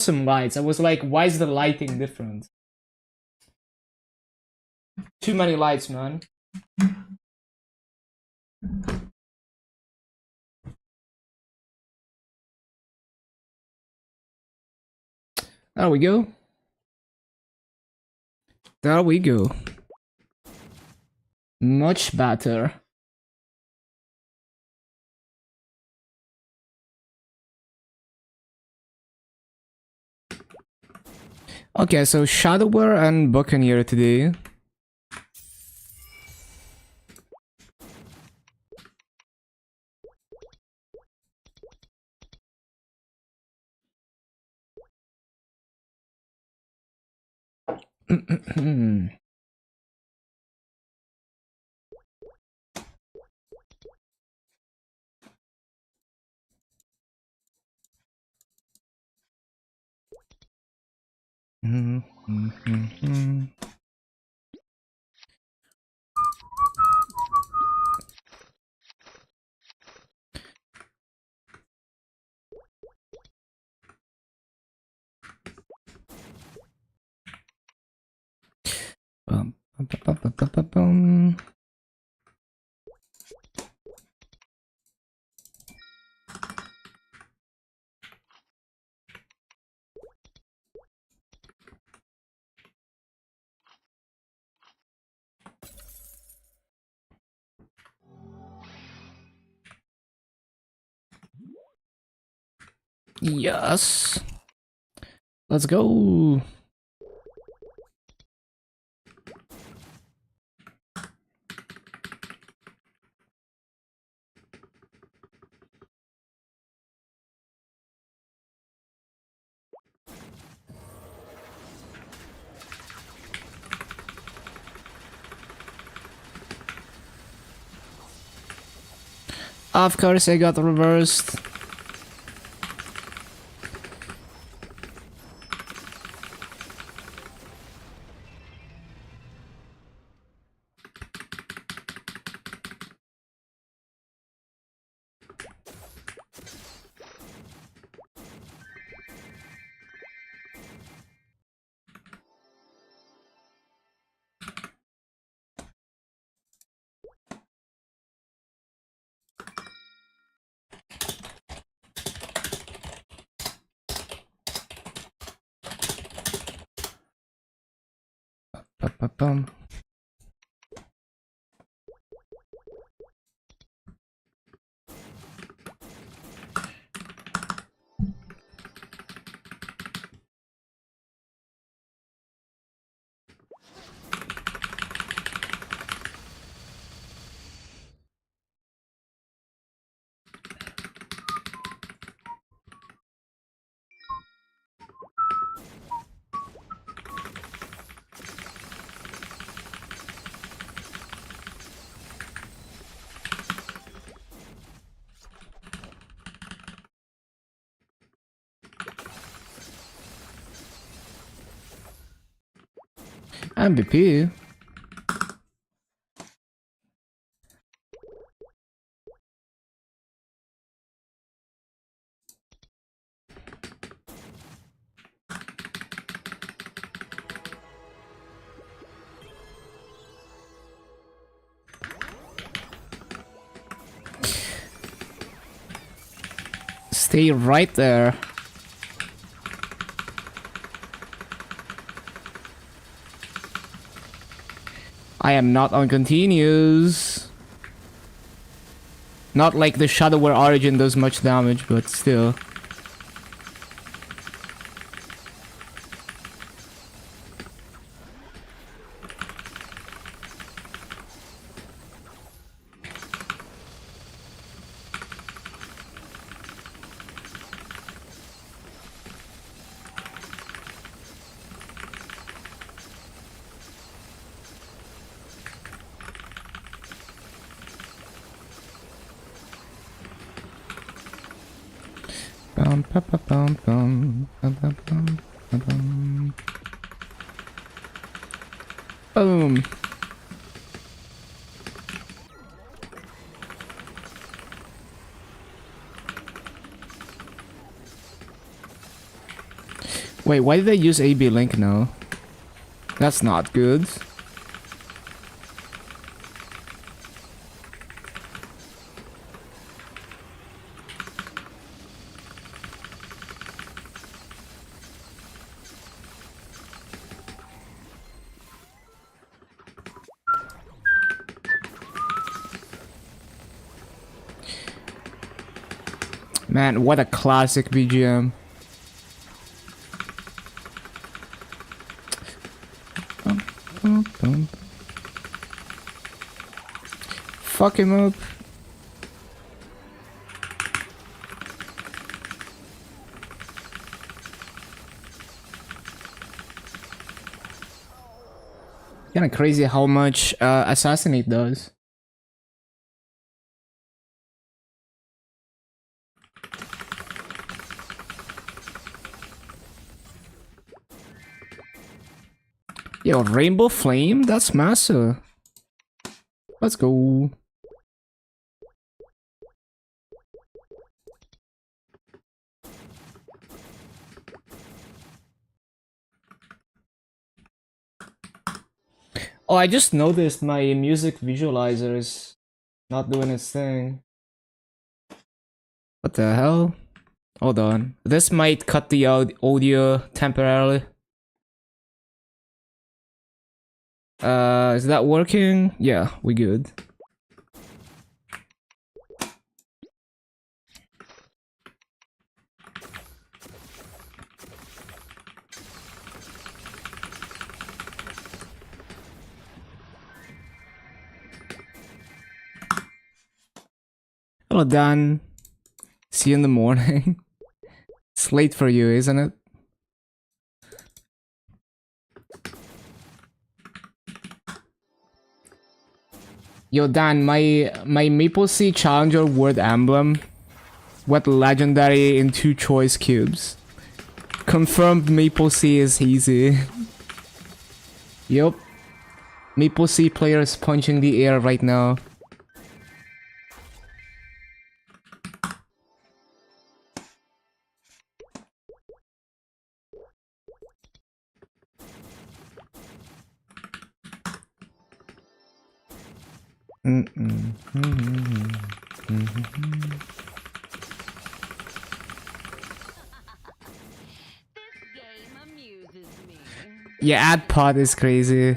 some lights. I was like, why is the lighting different? Too many lights, man. There we go. There we go. Much better. Okay, so Shadower and Buccaneer today. Yes. Let's go. Of course, I got reversed. Ba-ba-bum. MVP. Stay right there. I am not on continues. Not like the Shadower Origin does much damage, but still. Bum, bum, bum, bum, bum, bum, bum, bum. Boom. Wait, why did they use AB link now? That's not good. Man, what a classic BGM. Fuck him up. Kinda crazy how much Assassinate does. Yo, Rainbow Flame? That's massive. Let's go. Oh, I just noticed my music visualizer is not doing its thing. What the hell? Hold on. This might cut the audio temporarily. Is that working? Yeah, we good. Hello, Dan. See you in the morning. It's late for you, isn't it? Yo, Dan, my MapleStory Challenger word emblem went legendary in 2 choice cubes. Confirmed MapleStory is easy. Yup. MapleStory player is punching the air right now. Yeah, ad pod is crazy.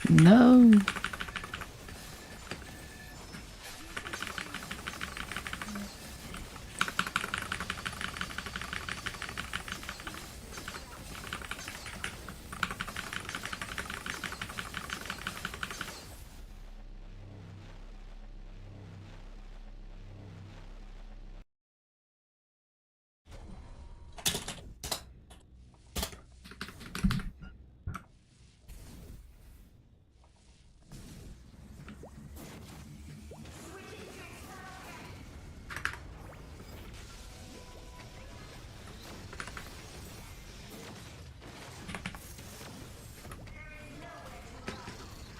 No.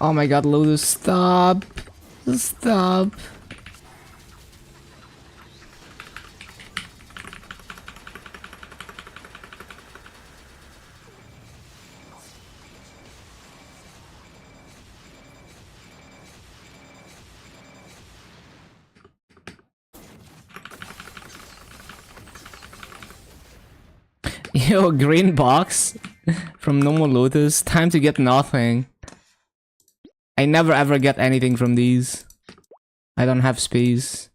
Oh my god, Lotus, stop. Stop. Yo, green box from normal Lotus. Time to get nothing. I never ever get anything from these. I don't have space.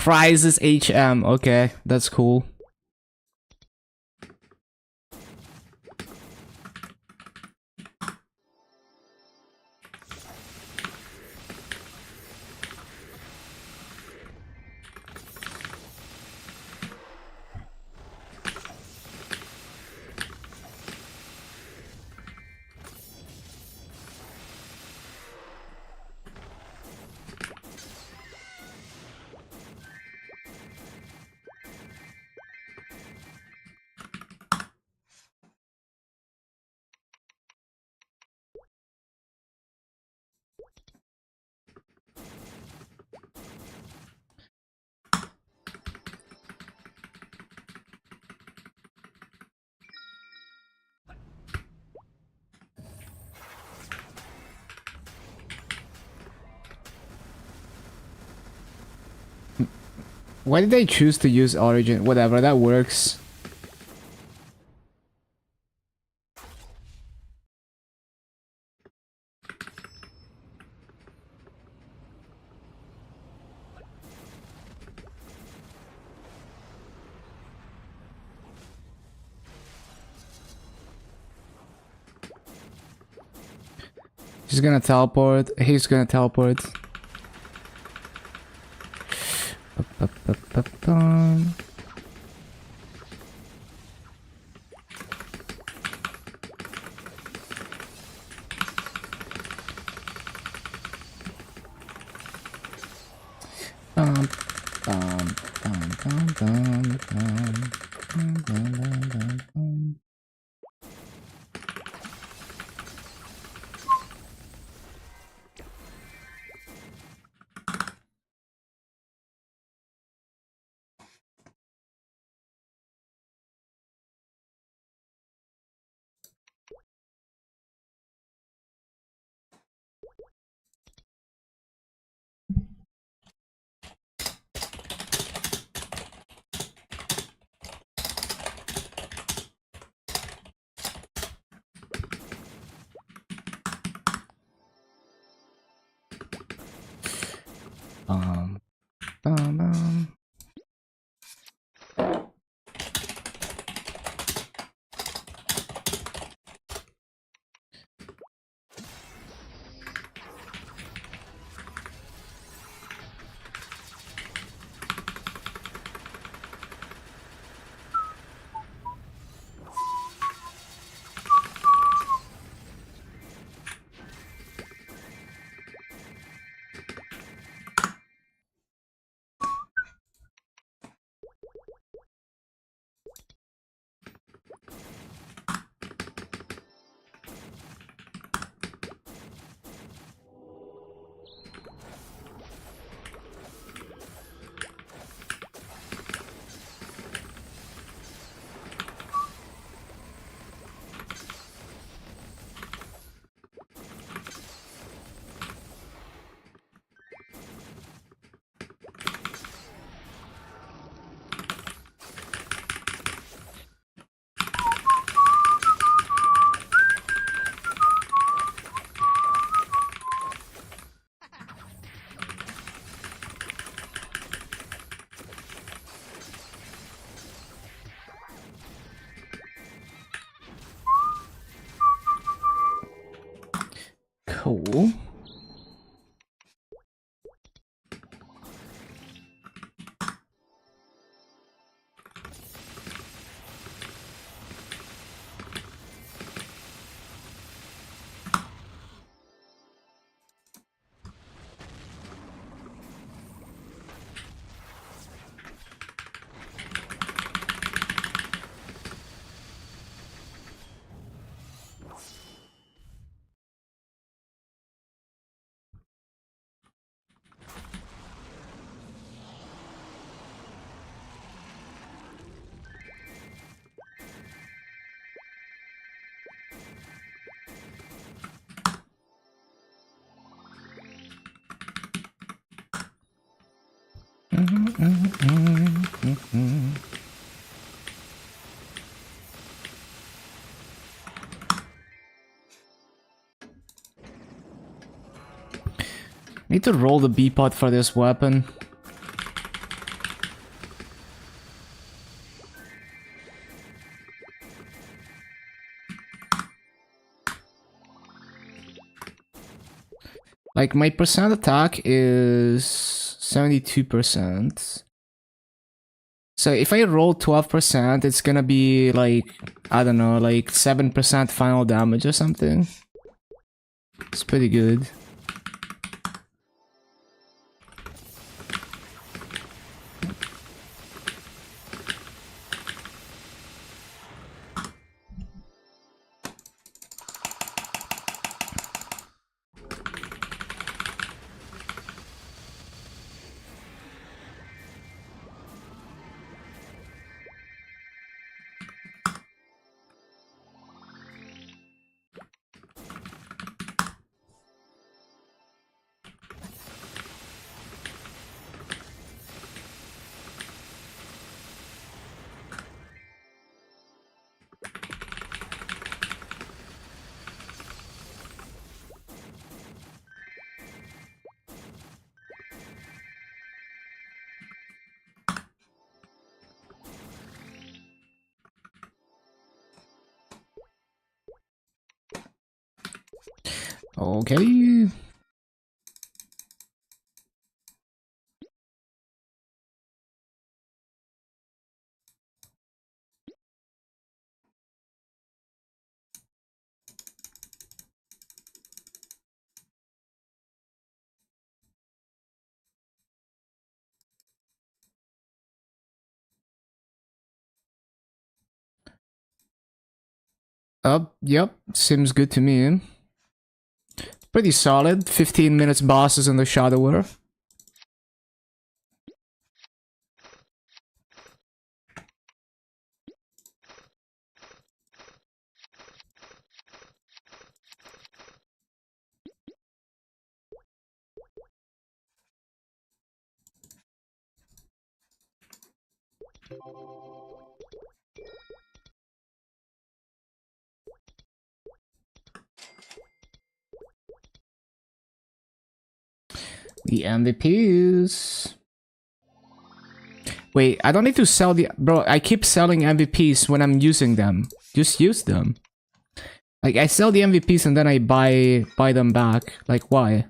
Crisis HM. Okay, that's cool. Why did they choose to use Origin? Whatever, that works. He's gonna teleport. He's gonna teleport. Ba-ba-ba-ba-bum. Bum, bum, bum, bum, bum, bum, bum, bum, bum, bum. Bum, bum, bum. Cool. Need to roll the B pot for this weapon. Like, my percent attack is 72%. So if I roll 12%, it's gonna be like, I don't know, like 7% final damage or something. It's pretty good. Okay. Yep, seems good to me. Pretty solid. 15 minutes bosses in the Shadower. The MVPs. Wait, I don't need to sell the... Bro, I keep selling MVPs when I'm using them. Just use them. Like, I sell the MVPs and then I buy them back. Like, why?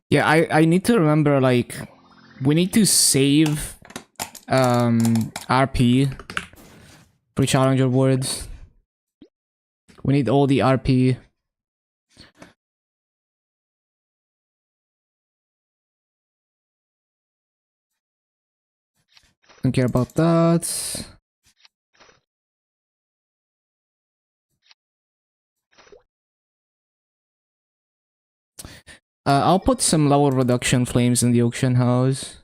Yeah, I need to remember, like, we need to save RP for Challenger Words. We need all the RP. Don't care about that. I'll put some level reduction flames in the auction house.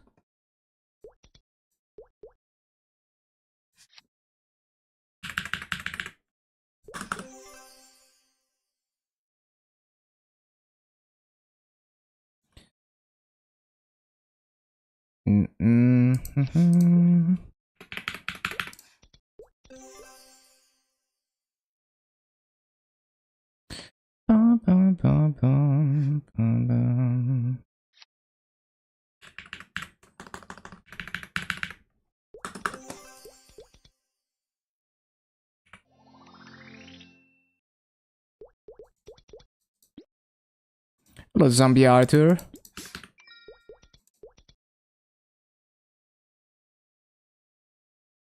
Hello, Zombie Arthur.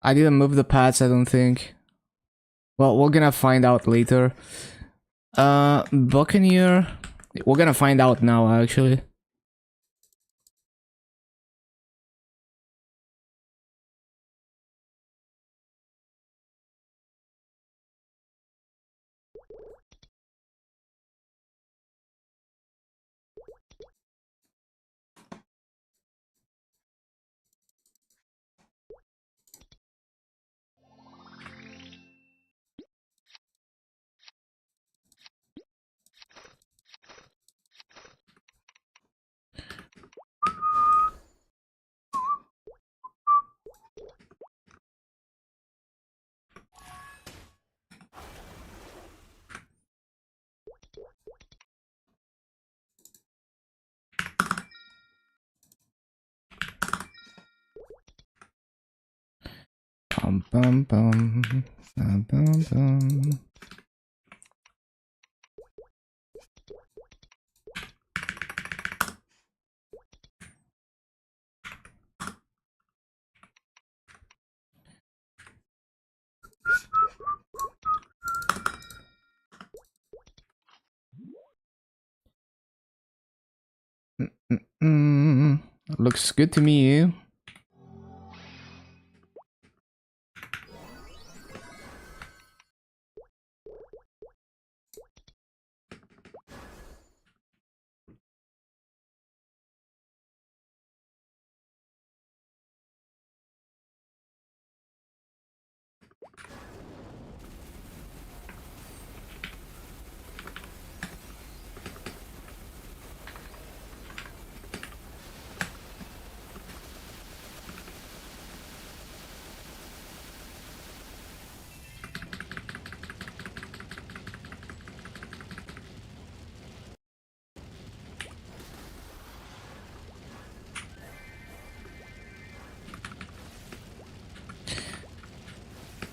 I didn't move the pads, I don't think. Well, we're gonna find out later. Buccaneer. We're gonna find out now, actually. Bum bum bum bum bum bum. Looks good to me.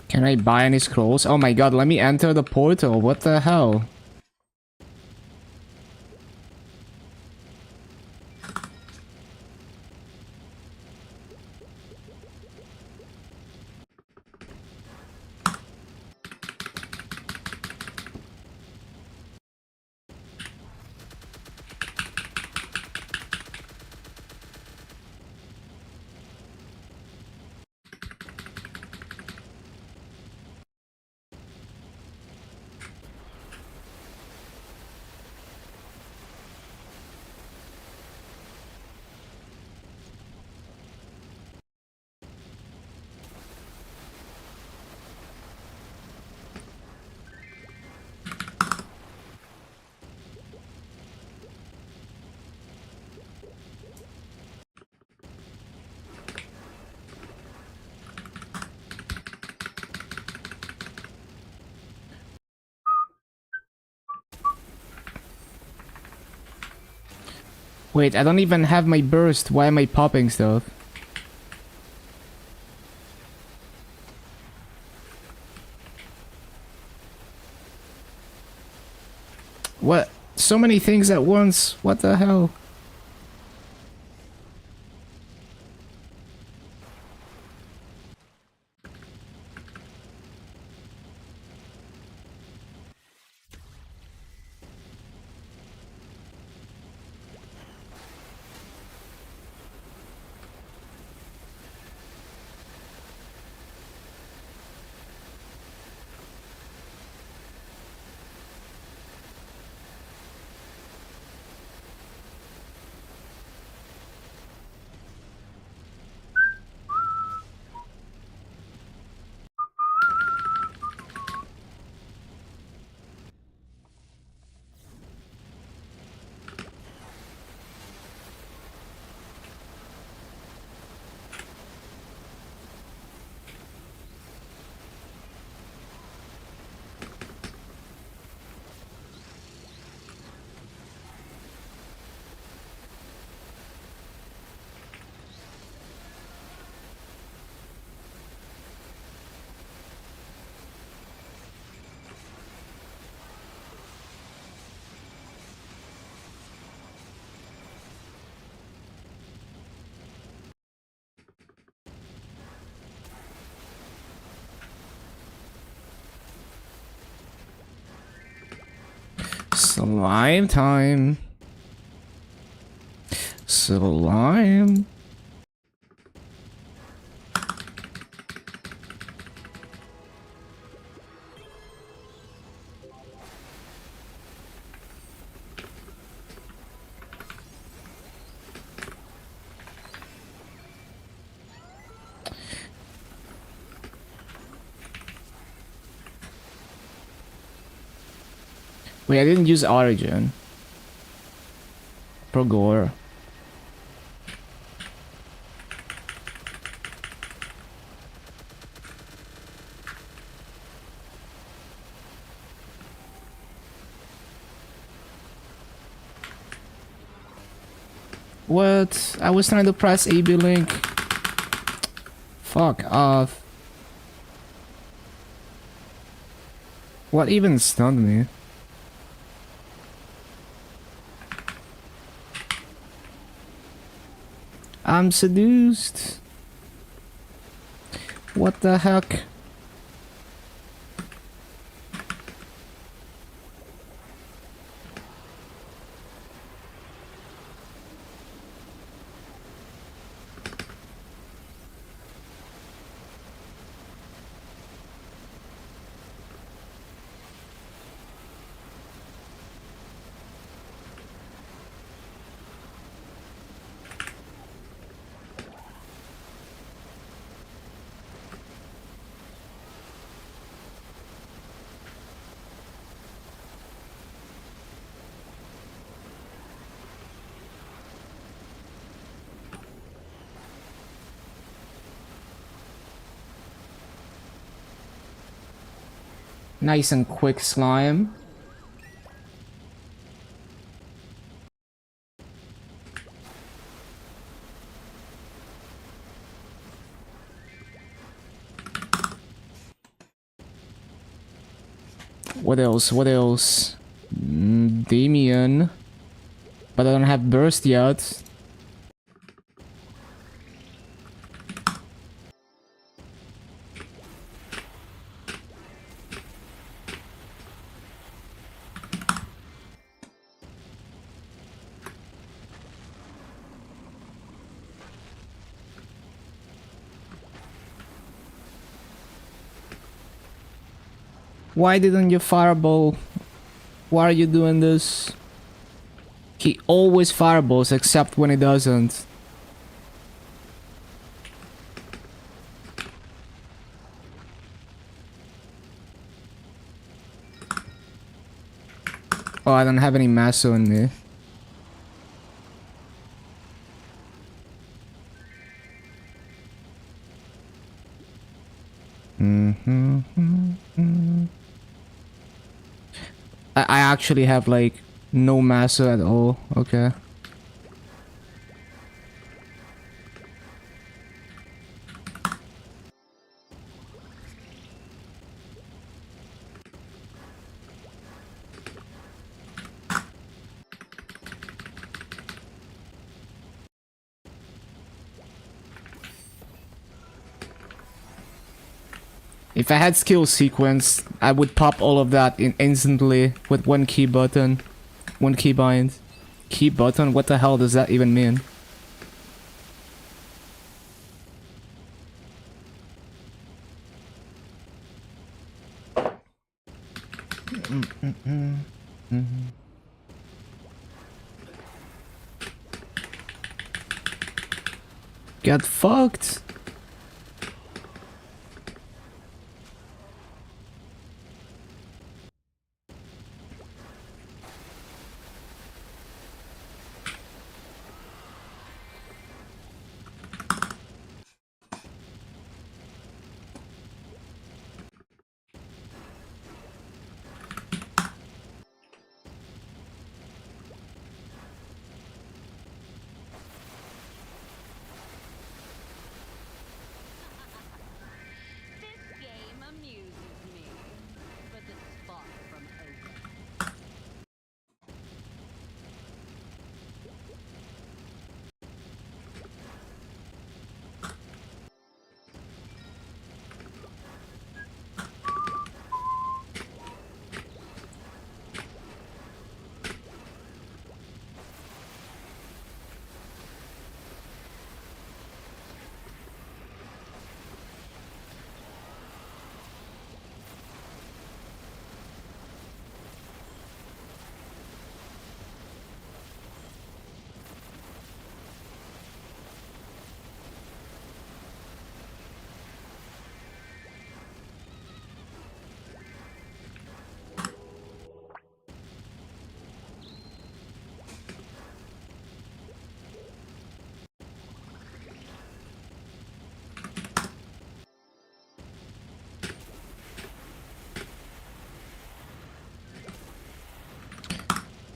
Can I buy any scrolls? Oh my god, let me enter the portal. What the hell? Wait, I don't even have my burst. Why am I popping stuff? What? So many things at once. What the hell? Slime time. Slime. Wait, I didn't use Origin. Pro Gore. What? I was trying to press AB link. Fuck off. What even stunned me? I'm seduced. What the heck? Nice and quick slime. What else? What else? Damien. But I don't have burst yet. Why didn't you fireball? Why are you doing this? He always fireballs except when he doesn't. Oh, I don't have any masso in me. I actually have like no masso at all. Okay. If I had skill sequence, I would pop all of that in instantly with one key button. One key bind. Key button? What the hell does that even mean? Get fucked.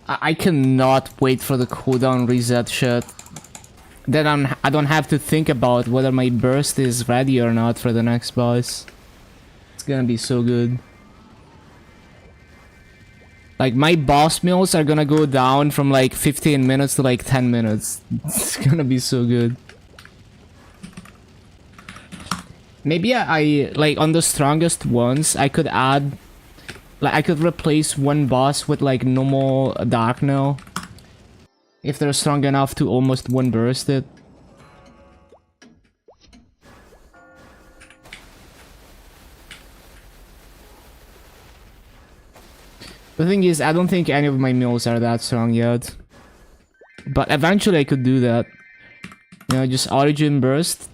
I cannot wait for the cooldown reset shit. Then I don't have to think about whether my burst is ready or not for the next boss. It's gonna be so good. Like, my boss meals are gonna go down from like 15 minutes to like 10 minutes. It's gonna be so good. Maybe I like, on the strongest ones, I could add... Like, I could replace one boss with like normal Dark Nail. If they're strong enough to almost one burst it. The thing is, I don't think any of my meals are that strong yet. But eventually I could do that. You know, just Origin Burst.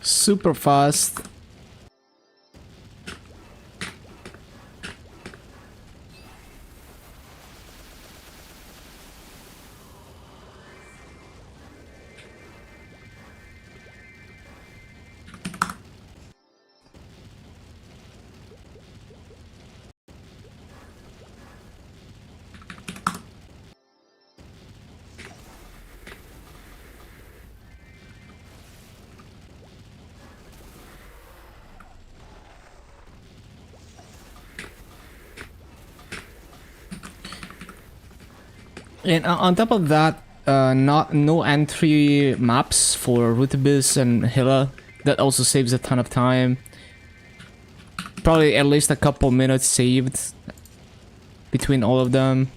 Super fast. And on top of that, no entry maps for Root Abyss and Hilla. That also saves a ton of time. Probably at least a couple minutes saved between all of them.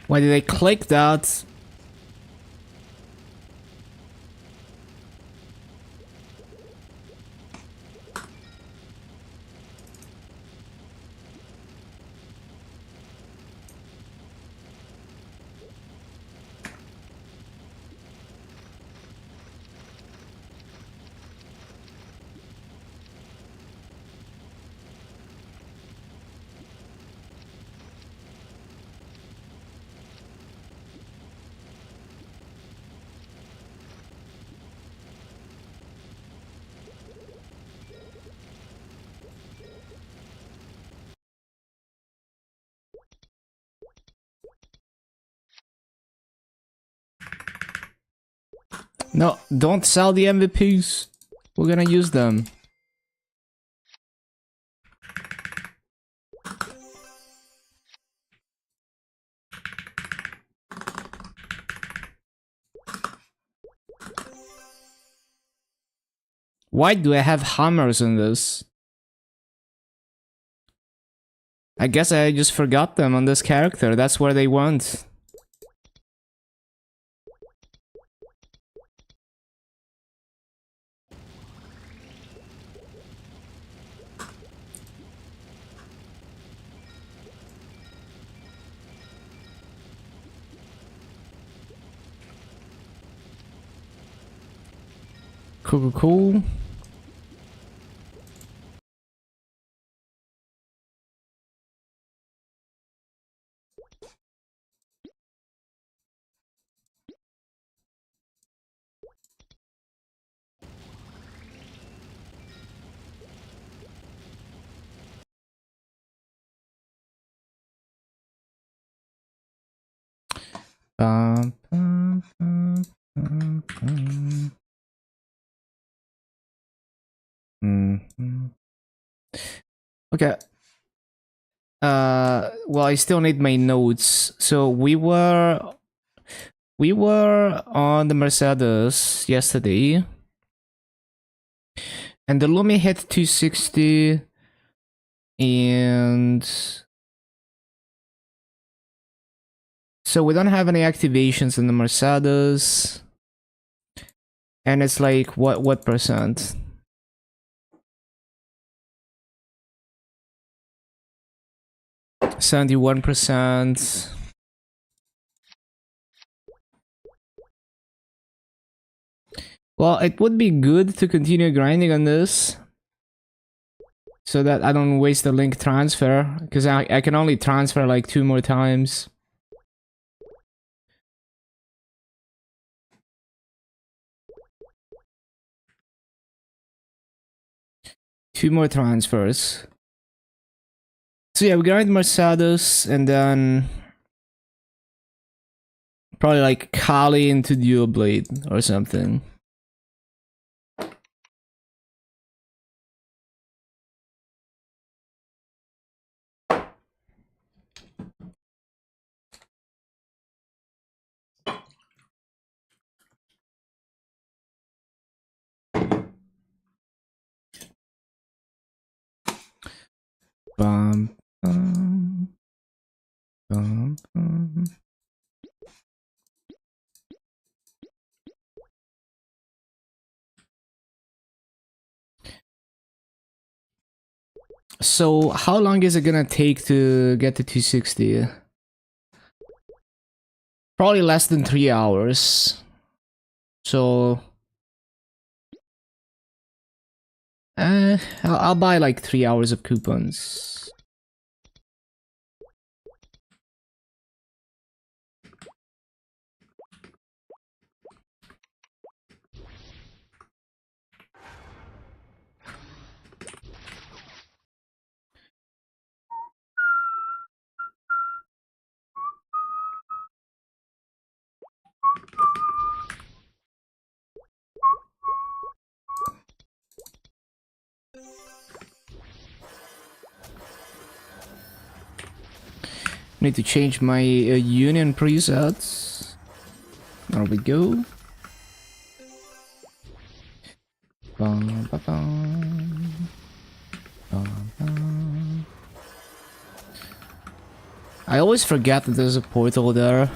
Why did I click that? No, don't sell the MVPs. We're gonna use them. Why do I have hammers in this? I guess I just forgot them on this character. That's where they went. Cool. Bum, bum, bum, bum, bum. Okay. Well, I still need my notes. So we were on the Mercedes yesterday, and the Lumi hit 260, and so we don't have any activations in the Mercedes, and it's like what percent? 71%. Well, it would be good to continue grinding on this so that I don't waste the link transfer, because I can only transfer like 2 more times. Two more transfers. So yeah, we grind Mercedes and then probably like Kali into Dual Blade or something. Bum, bum, bum, bum. So how long is it gonna take to get to 260? Probably less than 3 hours. So I'll buy like 3 hours of coupons. Need to change my union presets. There we go. Bum, ba, bum. Bum, bum. I always forget that there's a portal there.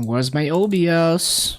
Where's my OBS?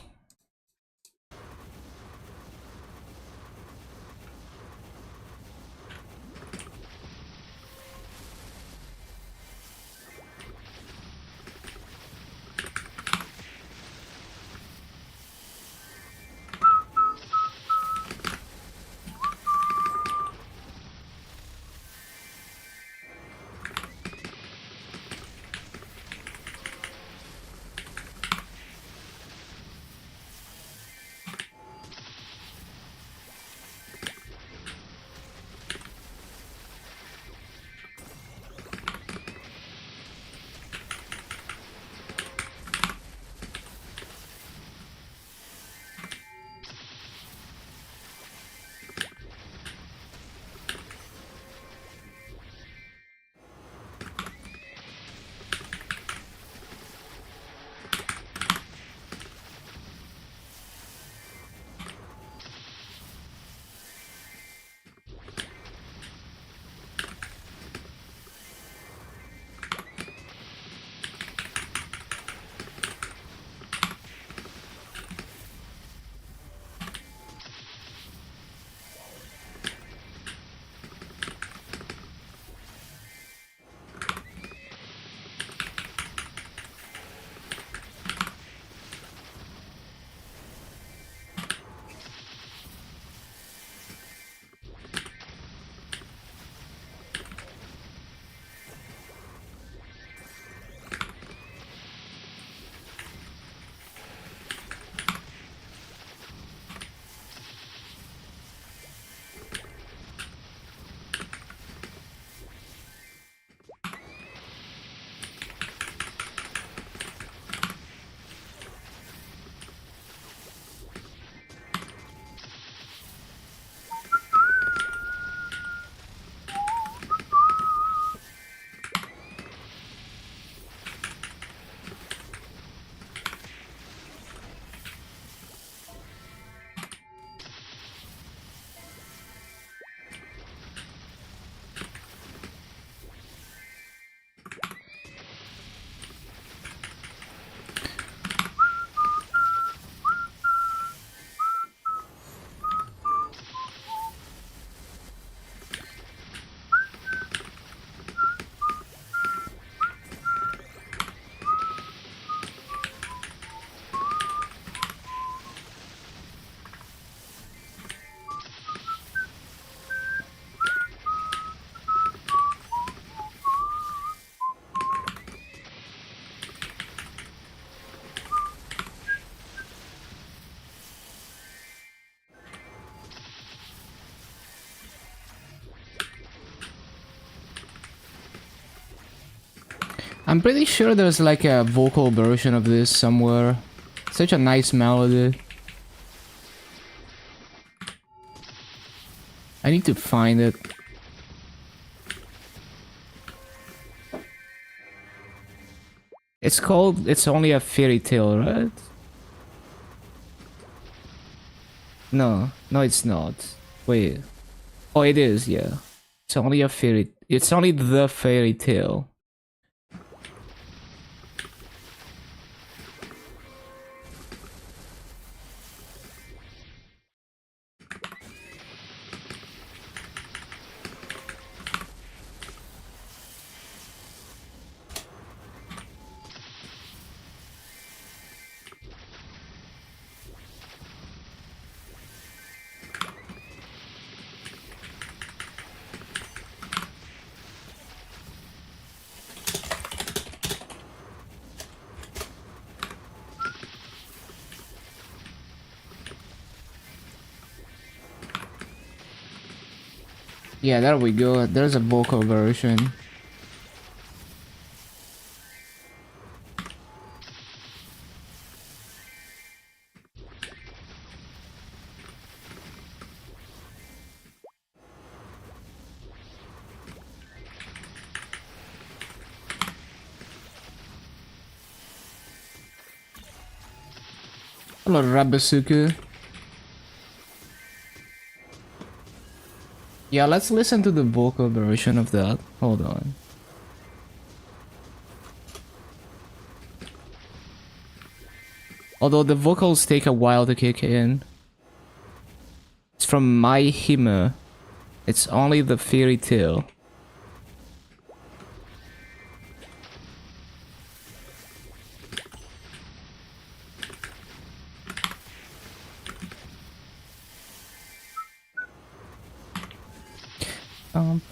I'm pretty sure there's like a vocal version of this somewhere. Such a nice melody. I need to find it. It's called It's Only a Fairy Tale, right? No, no it's not. Wait. Oh, it is, yeah. It's only a fairy... It's only the fairy tale. Yeah, there we go. There's a vocal version. Hello, Rabasuku. Yeah, let's listen to the vocal version of that. Hold on. Although the vocals take a while to kick in. It's from My Hime. It's only the fairy tale.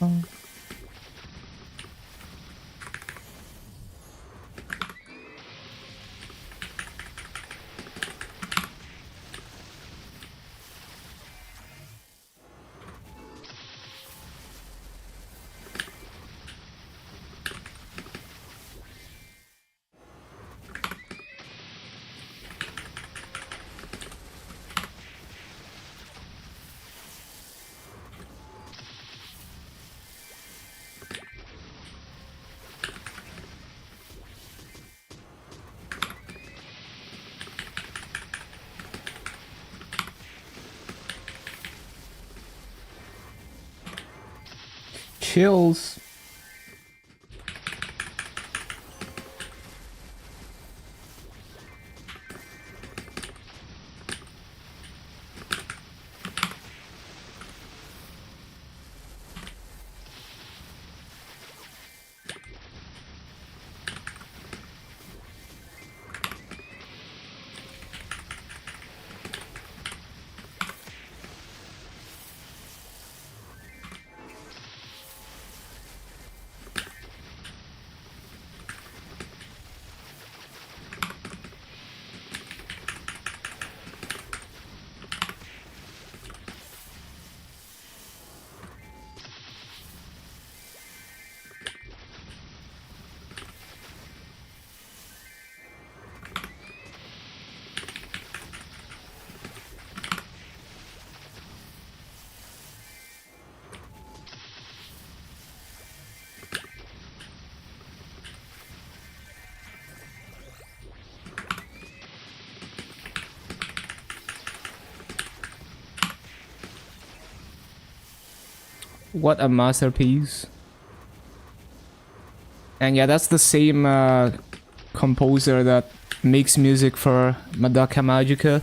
Bum. Chills. What a masterpiece. And yeah, that's the same composer that makes music for Madoka Magica.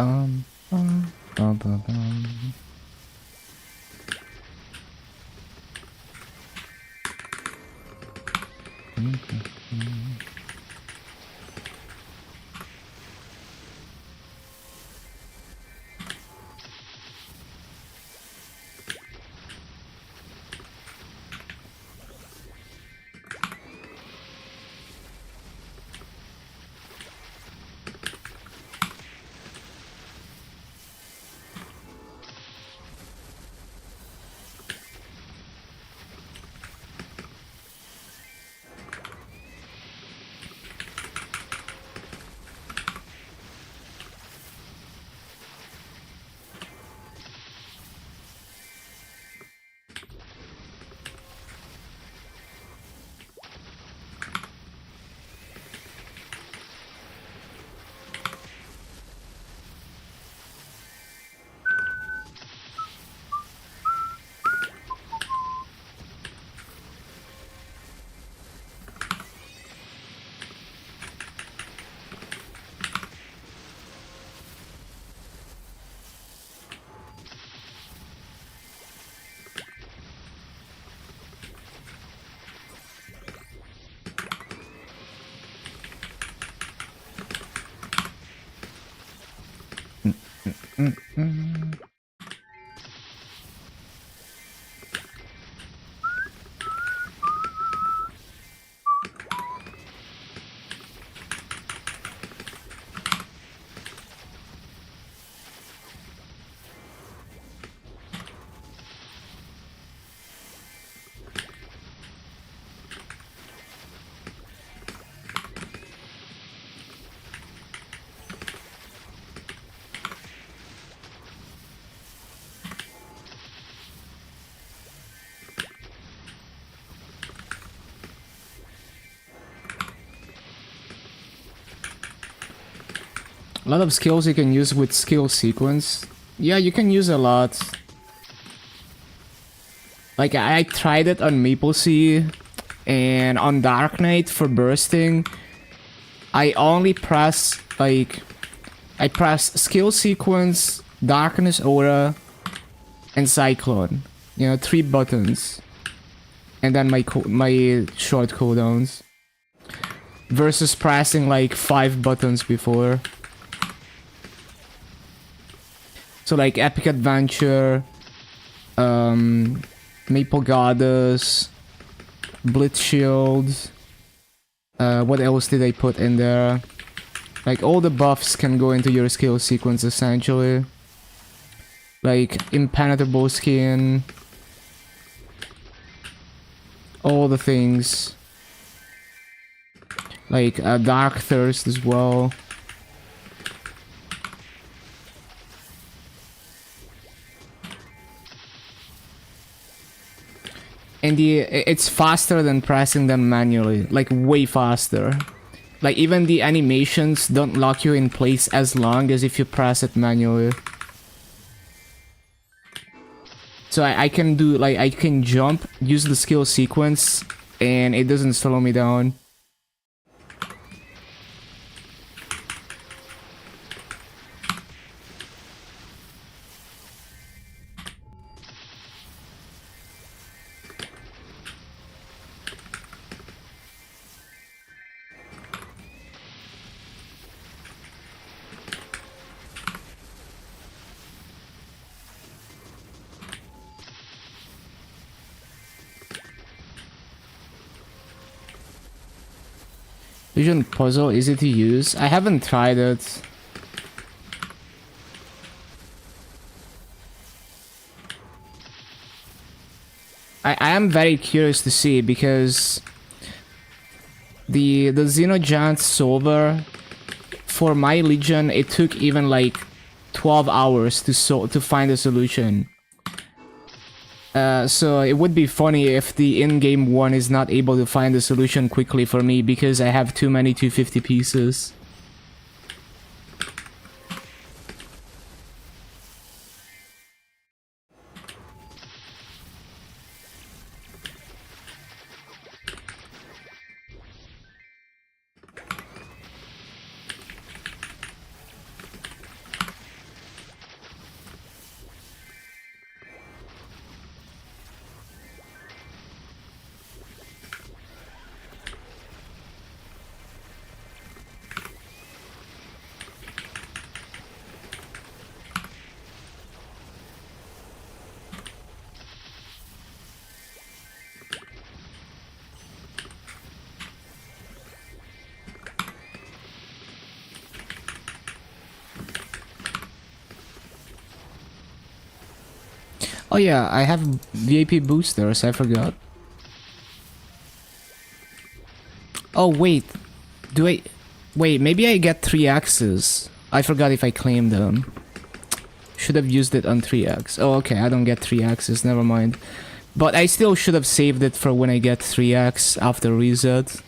bum, bum, bum, bum, bum. A lot of skills you can use with skill sequence. Yeah, you can use a lot. Like, I tried it on MapleStory and on Dark Knight for bursting. I only press, like... I press skill sequence, darkness aura, and cyclone. You know, 3 buttons. And then my short cooldowns. Versus pressing like 5 buttons before. So like Epic Adventure, Maple Goddess, Blitz Shield. What else did I put in there? Like all the buffs can go into your skill sequence essentially. Like Impenetrable Skin. All the things. Like Dark Thirst as well. And it's faster than pressing them manually, like way faster. Like even the animations don't lock you in place as long as if you press it manually. So I can do, like, I can jump, use the skill sequence, and it doesn't slow me down. Vision puzzle, easy to use. I haven't tried it. I am very curious to see because the Xenogiant solver for my Legion, it took even like 12 hours to find a solution. So it would be funny if the in-game one is not able to find a solution quickly for me because I have too many 250 pieces. Oh yeah, I have VIP boosters, I forgot. Oh wait, do I... Wait, maybe I get 3x's. I forgot if I claimed them. Should have used it on 3x. Oh okay, I don't get 3x's, never mind. But I still should have saved it for when I get 3x after reset.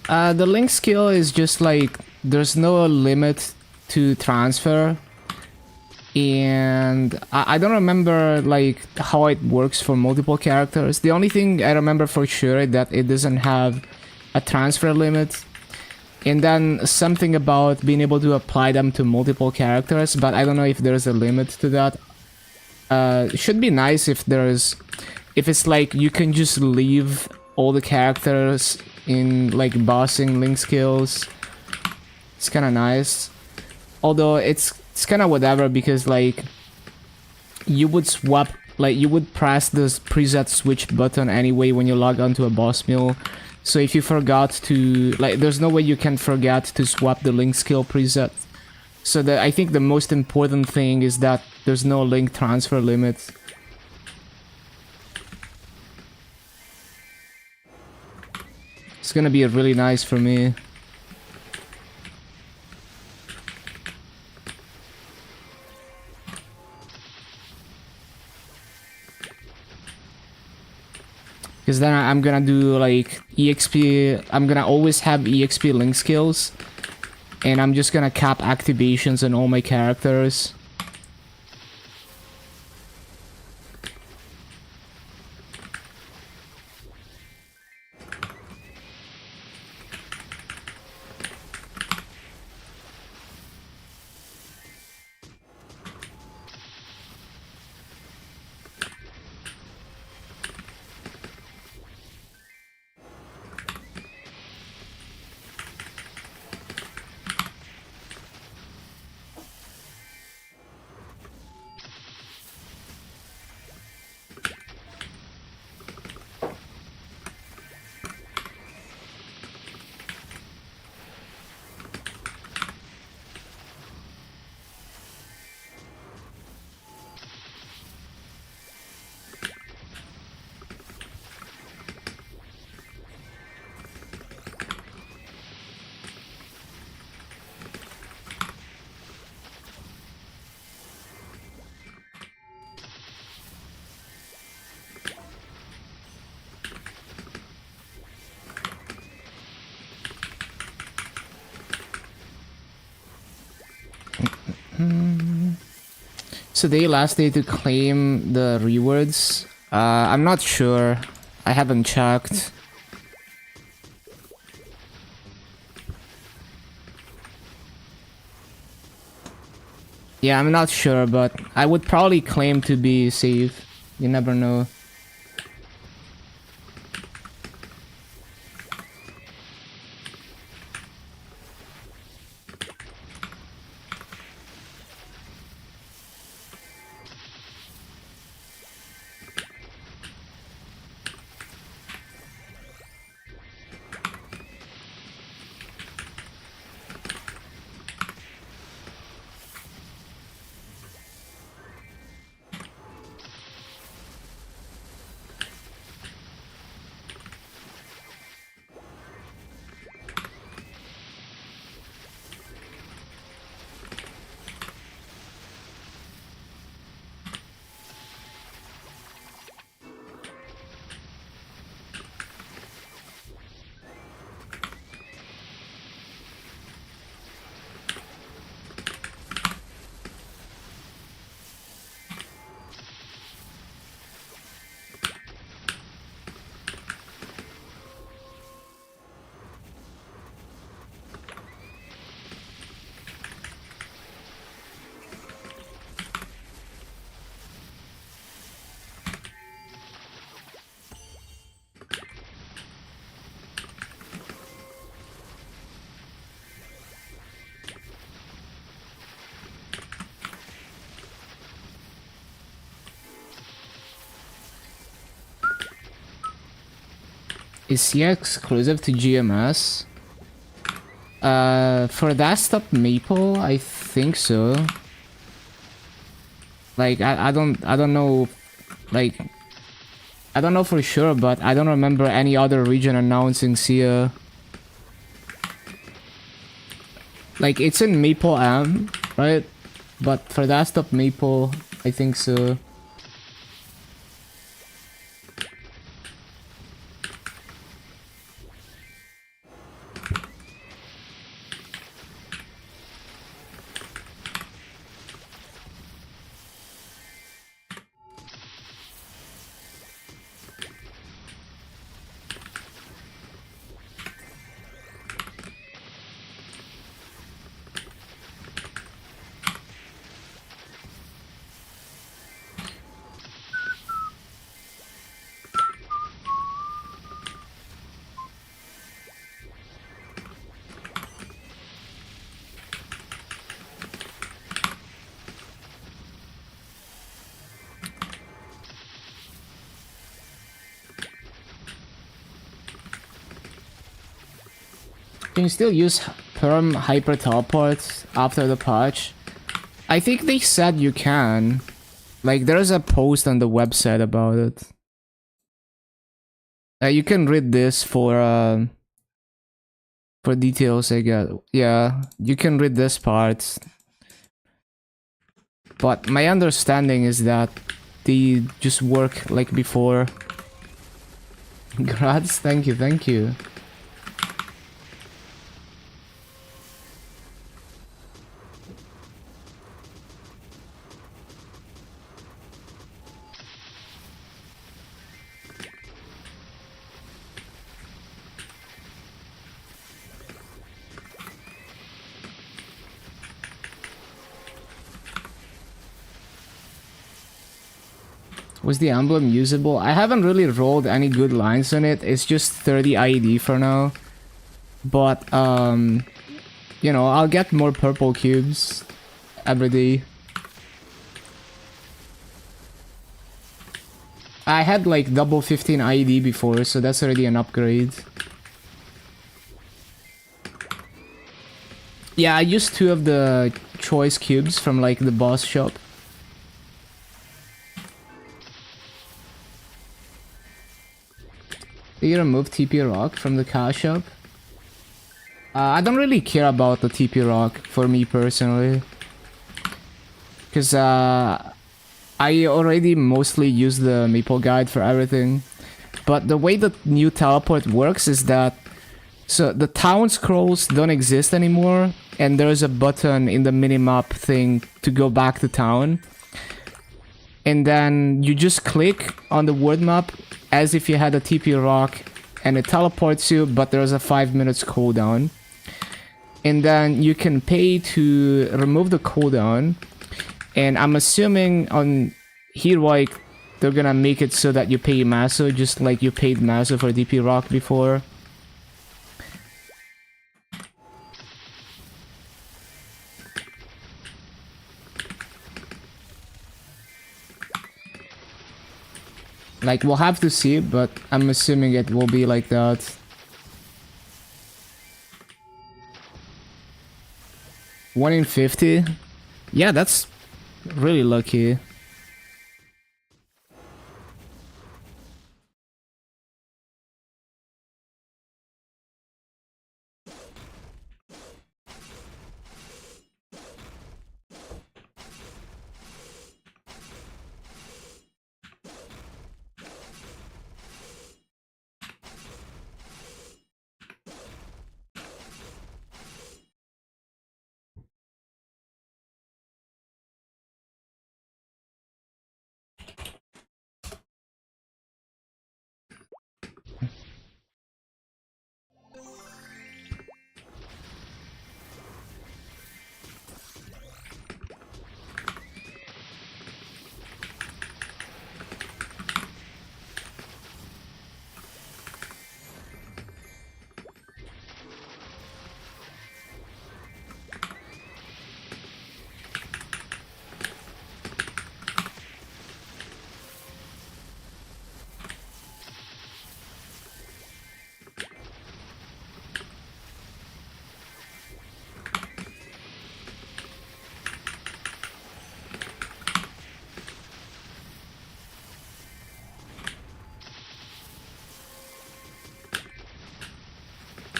The link skill is just like, there's no limit to transfer. And I don't remember like how it works for multiple characters. The only thing I remember for sure is that it doesn't have a transfer limit. And then something about being able to apply them to multiple characters, but I don't know if there's a limit to that. It should be nice if there's... If it's like you can just leave all the characters in like bossing link skills. It's kind of nice. Although it's kind of whatever, because like you would swap, like you would press this preset switch button anyway when you log onto a boss mill. So if you forgot to, like, there's no way you can forget to swap the link skill preset. So I think the most important thing is that there's no link transfer limit. It's gonna be really nice for me. Because then I'm gonna do like EXP, I'm gonna always have EXP link skills. And I'm just gonna cap activations on all my characters. So the last day to claim the rewards. I'm not sure. I haven't checked. Yeah, I'm not sure, but I would probably claim to be safe. You never know. Is he exclusive to GMS? For desktop Maple, I think so. Like I don't know, like I don't know for sure, but I don't remember any other region announcing Sia. Like it's in Maple M, right? But for desktop Maple, I think so. Can you still use perm hyper teleports after the patch? I think they said you can. Like there's a post on the website about it. You can read this for details, I guess. Yeah, you can read this part. But my understanding is that they just work like before. Grads, thank you, thank you. Was the emblem usable? I haven't really rolled any good lines on it. It's just 30 IED for now. But, you know, I'll get more purple cubes every day. I had like double 15 IED before, so that's already an upgrade. Yeah, I used 2 of the choice cubes from like the boss shop. Did you remove TP Rock from the car shop? I don't really care about the TP Rock for me personally. Because I already mostly use the Maple Guide for everything. But the way the new teleport works is that so the town scrolls don't exist anymore, and there's a button in the minimap thing to go back to town. And then you just click on the word map as if you had a TP Rock, and it teleports you, but there's a 5 minutes cooldown. And then you can pay to remove the cooldown. And I'm assuming on Heroic, they're gonna make it so that you pay Maso, just like you paid Maso for DP Rock before. Like, we'll have to see, but I'm assuming it will be like that. One in 50? Yeah, that's really lucky.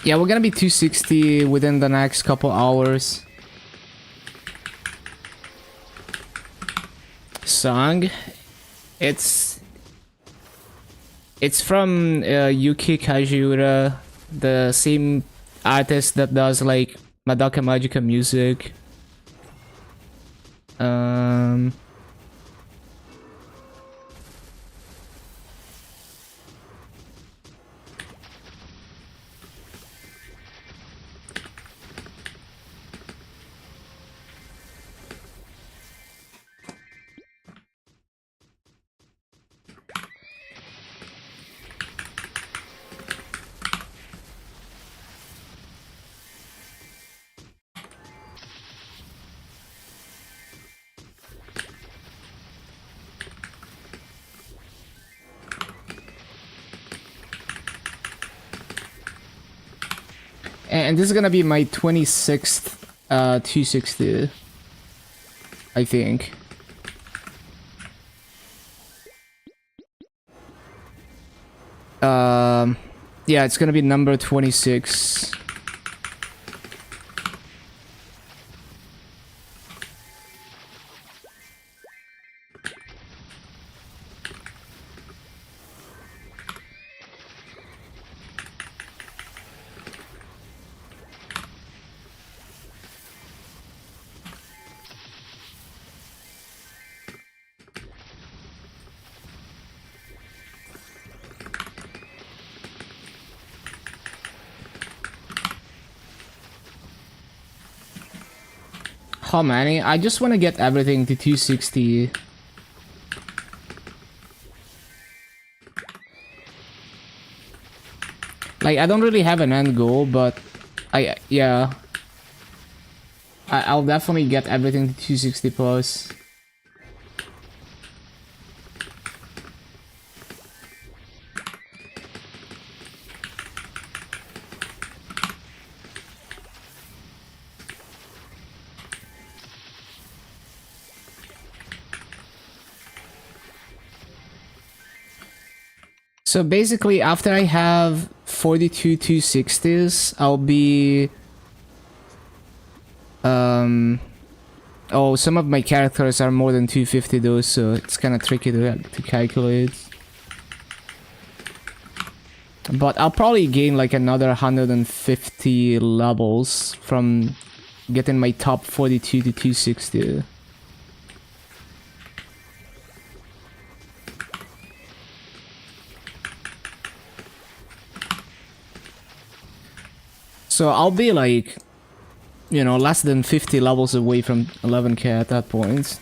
Yeah, we're gonna be 260 within the next couple hours. Song, it's from Yuki Kajiura, the same artist that does like Madoka Magica music. And this is gonna be my 26th 260, I think. Yeah, it's gonna be number 26. How many? I just want to get everything to 260. Like, I don't really have an end goal, but yeah. I'll definitely get everything to 260 plus. So basically, after I have 42 260s, I'll be... Oh, some of my characters are more than 250 though, so it's kind of tricky to calculate. But I'll probably gain like another 150 levels from getting my top 42 to 260. So I'll be like, you know, less than 50 levels away from 11k at that point.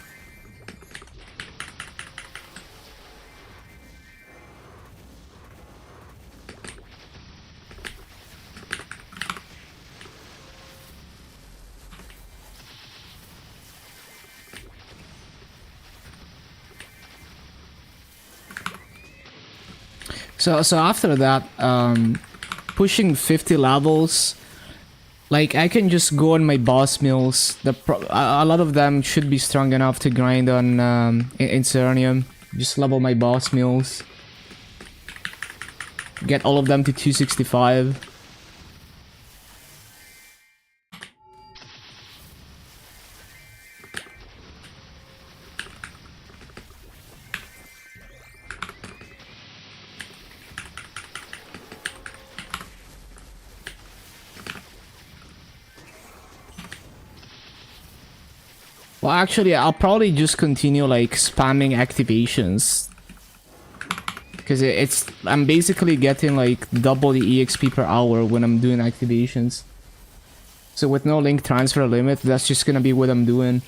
So after that, pushing 50 levels, like I can just go on my boss mills. A lot of them should be strong enough to grind on in Serenium. Just level my boss mills. Get all of them to 265. Well, actually, I'll probably just continue like spamming activations, because I'm basically getting like double the EXP per hour when I'm doing activations. So with no link transfer limit, that's just gonna be what I'm doing.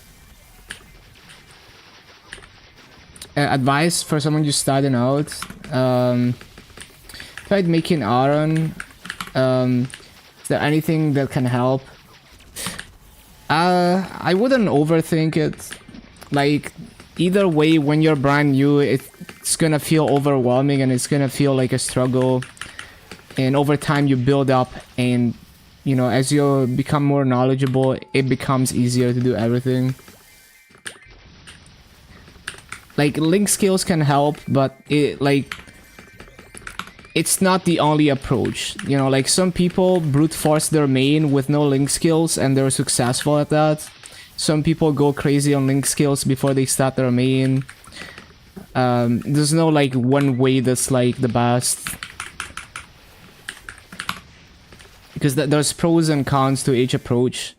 Advice for someone just starting out: tried making Aaron. Is there anything that can help? I wouldn't overthink it. Like, either way, when you're brand new, it's gonna feel overwhelming and it's gonna feel like a struggle. And over time, you build up, and you know, as you become more knowledgeable, it becomes easier to do everything. Like, link skills can help, but it's not the only approach. You know, like some people brute force their main with no link skills and they're successful at that. Some people go crazy on link skills before they start their main. There's no like one way that's like the best. Because there's pros and cons to each approach.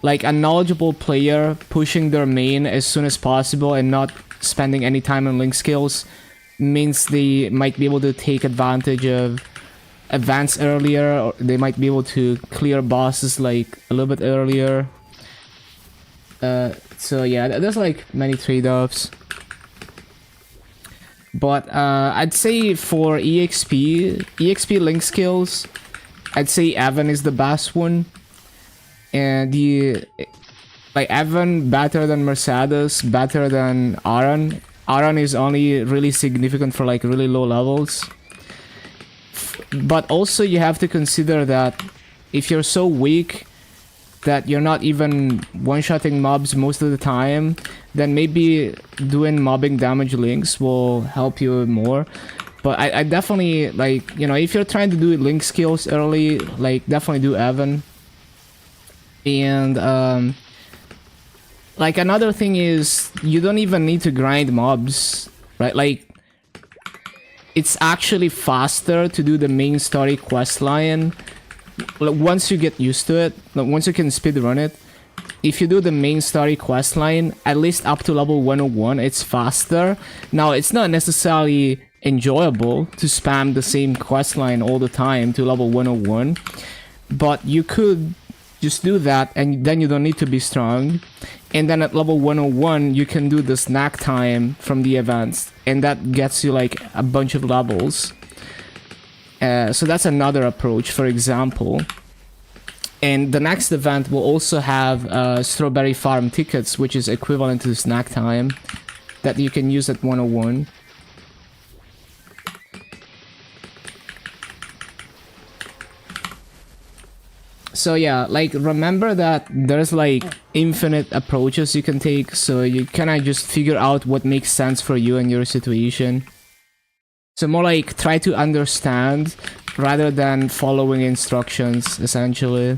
Like a knowledgeable player pushing their main as soon as possible and not spending any time on link skills means they might be able to take advantage of events earlier, or they might be able to clear bosses like a little bit earlier. So yeah, there's like many trade-offs. But I'd say for EXP link skills, I'd say Evan is the best one. And like Evan better than Mercedes, better than Aaron. Aaron is only really significant for like really low levels. But also you have to consider that if you're so weak that you're not even one-shotting mobs most of the time, then maybe doing mobbing damage links will help you more. But I definitely, like, you know, if you're trying to do link skills early, like, definitely do Evan. And, like, another thing is, you don't even need to grind mobs, right? Like, it's actually faster to do the main story quest line. Once you get used to it, once you can speedrun it, if you do the main story quest line, at least up to level 101, it's faster. Now, it's not necessarily enjoyable to spam the same quest line all the time to level 101, but you could just do that and then you don't need to be strong. And then at level 101, you can do the snack time from the events, and that gets you like a bunch of levels. So that's another approach, for example. And the next event will also have Strawberry Farm tickets, which is equivalent to snack time, that you can use at 101. So yeah, like remember that there's like infinite approaches you can take, so you kinda just figure out what makes sense for you and your situation. So more like try to understand rather than following instructions, essentially.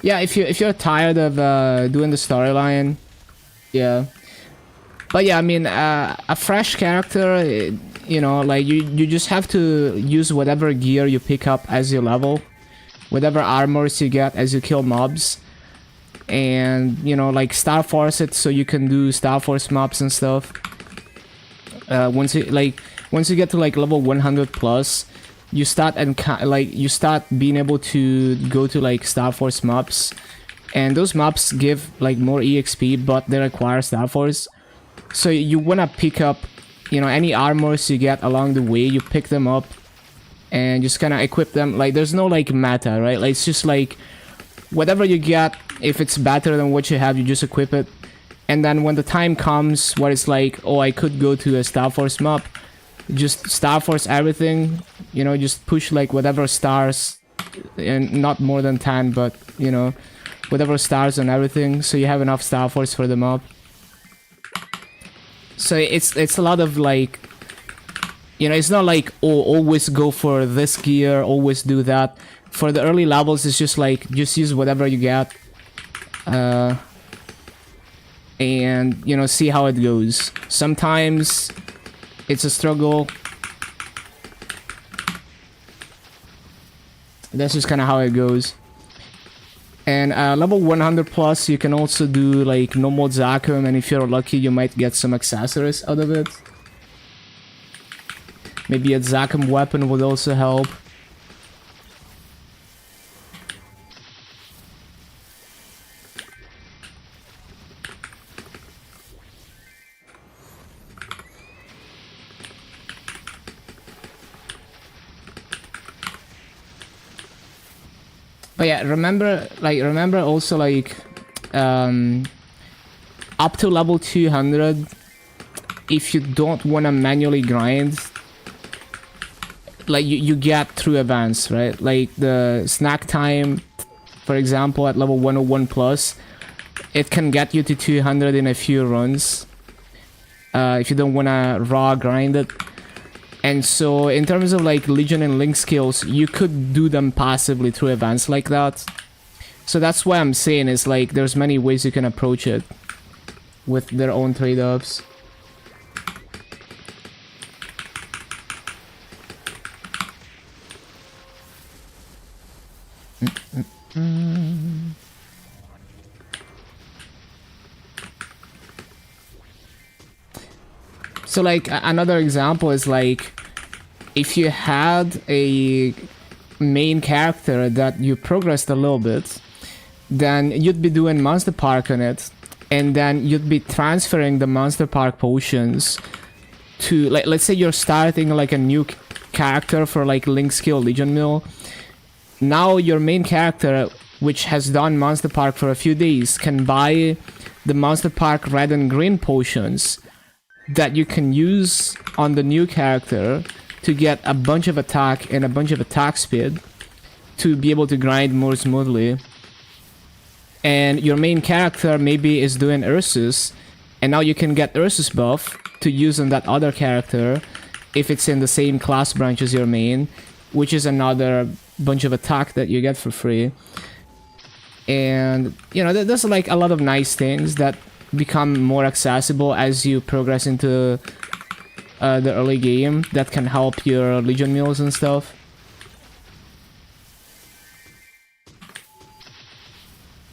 Yeah, if you're tired of doing the storyline, yeah. But yeah, I mean, a fresh character, you know, like you just have to use whatever gear you pick up as you level, whatever armors you get as you kill mobs, and you know, like Star Force it so you can do Star Force mobs and stuff. Once you get to like level 100 plus, you start being able to go to like Star Force mobs, and those mobs give like more EXP, but they require Star Force. So you wanna pick up, you know, any armors you get along the way, you pick them up and just kinda equip them. Like there's no like meta, right? Like it's just like whatever you get, if it's better than what you have, you just equip it. And then when the time comes where it's like, oh, I could go to a Star Force mob, just Star Force everything, you know, just push like whatever stars, and not more than 10, but you know, whatever stars on everything, so you have enough Star Force for the mob. So it's a lot of like, you know, it's not like, oh, always go for this gear, always do that. For the early levels, it's just like, just use whatever you get. And, you know, see how it goes. Sometimes it's a struggle. That's just kind of how it goes. And level 100 plus, you can also do like normal Zakum, and if you're lucky, you might get some accessories out of it. Maybe a Zakum weapon would also help. But yeah, remember also like up to level 200, if you don't want to manually grind, like you get through events, right? Like the snack time, for example, at level 101 plus, it can get you to 200 in a few runs. if you don't want to raw grind it. And so in terms of like Legion and Link skills, you could do them passively through events like that. So that's why I'm saying is like there's many ways you can approach it with their own trade-offs. So like another example is like if you had a main character that you progressed a little bit, then you'd be doing Monster Park on it, and then you'd be transferring the Monster Park potions to, like, let's say you're starting like a new character for like Link skill Legion Mill. Now your main character, which has done Monster Park for a few days, can buy the Monster Park red and green potions that you can use on the new character to get a bunch of attack and a bunch of attack speed to be able to grind more smoothly. And your main character maybe is doing Ursus, and now you can get Ursus buff to use on that other character if it's in the same class branch as your main, which is another bunch of attack that you get for free. And you know, there's like a lot of nice things that become more accessible as you progress into the early game that can help your Legion Mills and stuff.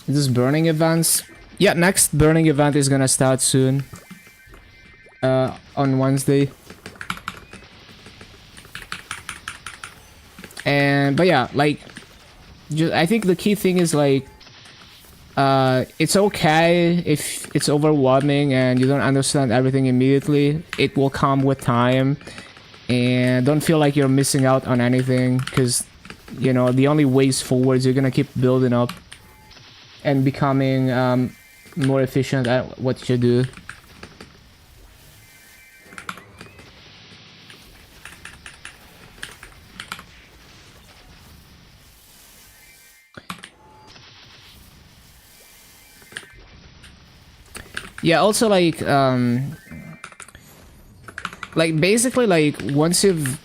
This burning events, yeah, next burning event is gonna start soon, on Wednesday. And but yeah, like I think the key thing is like it's okay if it's overwhelming and you don't understand everything immediately. It will come with time, and don't feel like you're missing out on anything, because you know the only ways forwards, you're gonna keep building up and becoming more efficient at what you do. Yeah, also like basically like once you've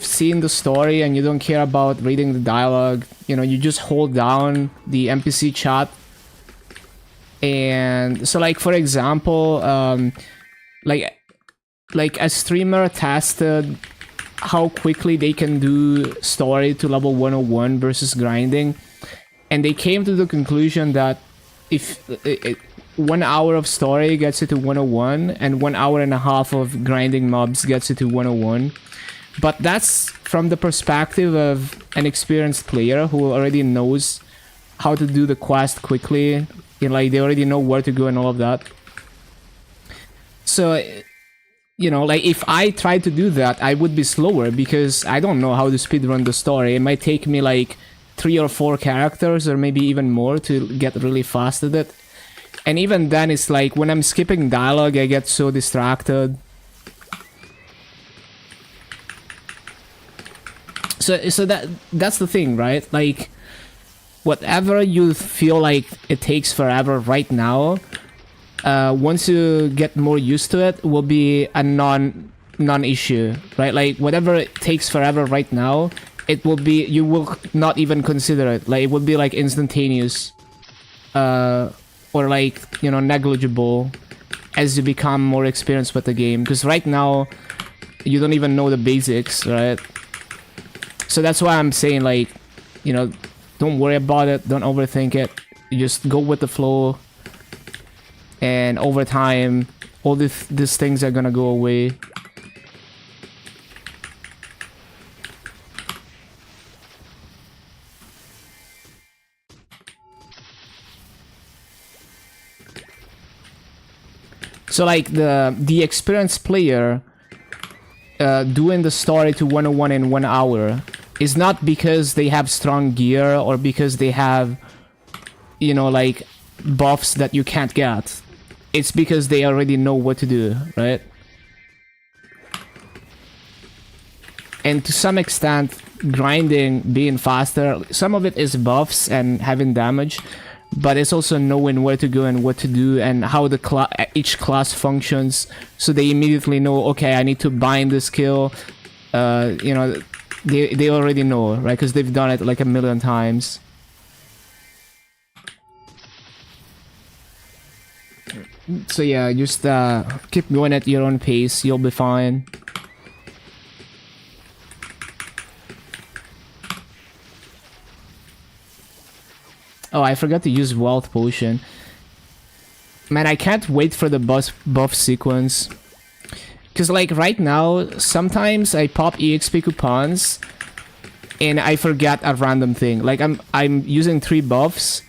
seen the story and you don't care about reading the dialogue, you know, you just hold down the NPC chat. And so like for example, like a streamer tested how quickly they can do story to level 101 versus grinding, and they came to the conclusion that if 1 hour of story gets you to 101 and 1.5 hours of grinding mobs gets you to 101. But that's from the perspective of an experienced player who already knows how to do the quest quickly. You know, like they already know where to go and all of that. So, you know, like if I tried to do that, I would be slower because I don't know how to speedrun the story. It might take me like 3 or 4 characters or maybe even more to get really fast at it. And even then, it's like when I'm skipping dialogue, I get so distracted. So that's the thing, right? Like, whatever you feel like it takes forever right now, once you get more used to it, will be a non-issue, right? Like, whatever it takes forever right now, it will be, you will not even consider it. Like, it will be like instantaneous, or like, you know, negligible as you become more experienced with the game. Because right now, you don't even know the basics, right? So that's why I'm saying, like, you know, don't worry about it, don't overthink it. You just go with the flow, and over time, all these things are gonna go away. So like the experienced player doing the story to 101 in 1 hour is not because they have strong gear or because they have, you know, like buffs that you can't get. It's because they already know what to do, right? And to some extent, grinding, being faster, some of it is buffs and having damage, but it's also knowing where to go and what to do and how the each class functions, so they immediately know, okay, I need to bind the skill. You know, they already know, right? Because they've done it like a million times. So yeah, just keep going at your own pace, you'll be fine. Oh, I forgot to use Wealth Potion. Man, I can't wait for the buff sequence. Because, like, right now, sometimes I pop EXP coupons and I forget a random thing. Like, I'm using 3 buffs.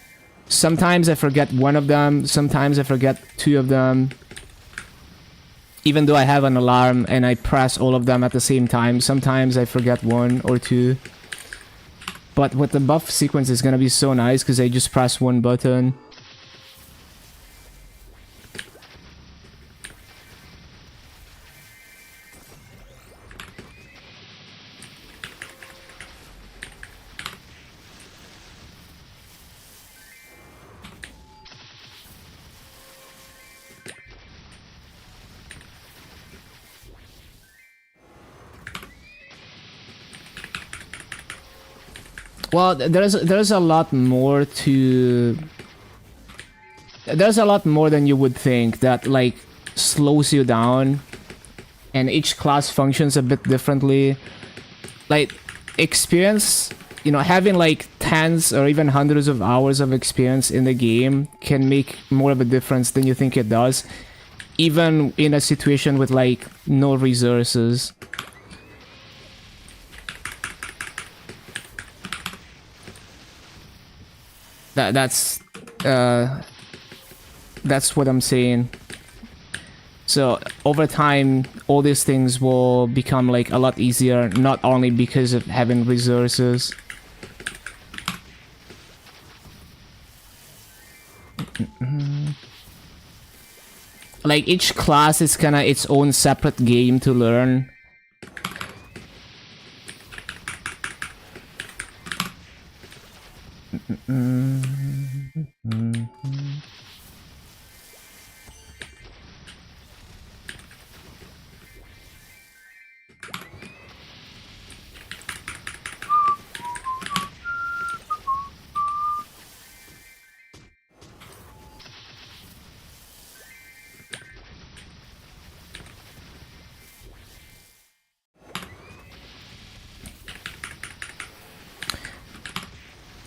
Sometimes I forget one of them. Sometimes I forget 2 of them. Even though I have an alarm and I press all of them at the same time, sometimes I forget 1 or 2. But with the buff sequence, it's gonna be so nice because I just press 1 button. Well, there's a lot more to... There's a lot more than you would think that, like, slows you down. And each class functions a bit differently. Like, experience... You know, having, like, tens or even hundreds of hours of experience in the game can make more of a difference than you think it does. Even in a situation with, like, no resources. That's what I'm saying. So over time, all these things will become like a lot easier, not only because of having resources. Like each class is kind of its own separate game to learn.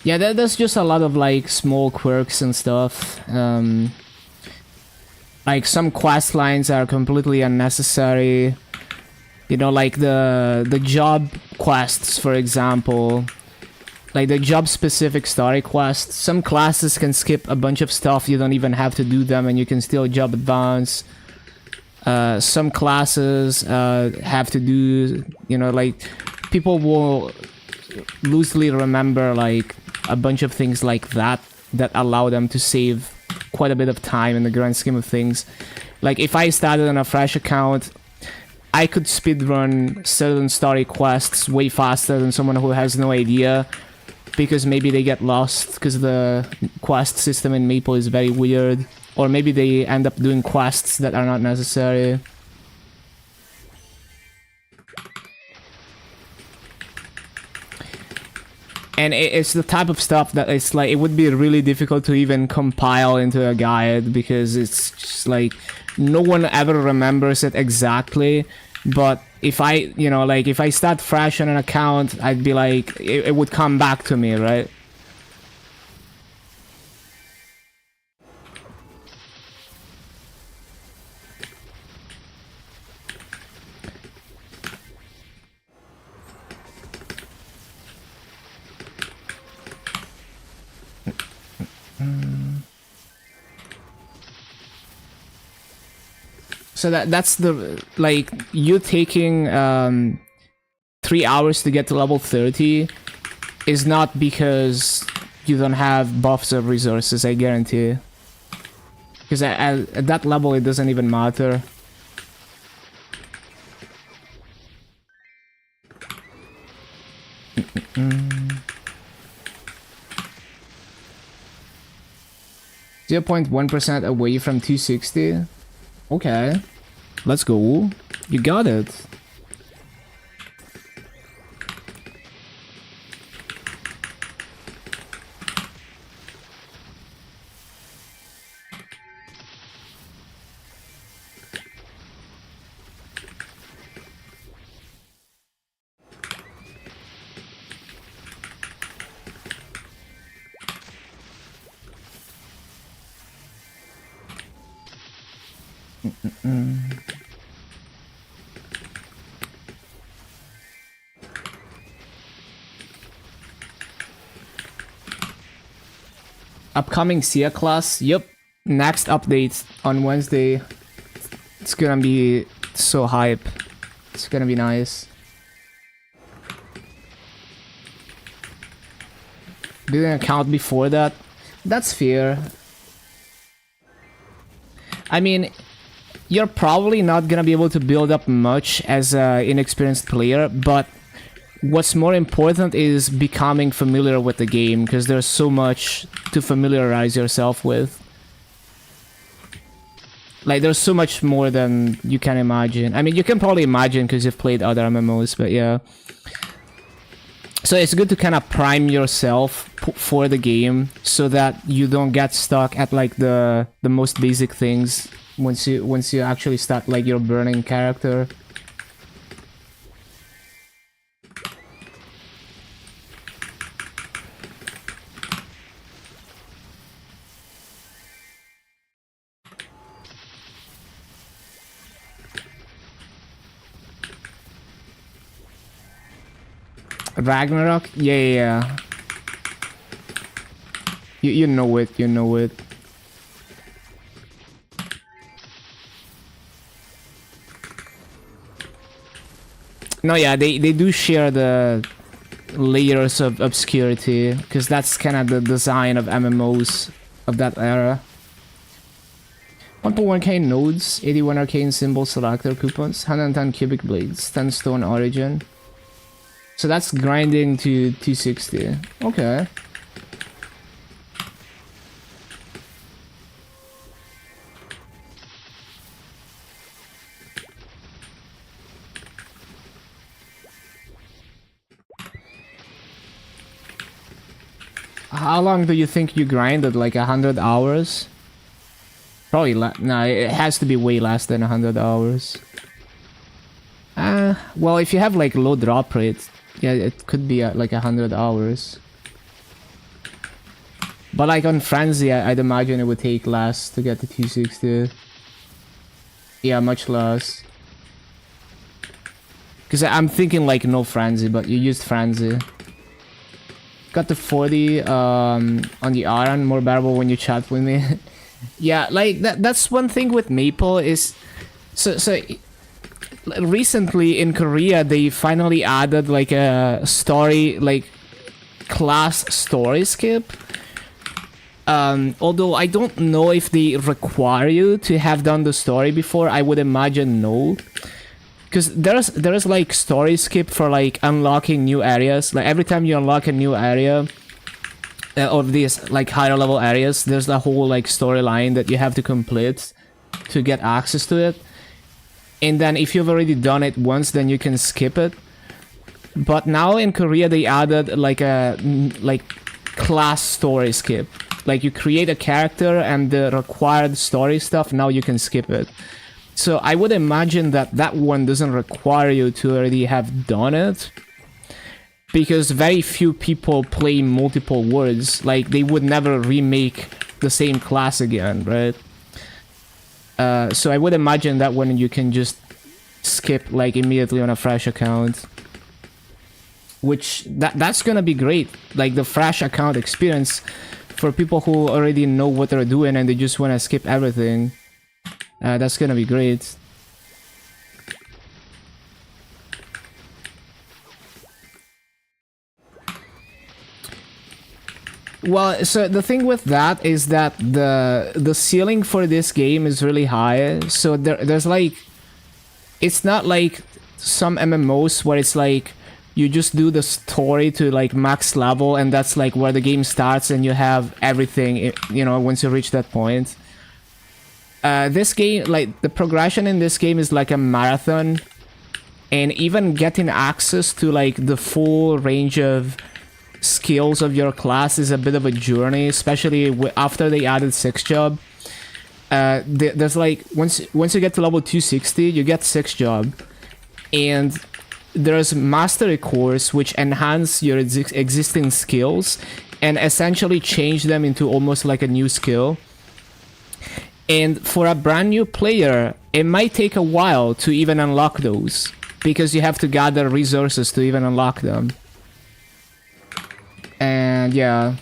Yeah, there's just a lot of like small quirks and stuff. Like some quest lines are completely unnecessary. You know, like the job quests, for example. Like the job specific story quests. Some classes can skip a bunch of stuff, you don't even have to do them and you can still job advance. Some classes have to do, you know, like people will loosely remember like a bunch of things like that allow them to save quite a bit of time in the grand scheme of things. Like if I started on a fresh account, I could speedrun certain story quests way faster than someone who has no idea, because maybe they get lost because the quest system in Maple is very weird, or maybe they end up doing quests that are not necessary. And it's the type of stuff that it's like, it would be really difficult to even compile into a guide, because it's just like, no one ever remembers it exactly. But if I, you know, like if I start fresh on an account, I'd be like, it would come back to me, right? So that's the, like, you taking 3 hours to get to level 30 is not because you don't have buffs or resources, I guarantee. Because at that level it doesn't even matter. 0.1% away from 260. Okay. Let's go. You got it. Upcoming Sia class. Yep. Next update on Wednesday. It's gonna be so hype. It's gonna be nice. Didn't account before that. That's fair. I mean, you're probably not gonna be able to build up much as an inexperienced player, but what's more important is becoming familiar with the game, because there's so much to familiarize yourself with. Like, there's so much more than you can imagine. I mean, you can probably imagine because you've played other MMOs, but yeah. So it's good to kind of prime yourself for the game so that you don't get stuck at like the most basic things once you actually start like your burning character. Ragnarok? Yeah. You know it, you know it. No, yeah, they do share the layers of obscurity, because that's kind of the design of MMOs of that era. 1.1k nodes, 81 arcane symbol selector coupons, 110 cubic blades, 10 stone origin. So that's grinding to 260. Okay. How long do you think you grinded? Like 100 hours? Probably no, it has to be way less than 100 hours. Well, if you have like low drop rate, yeah, it could be like 100 hours. But like on Frenzy, I'd imagine it would take less to get to 260. Yeah, much less. Because I'm thinking like no Frenzy, but you used Frenzy. Got to 40 on the Aran, more bearable when you chat with me. Yeah, like that's one thing with Maple is... So recently in Korea they finally added like a story, like class story skip. Although I don't know if they require you to have done the story before. I would imagine no, because there's like story skip for like unlocking new areas. Like every time you unlock a new area of these like higher level areas, there's a whole like storyline that you have to complete to get access to it. And then if you've already done it once, then you can skip it. But now in Korea they added like a class story skip. Like you create a character and the required story stuff, now you can skip it. So I would imagine that that one doesn't require you to already have done it, because very few people play multiple worlds. Like they would never remake the same class again, right? So I would imagine that one you can just skip like immediately on a fresh account, which that's gonna be great. Like the fresh account experience for people who already know what they're doing and they just want to skip everything. That's gonna be great. Well, so the thing with that is that the ceiling for this game is really high. So there's like, it's not like some MMOs where it's like you just do the story to like max level, and that's like where the game starts, and you have everything, you know, once you reach that point. This game, like the progression in this game is like a marathon, and even getting access to like the full range of skills of your class is a bit of a journey, especially after they added 6 job. There's like once you get to level 260, you get 6 job, and there's mastery course which enhance your existing skills and essentially change them into almost like a new skill. And for a brand new player, it might take a while to even unlock those, because you have to gather resources to even unlock them. And yeah.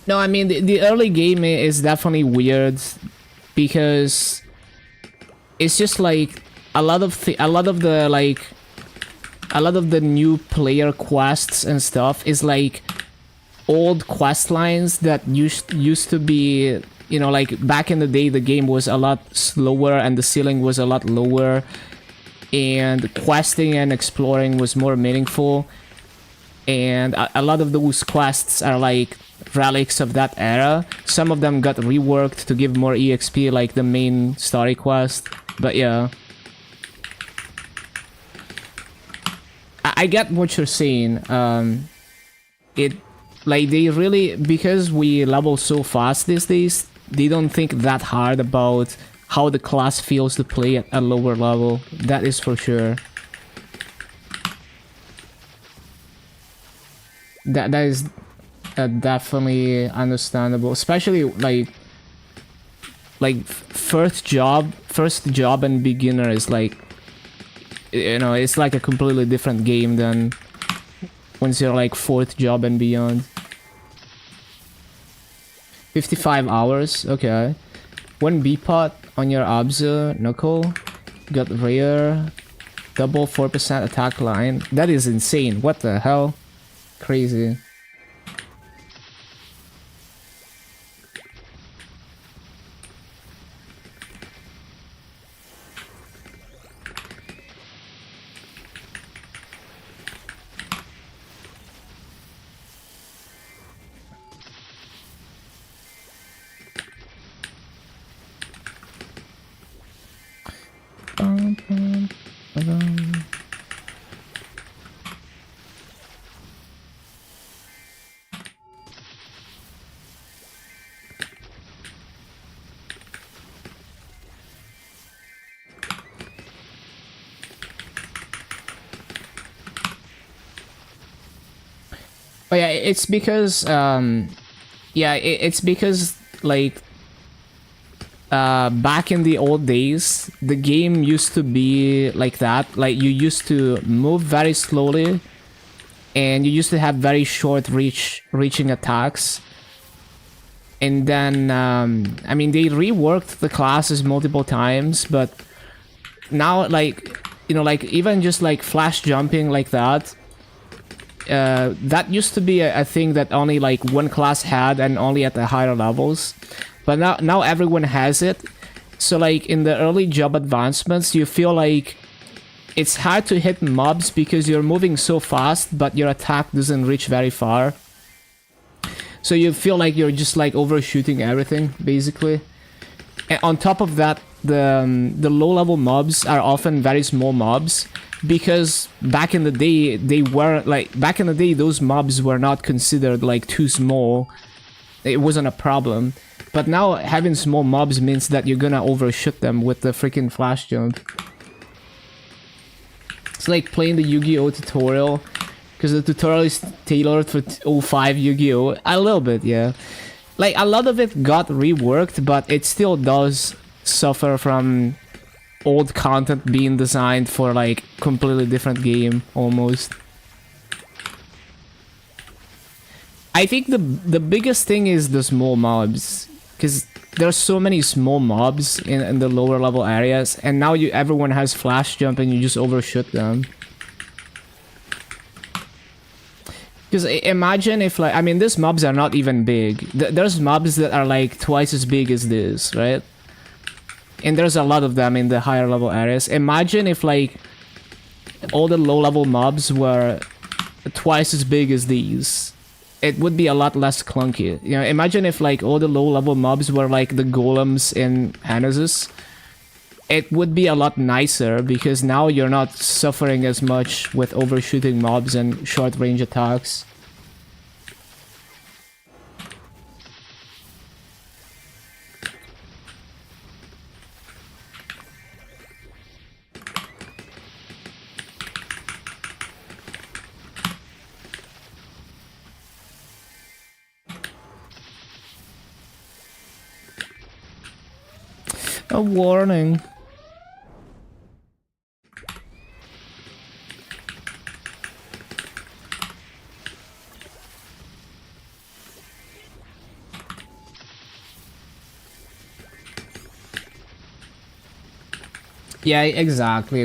No, I mean the early game is definitely weird, because it's just like a lot of the new player quests and stuff is like old quest lines that used to be, you know, like back in the day the game was a lot slower and the ceiling was a lot lower, and questing and exploring was more meaningful, and a lot of those quests are like relics of that era. Some of them got reworked to give more EXP, like the main story quest, but yeah. I get what you're saying. It, like, they really, because we level so fast these days, they don't think that hard about how the class feels to play at a lower level. That is for sure. That is definitely understandable, especially like first job and beginner is like, you know, it's like a completely different game than once you're like 4th job and beyond. 55 hours, okay. 1 B-pot on your Abzu knuckle, got rare, double 4% attack line. That is insane, what the hell? Crazy. Oh yeah, it's because it's because like back in the old days, the game used to be like that. Like you used to move very slowly, and you used to have very short reaching attacks. And then I mean, they reworked the classes multiple times, but now, like, you know, like even just like flash jumping like that. That used to be a thing that only like one class had, and only at the higher levels, but now everyone has it. So like in the early job advancements, you feel like it's hard to hit mobs because you're moving so fast, but your attack doesn't reach very far. So you feel like you're just like overshooting everything basically. And on top of that, the low level mobs are often very small mobs, because back in the day those mobs were not considered like too small. It wasn't a problem. But now having small mobs means that you're gonna overshoot them with the freaking flash jump. It's like playing the Yu-Gi-Oh tutorial, because the tutorial is tailored for 05 Yu-Gi-Oh. A little bit, yeah. Like a lot of it got reworked, but it still does suffer from old content being designed for like completely different game almost. I think the biggest thing is the small mobs, because there's so many small mobs in the lower level areas, and now everyone has flash jump and you just overshoot them. Because imagine if, like, I mean, these mobs are not even big. There's mobs that are like twice as big as this, right? And there's a lot of them in the higher level areas. Imagine if, like, all the low level mobs were twice as big as these. It would be a lot less clunky. You know, imagine if, like, all the low level mobs were like the golems in Genesis. It would be a lot nicer because now you're not suffering as much with overshooting mobs and short range attacks. A warning. Yeah, exactly.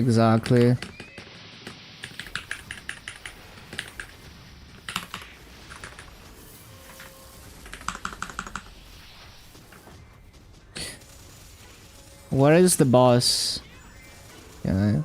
Where is the boss? Yeah.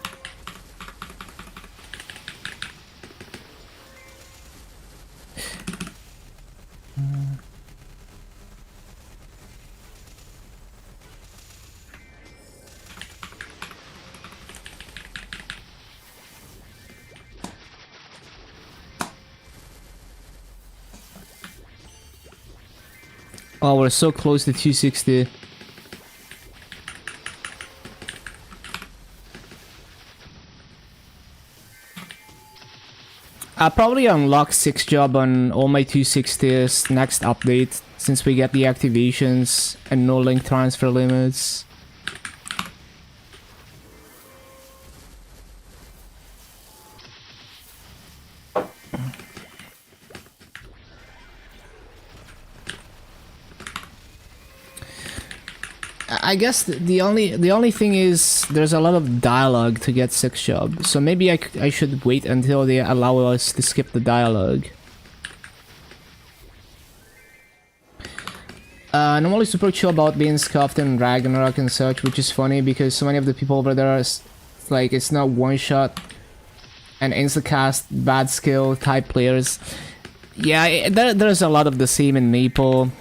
Oh, we're so close to 260. I'll probably unlock 6 job on all my 260s next update, since we get the activations and no link transfer limits. I guess the only thing is there's a lot of dialogue to get 6 job, so maybe I should wait until they allow us to skip the dialogue. Normally super chill about being scuffed in Ragnarok and such, which is funny because so many of the people over there are like, it's not one shot and instacast bad skill type players. Yeah, there's a lot of the same in Maple.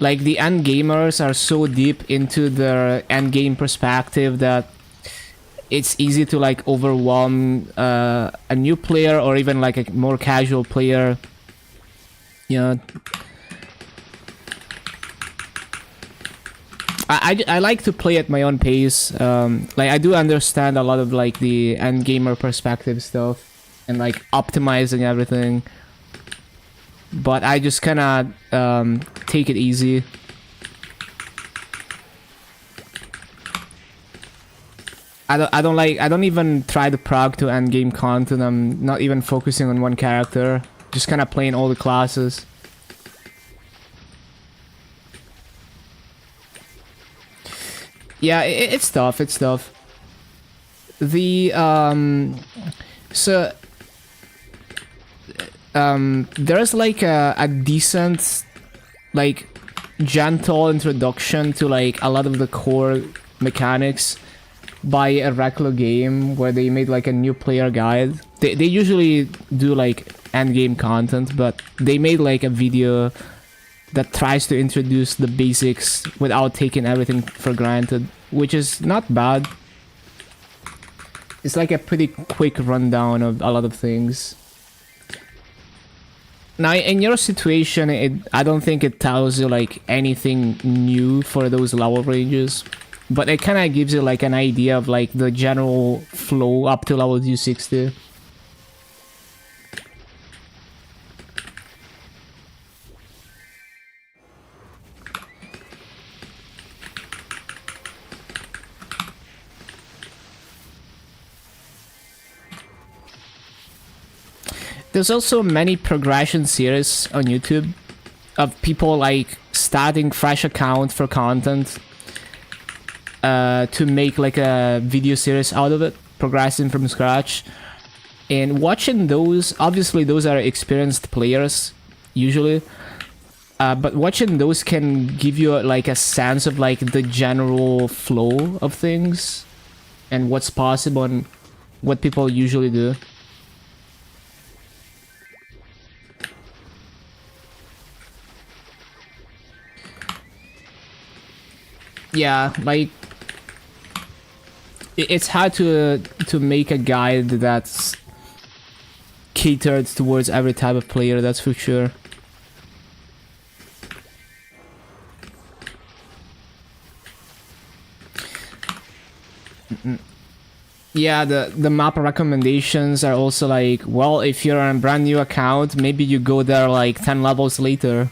Like, the end gamers are so deep into their end game perspective that it's easy to, like, overwhelm a new player or even like a more casual player. You know, I like to play at my own pace. Like, I do understand a lot of, like, the end gamer perspective stuff and, like, optimizing everything. But I just kind of take it easy. I don't even try to prog to end game content. I'm not even focusing on one character. Just kind of playing all the classes. Yeah, it's tough. It's tough. The so. There's like a decent, like, gentle introduction to, like, a lot of the core mechanics by a Reclo game where they made, like, a new player guide. They usually do, like, end game content, but they made, like, a video that tries to introduce the basics without taking everything for granted, which is not bad. It's like a pretty quick rundown of a lot of things. Now, in your situation, I don't think it tells you, like, anything new for those level ranges. But it kind of gives you, like, an idea of, like, the general flow up to level 260. There's also many progression series on YouTube of people, like, starting fresh account for content to make, like, a video series out of it, progressing from scratch. And watching those, obviously those are experienced players usually, but watching those can give you like a sense of like the general flow of things and what's possible and what people usually do. Yeah, like it's hard to make a guide that's catered towards every type of player, that's for sure. Yeah, the map recommendations are also like, well, if you're on a brand new account, maybe you go there like 10 levels later.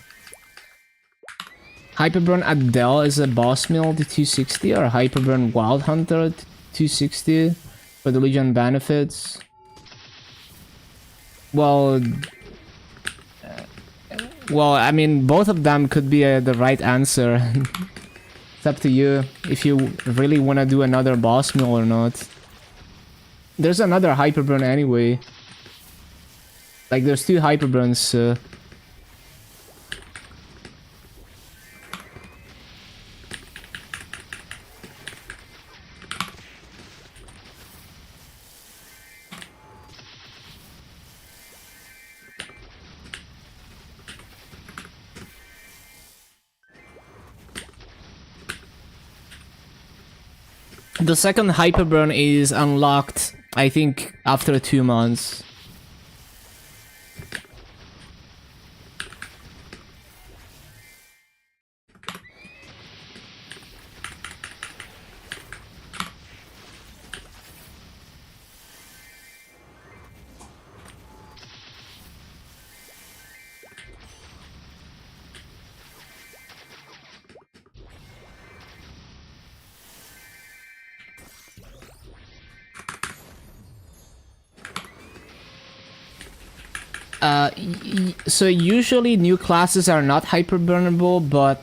Hyperburn Adele is a boss mill to 260, or Hyperburn Wild Hunter to 260 for the Legion benefits. Well, I mean, both of them could be the right answer. It's up to you if you really want to do another boss mill or not. There's another Hyperburn anyway. Like, there's 2 Hyperburns. The second Hyperburn is unlocked, I think, after 2 months. So usually new classes are not hyperburnable, but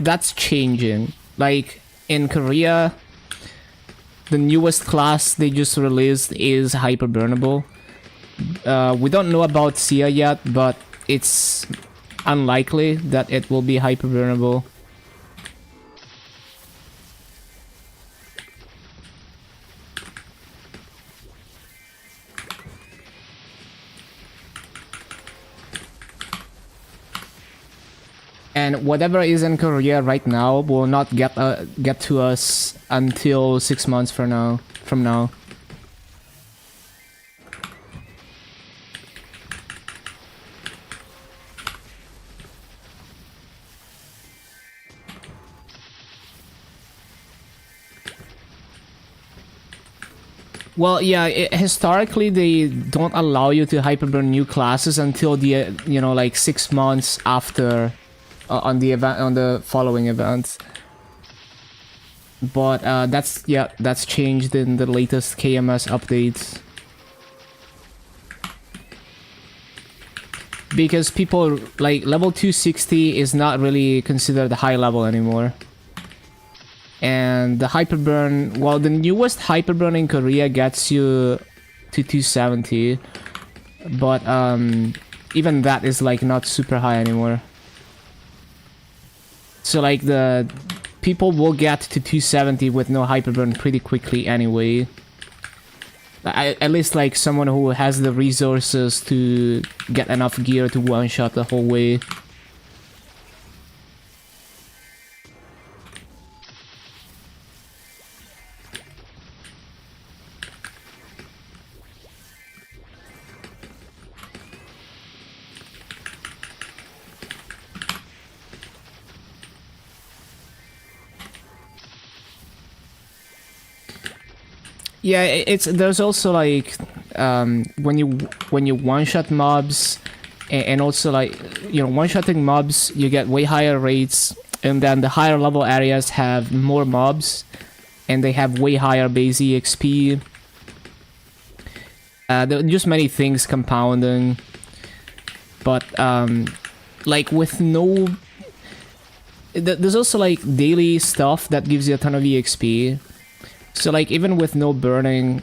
that's changing. Like in Korea, the newest class they just released is hyperburnable. We don't know about Sia yet, but it's unlikely that it will be hyperburnable. And whatever is in Korea right now will not get to us until 6 months from now. Well, yeah, historically they don't allow you to hyperburn new classes until the like 6 months after. On the following event, but that's changed in the latest KMS updates, because people like level 260 is not really considered a high level anymore, and the hyperburn, well, the newest hyperburn in Korea gets you to 270, but even that is like not super high anymore. So like the people will get to 270 with no hyperburn pretty quickly anyway. At least like someone who has the resources to get enough gear to one-shot the whole way. Yeah, there's also like when you one-shot mobs, and also like one-shotting mobs, you get way higher rates, and then the higher level areas have more mobs, and they have way higher base EXP. There are just many things compounding, but like with no, there's also like daily stuff that gives you a ton of EXP. So like even with no burning,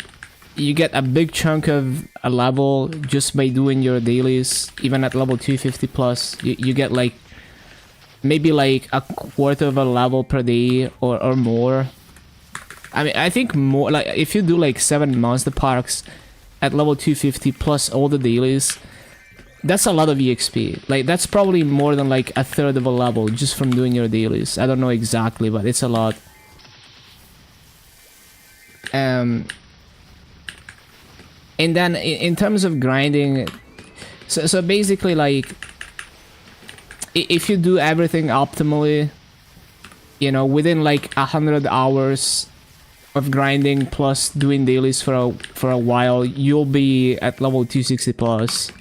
you get a big chunk of a level just by doing your dailies. Even at level 250 plus, you get like maybe like a quarter of a level per day or more. I mean, I think more, like if you do like 7 monster parks at level 250 plus all the dailies, that's a lot of EXP. Like that's probably more than like a third of a level just from doing your dailies. I don't know exactly, but it's a lot. And then in terms of grinding, so basically like if you do everything optimally, you know, within like 100 hours of grinding plus doing dailies for a while, you'll be at level 260 plus.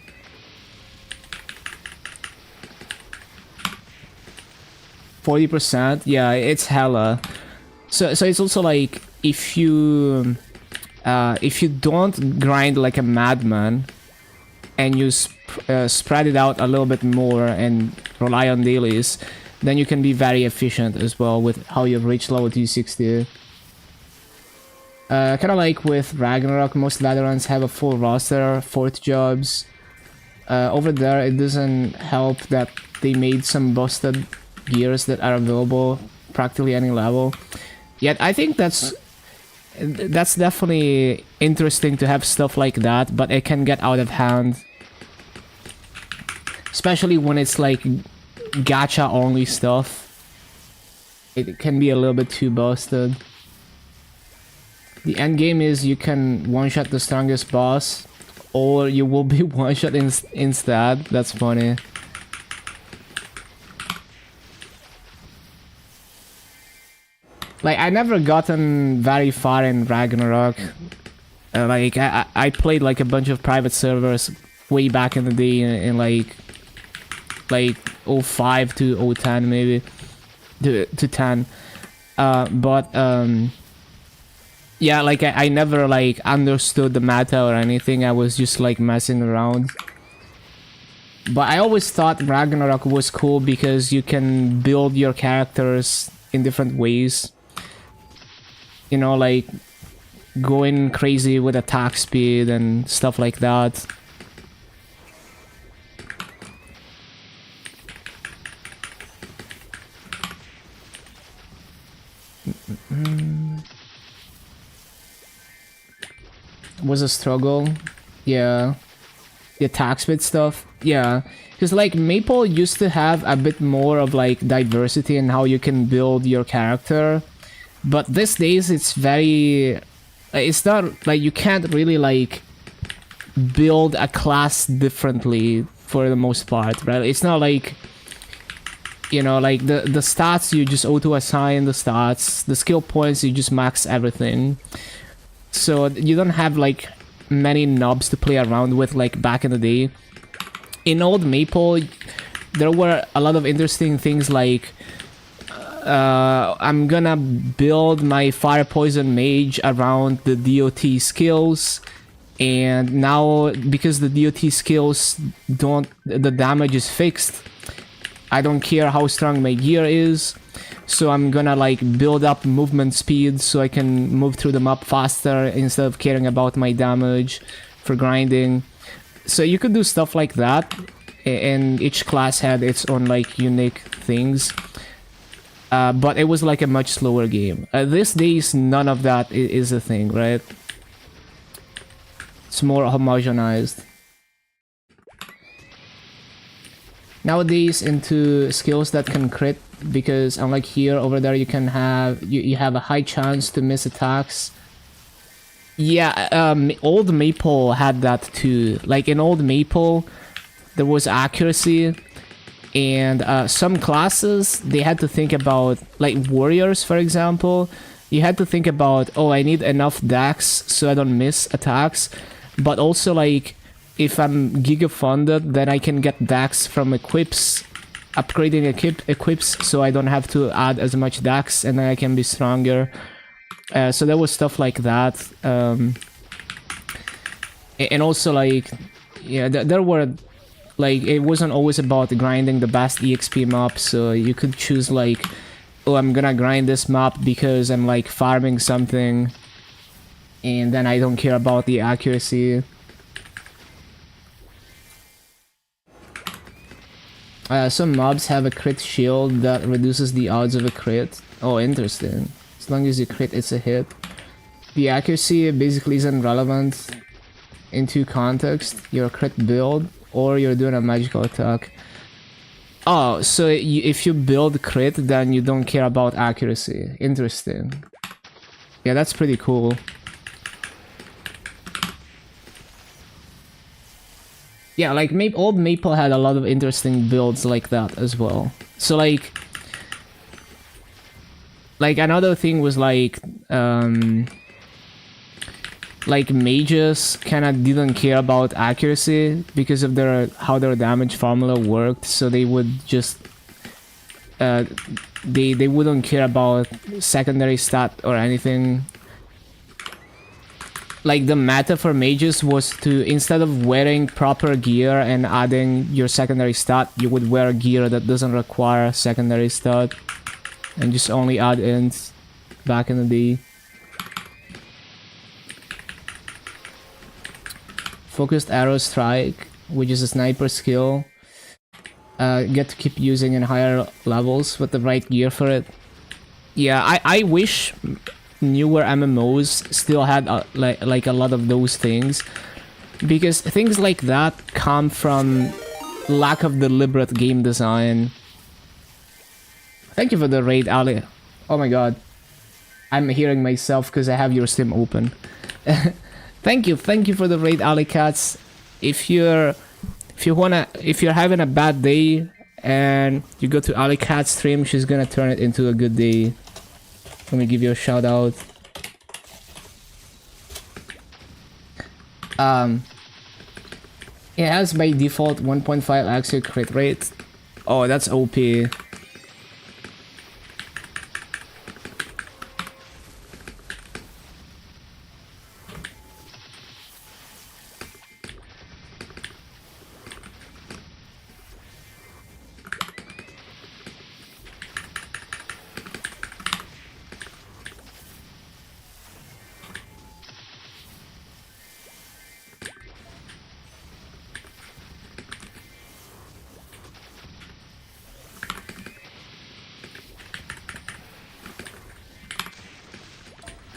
%, yeah, it's hella. So it's also like if you don't grind like a madman and you spread it out a little bit more and rely on dailies, then you can be very efficient as well with how you've reached level 260. Kind of like with Ragnarok, most veterans have a full roster, 4th jobs. Over there, it doesn't help that they made some busted gears that are available practically any level. Yet I think that's definitely interesting to have stuff like that, but it can get out of hand. Especially when it's like gacha only stuff. It can be a little bit too busted. The end game is you can one-shot the strongest boss, or you will be one-shot instead. That's funny. Like, I never gotten very far in Ragnarok. Like, I played like a bunch of private servers way back in the day in like 05 to 010 maybe. To 10. Yeah, like I never like understood the meta or anything. I was just like messing around. But I always thought Ragnarok was cool because you can build your characters in different ways. You know, like going crazy with attack speed and stuff like that. Was a struggle. Yeah. The attack speed stuff. Yeah. Because like Maple used to have a bit more of like diversity in how you can build your character. But these days it's very... It's not like you can't really like build a class differently for the most part, right? It's not like, you know, like the stats you just auto assign the stats, the skill points you just max everything. So you don't have like many knobs to play around with like back in the day. In old Maple, there were a lot of interesting things like I'm gonna build my fire poison mage around the DOT skills, and now because the DOT skills don't, the damage is fixed, I don't care how strong my gear is, so I'm gonna like build up movement speed so I can move through the map faster instead of caring about my damage for grinding. So you could do stuff like that, and each class had its own like unique things. But it was like a much slower game. These days, none of that is a thing, right? It's more homogenized. Nowadays, into skills that can crit, because unlike here, over there you can have you have a high chance to miss attacks. Yeah, old Maple had that too. Like in old Maple, there was accuracy. And some classes, they had to think about, like warriors for example, you had to think about, oh, I need enough dex so I don't miss attacks, but also like if I'm giga funded, then I can get dex from equips, upgrading equips so I don't have to add as much dex, and then I can be stronger. So there was stuff like that, and also like, yeah, there were, like, it wasn't always about grinding the best EXP map, so you could choose like, oh, I'm gonna grind this map because I'm like farming something. and then I don't care about the accuracy. Some mobs have a crit shield that reduces the odds of a crit. Oh, interesting. As long as you crit, it's a hit. The accuracy basically isn't relevant into context. Your crit build, or you're doing a magical attack. Oh, so if you build crit, then you don't care about accuracy. Interesting. Yeah, that's pretty cool. Yeah, like old Maple had a lot of interesting builds like that as well. So like another thing was like mages kind of didn't care about accuracy because of how their damage formula worked. So they would just they wouldn't care about secondary stat or anything. Like the meta for mages was to, instead of wearing proper gear and adding your secondary stat, you would wear gear that doesn't require secondary stat and just only add int back in the day. Focused arrow strike, which is a sniper skill. Get to keep using in higher levels with the right gear for it. Yeah, I wish newer MMOs still had like a lot of those things, because things like that come from lack of deliberate game design. Thank you for the raid, Ali. Oh my god, I'm hearing myself because I have your stream open. thank you for the raid, Ali Cats. If you're having a bad day and you go to Ali Cat's stream, she's gonna turn it into a good day. Let me give you a shout out. It has by default 1.5 accurate crit rate. Oh, that's OP.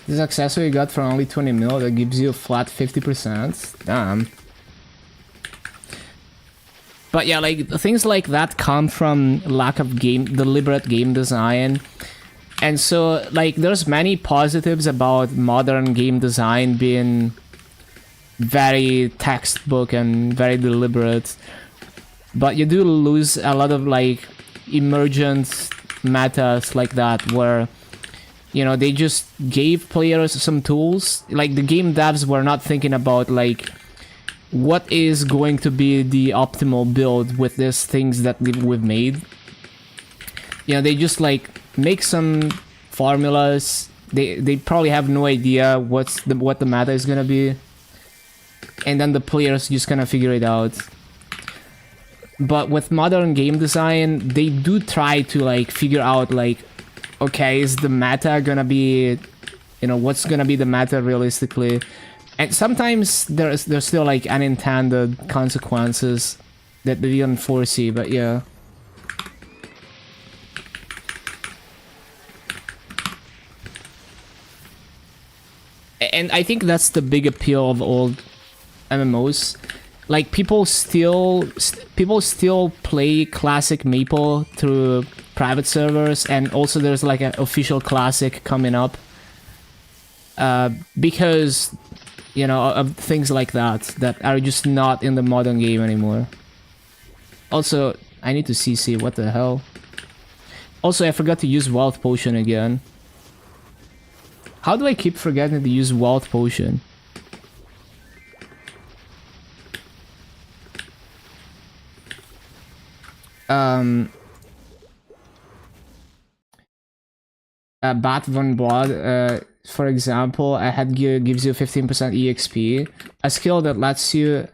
This accessory you got for only 20 mil that gives you a flat 50%. Damn. But yeah, like things like that come from lack of deliberate game design. And so like there's many positives about modern game design being very textbook and very deliberate. But you do lose a lot of like emergent metas like that where, you know, they just gave players some tools. Like the game devs were not thinking about like what is going to be the optimal build with these things that we've made. You know, they just like make some formulas. They probably have no idea what the meta is gonna be, and then the players just kind of figure it out. But with modern game design, they do try to like figure out like, okay, is the meta gonna be, you know, what's gonna be the meta realistically? And sometimes there's still like unintended consequences that they didn't foresee, but yeah. And I think that's the big appeal of old MMOs. Like people still play classic Maple through private servers, and also there's like an official classic coming up because, you know, of things like that are just not in the modern game anymore. Also, I need to CC, what the hell? Also, I forgot to use Wealth Potion again. How do I keep forgetting to use Wealth Potion? Bat Von Blood, for example, a headgear gives you 15% EXP. A skill that lets you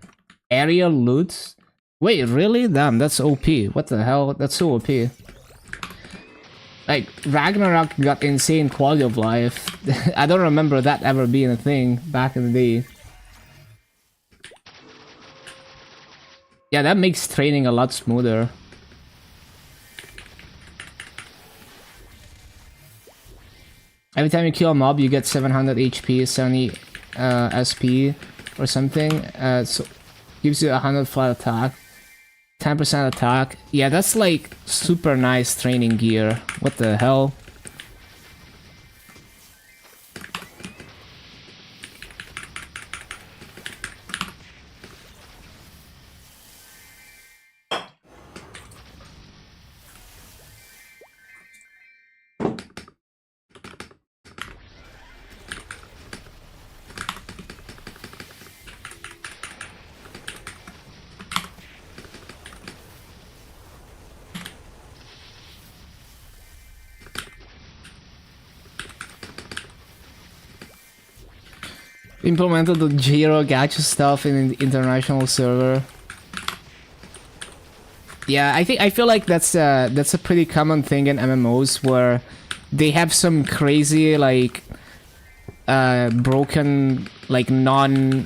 area loot. Wait, really? Damn, that's OP. What the hell? That's so OP. Like, Ragnarok got insane quality of life. I don't remember that ever being a thing back in the day. Yeah, that makes training a lot smoother. Every time you kill a mob, you get 700 HP, 70 SP or something. So gives you 100 flat attack, 10% attack. Yeah, that's like super nice training gear. What the hell? Implemented the Jiro gacha stuff in the international server. Yeah, I feel like that's a pretty common thing in MMOs where they have some crazy like broken like non-core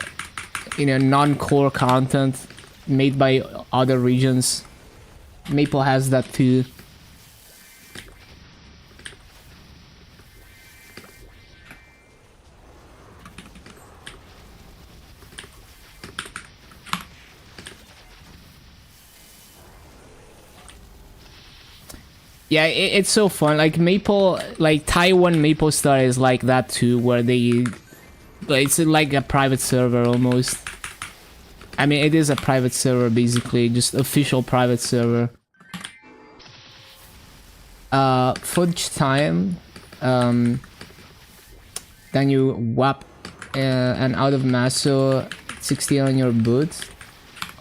content made by other regions. Maple has that too. Yeah, it's so fun. Like Maple, like Taiwan MapleStory is like that too, where they, it's like a private server almost. I mean, it is a private server basically, just official private server. Fudge time. Then you whap an out of Maso 16 on your boot.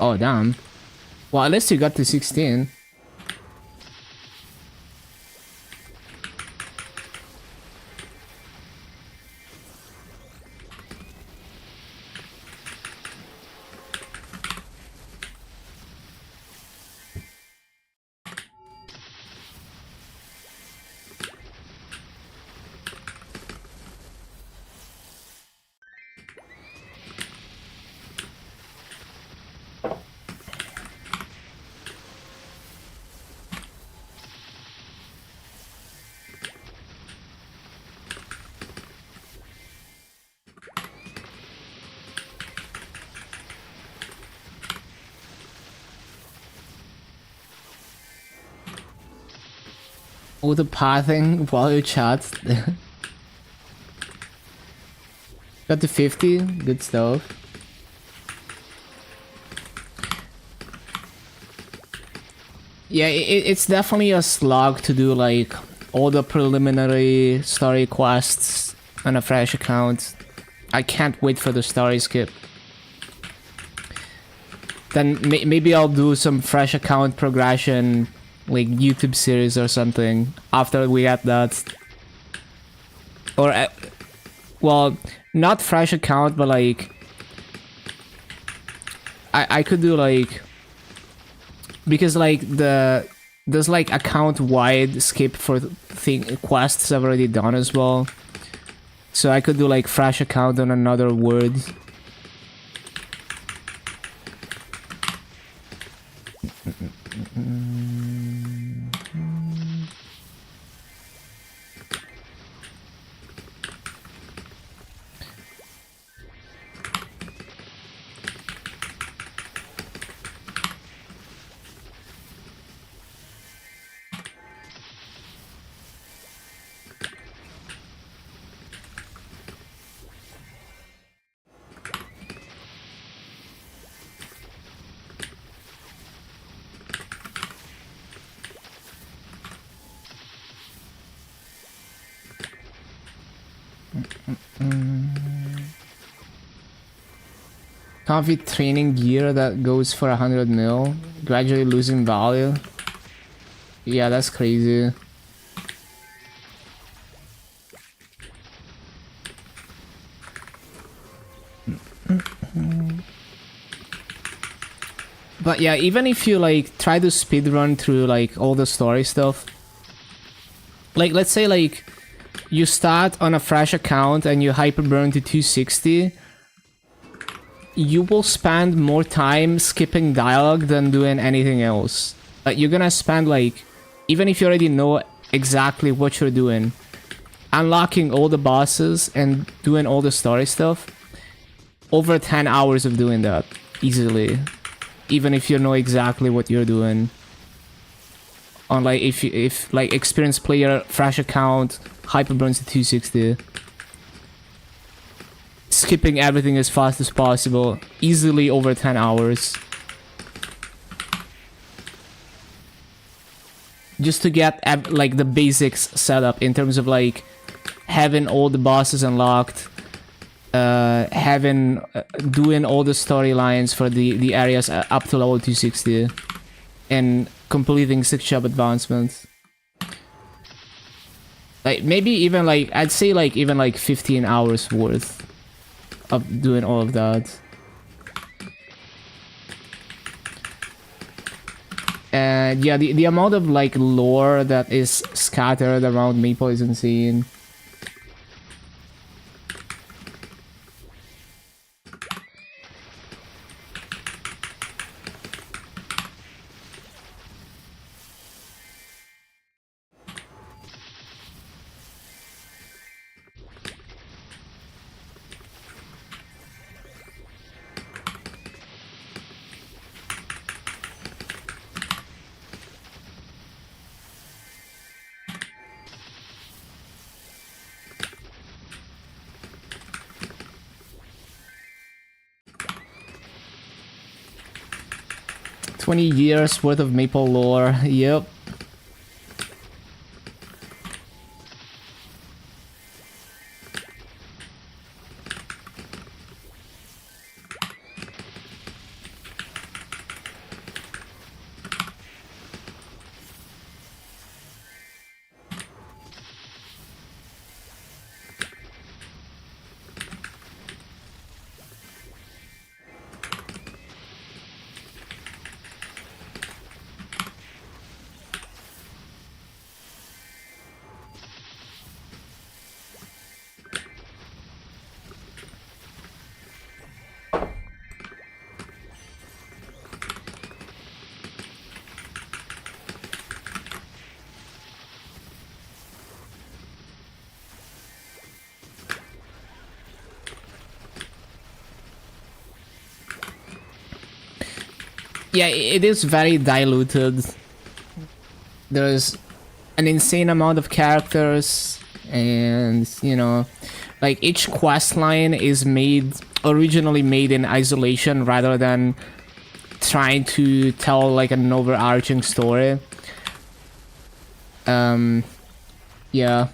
Oh damn. Well, at least you got to 16. Auto pathing while you chat. Got to 50, good stuff. Yeah, it's definitely a slog to do like all the preliminary story quests on a fresh account. I can't wait for the story skip. Then maybe I'll do some fresh account progression, like YouTube series or something after we get that. Or well, not fresh account, but like I could do like, because like there's like account wide skip for quests I've already done as well, so I could do like fresh account on another word. Comfy training gear that goes for 100 mil, gradually losing value. Yeah, that's crazy. But yeah, even if you like try to speedrun through like all the story stuff, like let's say like you start on a fresh account and you hyperburn to 260, you will spend more time skipping dialogue than doing anything else. Like you're gonna spend like, even if you already know exactly what you're doing, unlocking all the bosses and doing all the story stuff, over 10 hours of doing that easily, even if you know exactly what you're doing. On like if like experienced player, fresh account, hyperburns to 260, skipping everything as fast as possible, easily over 10 hours. Just to get like the basics set up in terms of like having all the bosses unlocked, having doing all the storylines for the areas up to level 260, and completing 6 job advancements. Like maybe even like, I'd say like even like 15 hours worth of doing all of that. And yeah, the amount of like lore that is scattered around Maple is insane. $20 worth of Maple lore, yep. Yeah, it is very diluted. There's an insane amount of characters, and you know, like each quest line is originally made in isolation rather than trying to tell like an overarching story. Yeah.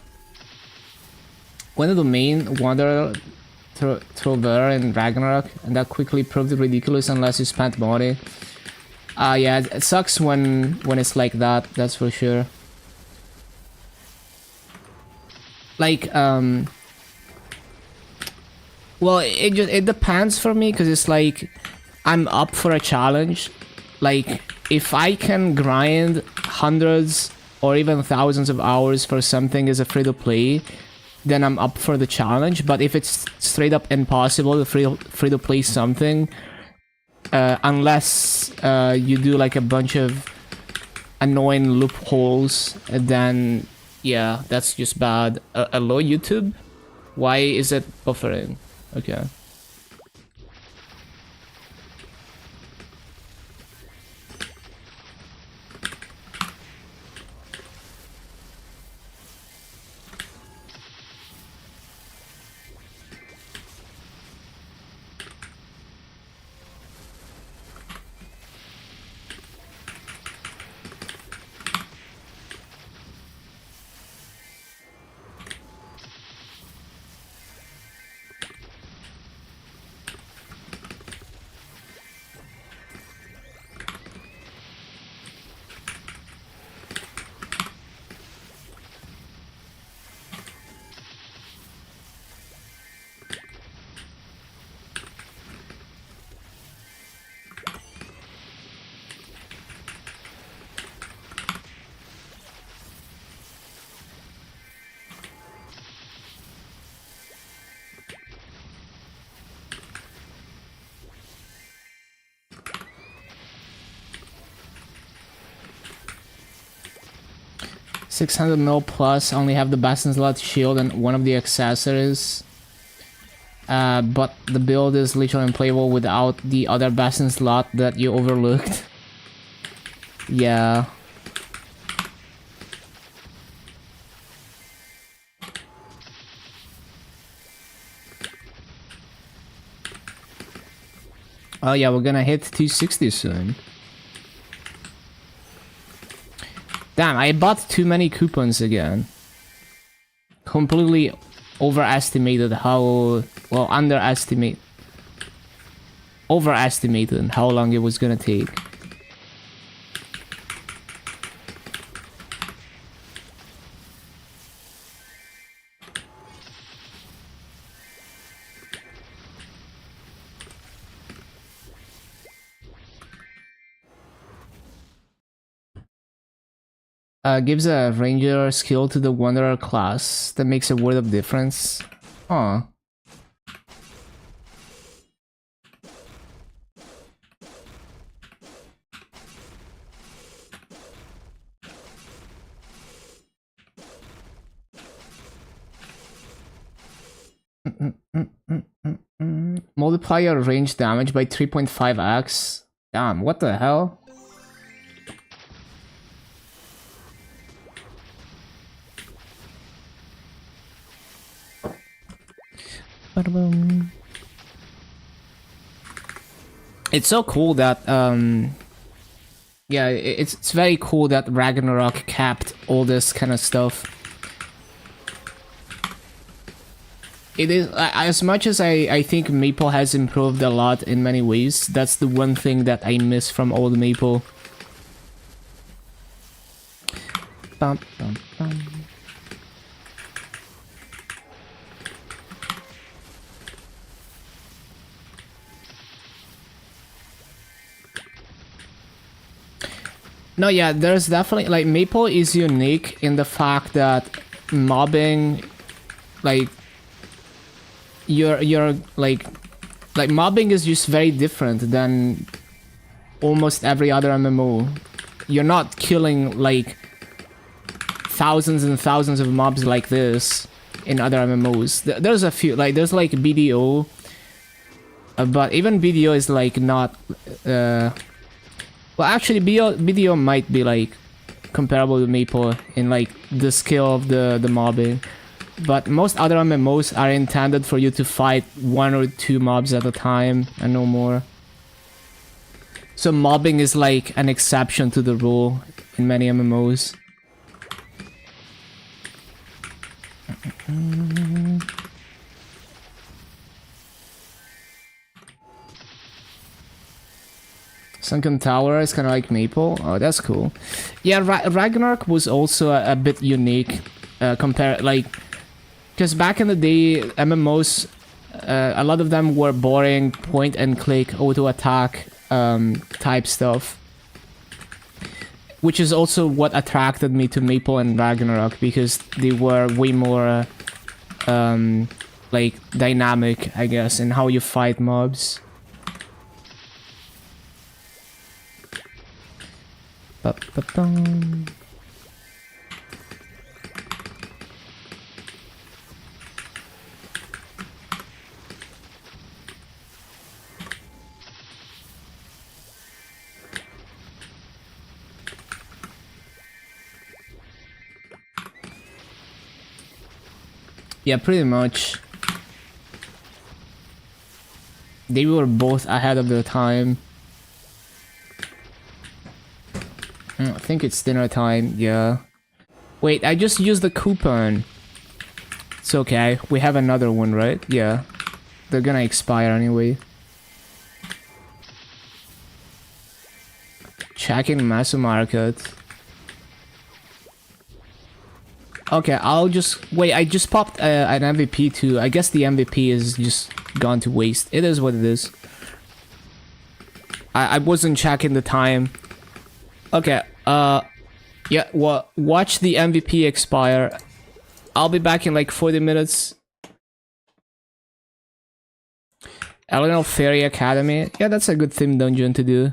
When the main wanderer through there in Ragnarok, and that quickly proved ridiculous unless you spent money. Yeah, it sucks when it's like that, that's for sure. Like, well, it depends for me, because it's like, I'm up for a challenge. Like, if I can grind hundreds or even thousands of hours for something as a free-to-play, then I'm up for the challenge. But if it's straight up impossible to free-to-play something, unless you do like a bunch of annoying loopholes, then yeah, that's just bad. Hello, YouTube? Why is it buffering? Okay. 600 mil plus, only have the Bastion slot shield and one of the accessories. But the build is literally unplayable without the other Bastion slot that you overlooked. Yeah. Oh yeah, we're gonna hit 260 soon. Damn, I bought too many coupons again. Completely overestimated how... well, overestimated how long it was gonna take. Gives a ranger skill to the wanderer class that makes a world of difference. Huh. Multiplier range damage by 3.5x. Damn, what the hell? It's so cool that yeah, it's very cool that Ragnarok capped all this kind of stuff. It is, as much as I think Maple has improved a lot in many ways, that's the one thing that I miss from old Maple. Bum, bum, bum. No, yeah, there's definitely, like, Maple is unique in the fact that mobbing, like, you're like mobbing is just very different than almost every other MMO. You're not killing, like, thousands and thousands of mobs like this in other MMOs. There's a few, like, there's, like, BDO, but even BDO is, like, not, well, actually, BDO might be, like, comparable to Maple in, like, the skill of the mobbing. But most other MMOs are intended for you to fight 1 or 2 mobs at a time and no more. So mobbing is, like, an exception to the rule in many MMOs. Sunken Tower is kind of like Maple. Oh, that's cool. Yeah, Ragnarok was also a bit unique compared, like, because back in the day, MMOs, a lot of them were boring, point and click, auto attack type stuff. Which is also what attracted me to Maple and Ragnarok, because they were way more like dynamic, I guess, in how you fight mobs. Ba-ba-dum. Yeah, pretty much. They were both ahead of their time. I think it's dinner time, yeah. Wait, I just used the coupon. It's okay, we have another one, right? Yeah. They're gonna expire anyway. Checking Masu Market. Okay, I'll just... wait, I just popped an MVP too. I guess the MVP is just gone to waste. It is what it is. I wasn't checking the time. Okay, yeah, well, watch the MVP expire. I'll be back in like 40 minutes. Eleanor Fairy Academy. Yeah, that's a good theme dungeon to do.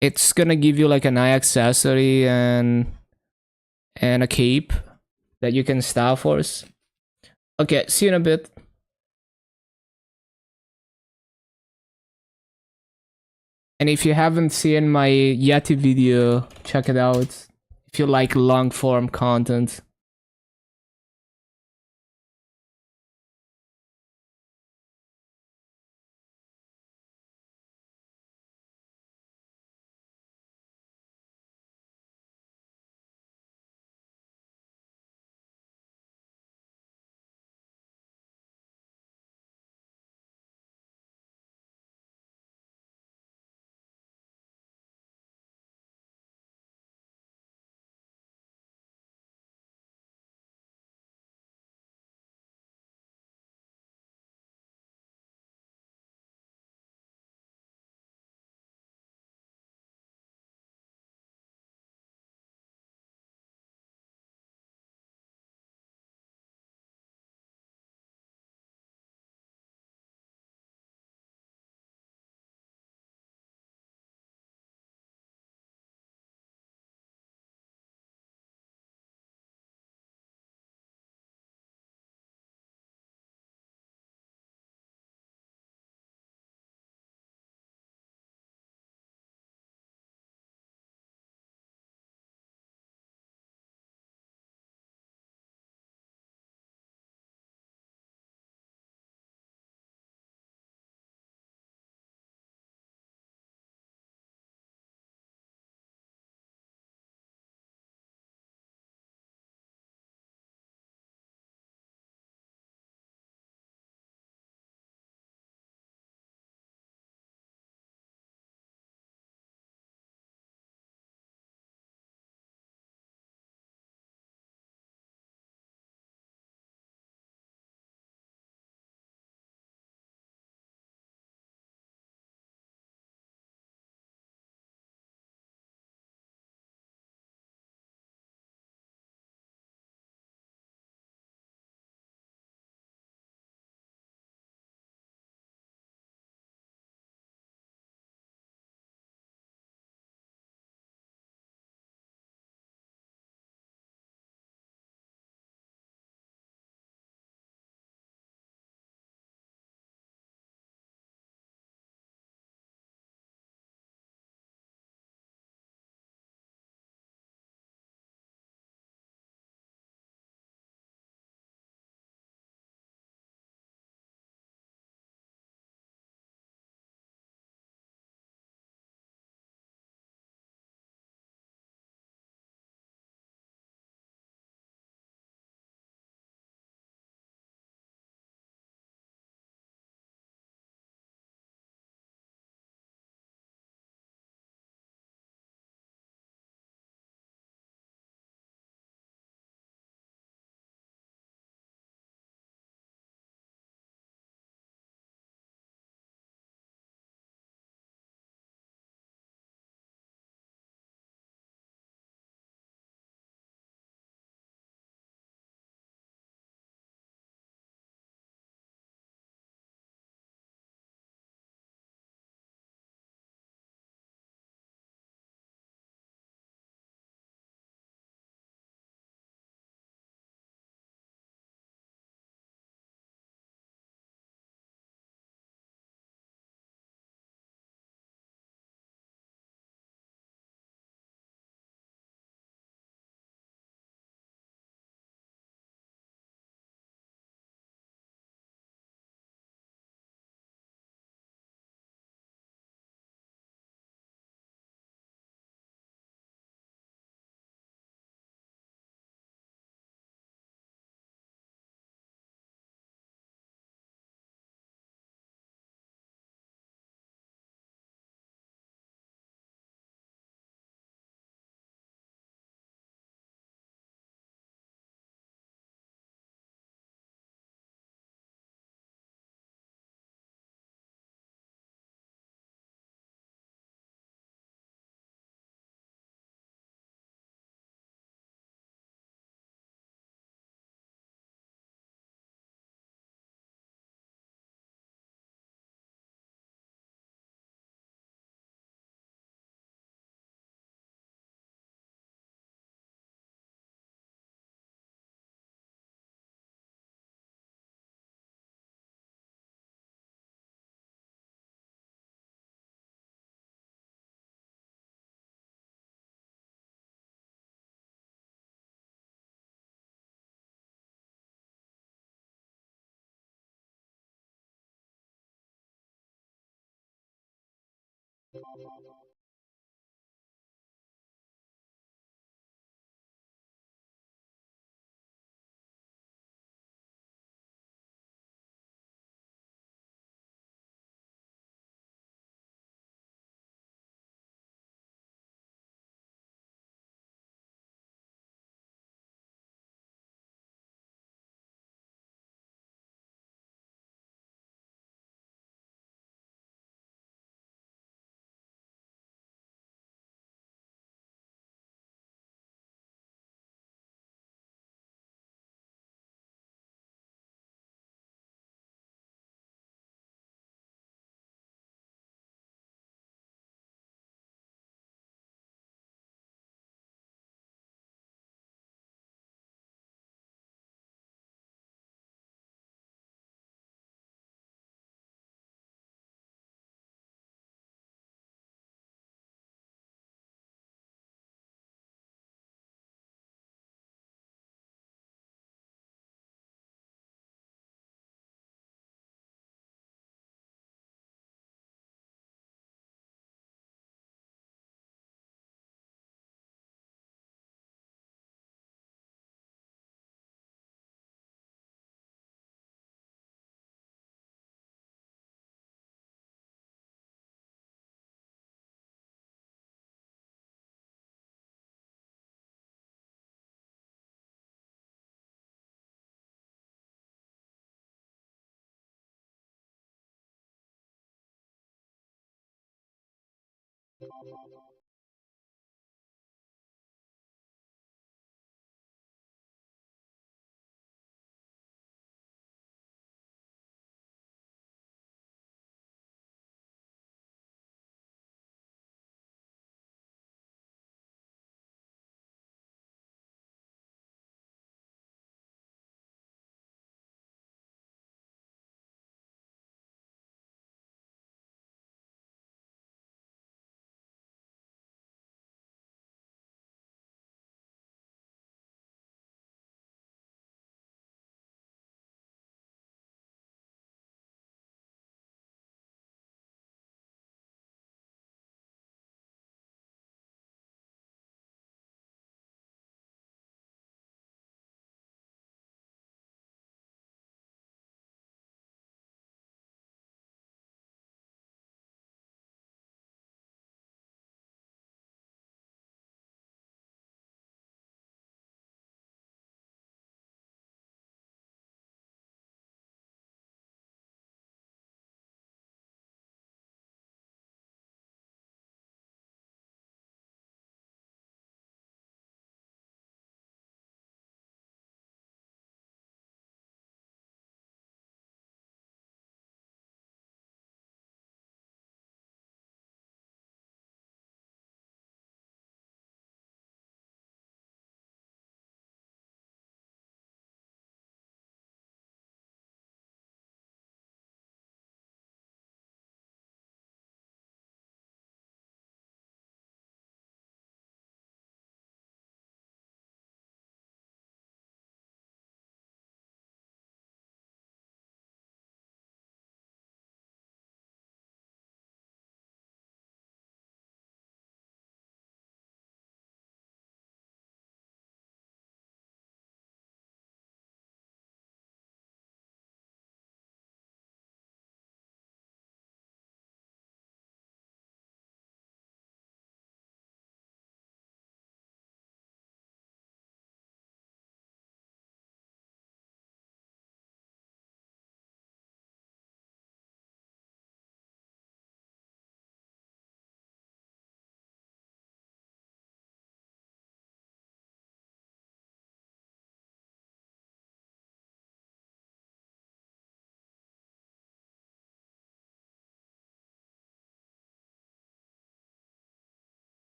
It's gonna give you like an eye accessory and and a cape that you can Star Force. Okay, see you in a bit. And if you haven't seen my Yeti video, check it out. If you like long form content.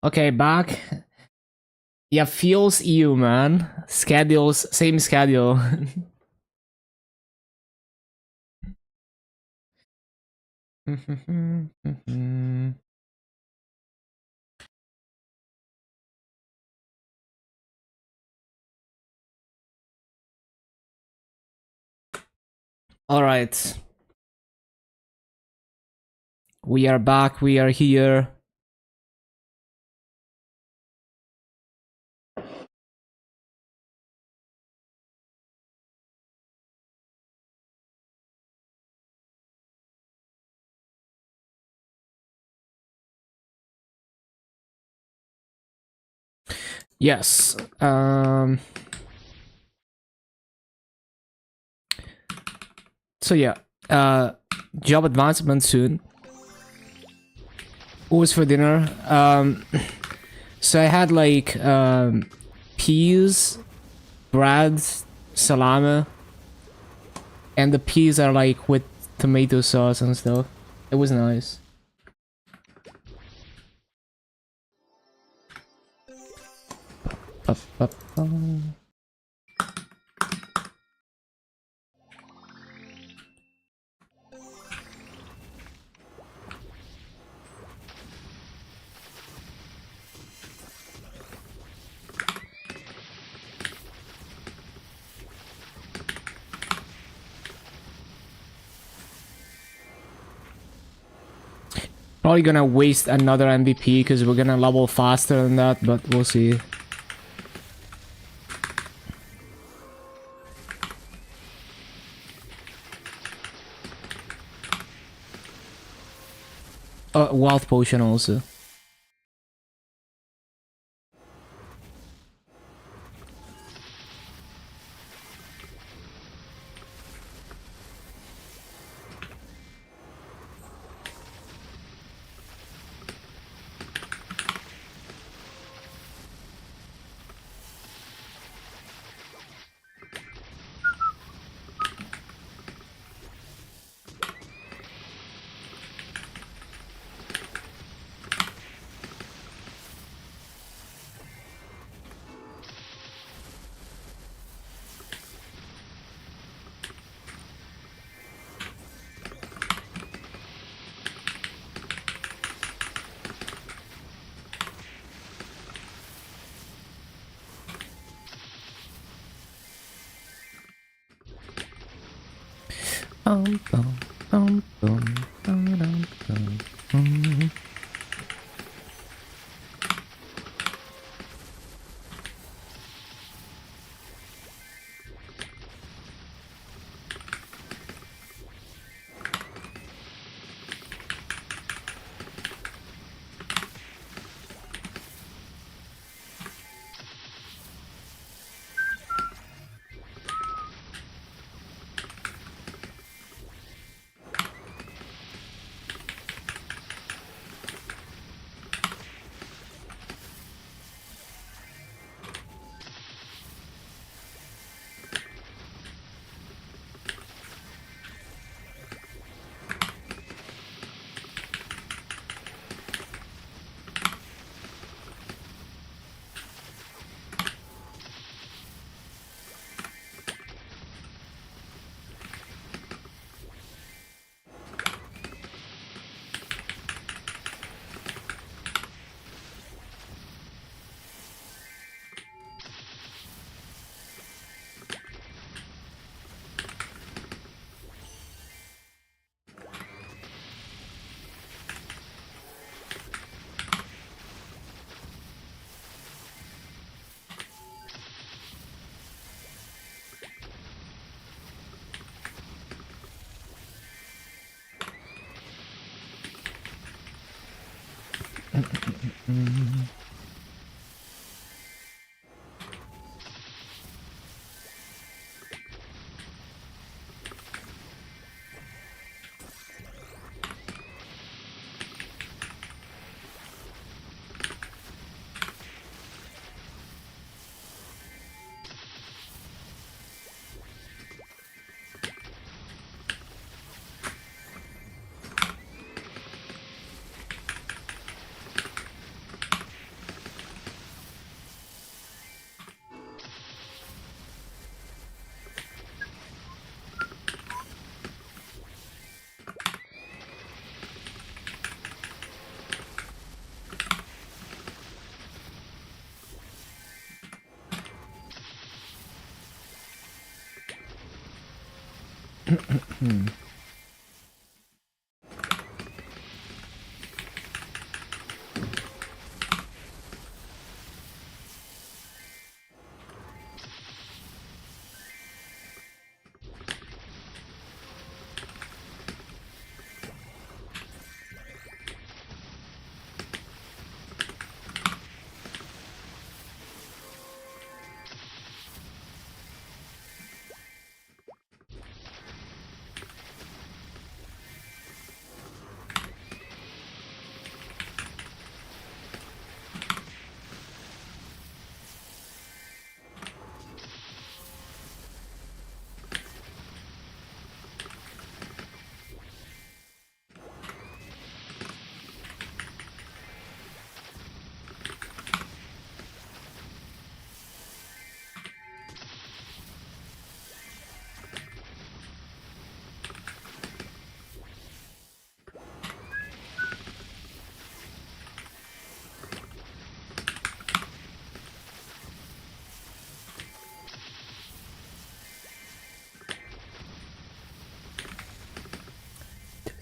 Okay, back. Yeah, feels you, man. Schedules, same schedule. All right. We are back. We are here. Yes. So yeah. Job advancement soon. What was for dinner? So I had like peas, bread, salami, and the peas are like with tomato sauce and stuff. It was nice. Probably gonna waste another MVP because we're gonna level faster than that, but we'll see. Wealth potion also. Dum, dum, dum, dum, dum, dum.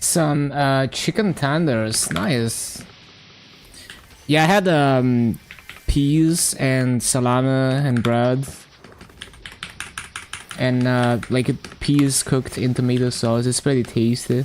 Some chicken tenders, nice. Yeah, I had peas and salami and bread, and like peas cooked in tomato sauce. It's pretty tasty.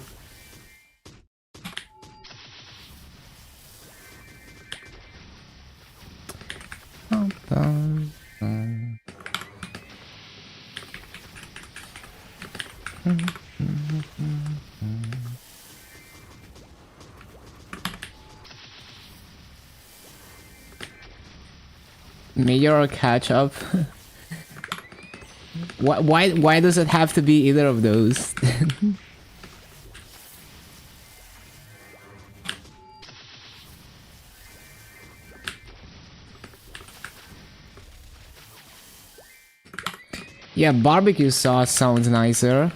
Mayo or ketchup? Why does it have to be either of those? Yeah, barbecue sauce sounds nicer.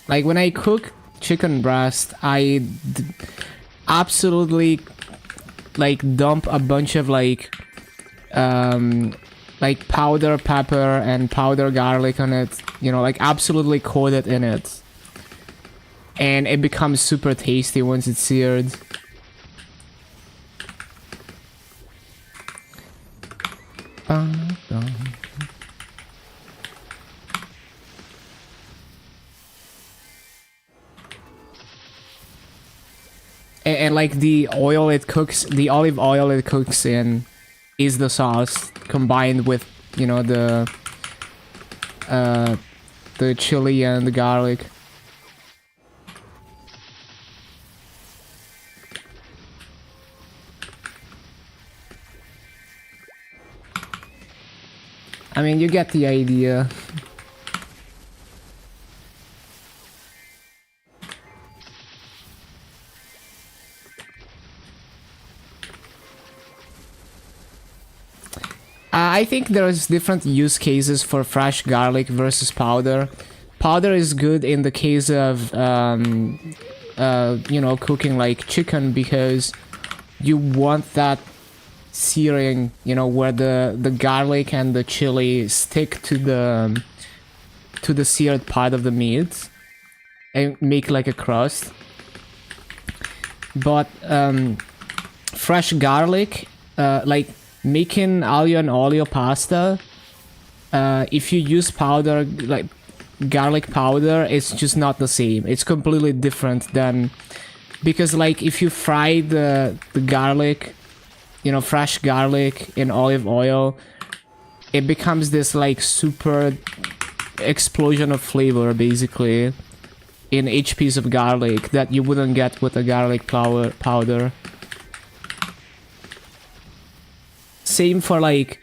Like when I cook chicken breast, I absolutely like dump a bunch of like powder pepper and powder garlic on it, you know, like absolutely coated in it. And it becomes super tasty once it's seared. And like the oil it cooks, the olive oil it cooks in is the sauce combined with, you know, the chili and the garlic. I mean, you get the idea. I think there's different use cases for fresh garlic versus powder. Powder is good in the case of, you know, cooking like chicken, because you want that searing, you know, where the garlic and the chili stick to the seared part of the meat and make like a crust. But fresh garlic, like making aglio and olio pasta, if you use powder, like garlic powder, it's just not the same. It's completely different than, because like if you fry the garlic, you know, fresh garlic in olive oil, it becomes this like super explosion of flavor basically in each piece of garlic that you wouldn't get with a garlic powder. Same for like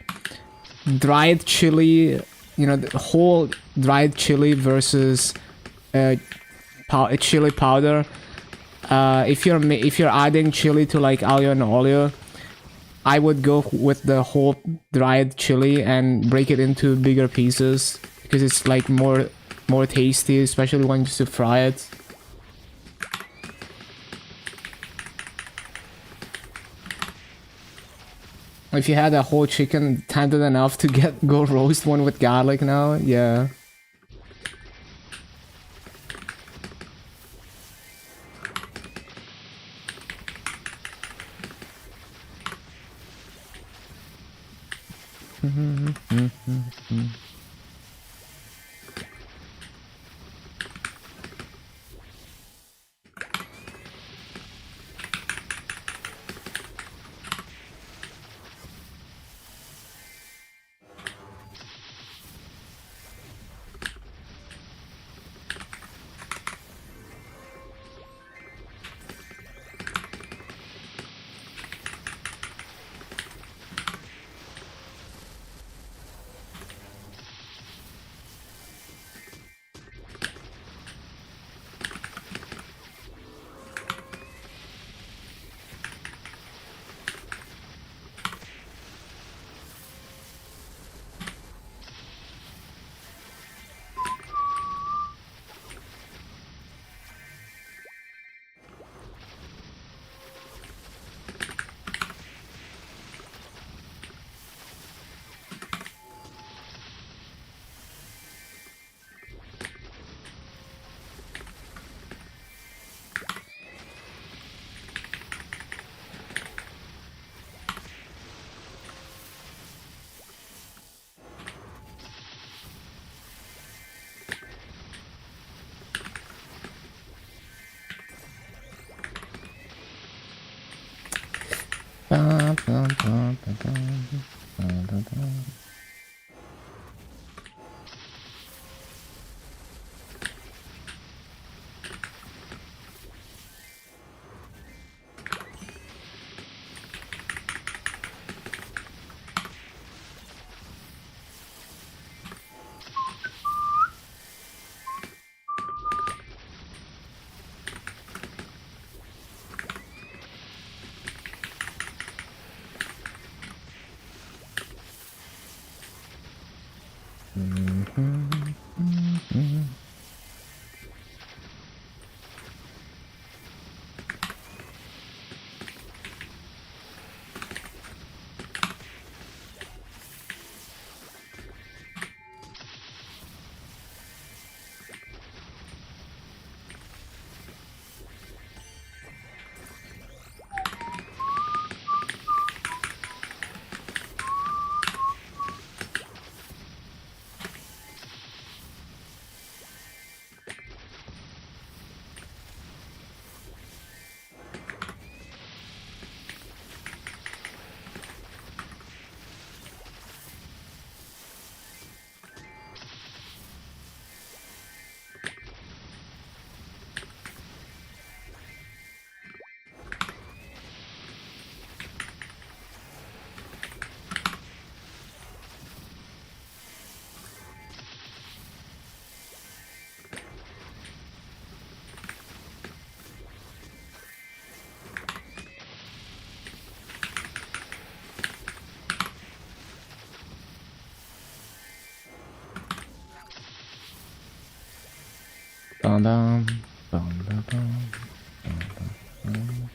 dried chili, you know, the whole dried chili versus chili powder. If you're adding chili to like aglio and olio, I would go with the whole dried chili and break it into bigger pieces, because it's like more tasty, especially when you fry it. If you had a whole chicken tender enough to go roast one with garlic now, yeah. Bum, bum, bum, bum, bum.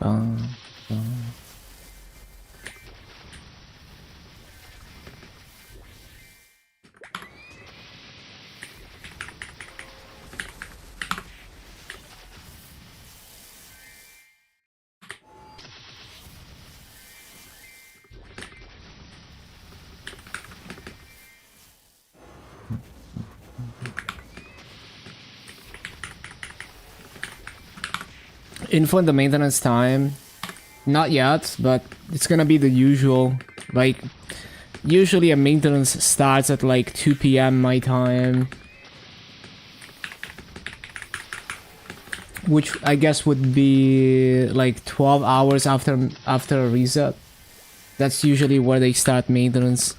Bum, bum. Info on the maintenance time. Not yet, but it's gonna be the usual. Like, usually a maintenance starts at like 2 p.m. my time. Which I guess would be like 12 hours after a reset. That's usually where they start maintenance.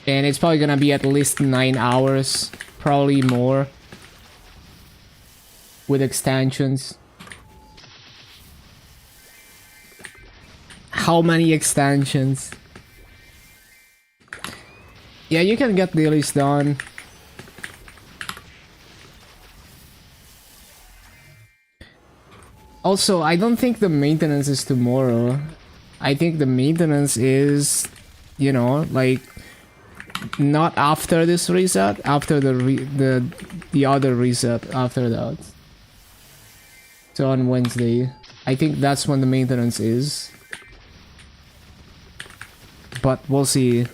And it's probably gonna be at least 9 hours. Probably more. With extensions. How many extensions? Yeah, you can get dailies done. Also, I don't think the maintenance is tomorrow. I think the maintenance is, you know, like not after this reset, after the other reset after that. So on Wednesday, I think that's when the maintenance is. But we'll see.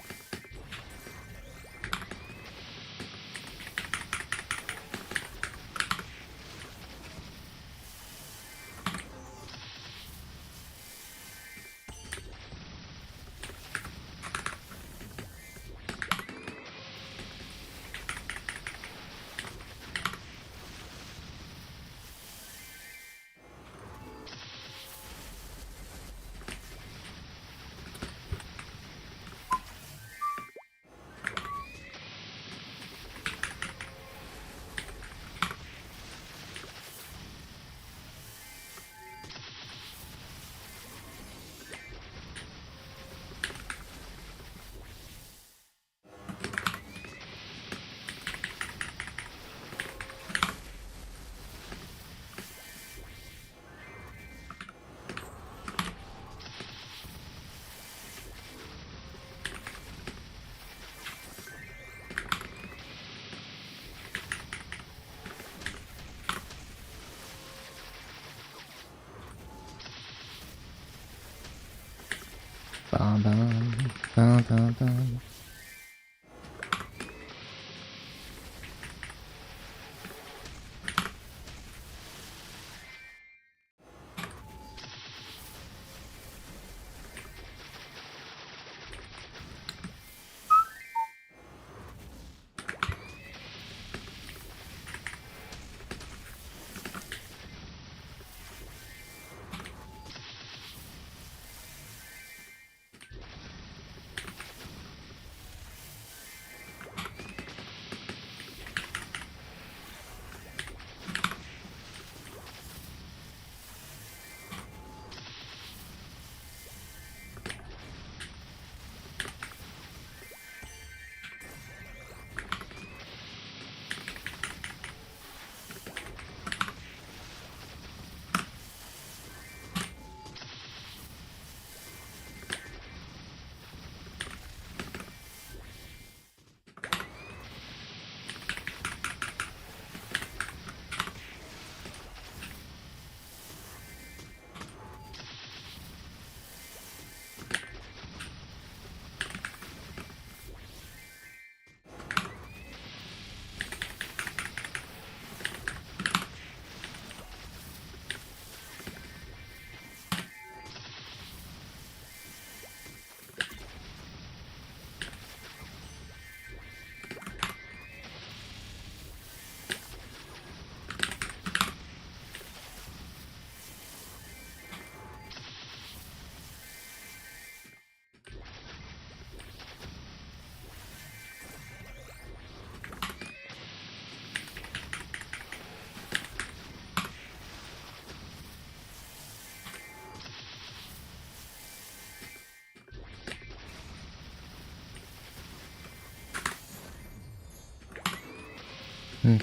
Bum, bum, bum, bum, bum. Bum,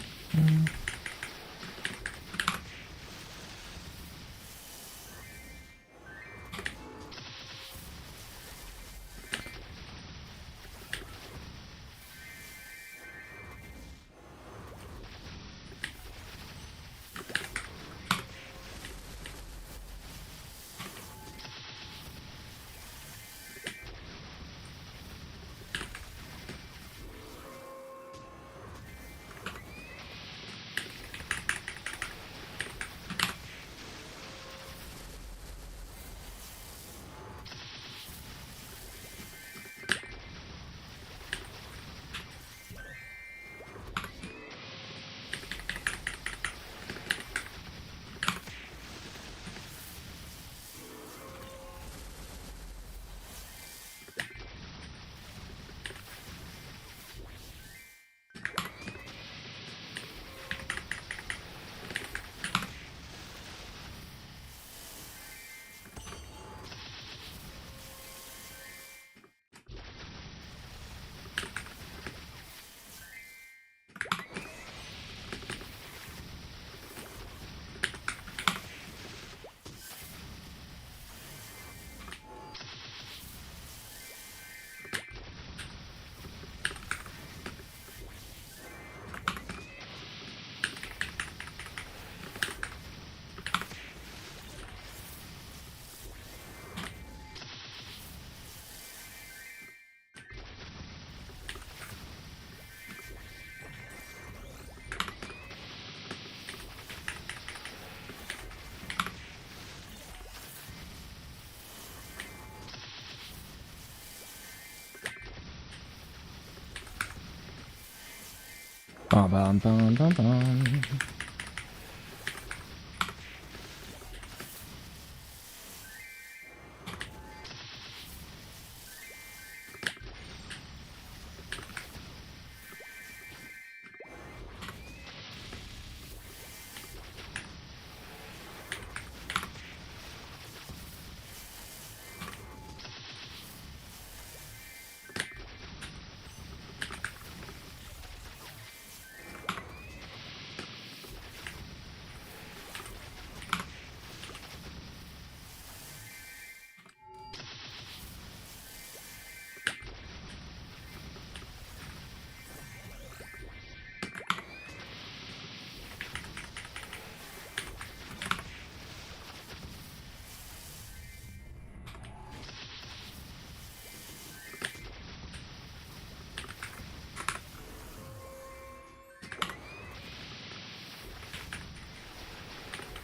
bum, bum, bum, bum.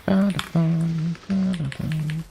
Ba-da-bum, ba-da-bum.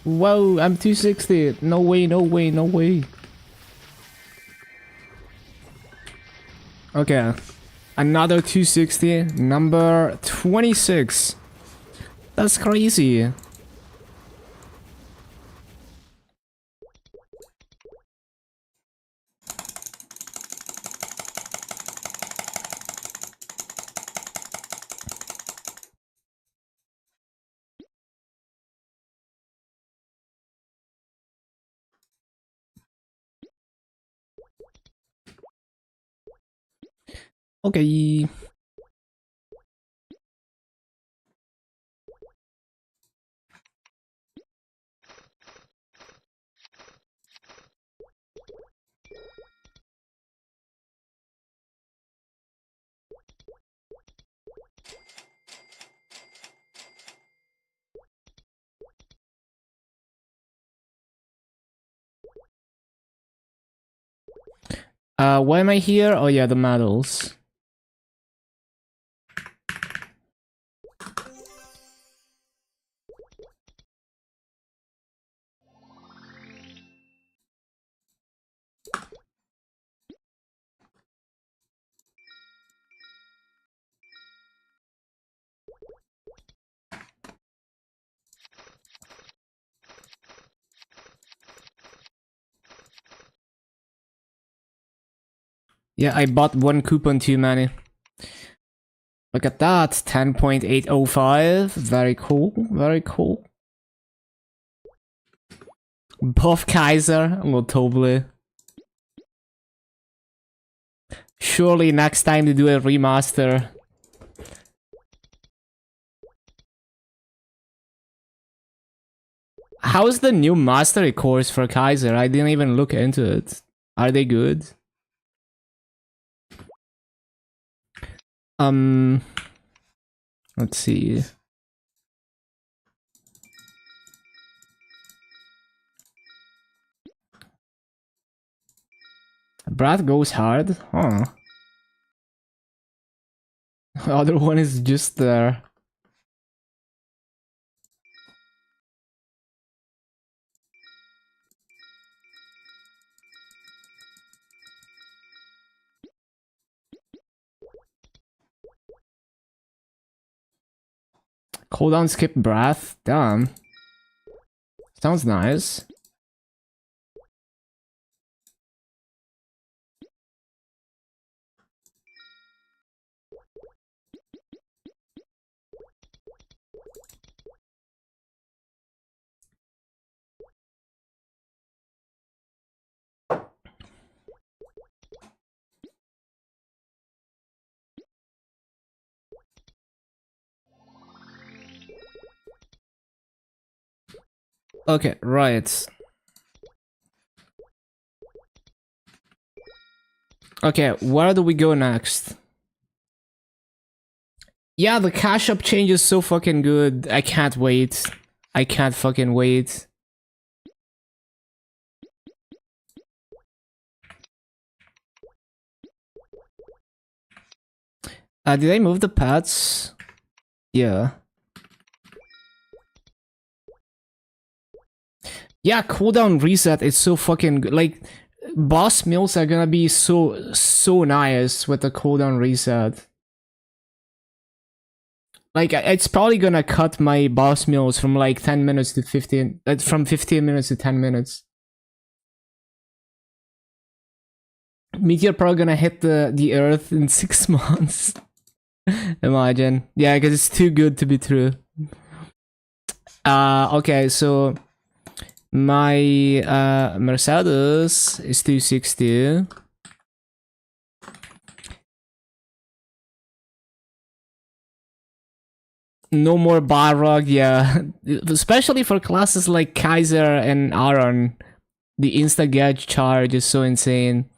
Whoa, I'm 260. No way, no way, no way. Okay. Another 260. Number 26. That's crazy. Okay. Why am I here? Oh yeah, the medals. Yeah, I bought one coupon too many. Look at that, 10.805. Very cool, very cool. Buff Kaiser, well, totally. Surely next time to do a remaster. How's the new mastery course for Kaiser? I didn't even look into it. Are they good? Let's see. Brad goes hard? Huh. The other one is just there. Cooldown skip breath? Damn. Sounds nice. Okay, right. Okay, where do we go next? Yeah, the cash up change is so fucking good. I can't wait. I can't fucking wait. Did I move the pets? Yeah. Yeah, cooldown reset is so fucking good. Like, boss meals are gonna be so nice with the cooldown reset. Like, it's probably gonna cut my boss meals from like 10 minutes to 15, from 15 minutes to 10 minutes. Meteor probably gonna hit the earth in 6 months. Imagine. Yeah, because it's too good to be true. Okay, so my Mercedes is 260. No more Balrog, yeah. Especially for classes like Kaiser and Aaron. The insta-gauge charge is so insane.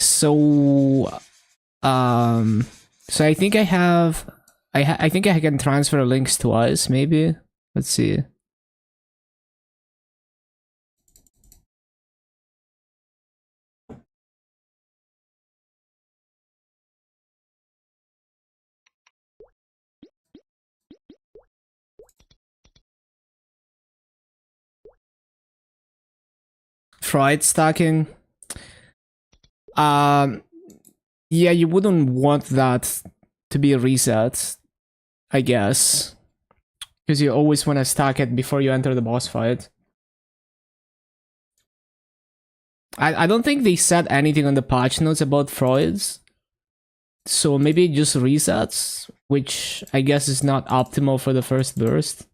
So, so I think I have... I think I can transfer links twice, maybe? Let's see. Fried stacking. Yeah, you wouldn't want that to be a reset, I guess. Because you always want to stack it before you enter the boss fight. I don't think they said anything on the patch notes about Freud's. So maybe it just resets, which I guess is not optimal for the first burst.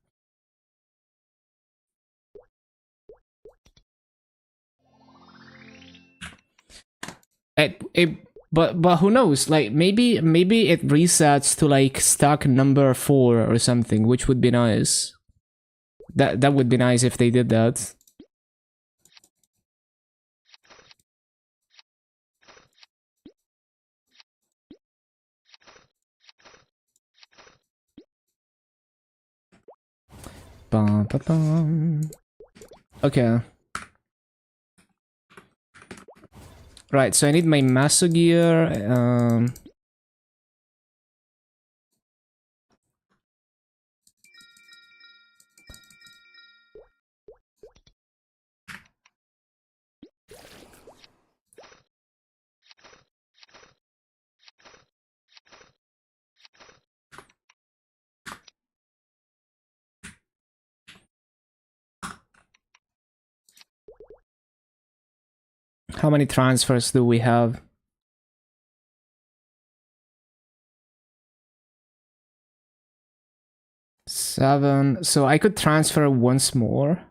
But who knows? Like maybe it resets to like stack number 4 or something, which would be nice. That would be nice if they did that. Bum, bum, bum. Okay. Right, so I need my Maso gear. How many transfers do we have? 7. So I could transfer once more.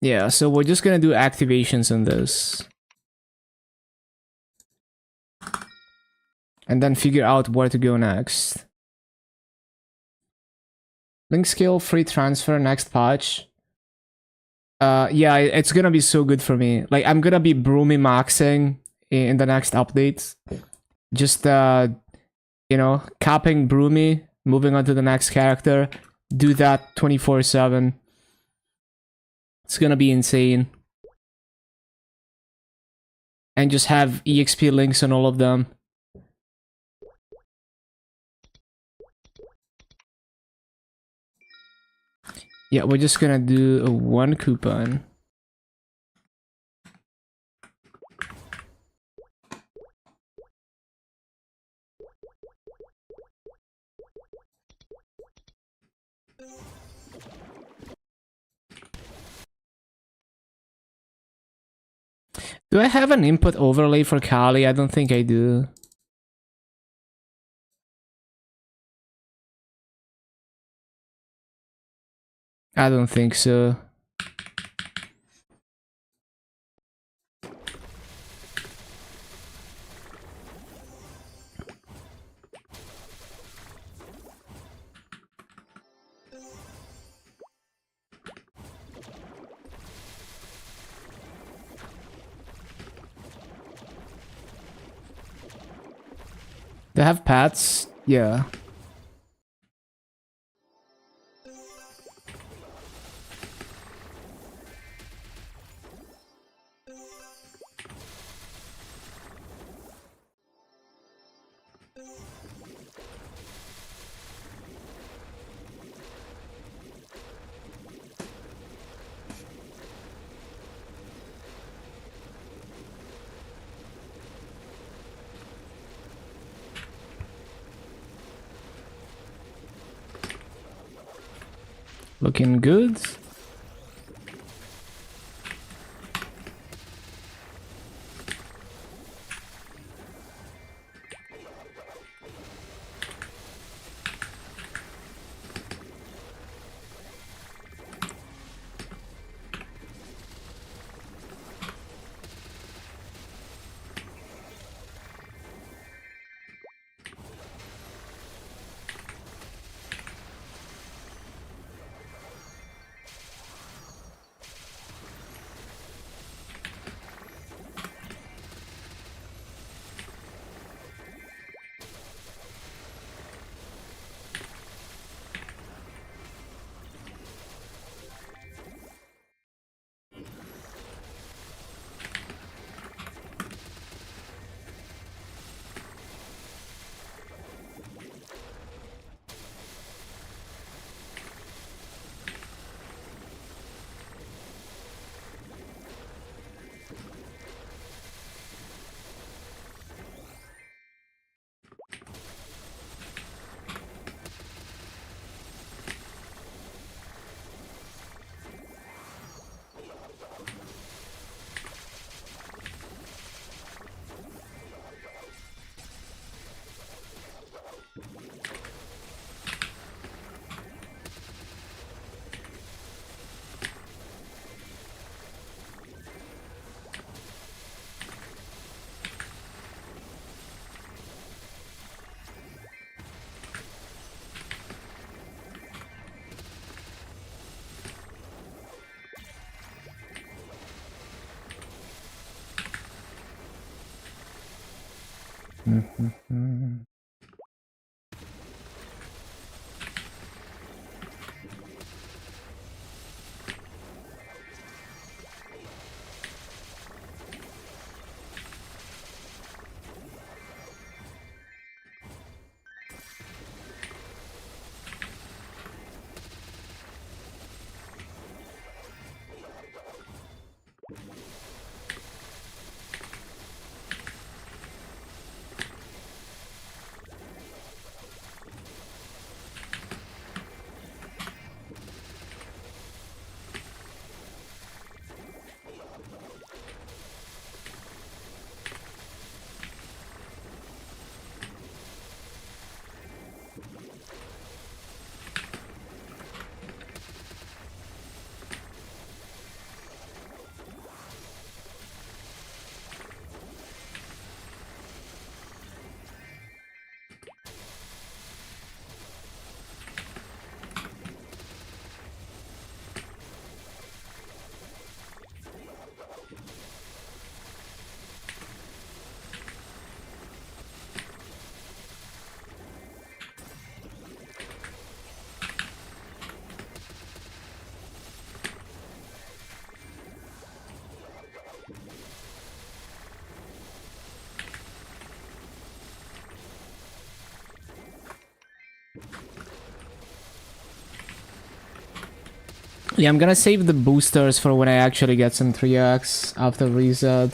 Yeah, so we're just gonna do activations on this. And then figure out where to go next. Link skill, free transfer, next patch. Yeah, it's gonna be so good for me. Like, I'm gonna be Broomy maxing in the next update. Just, you know, capping Broomy, moving on to the next character. Do that 24/7. It's gonna be insane. And just have EXP links on all of them. Yeah, we're just gonna do a 1 coupon. Do I have an input overlay for Kali? I don't think I do. I don't think so. They have pets? Yeah. Looking good. Yeah, I'm gonna save the boosters for when I actually get some 3x after reset.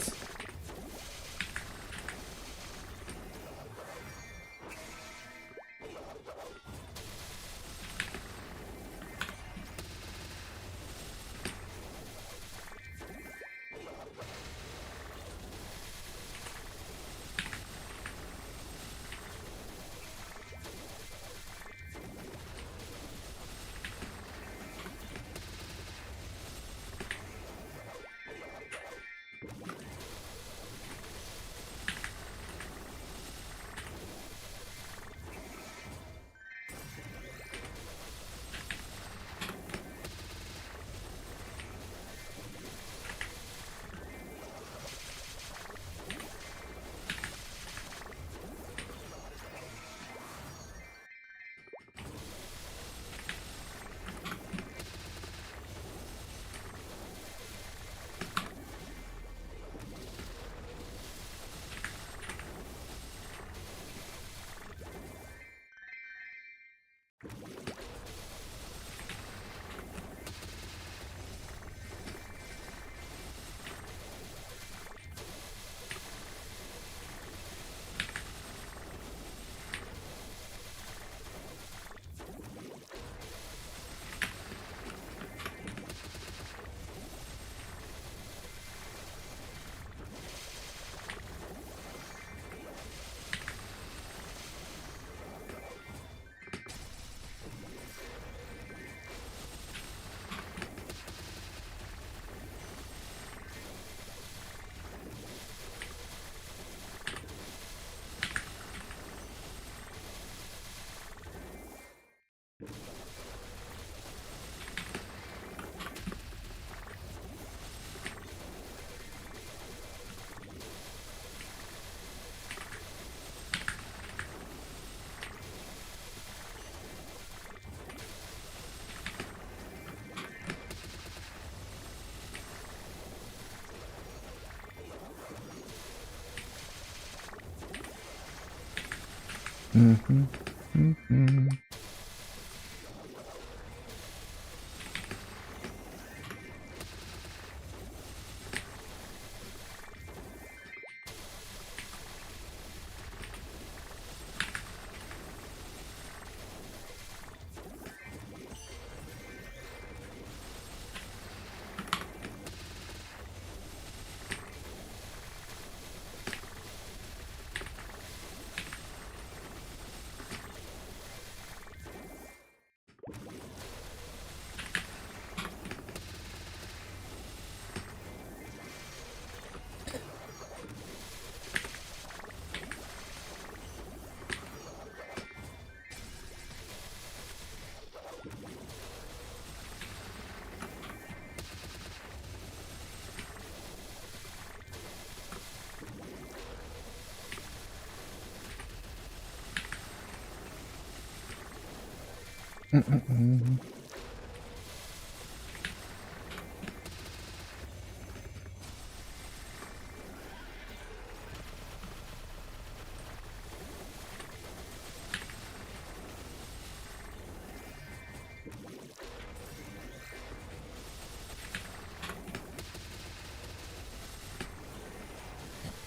Dun, dun, dun.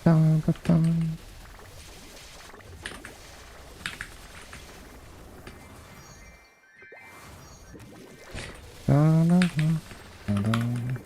Dun, dun, dun, dun, dun.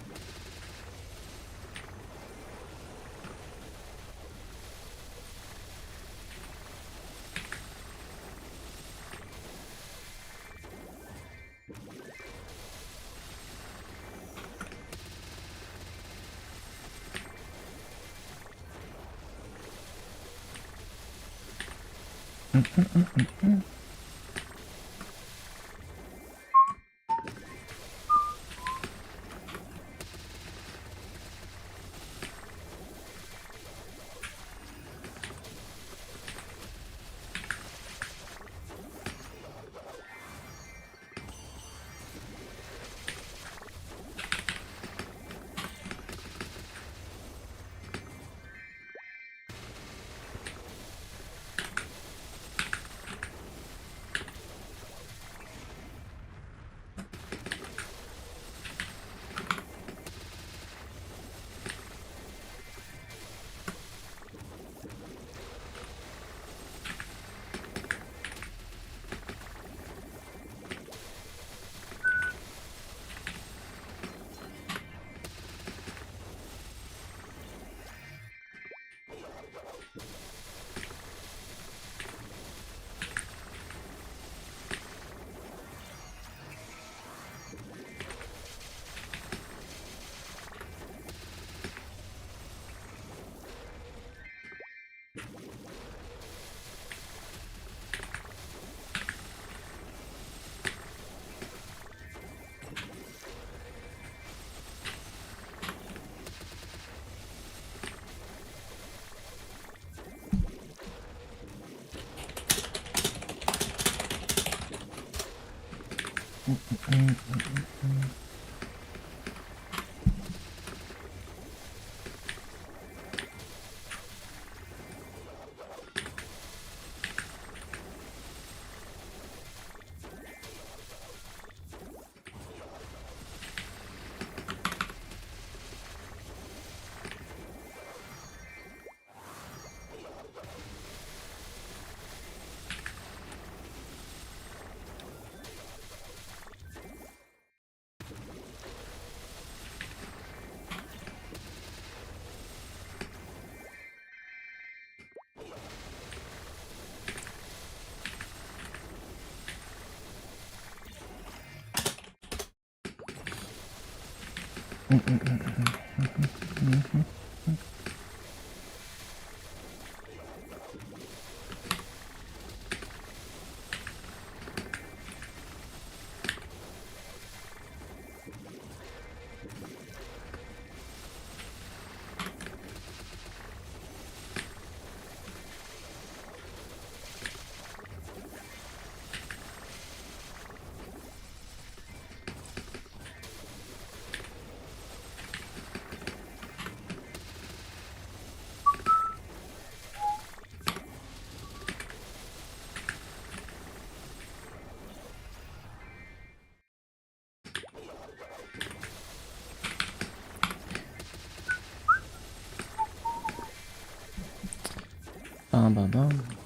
Bum, bum, bum.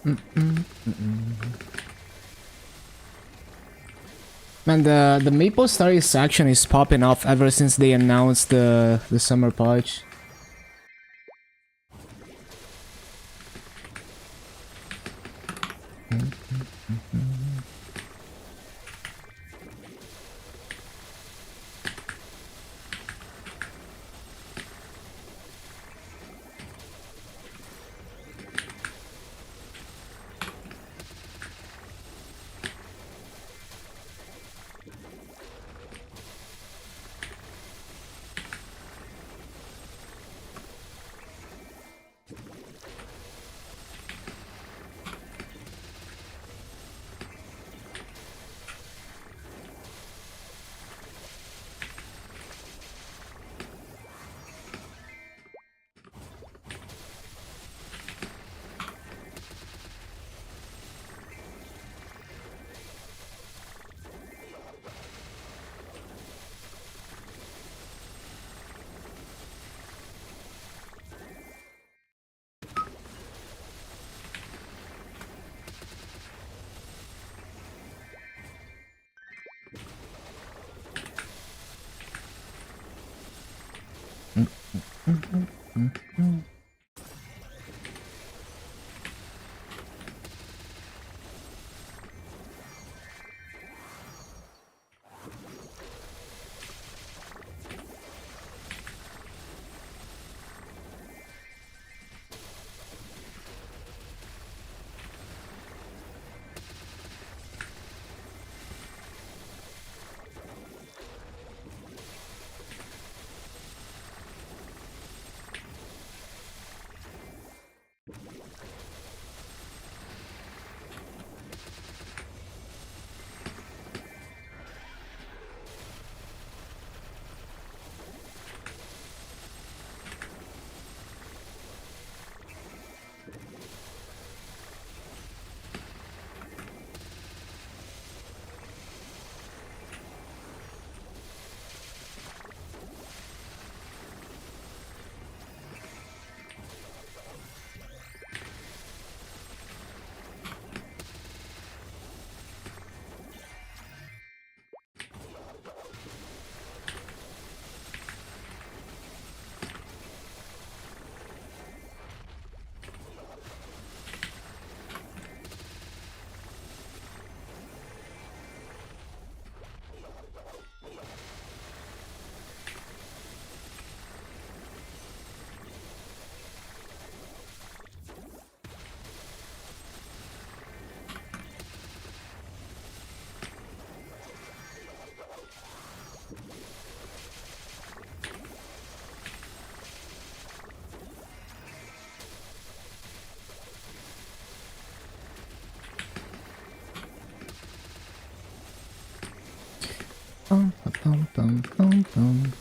Man, the MapleStory section is popping off ever since they announced the summer patch. Bum, bum, bum, bum, bum.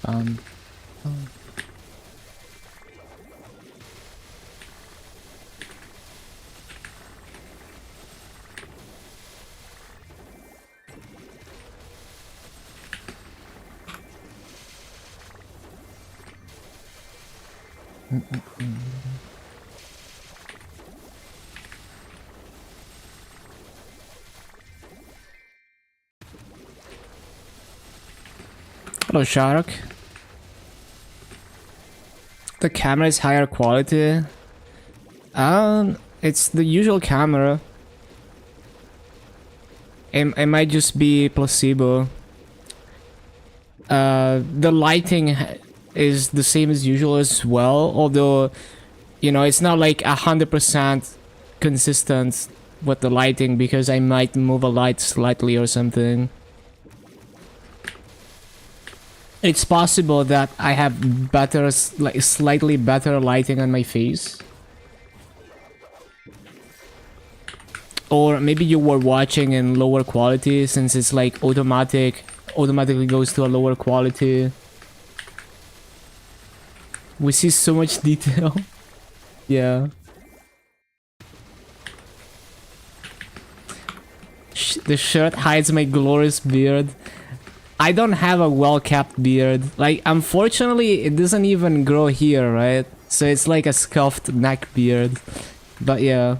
Um, Hello, Shark. The camera is higher quality. It's the usual camera. it might just be placebo. The lighting is the same as usual as well, although, you know, it's not like 100% consistent with the lighting because I might move a light slightly or something. It's possible that I have better, like slightly better lighting on my face. Or maybe you were watching in lower quality since it's like automatically goes to a lower quality. We see so much detail. Yeah. The shirt hides my glorious beard. I don't have a well-kept beard. Like, unfortunately, it doesn't even grow here, right? So it's like a scuffed neck beard. But yeah.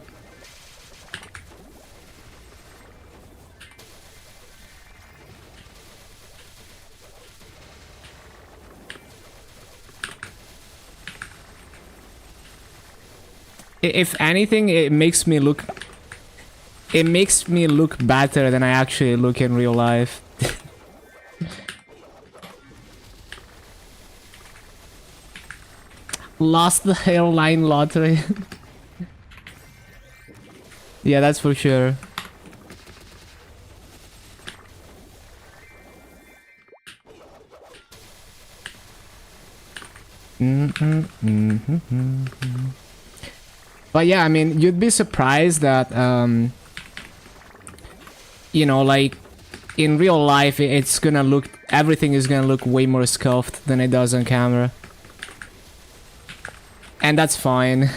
If anything, it makes me look better than I actually look in real life. Lost the hairline lottery. Yeah, that's for sure. But yeah, I mean, you'd be surprised that, you know, like, in real life, it's gonna look, everything is gonna look way more scuffed than it does on camera. And that's fine.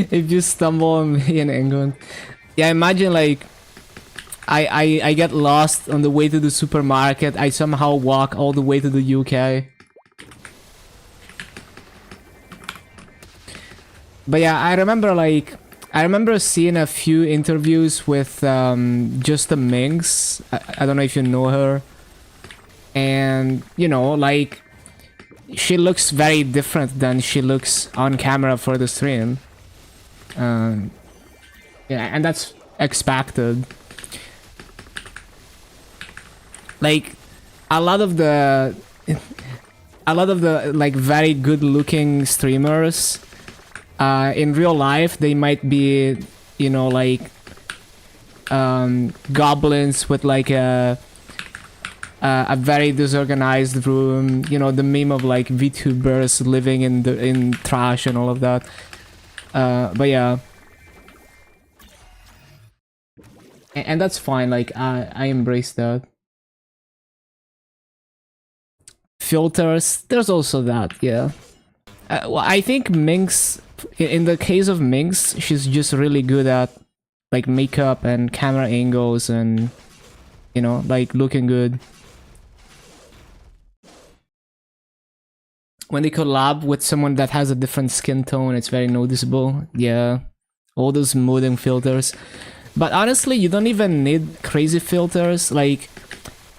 If you stumble on me in England. Yeah, imagine like I get lost on the way to the supermarket. I somehow walk all the way to the UK. But yeah, I remember seeing a few interviews with just the Minx. I don't know if you know her. And, you know, like, she looks very different than she looks on camera for the stream. Yeah, and that's expected. Like, a lot of the like very good looking streamers in real life, they might be, you know, like goblins with like a very disorganized room, you know, the meme of like VTubers living in trash and all of that. But yeah, and that's fine. Like I embrace that. Filters, there's also that. Yeah. Well, I think Minx, in the case of Minx, she's just really good at like makeup and camera angles and, you know, like looking good. When they collab with someone that has a different skin tone, it's very noticeable. Yeah, all those modding filters. But honestly, you don't even need crazy filters. Like,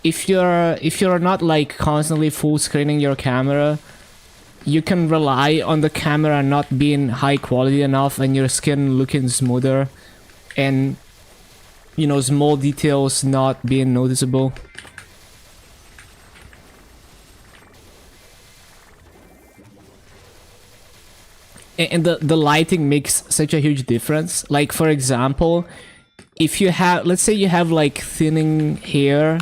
if you're not like constantly full screening your camera, you can rely on the camera not being high quality enough and your skin looking smoother, and, you know, small details not being noticeable. And the lighting makes such a huge difference. Like, for example, if you have, let's say you have like thinning hair,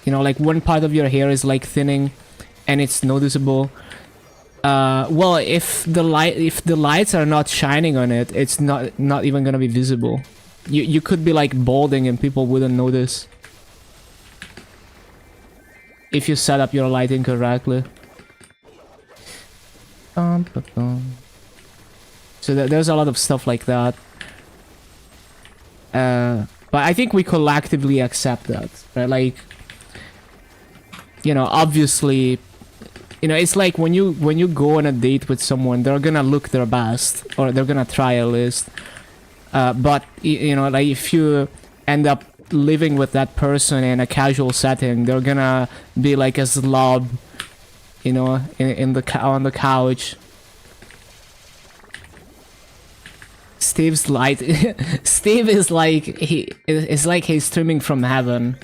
you know, like one part of your hair is like thinning and it's noticeable. Well, if the lights are not shining on it, it's not even gonna be visible. You could be like balding and people wouldn't notice if you set up your lighting correctly. Yeah, So there's a lot of stuff like that. But I think we collectively accept that, right? Like, you know, obviously, you know, it's like when you go on a date with someone, they're gonna look their best, or they're gonna try at least. But you know, like if you end up living with that person in a casual setting, they're gonna be like a slob, you know, on the couch. Steve's light. Steve is like it's like he's streaming from heaven.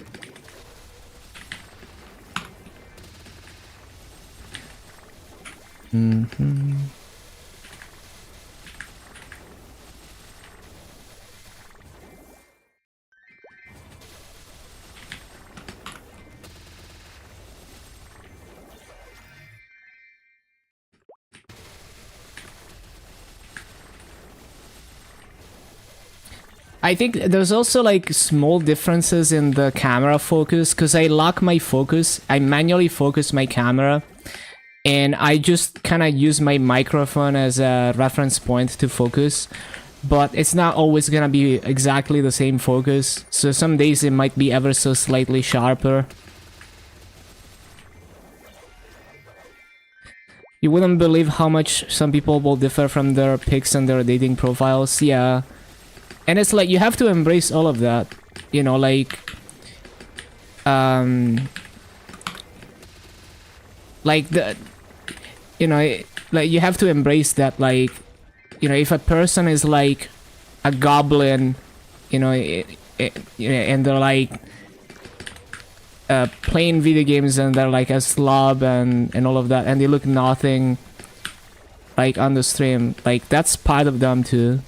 I think there's also like small differences in the camera focus, because I lock my focus. I manually focus my camera, and I just kind of use my microphone as a reference point to focus. But it's not always gonna be exactly the same focus, so some days it might be ever so slightly sharper. You wouldn't believe how much some people will differ from their pics and their dating profiles. Yeah. And it's like, you have to embrace all of that, you know, like, the, you know, like, you have to embrace that, like, you know, if a person is like a goblin, you know, and they're like, playing video games, and they're like a slob and all of that, and they look nothing like on the stream, like, that's part of them too.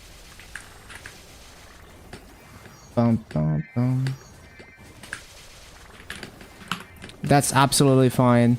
That's absolutely fine.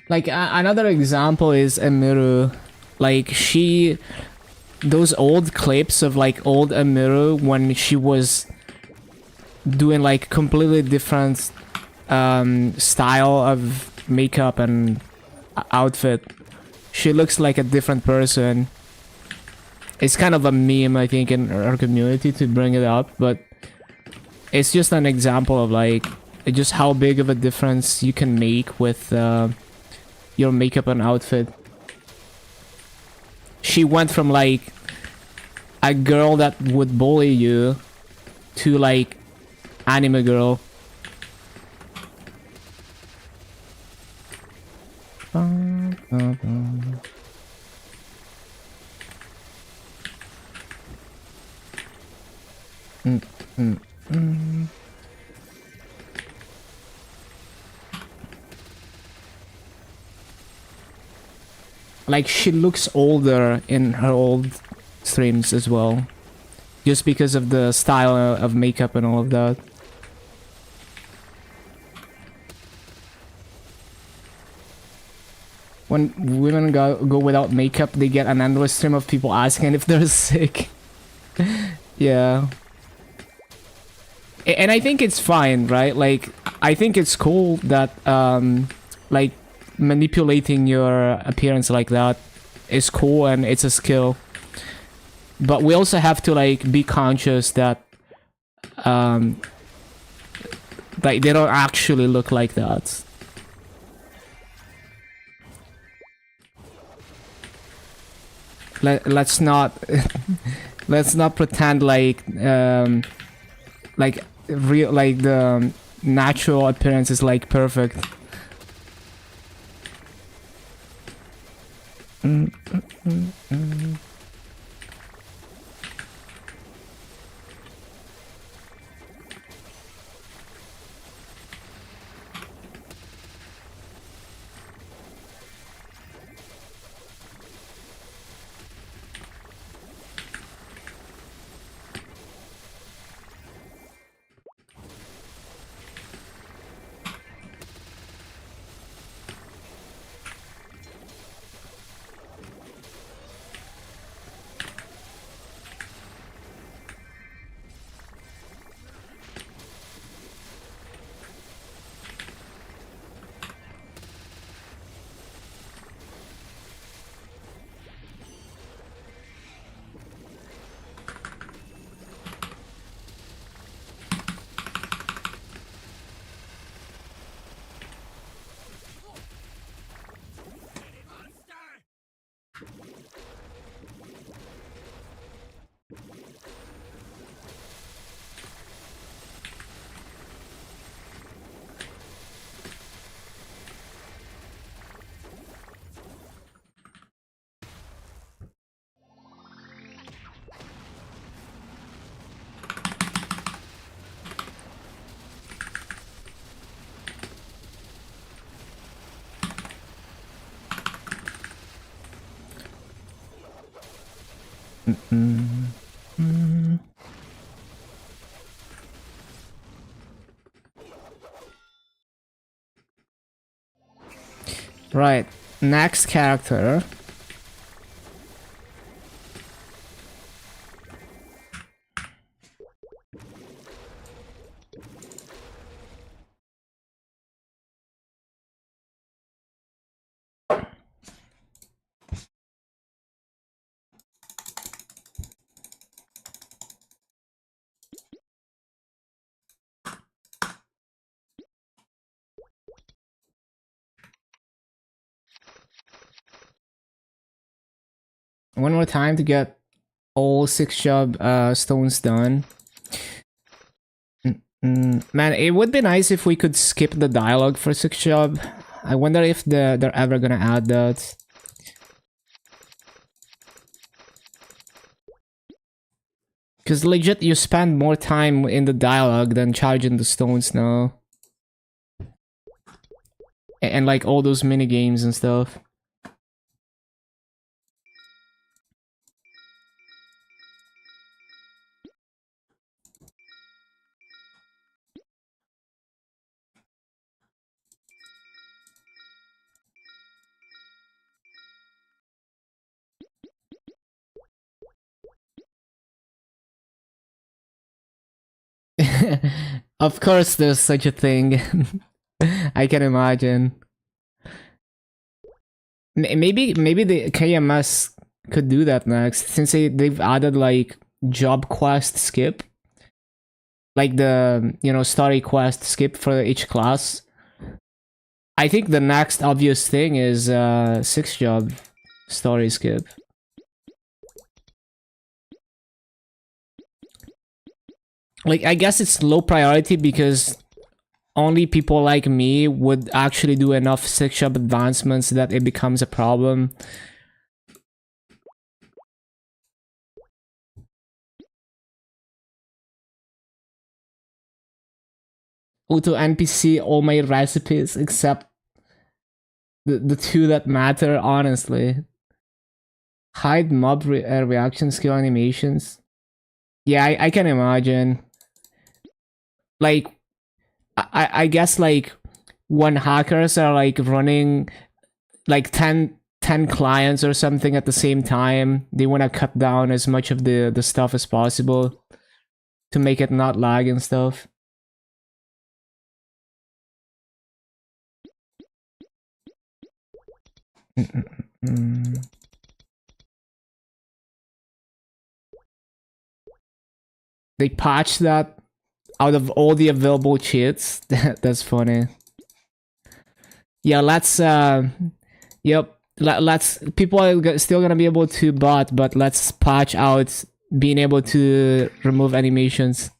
Like, another example is Emiru. Like, those old clips of like old Emiru when she was doing like completely different style of makeup and outfit, she looks like a different person. It's kind of a meme, I think, in our community to bring it up, but it's just an example of like just how big of a difference you can make with your makeup and outfit. She went from like a girl that would bully you to like anime girl. Like, she looks older in her old streams as well. Just because of the style of makeup and all of that. When women go without makeup, they get an endless stream of people asking if they're sick. Yeah. And I think it's fine, right? Like, I think it's cool that, like, manipulating your appearance like that is cool and it's a skill. But we also have to, like, be conscious that, like, they don't actually look like that. Let's not let's not pretend like real, like the natural appearance is like perfect. Right, next character. One more time to get all 6 job stones done. Man, it would be nice if we could skip the dialogue for 6 job. I wonder if they're ever gonna add that. Because legit, you spend more time in the dialogue than charging the stones now. And like all those mini games and stuff. Of course there's such a thing. I can imagine. Maybe the KMS could do that next, since they've added like job quest skip, like the story quest skip for each class. I think the next obvious thing is 6 job story skip. Like, I guess it's low priority because only people like me would actually do enough 6-job advancements that it becomes a problem. Auto NPC all my recipes except the 2 that matter, honestly. Hide mob reaction skill animations. Yeah, I can imagine. Like, I guess like when hackers are like running like 10 clients or something at the same time, they want to cut down as much of the stuff as possible to make it not lag and stuff. They patched that out of all the available cheats. That's funny. Yeah, let's yep. Let's people are still gonna be able to bot, but let's patch out being able to remove animations.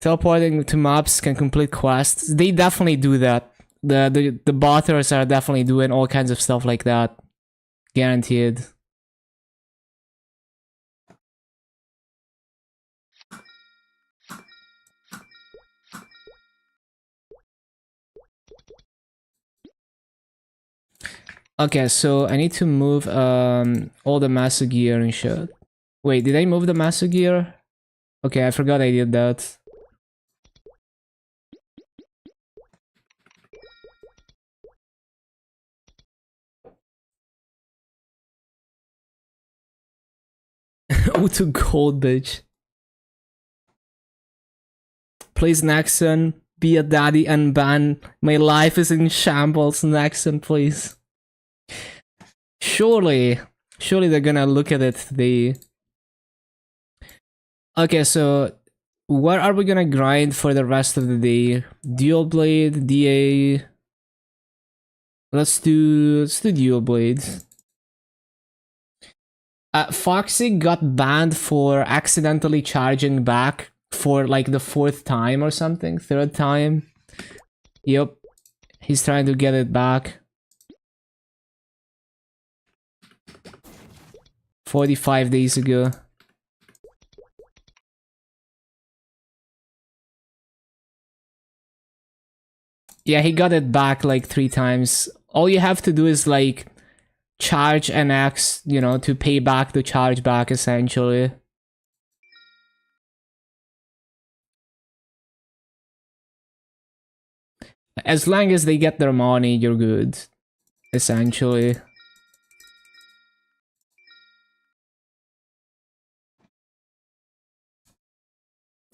Teleporting to maps can complete quests. They definitely do that. The botters are definitely doing all kinds of stuff like that. Guaranteed. Okay, so I need to move all the master gear and shit. Wait, did I move the master gear? Okay, I forgot I did that. Auto gold, bitch. Please, Nexon, be a daddy and ban. My life is in shambles, Nexon, please. Surely they're gonna look at it today. Okay, so what are we gonna grind for the rest of the day? Dual blade, DA. Let's do dual blades. Foxy got banned for accidentally charging back for like the 4th time or something, 3rd time. Yep, he's trying to get it back. 45 days ago. Yeah, he got it back like 3 times. All you have to do is like charge an X, to pay back the charge back essentially. As long as they get their money, you're good. Essentially.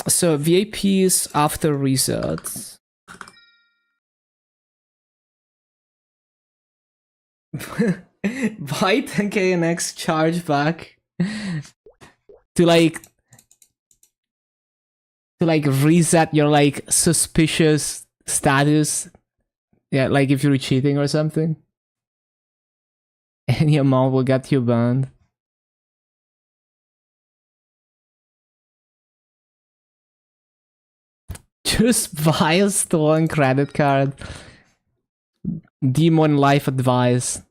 So VAPs after resets. Buy 10k and X charge back to like reset your like suspicious status. Yeah, like if you're cheating or something. Any amount will get you banned. Just buy a stolen credit card. Demon life advice.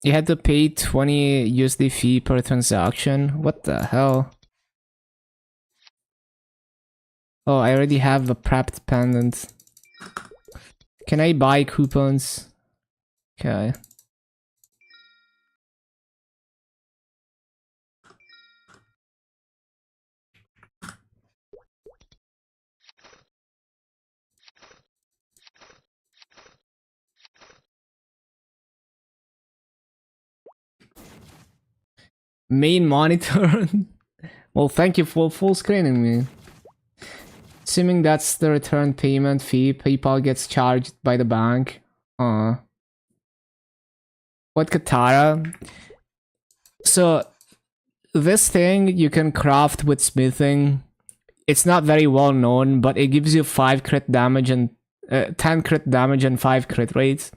You had to pay 20 USD fee per transaction. What the hell? Oh, I already have a prepped pendant. Can I buy coupons? Okay. Main monitor. Well, thank you for full screening me. Assuming that's the return payment fee, PayPal gets charged by the bank. What Katara? So this thing you can craft with smithing. It's not very well known, but it gives you 5 crit damage and 10 crit damage and 5 crit rates.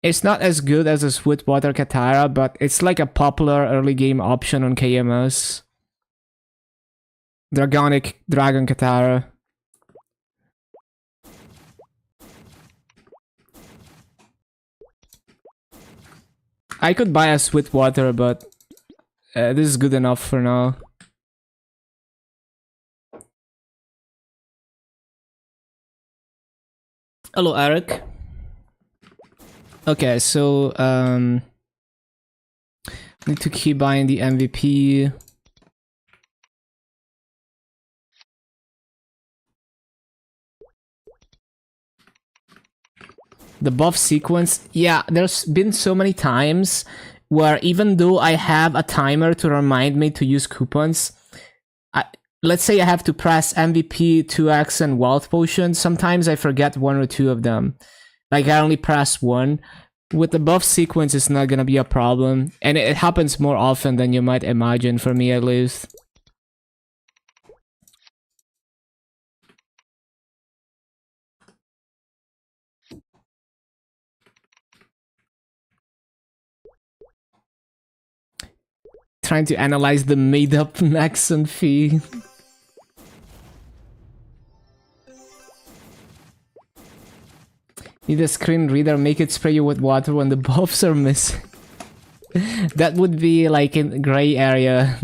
It's not as good as a Sweetwater Katara, but it's like a popular early game option on KMS. Dragonic Dragon Katara. I could buy a Sweetwater, but this is good enough for now. Hello, Eric. Okay, so need to keep buying the MVP. The buff sequence, yeah, there's been so many times where even though I have a timer to remind me to use coupons, let's say I have to press MVP, 2x, and Wealth Potion, sometimes I forget 1 or 2 of them. Like, I only press 1. With the buff sequence, it's not gonna be a problem, and it happens more often than you might imagine, for me at least. Trying to analyze the made-up Nexon fee. Need a screen reader, make it spray you with water when the buffs are missing. That would be like in gray area.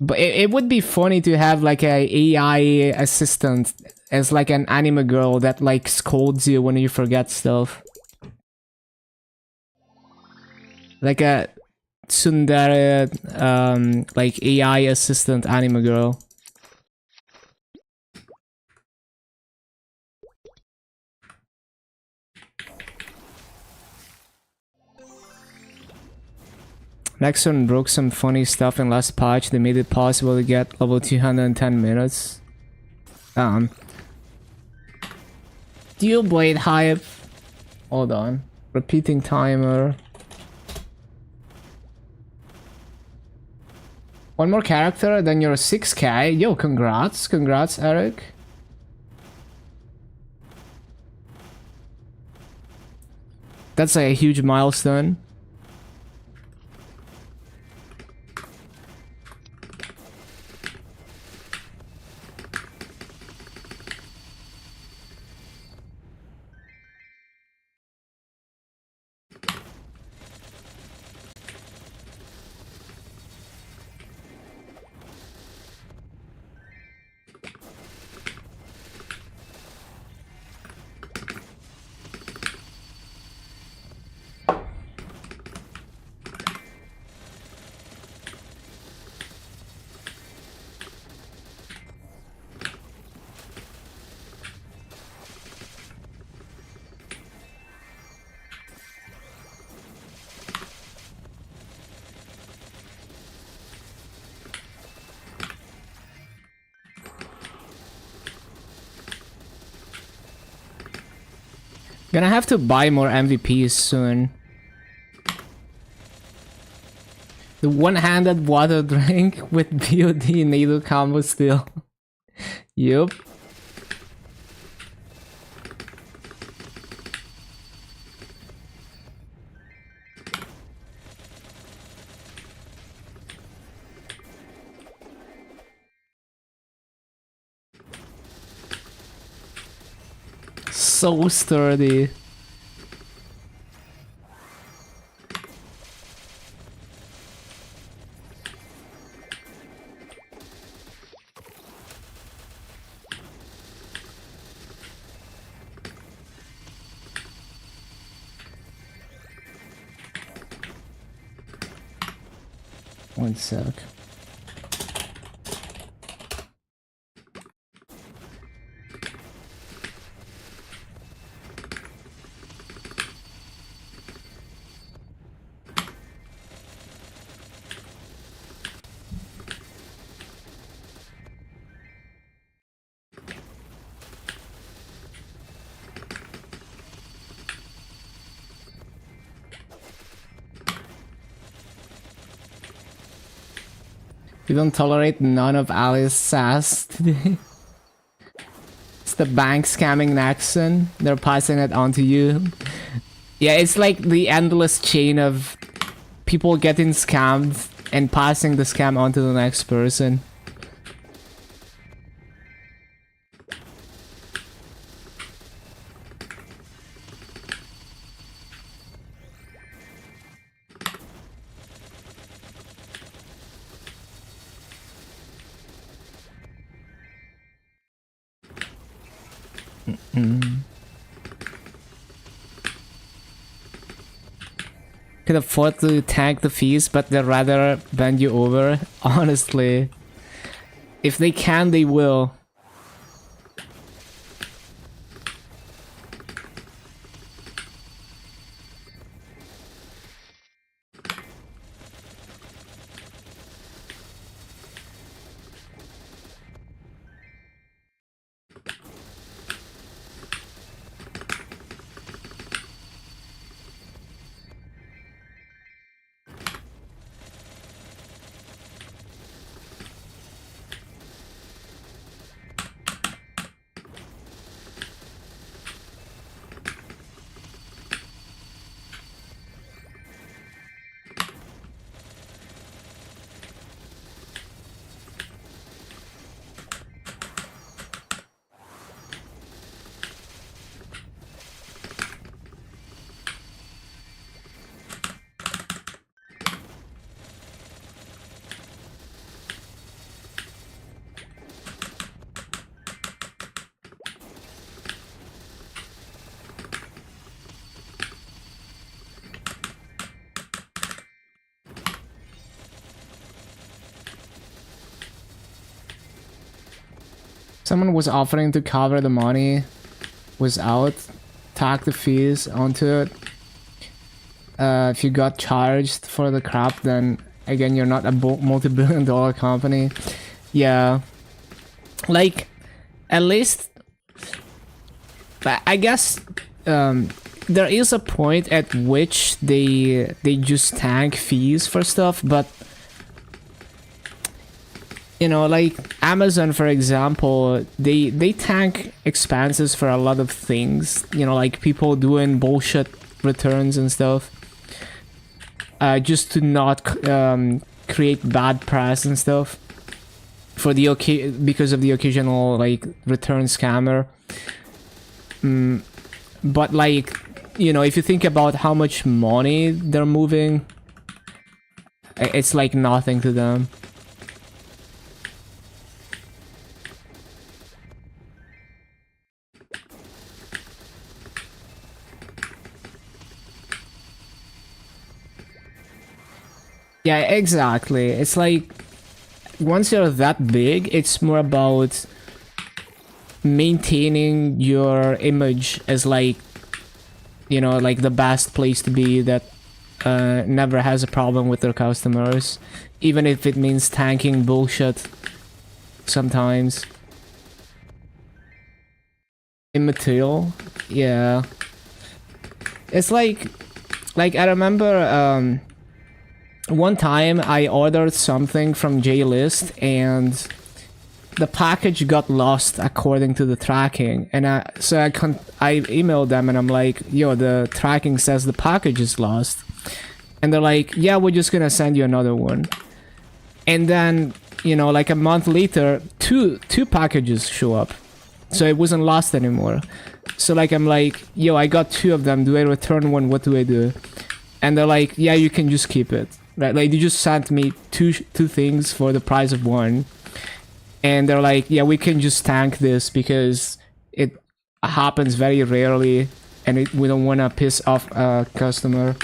But it would be funny to have like a AI assistant as like an anime girl that like scolds you when you forget stuff. Like a tsundere, like AI assistant anime girl. Nexon broke some funny stuff in last patch. They made it possible to get level 210 minutes. Dual blade hype. Hold on. Repeating timer. One more character, then you're 6k. Yo, congrats. Congrats, Eric. That's a huge milestone. Gonna have to buy more MVPs soon. The one-handed water drink with BOD NATO combo still. Yup. So sturdy. One sec. You don't tolerate none of Alice's sass today. It's the bank scamming Nexon. They're passing it on to you. Yeah, it's like the endless chain of people getting scammed and passing the scam on to the next person. Could afford to tank the fees, but they'd rather bend you over. Honestly, if they can, they will. Someone was offering to cover the money, was out, tack the fees onto it. If you got charged for the crap, then again, you're not a multi-billion-dollar company. Yeah, like at least, I guess there is a point at which they just tank fees for stuff, but you know, like Amazon, for example, they tank expenses for a lot of things. You know, like people doing bullshit returns and stuff, just to not create bad press and stuff for the because of the occasional like return scammer. But like, you know, if you think about how much money they're moving, it's like nothing to them. Yeah, exactly. It's like, once you're that big, it's more about maintaining your image as like, you know, like the best place to be that never has a problem with their customers, even if it means tanking bullshit sometimes. Immaterial? Yeah. It's like I remember one time I ordered something from JList and the package got lost according to the tracking, and I emailed them and I'm like, yo, the tracking says the package is lost, and they're like, yeah, we're just gonna send you another one. And then, you know, like a month later, two packages show up, so it wasn't lost anymore. So like, I'm like, yo, I got two of them, do I return one? What do I do? And they're like, yeah, you can just keep it. Right, like they just sent me two things for the price of one, and they're like, yeah, we can just tank this because it happens very rarely, and we don't want to piss off a customer.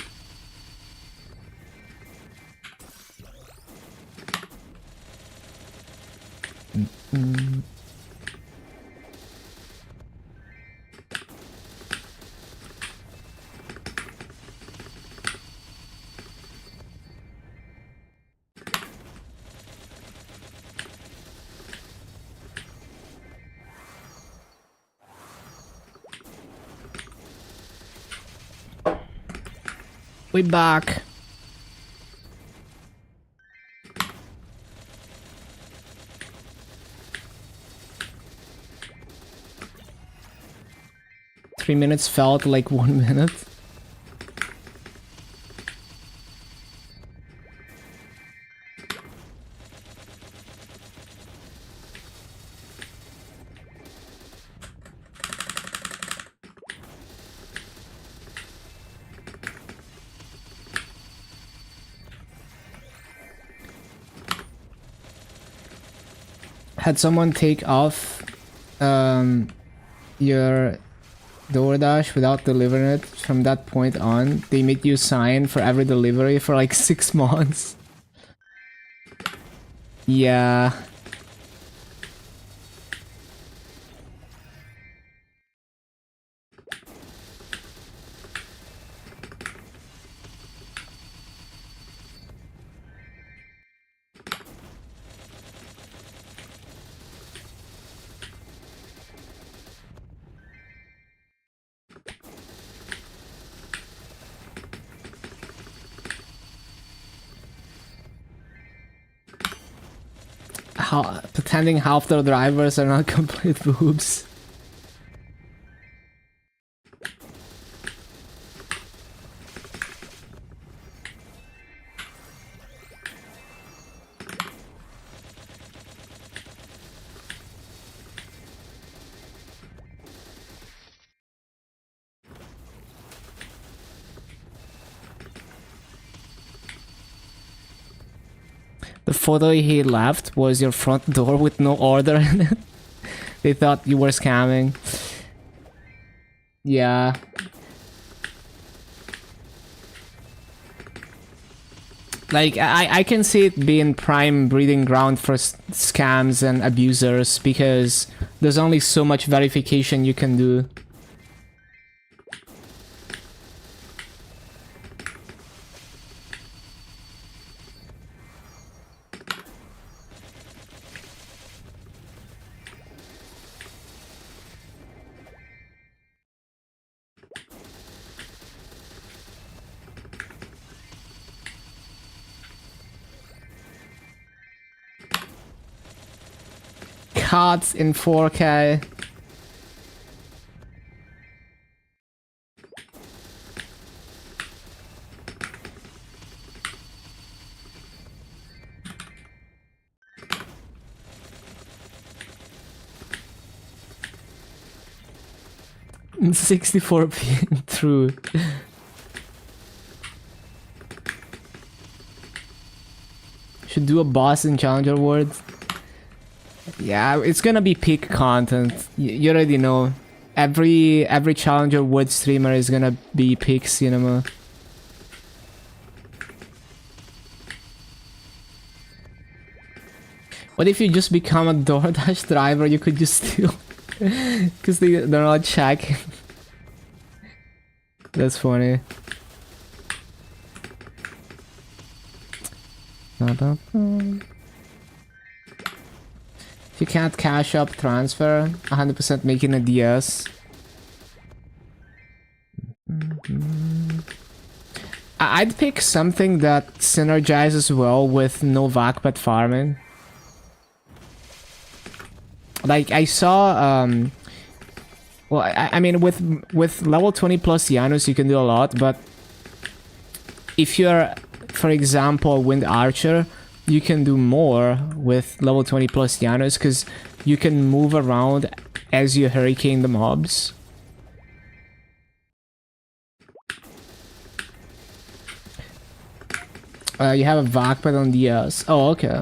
We back. 3 minutes felt like 1 minute. Had someone take off your DoorDash without delivering it, from that point on, they made you sign for every delivery for like 6 months. Yeah. Pretending half the drivers are not complete boobs. The photo he left was your front door with no order in it. They thought you were scamming. Yeah. Like, I can see it being prime breeding ground for scams and abusers, because there's only so much verification you can do. Cards in 4K. In 64p. True. Should do a boss and challenger word. Yeah, it's gonna be peak content. You already know. Every challenger wood streamer is gonna be peak cinema. What if you just become a DoorDash driver? You could just steal. Because they're not checking. That's funny. If you can't cash up transfer, 100% making a DS. I'd pick something that synergizes well with no VACPET farming. Like, I saw, well, I mean, with level 20 plus Janus, you can do a lot, but if you're, for example, a Wind Archer, you can do more with level 20 plus Janus, because you can move around as you hurricane the mobs. You have a VACPET on DS. Oh, okay.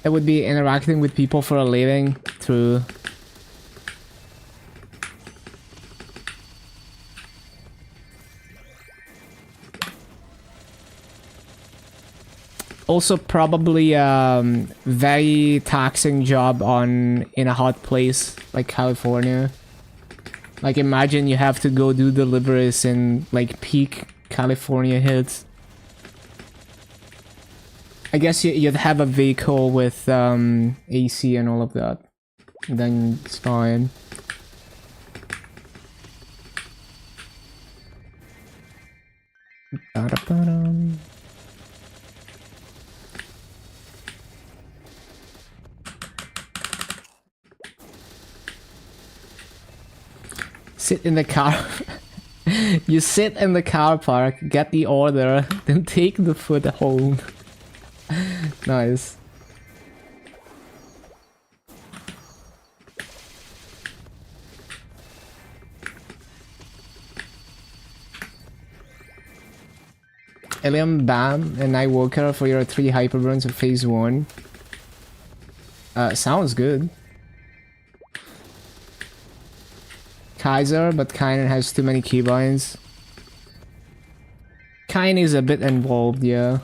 It would be interacting with people for a living through... Also probably very taxing job in a hot place like California. Like, imagine you have to go do deliveries in like peak California heat. I guess you'd have a vehicle with AC and all of that. Then it's fine. Sit in the car. You sit in the car park, get the order, then take the food home. Nice. Ilium Bam and Nightwalker for your 3 hyperburns of phase 1. Sounds good. Kaiser, but Kainen has too many keybinds. Kain is a bit involved, yeah.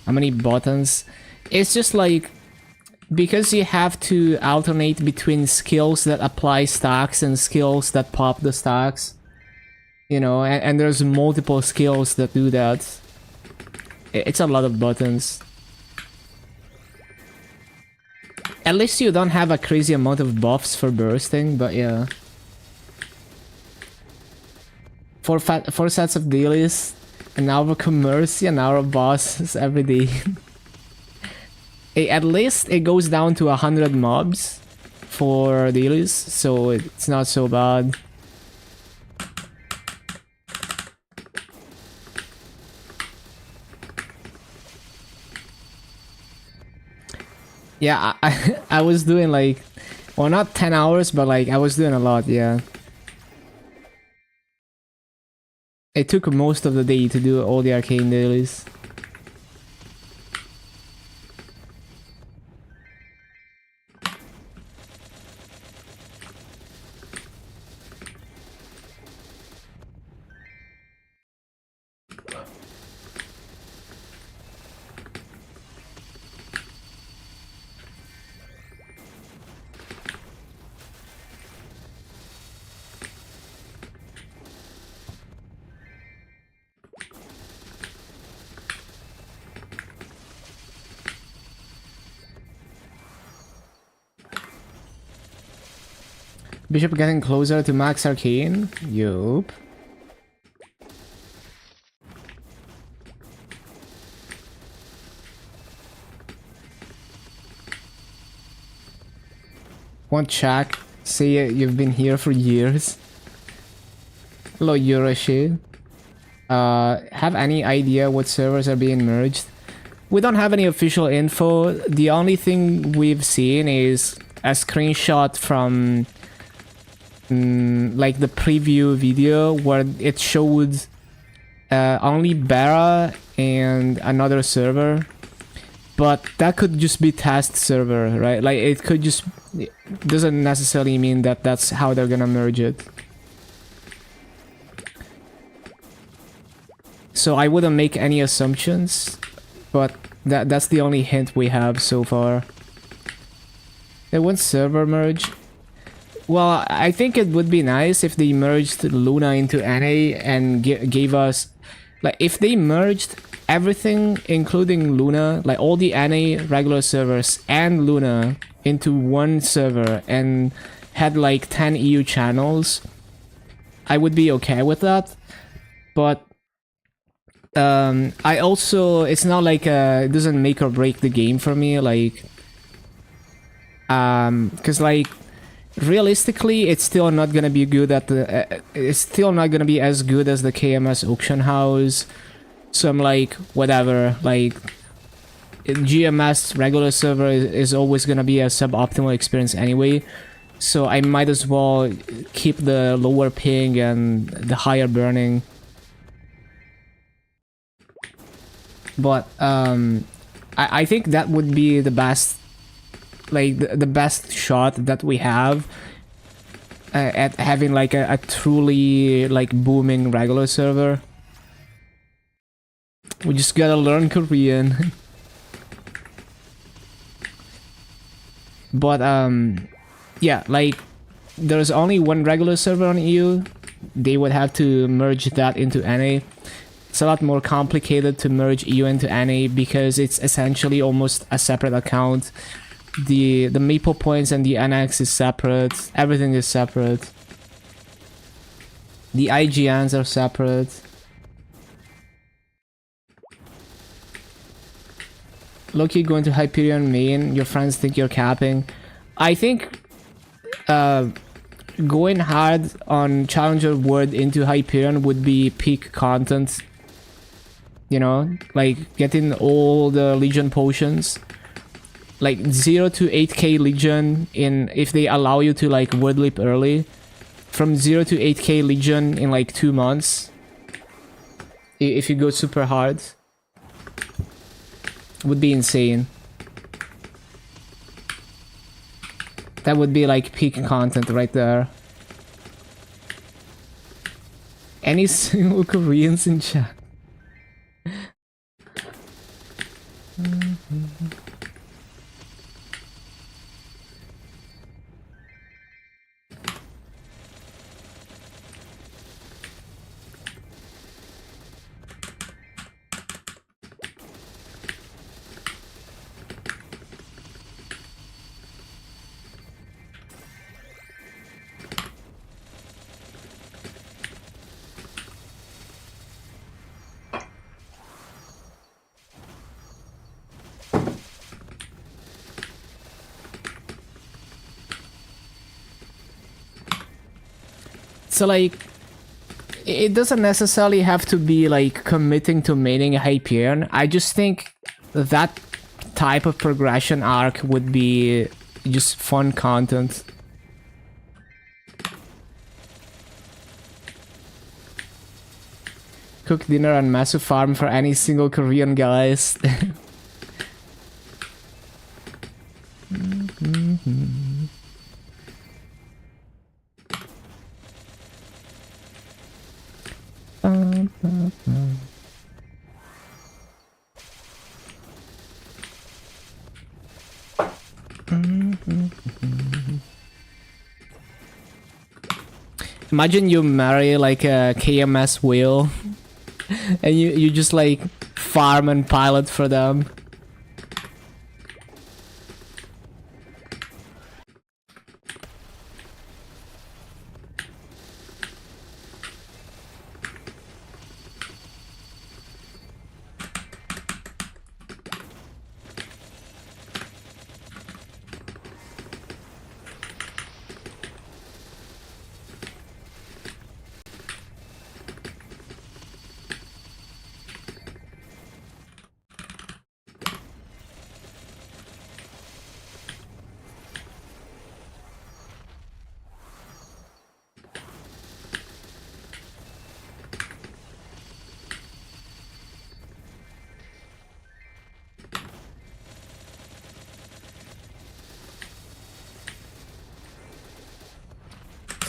How many buttons? It's just like, because you have to alternate between skills that apply stacks and skills that pop the stacks, you know, and there's multiple skills that do that. It's a lot of buttons. At least you don't have a crazy amount of buffs for bursting, but yeah. 4 sets of dailies. An hour of commerce, an hour of bosses every day. At least it goes down to 100 mobs for dailies, so it's not so bad. Yeah, I was doing like, well, not 10 hours, but like I was doing a lot, yeah. It took most of the day to do all the arcane dailies. Bishop getting closer to max arcane. Yup. One check. Say you've been here for years. Hello, Yurashi. Have any idea what servers are being merged? We don't have any official info. The only thing we've seen is a screenshot from like the preview video where it showed only Bara and another server, but that could just be test server, right? Like it could just, it doesn't necessarily mean that that's how they're gonna merge it. So I wouldn't make any assumptions, but that's the only hint we have so far. They want server merge. Well, I think it would be nice if they merged Luna into NA and gave us, like, if they merged everything, including Luna, like all the NA regular servers and Luna into one server and had like 10 EU channels, I would be okay with that. But I also, it's not like it doesn't make or break the game for me, like, because like, realistically, it's still not gonna be good at the. It's still not gonna be as good as the KMS auction house. So I'm like, whatever. Like, GMS regular server is always gonna be a suboptimal experience anyway. So I might as well keep the lower ping and the higher burning. But I think that would be the best. Like the best shot that we have at having like a truly like booming regular server. We just gotta learn Korean. But yeah, like there's only one regular server on EU. They would have to merge that into NA. It's a lot more complicated to merge EU into NA because it's essentially almost a separate account. The Maple points and the NX is separate. Everything is separate. The IGNs are separate. Loki going to Hyperion main. Your friends think you're capping. I think going hard on Challenger World into Hyperion would be peak content. You know, like getting all the Legion potions. Like 0 to 8k Legion in, if they allow you to like Word Leap early. From 0 to 8k Legion in like 2 months. If you go super hard. Would be insane. That would be like peak content right there. Any single Koreans in chat? So like, it doesn't necessarily have to be like committing to maining a Hyperion. I just think that type of progression arc would be just fun content. Cook dinner and massive farm for any single Korean guys. Imagine you marry like a KMS whale and you just like farm and pilot for them.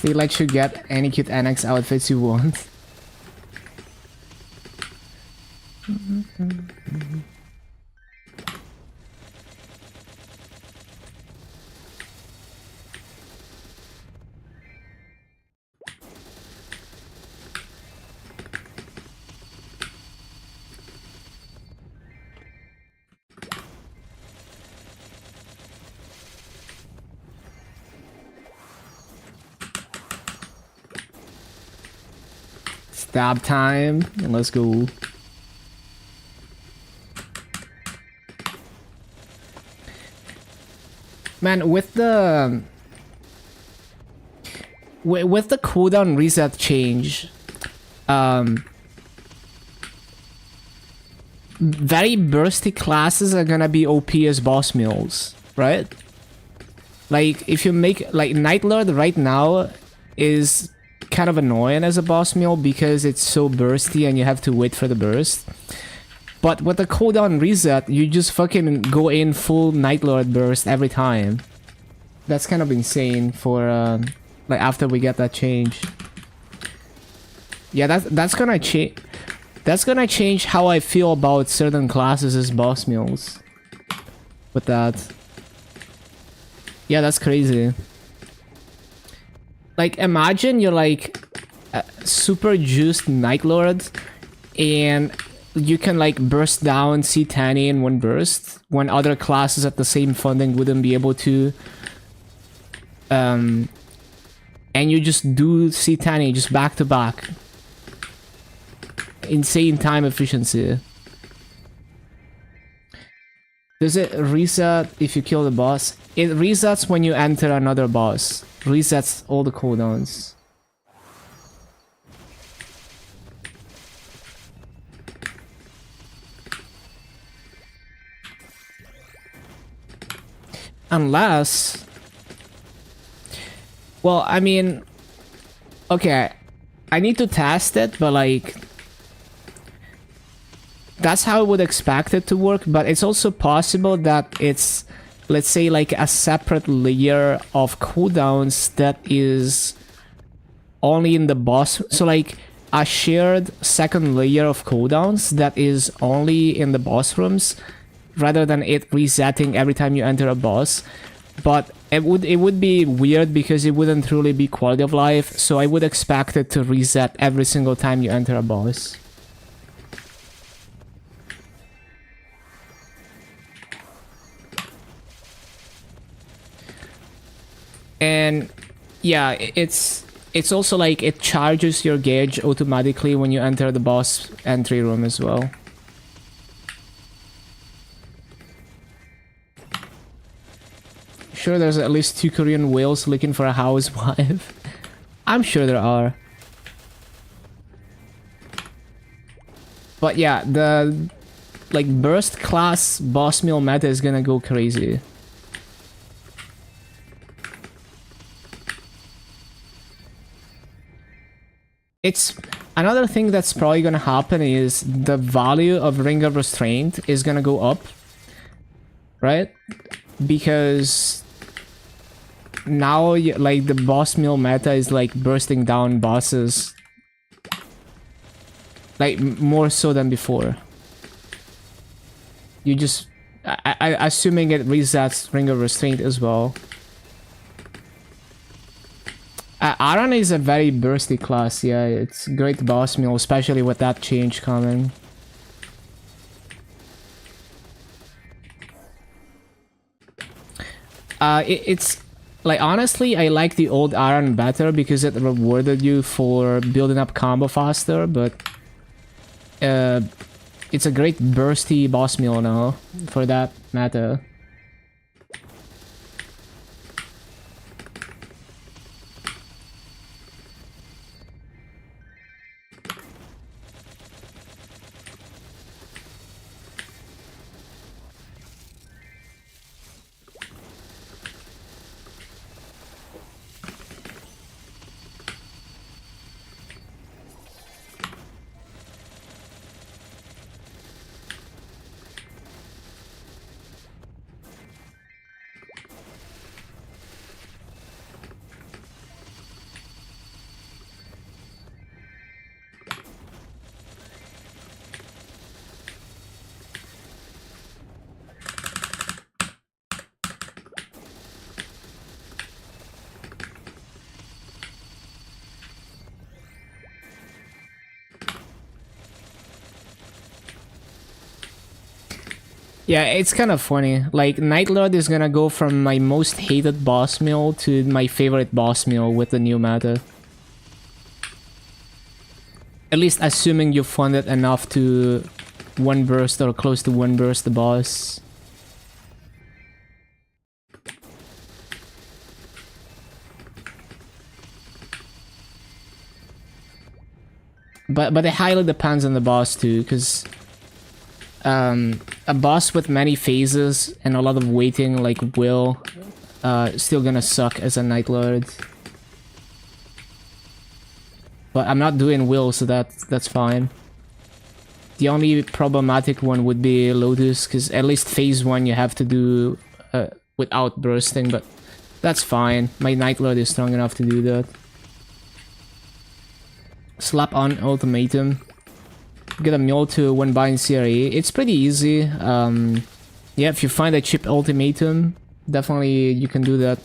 They let you get any cute NX outfits you want. Stab time. Let's go. Man, with the cooldown reset change, very bursty classes are gonna be OP as boss mules, right? Like if you make like Night Lord right now is kind of annoying as a boss mule because it's so bursty and you have to wait for the burst. But with the cooldown reset, you just fucking go in full Night Lord burst every time. That's kind of insane for like after we get that change. Yeah, that's gonna change. That's gonna change how I feel about certain classes as boss mules. With that. Yeah, that's crazy. Like, imagine you're like a super juiced Night Lord and you can like burst down C10 in one burst when other classes at the same funding wouldn't be able to. And you just do C10 just back to back. Insane time efficiency. Does it reset if you kill the boss? It resets when you enter another boss. Resets all the cooldowns. Unless... Well, I mean... Okay, I need to test it, but like... That's how I would expect it to work, but it's also possible that it's, let's say, like a separate layer of cooldowns that is only in the boss. So like a shared second layer of cooldowns that is only in the boss rooms, rather than it resetting every time you enter a boss. But it would be weird because it wouldn't truly be quality of life, so I would expect it to reset every single time you enter a boss. And yeah, it's also like it charges your gauge automatically when you enter the boss entry room as well. Sure, there's at least 2 Korean whales looking for a housewife. I'm sure there are. But yeah, the like burst class boss meal meta is gonna go crazy. It's another thing that's probably gonna happen is the value of Ring of Restraint is gonna go up, right? Because now like the boss meal meta is like bursting down bosses, like more so than before. You just, I assuming it resets Ring of Restraint as well. Aran is a very bursty class, yeah, it's great boss meal, especially with that change coming. It's, like, honestly, I like the old Aran better because it rewarded you for building up combo faster, but it's a great bursty boss meal now, for that matter. Yeah, it's kind of funny. Like, Night Lord is gonna go from my most hated boss meal to my favorite boss meal with the new meta. At least assuming you fund it enough to one burst or close to one burst the boss. But it highly depends on the boss too, because a boss with many phases and a lot of waiting, like Will, still gonna suck as a Night Lord. But I'm not doing Will, so that's fine. The only problematic one would be Lotus, because at least phase 1 you have to do without bursting, but that's fine. My Night Lord is strong enough to do that. Slap on Ultimatum. Get a mule to one bind CRE. It's pretty easy. Yeah, if you find a cheap ultimatum, definitely you can do that.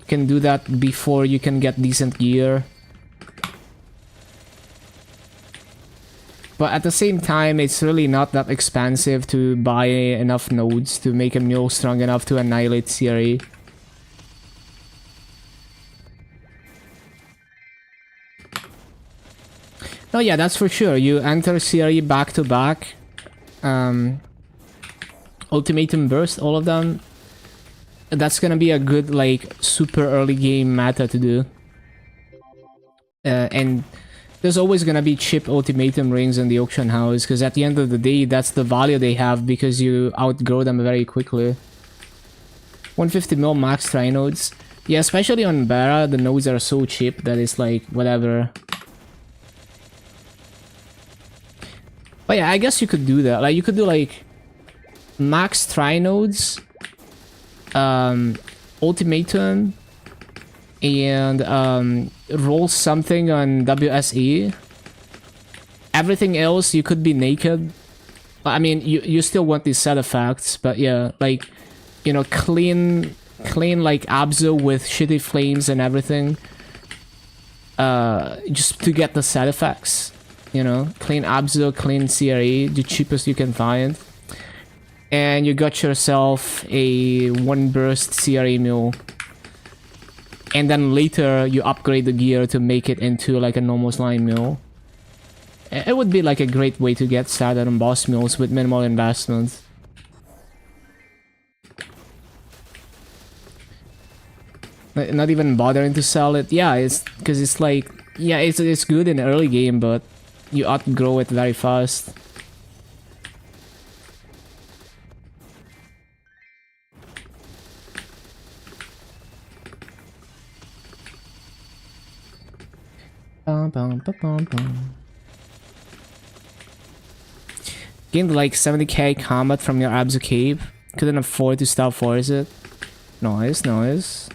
You can do that before you can get decent gear. But at the same time, it's really not that expensive to buy enough nodes to make a mule strong enough to annihilate Siri. No, yeah, that's for sure. You enter Siri back to back. Ultimatum burst, all of them. That's gonna be a good, like, super early game meta to do. And there's always gonna be cheap ultimatum rings in the auction house, because at the end of the day, that's the value they have because you outgrow them very quickly. 150 mil max try nodes. Yeah, especially on Bara, the nodes are so cheap that it's like, whatever. But yeah, I guess you could do that. Like, you could do like max try nodes, ultimatum, and roll something on WSE. Everything else you could be naked. I mean, you still want these set effects, but yeah, like, you know, clean like Abzu with shitty flames and everything. Just to get the set effects. You know, clean Abzu, clean CRE, the cheapest you can find. And you got yourself a 1 burst CRE mule. And then later you upgrade the gear to make it into like a normal slime mule. It would be like a great way to get started on boss mules with minimal investment. Not even bothering to sell it. Yeah, it's because it's like, yeah, it's good in the early game, but you outgrow it very fast. Gained like 70k combat from your Abzu cave. Couldn't afford to stop force it. Nice, nice.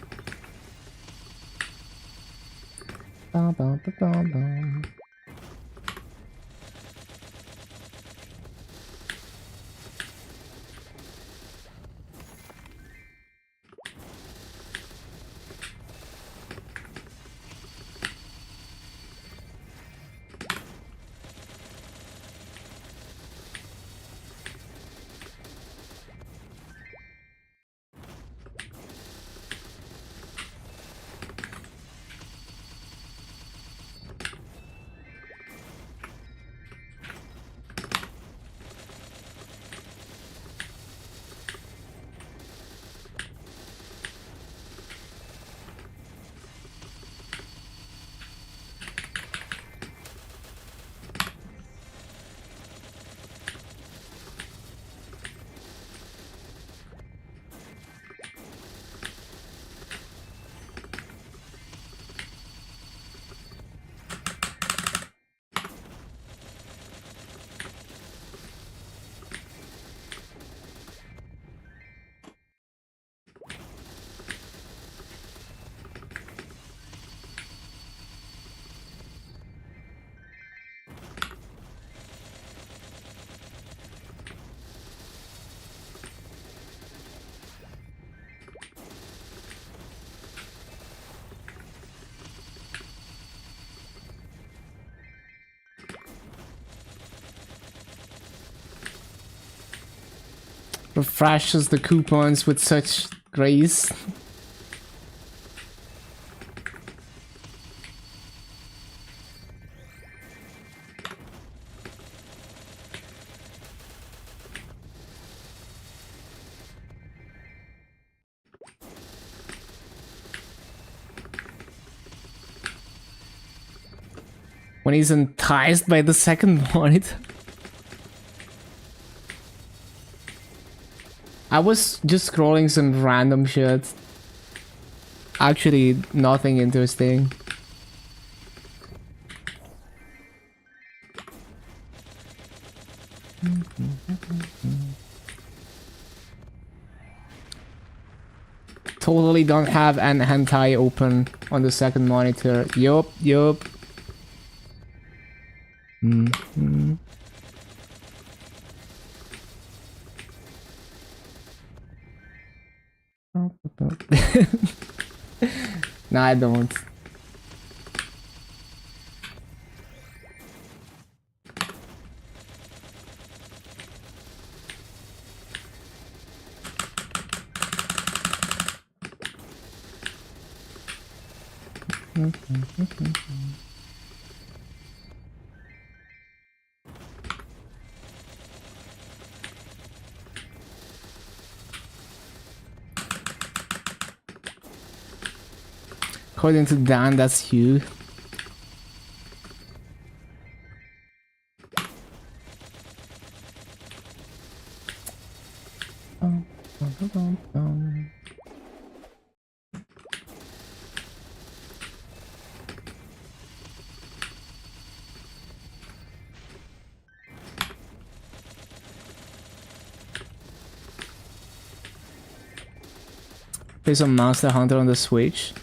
Refreshes the coupons with such grace. When he's enticed by the second point. I was just scrolling some random shit. Actually, nothing interesting. Totally don't have an hentai open on the second monitor. Yup, yup. Nah, I don't. According to Dan, that's you. Play some Monster Hunter on the Switch.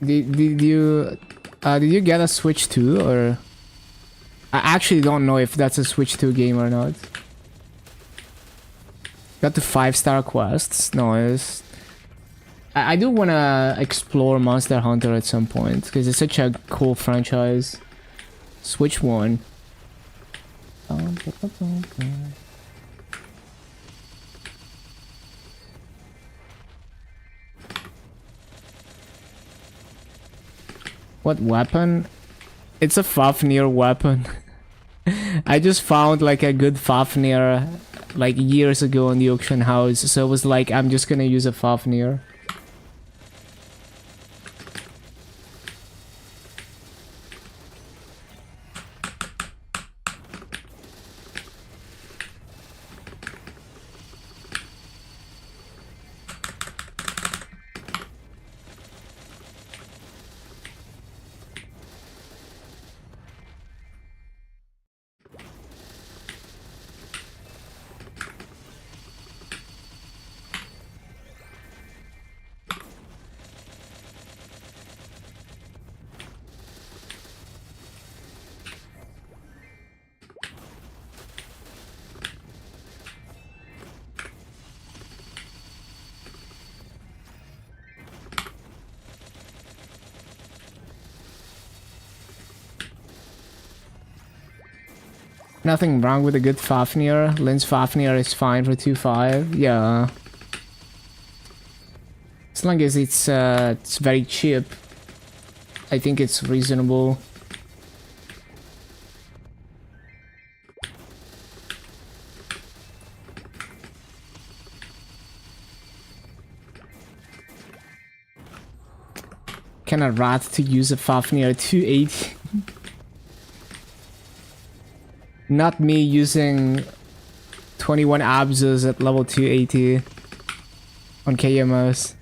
Did you get a Switch 2 or? I actually don't know if that's a Switch 2 game or not. Got the 5-star quests. Nice. I do wanna explore Monster Hunter at some point because it's such a cool franchise. Switch 1. What weapon? It's a Fafnir weapon. I just found like a good Fafnir like years ago in the auction house, so it was like I'm just gonna use a Fafnir. Nothing wrong with a good Fafnir. Lynn's Fafnir is fine for 2.5. Yeah. As long as it's very cheap, I think it's reasonable. Can a rat to use a Fafnir 280? Not me using 21 Abzus at level 280 on KMOs.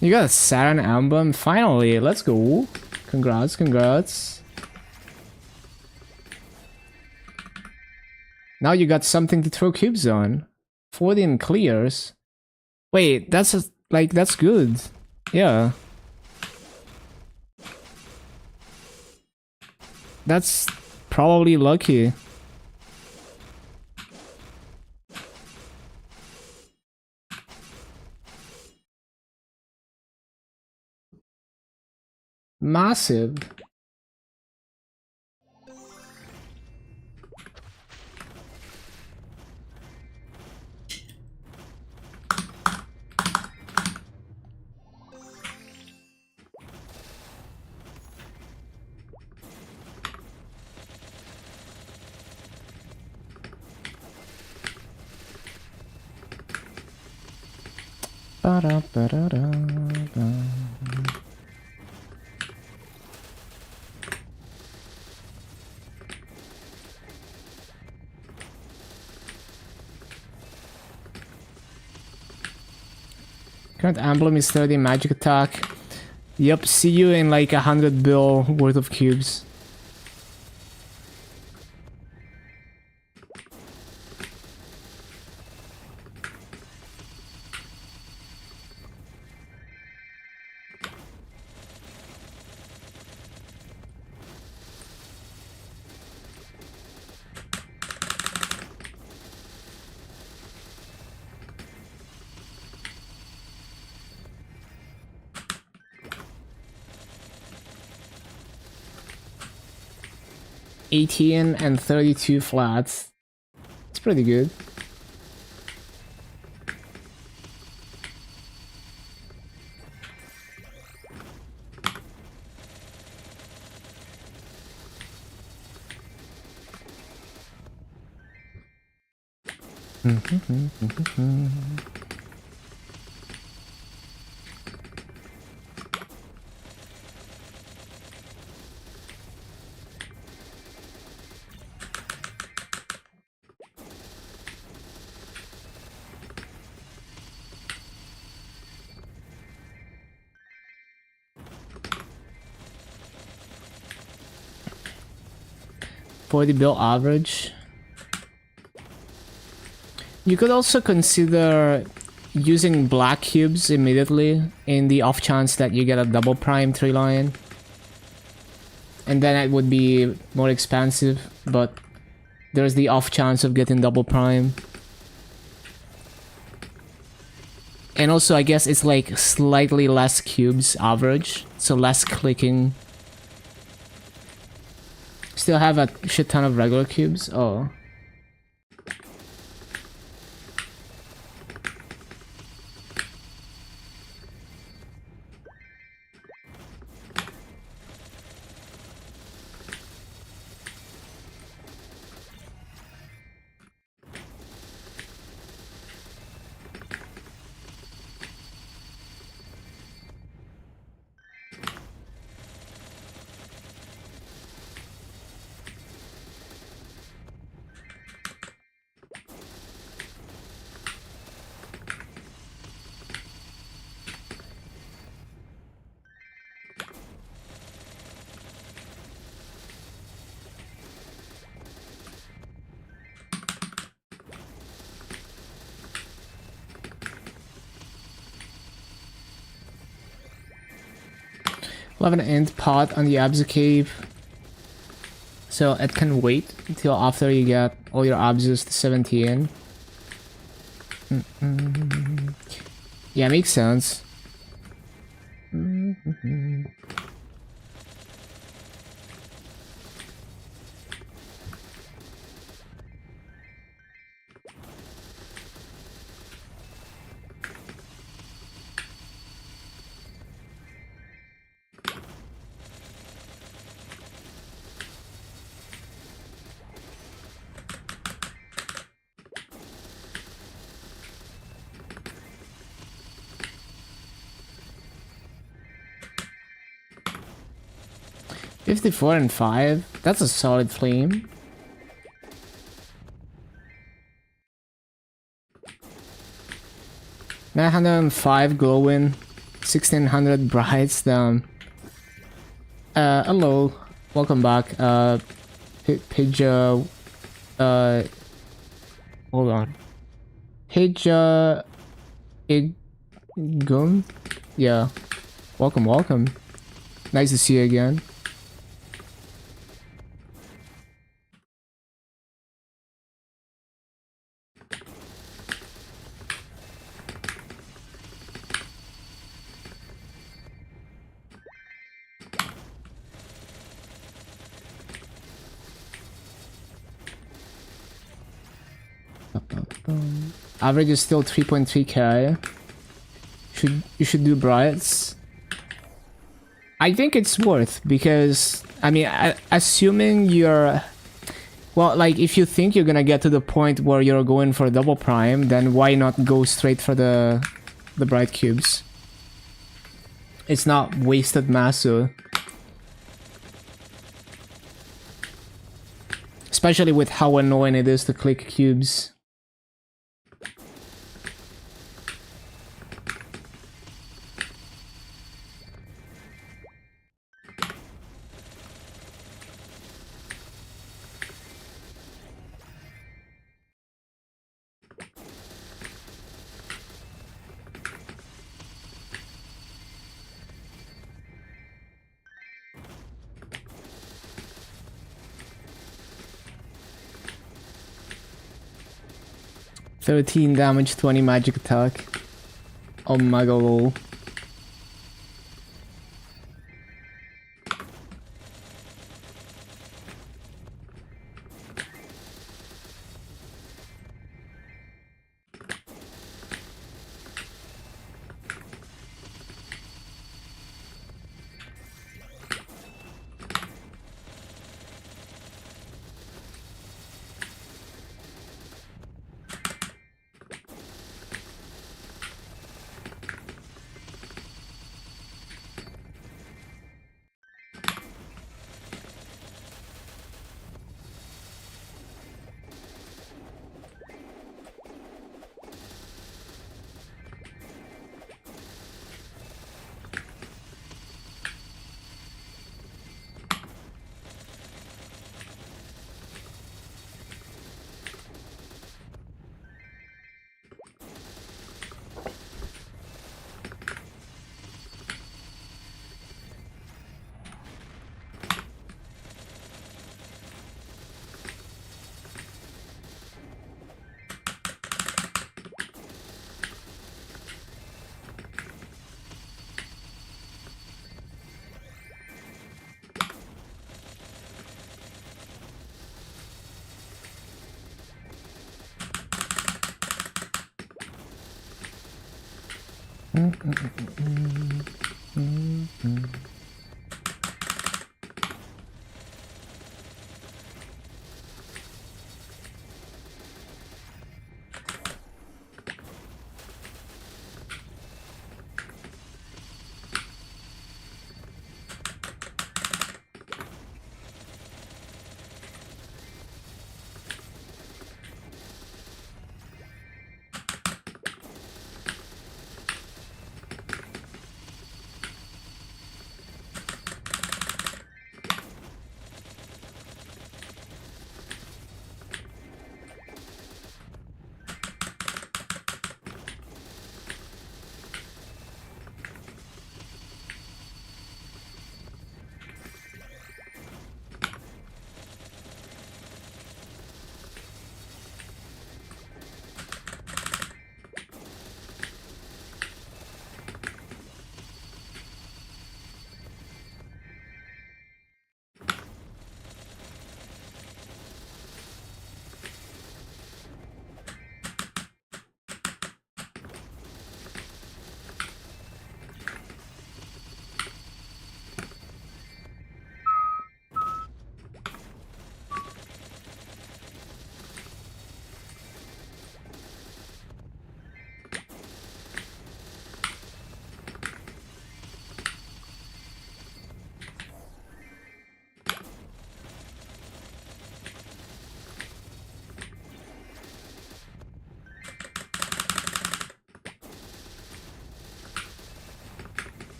You got a Saturn emblem? Finally, let's go. Congrats, congrats. Now you got something to throw cubes on. 14 clears. Wait, that's that's good. Yeah. That's probably lucky. Massive. Ba-da-ba-da-da-da. Current emblem is 30 magic attack. Yep, see you in like 100 bill worth of cubes. $18 and 32 flats. It's pretty good. For the build average. You could also consider using black cubes immediately in the off chance that you get a double prime tree line. And then it would be more expensive, but there's the off chance of getting double prime. And also I guess it's like slightly less cubes average, so less clicking. Still have a shit ton of regular cubes? Oh. We'll have an end pot on the Abzu cave, so it can wait until after you get all your Abzus to 17. Yeah, makes sense. 54 and 5. That's a solid flame. $905 glowing, 1600 brights down. Hello, welcome back. Page, hold on. Page, Igum? Yeah. Welcome, welcome. Nice to see you again. Average is still 3.3k. You should do brights. I think it's worth, because I mean, assuming you're, well, like if you think you're gonna get to the point where you're going for double prime, then why not go straight for the bright cubes? It's not wasted masu. Especially with how annoying it is to click cubes. $13 damage, 20 magic attack. Oh my god.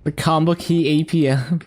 The combo key APM.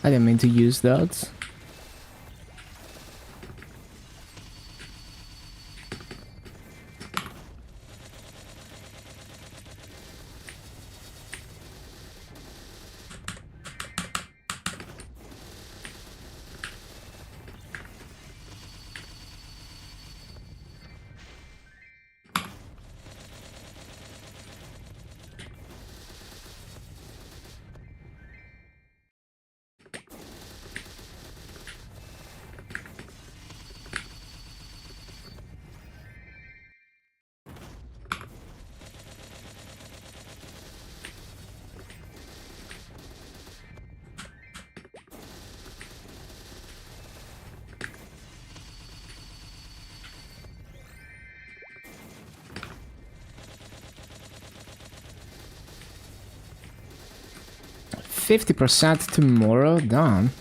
I didn't mean to use that. %50 tomorrow, done.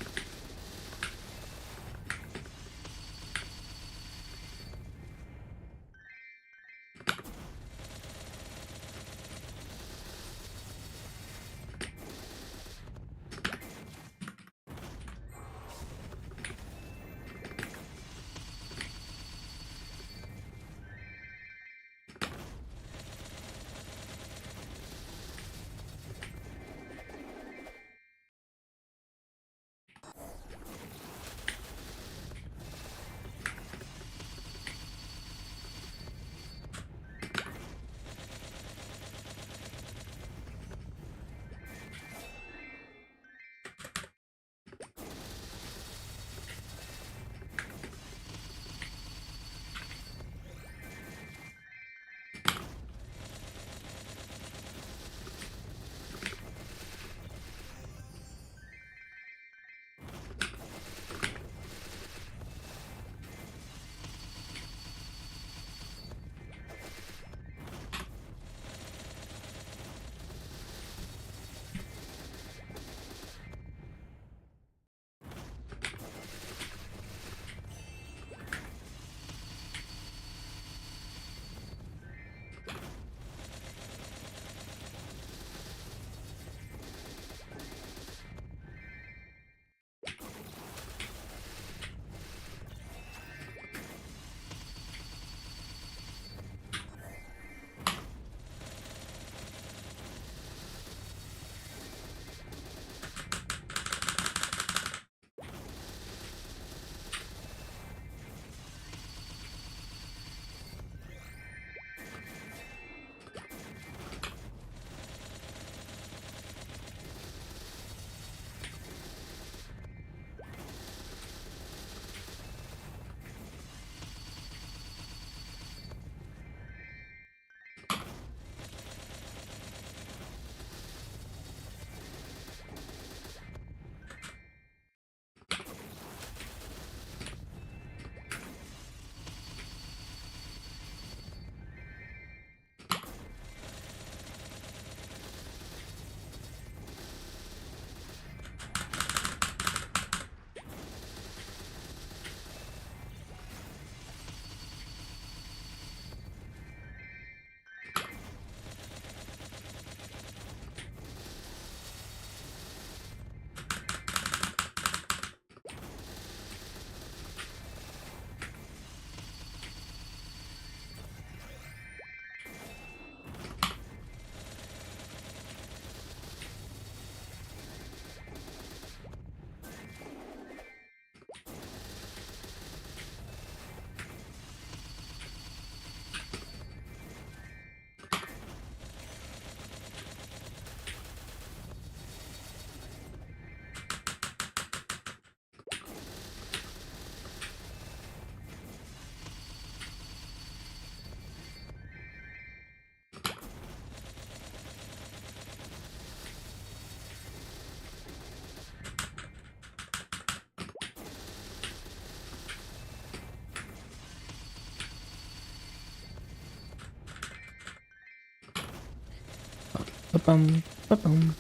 Ba-bum, ba-bum.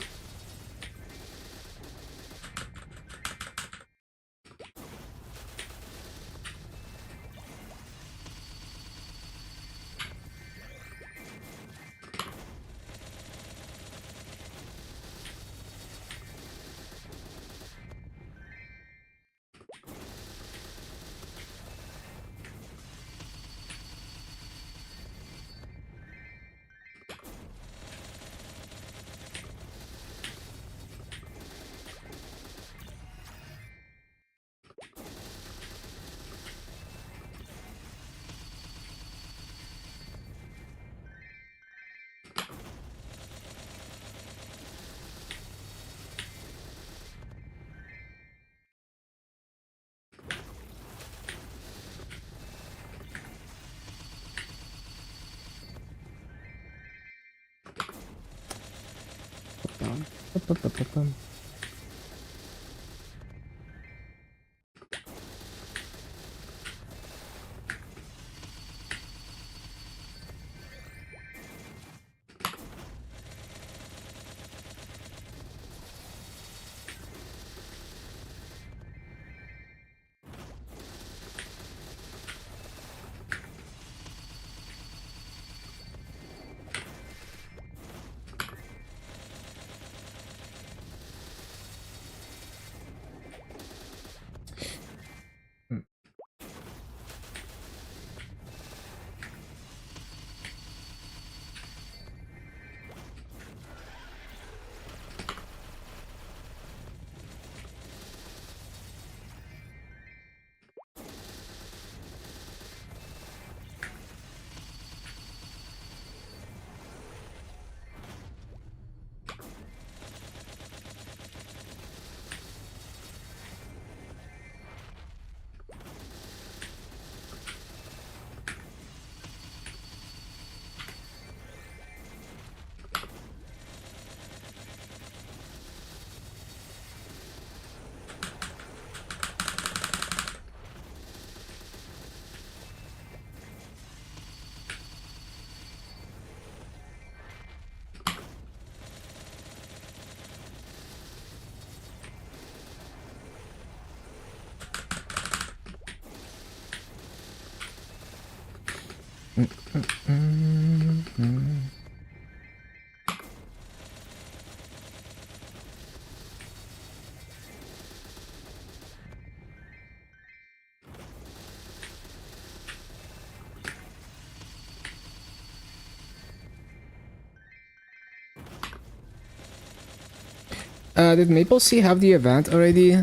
Did MapleStory have the event already?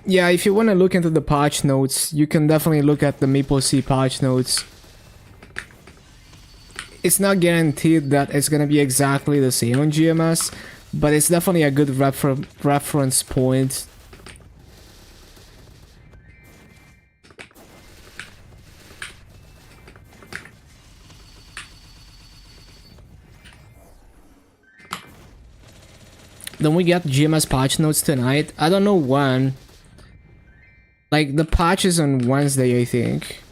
Yeah, if you want to look into the patch notes, you can definitely look at the MapleStory patch notes. It's not guaranteed that it's gonna be exactly the same on GMS, but it's definitely a good reference point. Then we get GMS patch notes tonight. I don't know when. Like, the patch is on Wednesday, I think.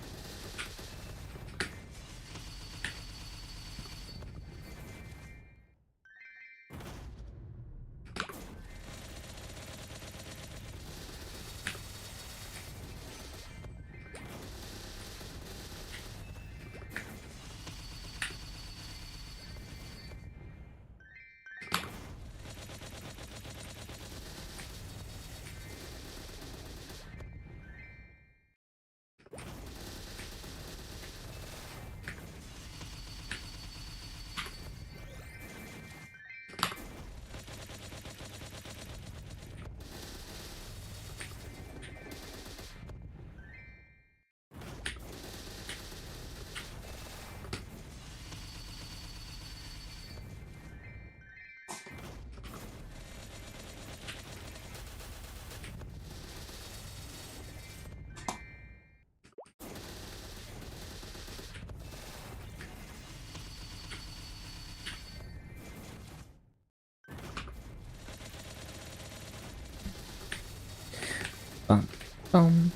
Um.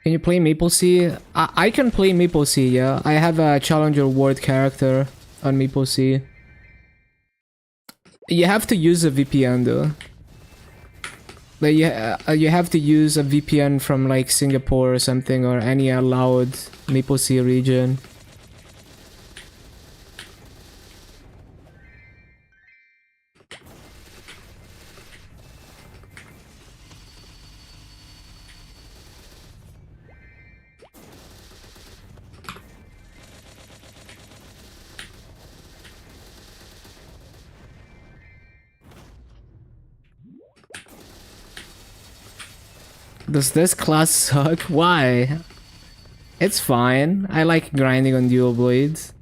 Can you play MapleStory? I can play MapleStory, yeah. I have a Challenger Ward character on MapleStory. You have to use a VPN though. Like you have to use a VPN from like Singapore or something, or any allowed MapleStory region. Does this class suck? Why? It's fine. I like grinding on dual blades.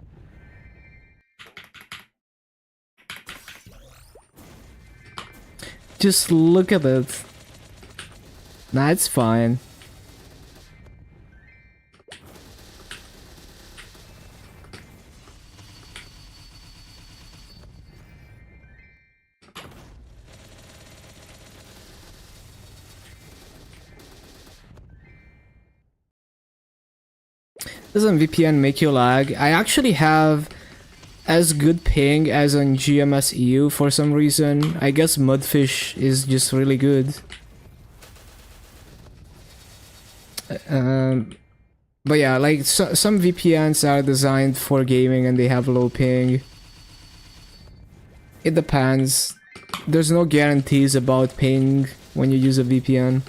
Just look at it. Nah, it's fine. Doesn't VPN make you lag? I actually have as good ping as on GMS EU for some reason. I guess Mudfish is just really good. But yeah, like some VPNs are designed for gaming and they have low ping. It depends. There's no guarantees about ping when you use a VPN.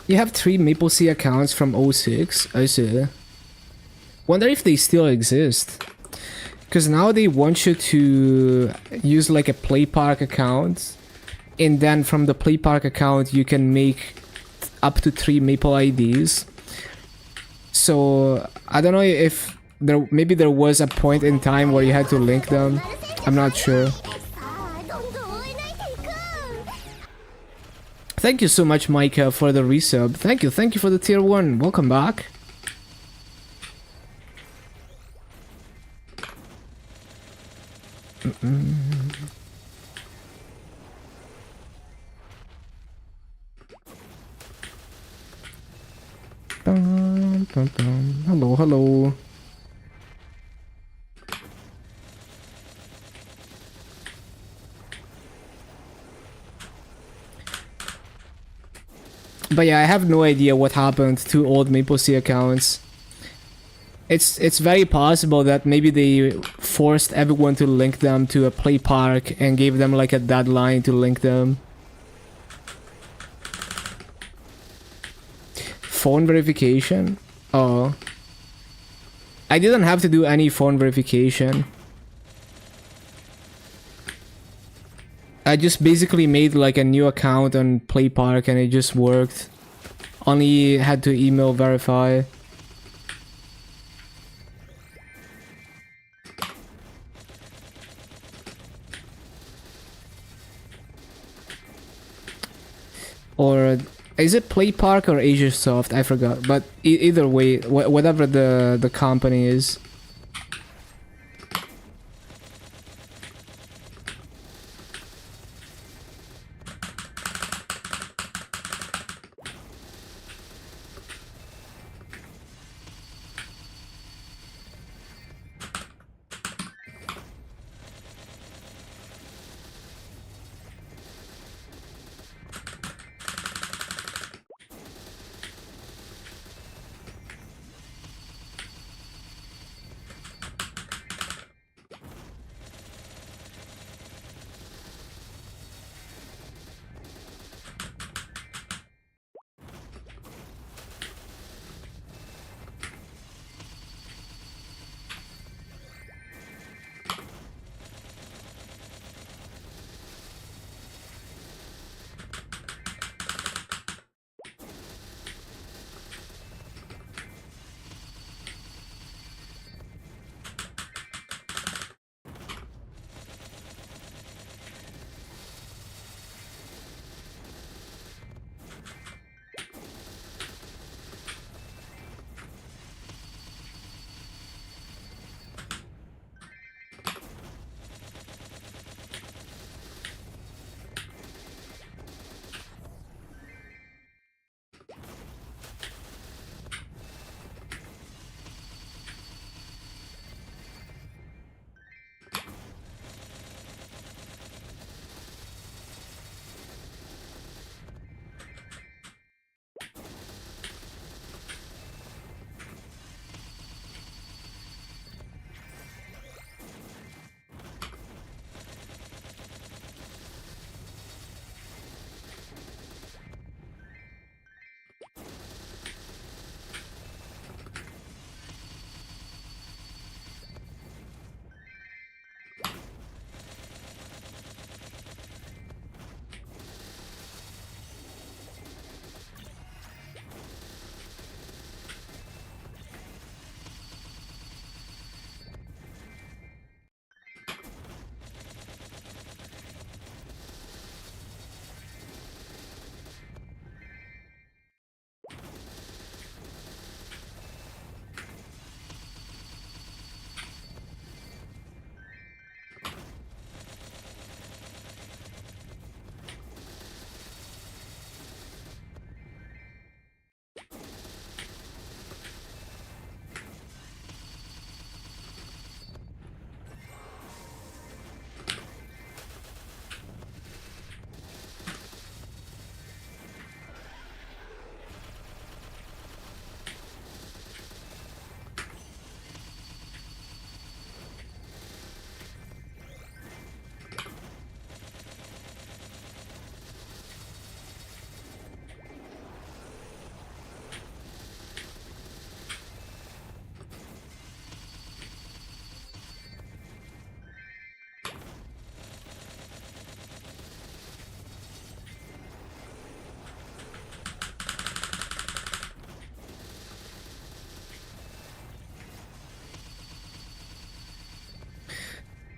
You have 3 MapleStory accounts from '06. I see. Wonder if they still exist. Because now they want you to use like a Play Park account. And then from the Play Park account you can make up to 3 Maple IDs. So I don't know if maybe there was a point in time where you had to link them. I'm not sure. Thank you so much, Micah, for the resub. Thank you for the tier 1. Welcome back. Hello, hello. But yeah, I have no idea what happened to old MapleStory accounts. It's very possible that maybe they forced everyone to link them to a Play Park and gave them like a deadline to link them. Phone verification? Oh. I didn't have to do any phone verification. I just basically made like a new account on Play Park and it just worked. Only had to email verify. Or is it Play Park or AsiaSoft? I forgot. But either way, whatever the company is.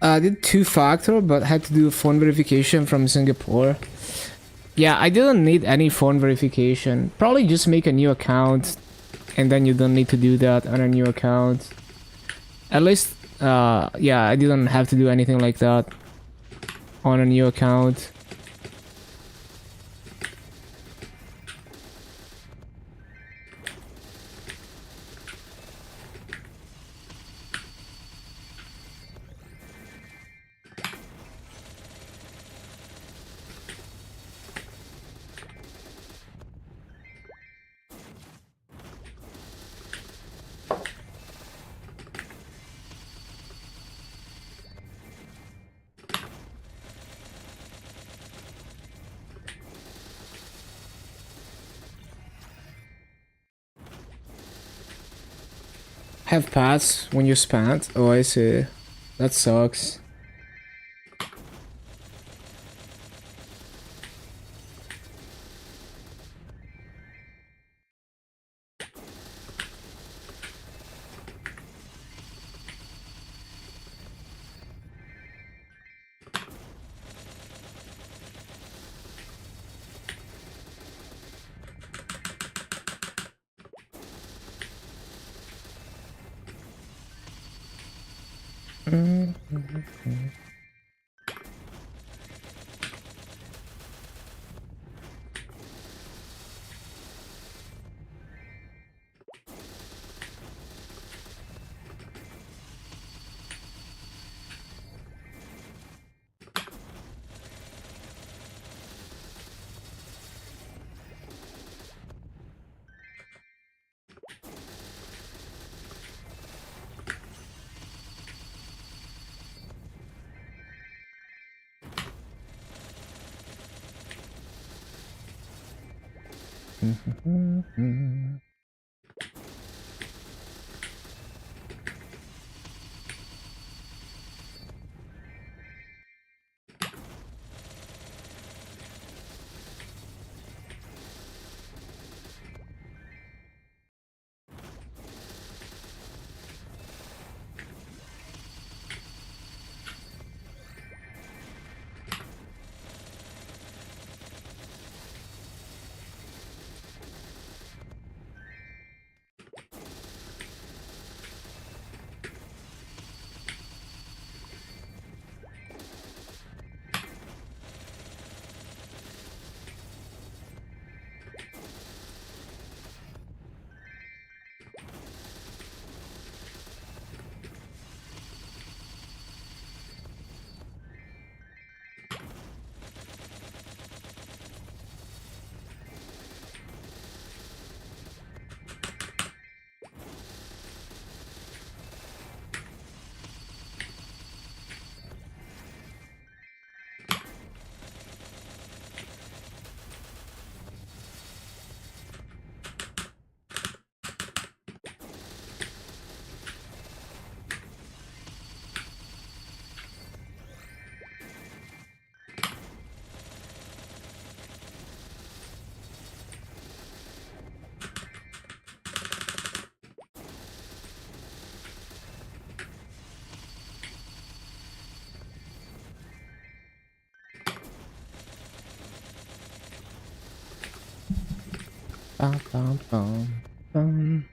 I did two-factor, but had to do phone verification from Singapore. Yeah, I didn't need any phone verification. Probably just make a new account, and then you don't need to do that on a new account. At least, yeah, I didn't have to do anything like that on a new account. Have pass when you spent? Oh, I see. That sucks. Bum, bum, bum, bum.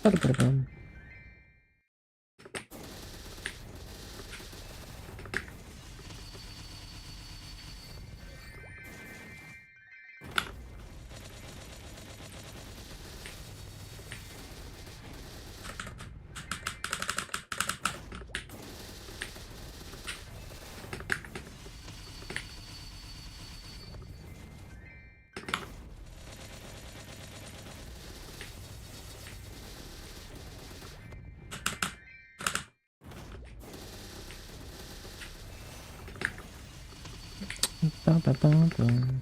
Ba-da-ba-da-bum. Ba-ba-ba-bum.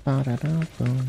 Ba-da-da-bum.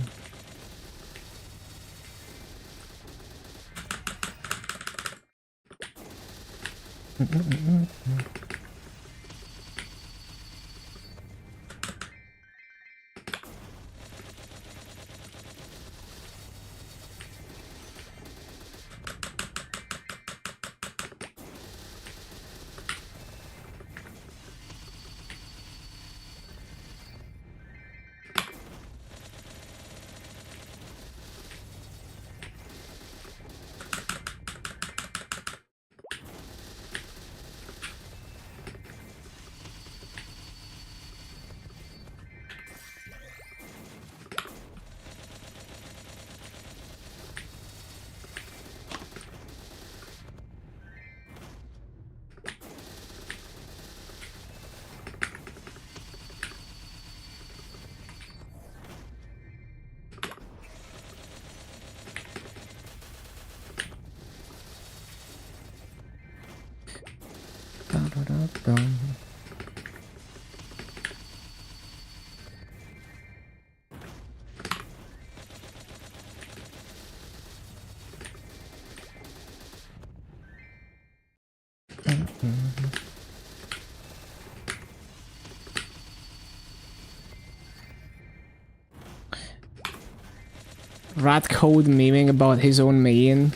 Ba-da-da-bum. Rat code memeing about his own main.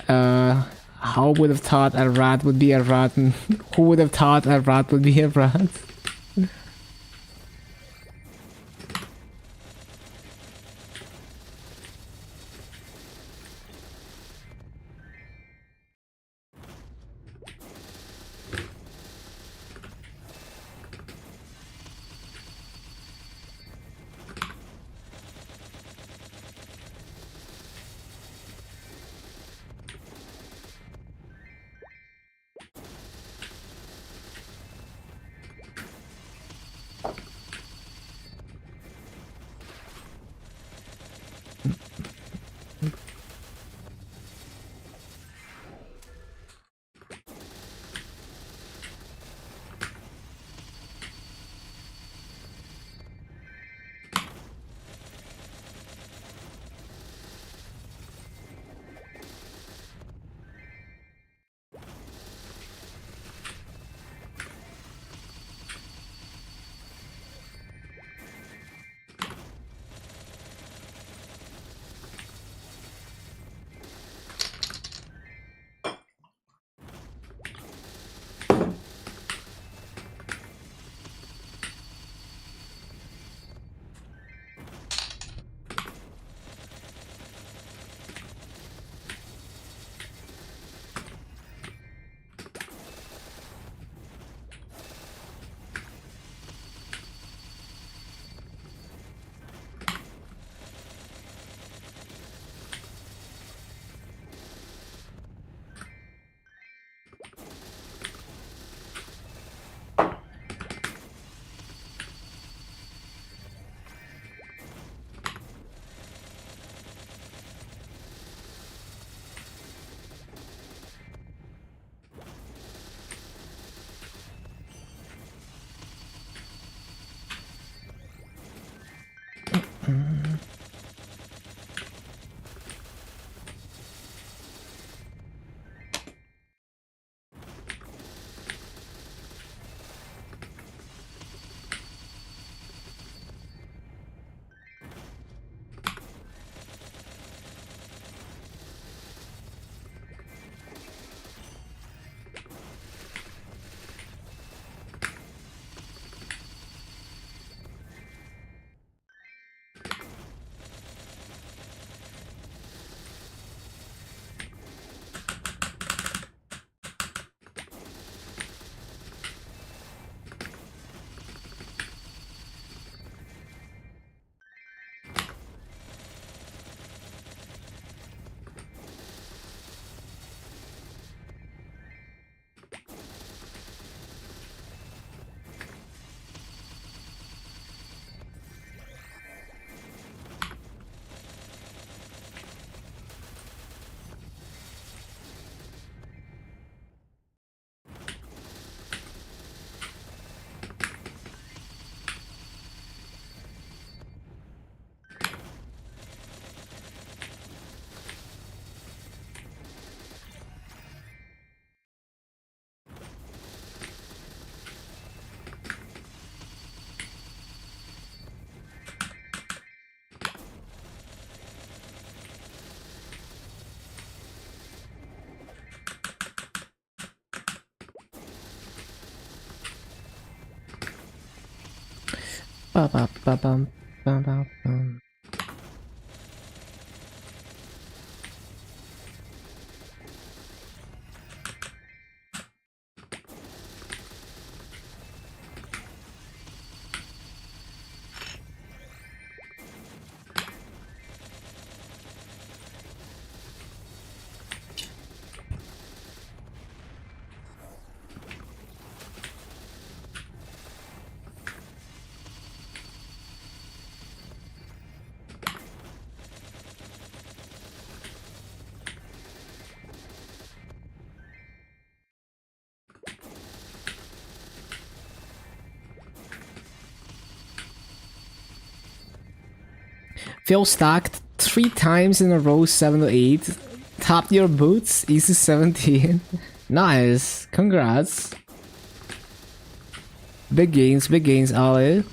How would have thought a rat would be a rat? And who would have thought a rat would be a rat? Ba ba ba bum, ba ba bum. Phil stacked 3 times in a row, 7 to 8. Tapped your boots, easy 17. Nice, congrats. Big gains, Ali.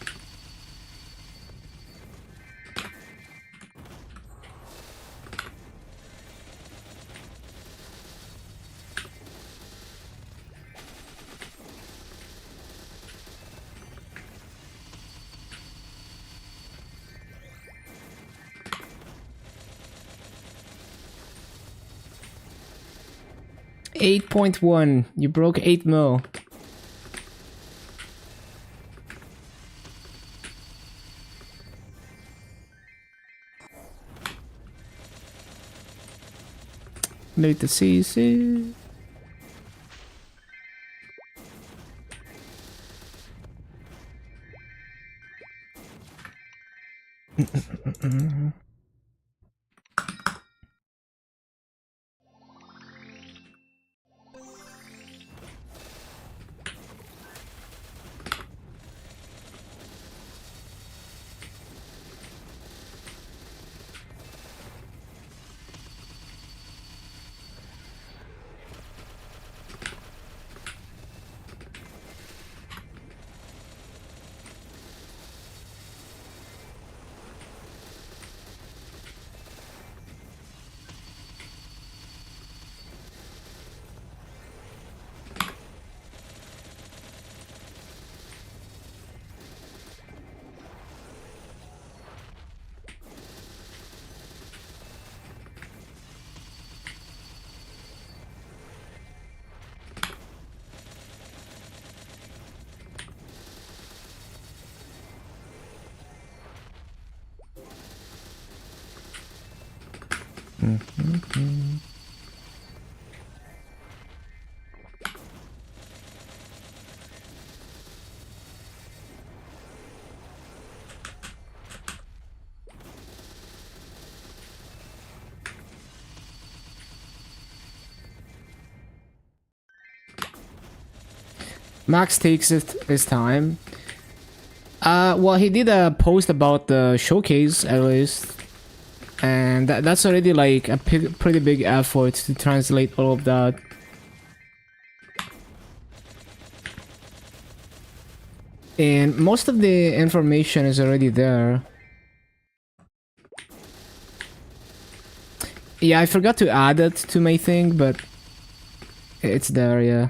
$8.1. You broke 8 mil. Late the season. Max takes his time. Well, he did a post about the showcase at least, and that's already like a pretty big effort to translate all of that. And most of the information is already there. Yeah, I forgot to add it to my thing, but it's there, yeah.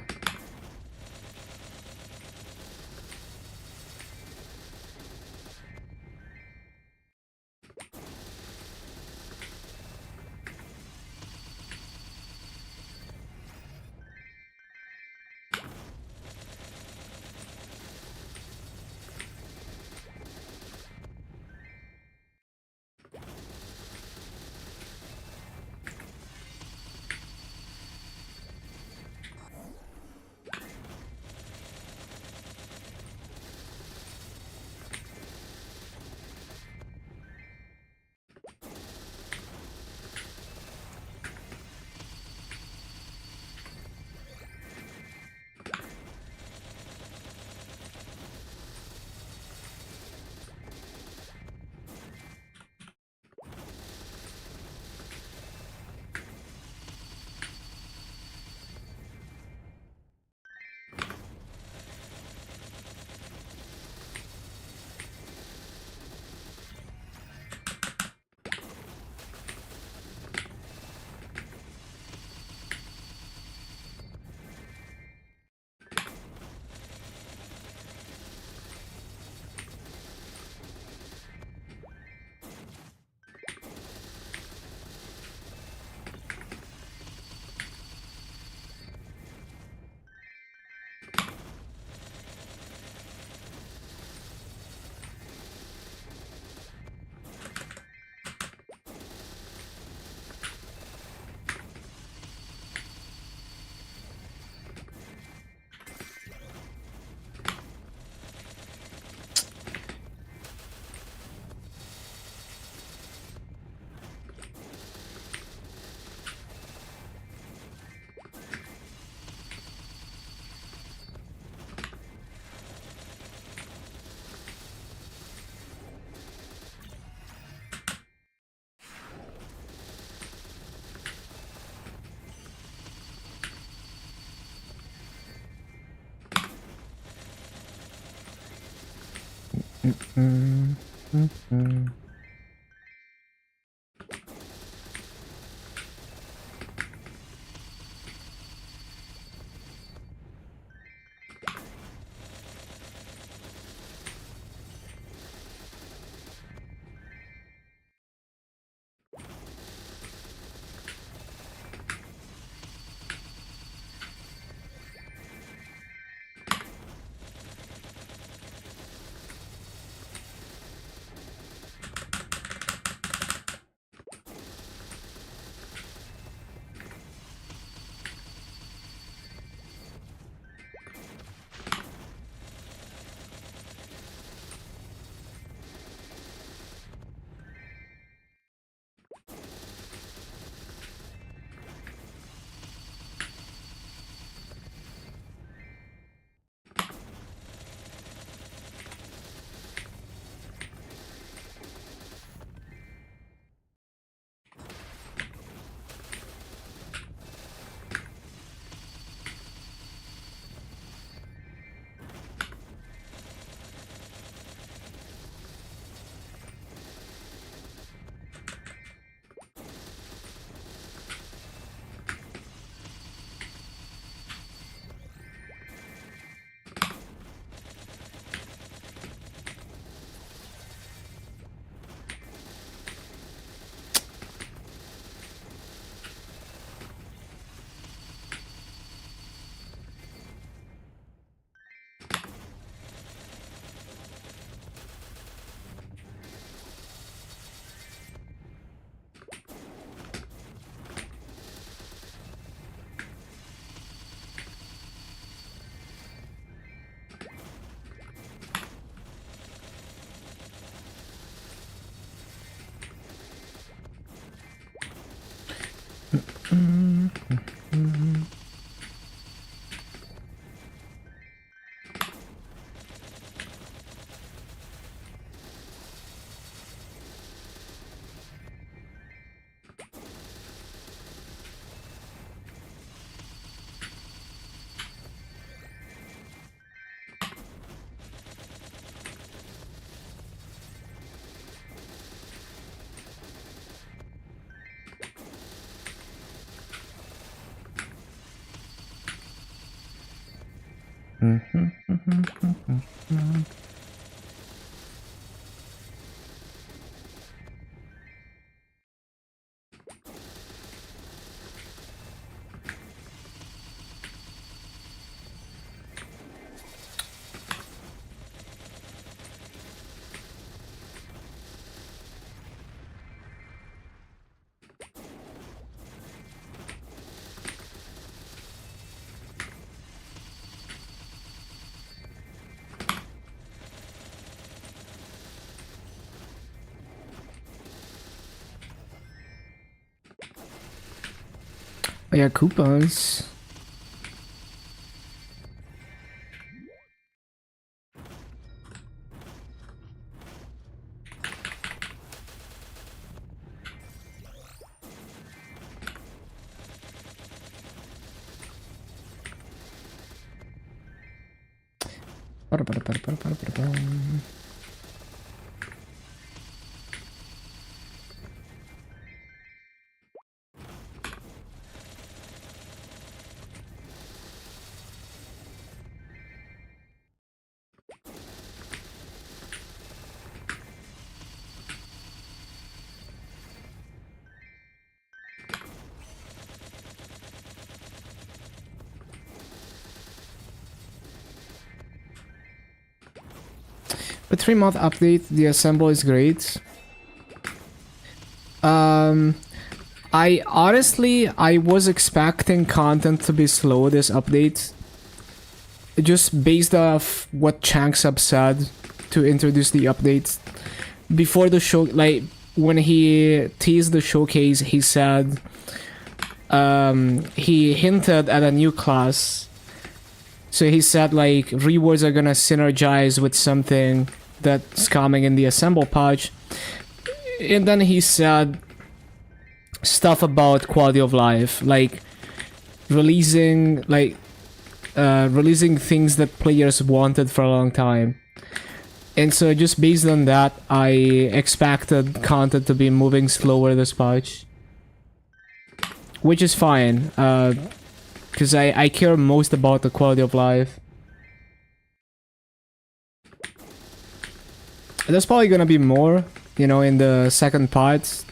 Oh yeah, coupons. With 3-month update, the assemble is great. I honestly, I was expecting content to be slow this update. Just based off what Chanksub said to introduce the updates. Before the show, like, when he teased the showcase, he said, he hinted at a new class. So he said, like, rewards are gonna synergize with something that's coming in the assemble patch. And then he said stuff about quality of life, like releasing releasing things that players wanted for a long time. And so just based on that, I expected content to be moving slower this patch. Which is fine, because I care most about the quality of life. There's probably gonna be more, you know, in the second part.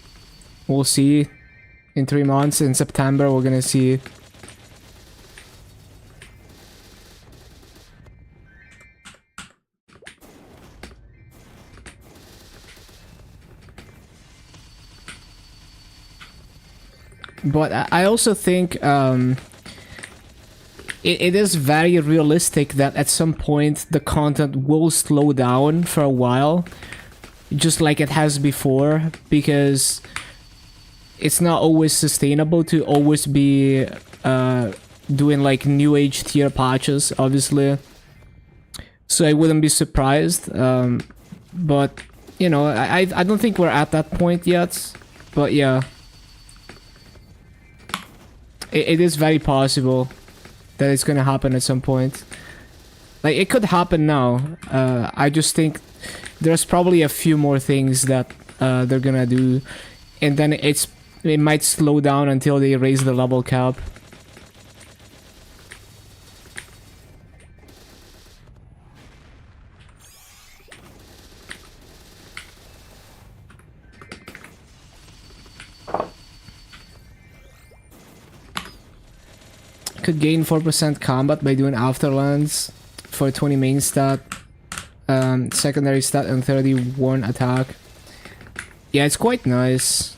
We'll see. In 3 months, in September, we're gonna see. But I also think it is very realistic that at some point the content will slow down for a while, just like it has before, because it's not always sustainable to always be doing like new age tier patches, obviously. So I wouldn't be surprised, but you know, I don't think we're at that point yet. But yeah, it is very possible that it's gonna happen at some point. Like, it could happen now. I just think there's probably a few more things that they're gonna do, and then it might slow down until they raise the level cap. Could gain 4% combat by doing afterlands for 20 main stat, secondary stat, and 31 attack. Yeah, it's quite nice.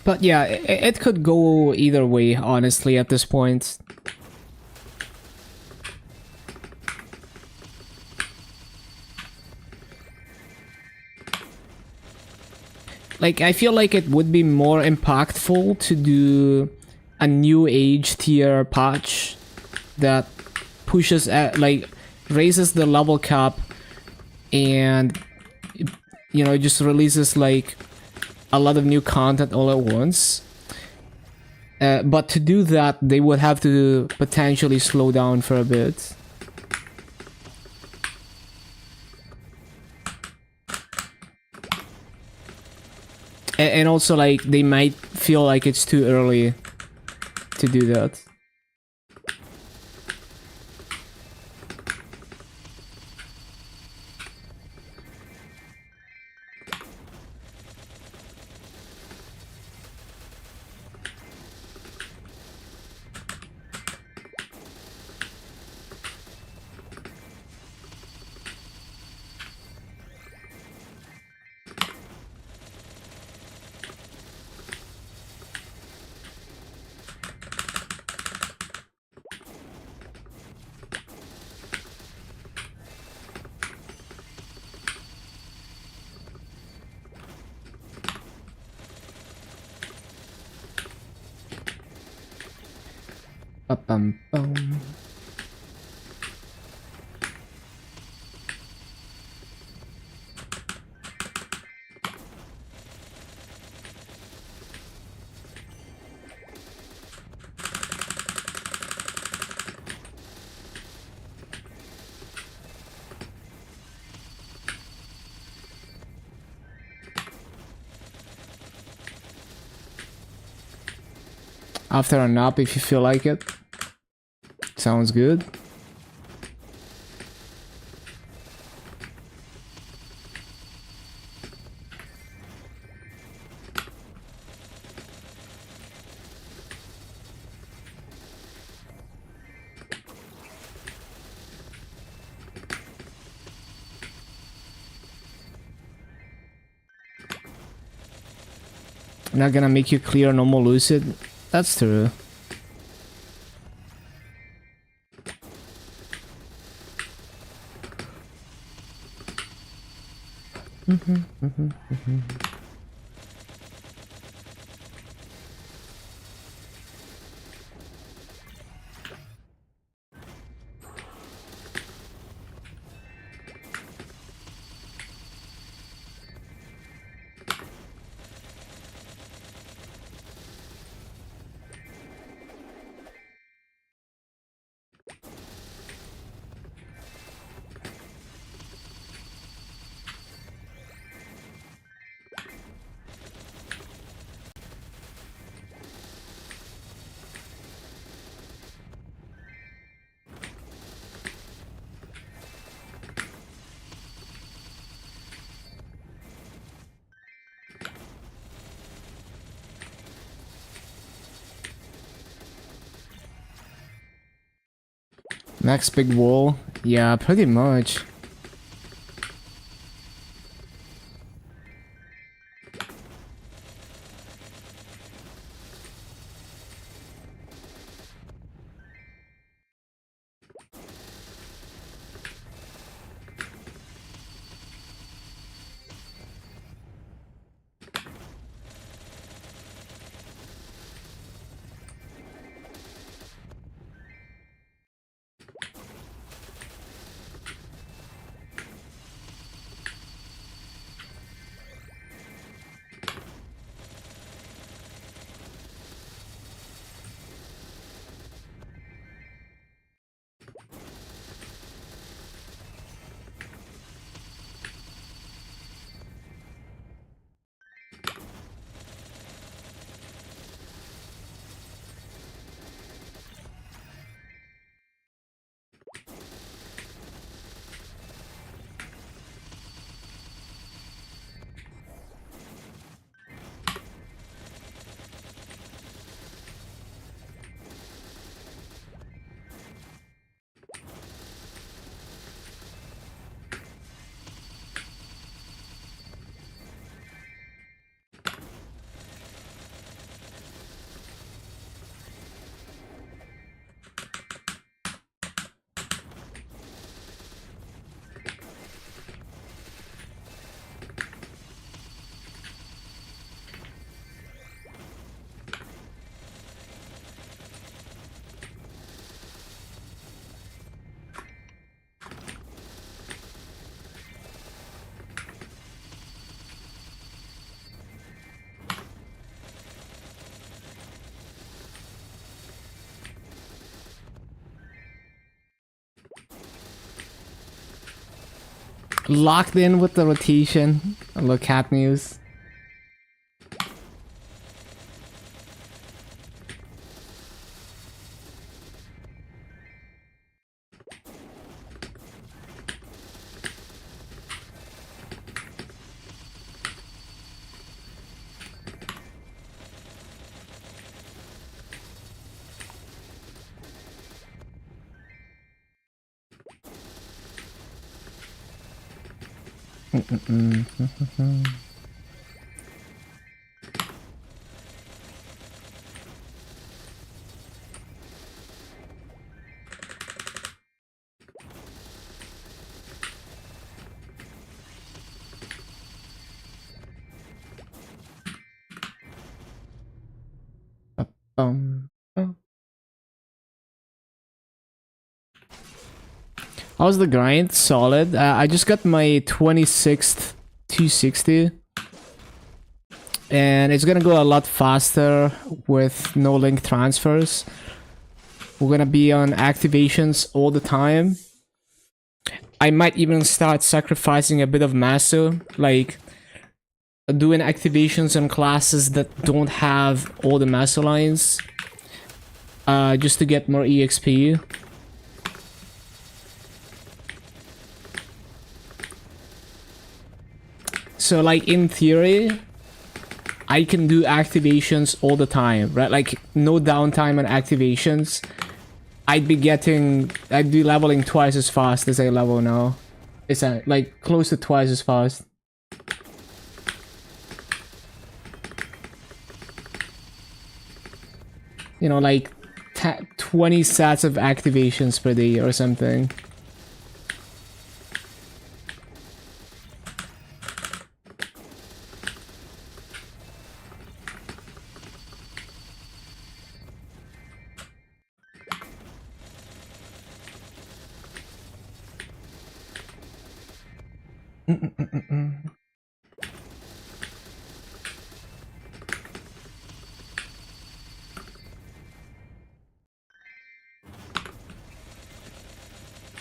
But yeah, it could go either way, honestly, at this point. Like, I feel like it would be more impactful to do a new age tier patch that pushes at, like, raises the level cap and, you know, just releases like a lot of new content all at once. But to do that, they would have to potentially slow down for a bit. And also, like, they might feel like it's too early to do that. Ba-bum-bum. After a nap, if you feel like it. Sounds good. Not gonna make you clear normal lucid. That's true. Next big wall? Yeah, pretty much. Locked in with the rotation. Look at news. Oh. How's the grind? Solid. I just got my 26th 260. And it's gonna go a lot faster with no link transfers. We're gonna be on activations all the time. I might even start sacrificing a bit of masso, like doing activations on classes that don't have all the masso lines, just to get more EXP. So like in theory, I can do activations all the time, right? Like no downtime on activations. I'd be leveling twice as fast as I level now. It's like close to twice as fast. You know, like 20 sets of activations per day or something.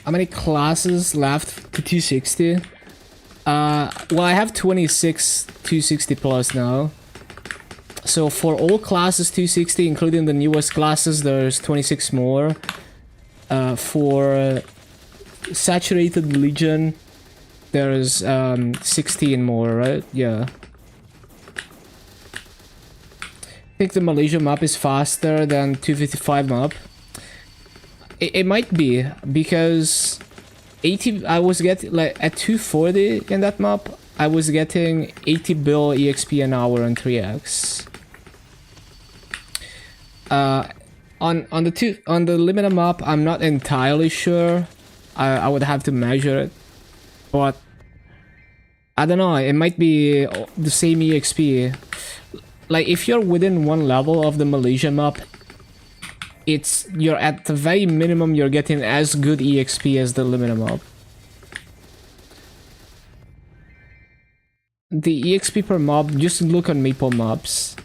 How many classes left to 260? Well, I have 26 260 plus now. So for all classes 260, including the newest classes, there's 26 more. For Saturated Legion, there's 16 more, right? Yeah. I think the Malaysia map is faster than 255 map. It might be, because 80, I was getting, like, at 240 in that map, I was getting 80 bill EXP an hour on 3x. On the limited map, I'm not entirely sure. I would have to measure it, but I don't know. It might be the same EXP. Like, if you're within one level of the Malaysia map, you're at the very minimum, you're getting as good EXP as the limited map. The EXP per mob, just look on Maple maps.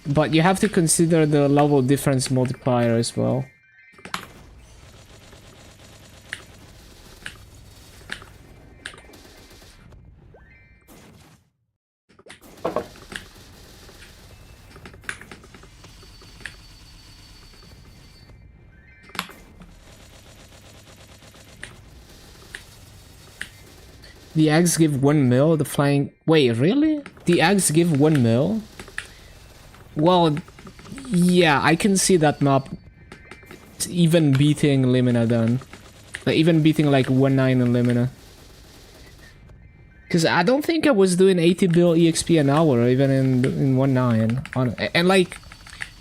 But you have to consider the level difference multiplier as well. The eggs give 1 mil, the flying... Wait, really? The eggs give 1 mil? Well, yeah, I can see that map even beating Limina then. Like, even beating like 1.9 in Limina. Because I don't think I was doing 80 bill EXP an hour, even in 1.9. And like,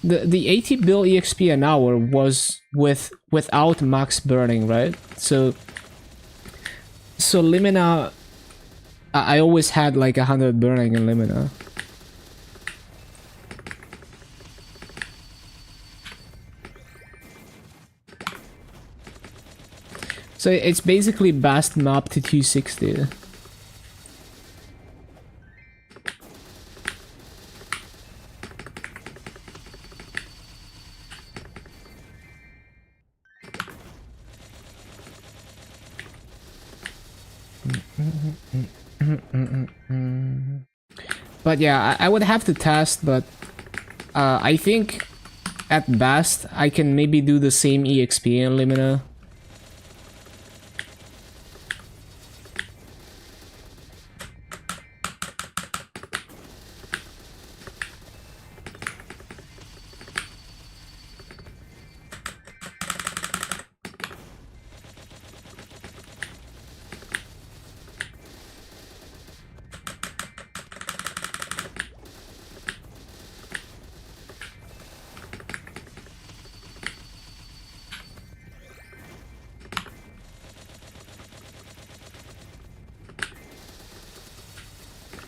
the 80 bill EXP an hour was without max burning, right? So Limina, I always had like 100 burning in Limina. So it's basically best map to 260. But yeah, I would have to test, but I think at best I can maybe do the same EXP in Limina.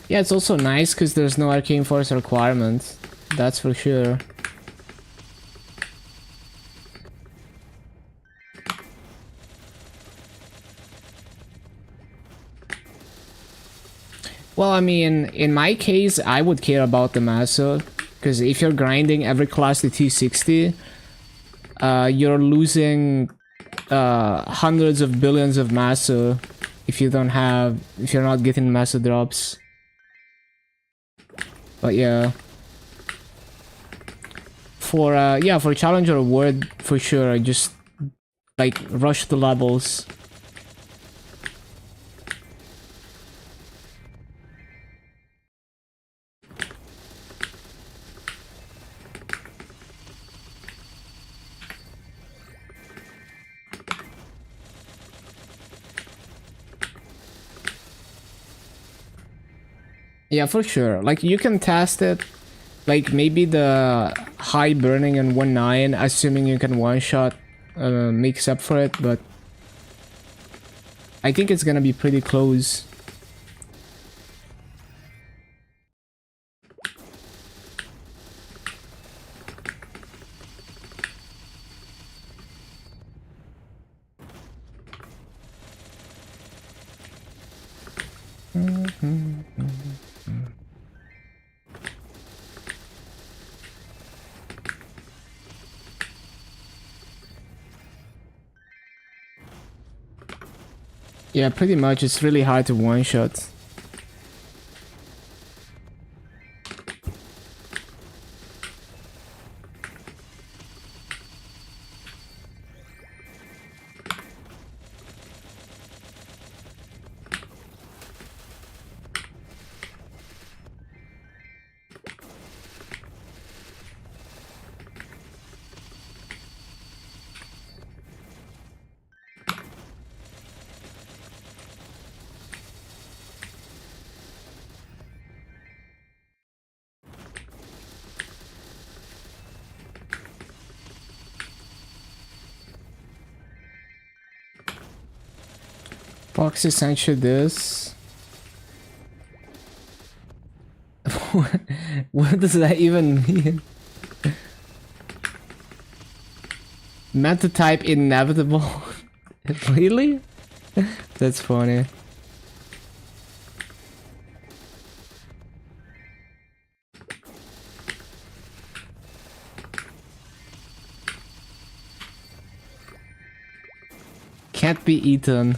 Yeah, it's also nice because there's no Arcane Force requirement. That's for sure. Well, I mean, in my case, I would care about the Maso. Because if you're grinding every class to 260, you're losing hundreds of billions of Maso if you're not getting Maso drops. But yeah, for Challenger Award, for sure, I just like rush the levels. Yeah, for sure. Like, you can test it. Like, maybe the high burning in 1.9, assuming you can one-shot, makes up for it, but I think it's gonna be pretty close. Yeah, pretty much. It's really hard to one-shot. Foxy sent you this. What does that even mean? Meant to type inevitable. Really? That's funny. Can't be eaten.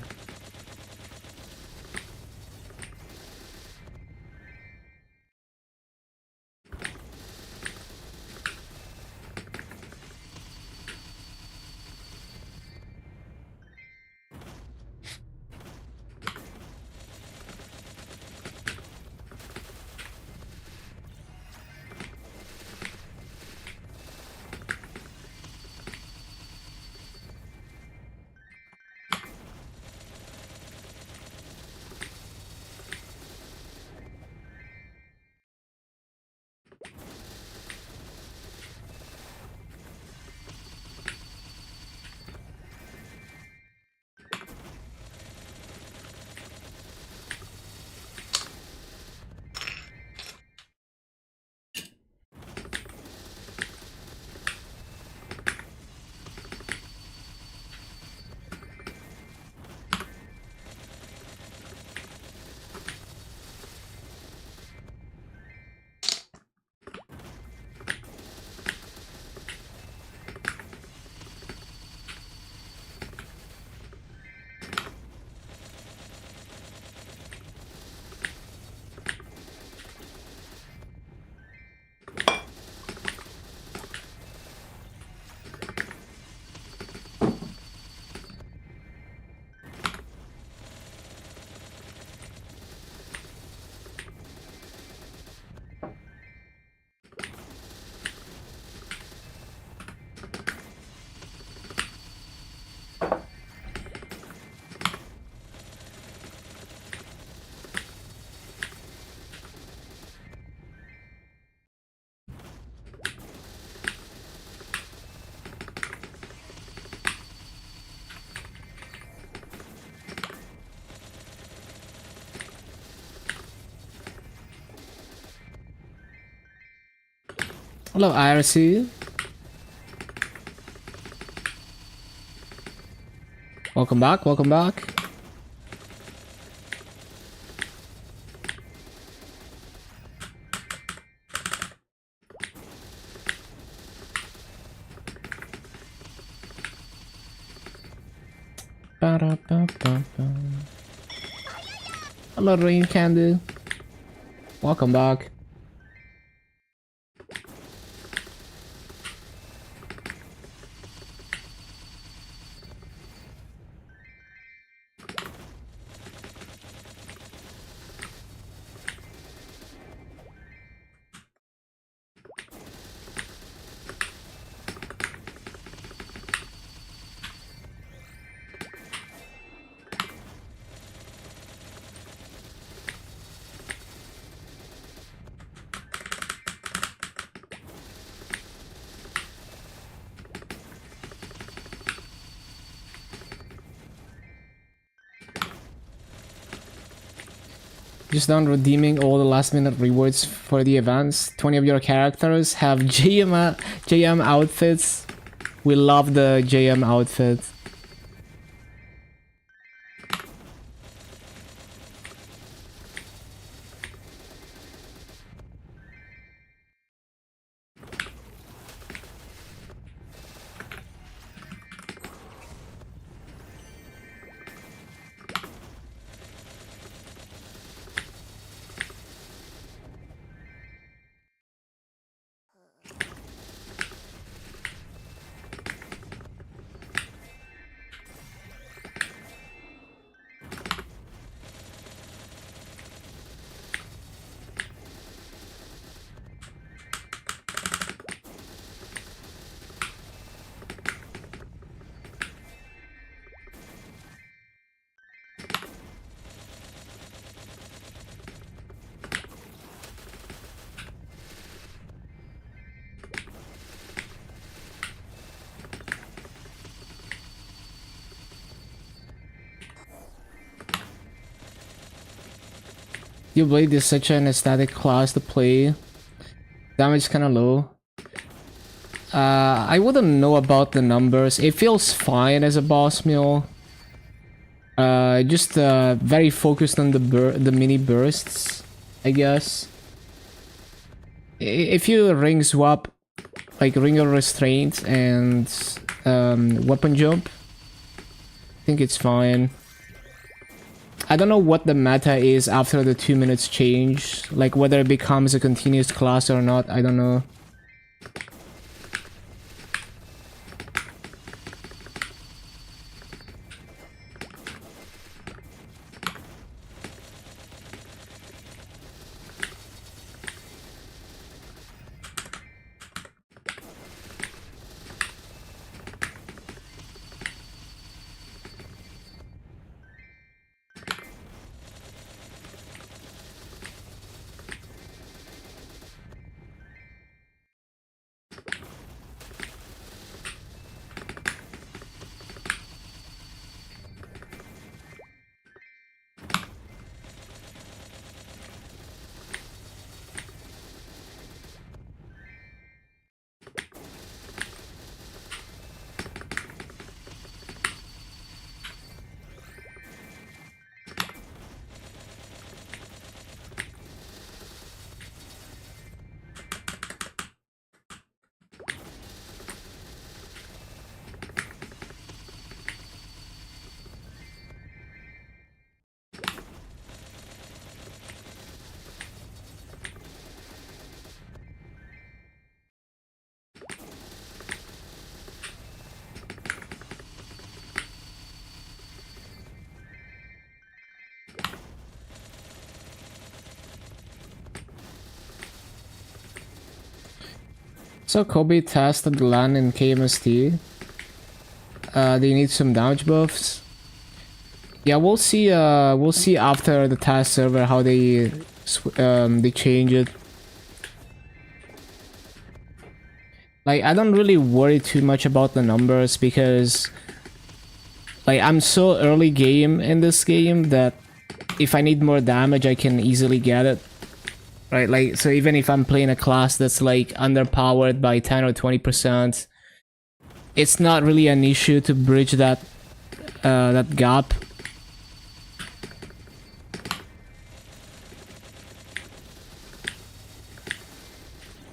Hello, IRC. Welcome back, welcome back. Ba-da-ba-ba-ba. Hello, Rain Candy. Welcome back. Just done redeeming all the last minute rewards for the events. 20 of your characters have JM outfits. We love the JM outfit. You Blade is such an aesthetic class to play. Damage is kind of low. I wouldn't know about the numbers. It feels fine as a boss meal. Just very focused on the mini bursts, I guess. If you ring swap, like ring of restraint and weapon jump, I think it's fine. I don't know what the meta is after the 2 minutes change, like whether it becomes a continuous class or not, I don't know. So Kobe tested LAN in KMST. They need some damage buffs. Yeah, we'll see. We'll see after the test server how they change it. Like, I don't really worry too much about the numbers because, like, I'm so early game in this game that if I need more damage, I can easily get it. Right, like, so even if I'm playing a class that's like underpowered by 10 or 20%, it's not really an issue to bridge that that gap.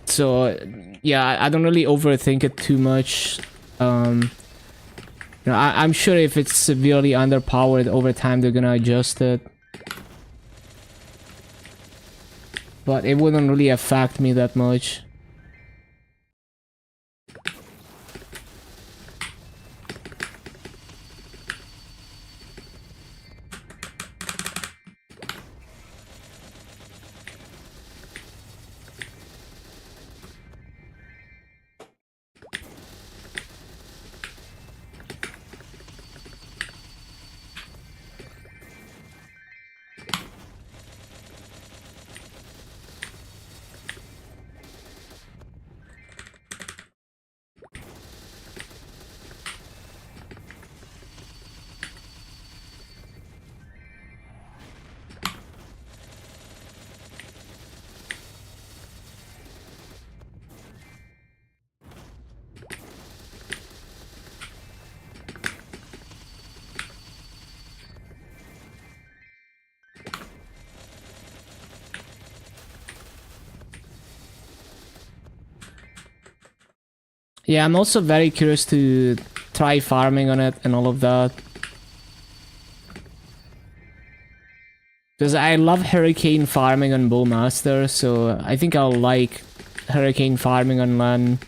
So yeah, I don't really overthink it too much. You know, I'm sure if it's severely underpowered over time, they're gonna adjust it. But it wouldn't really affect me that much. Yeah, I'm also very curious to try farming on it and all of that. Because I love hurricane farming on Bowmaster, so I think I'll like hurricane farming on LAN.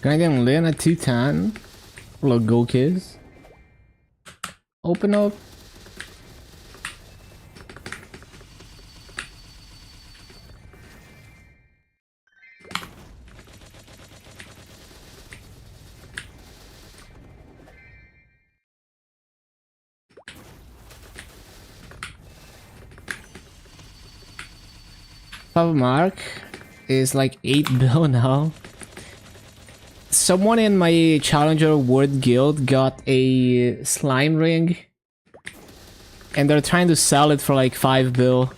Can I get Lin at 210? Look, go kids. Open up. Papa Mark is like 8 bill now. Someone in my Challenger Word Guild got a slime ring. And they're trying to sell it for like 5 bill.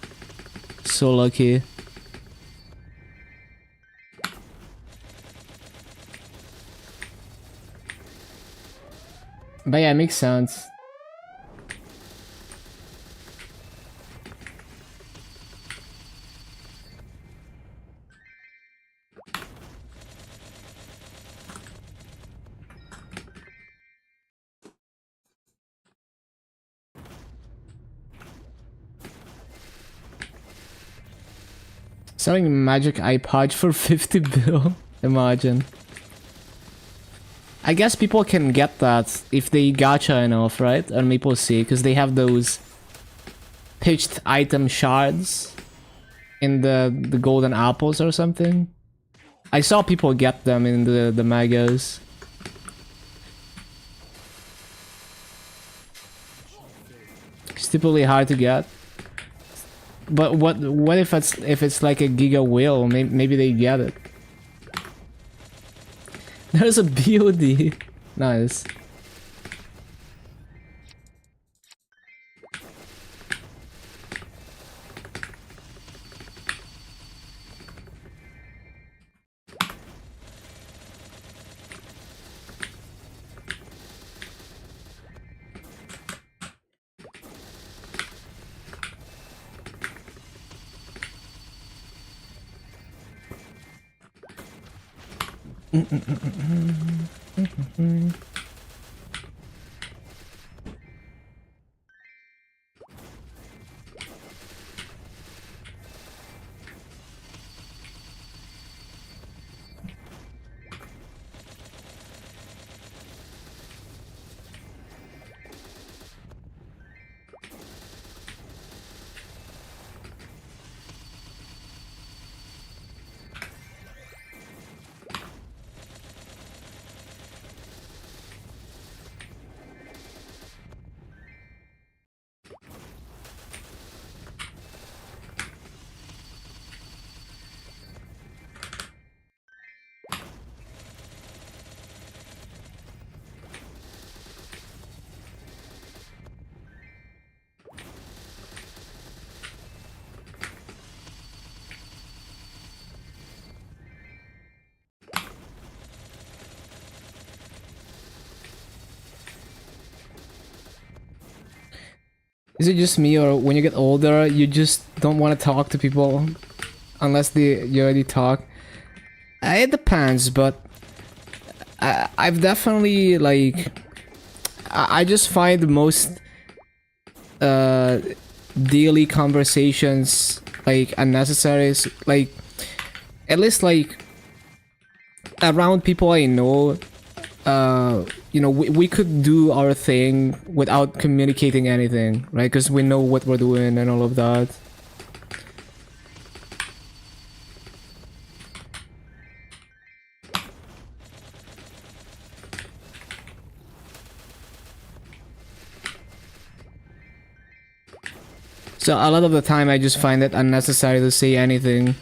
So lucky. But yeah, it makes sense. Selling magic iPod for 50 bill. Imagine. I guess people can get that if they gacha enough, right? On MapleStory, because they have those pitched item shards in the golden apples or something. I saw people get them in the megas. Stupidly hard to get. But what if it's like a giga whale? Maybe they get it. There's a BOD. Nice. Is it just me, or when you get older, you just don't want to talk to people unless you already talk? It depends, but I've definitely like I just find most daily conversations like unnecessary. Like at least like around people I know. You know, we could do our thing without communicating anything, right? Because we know what we're doing and all of that. So a lot of the time I just find it unnecessary to say anything.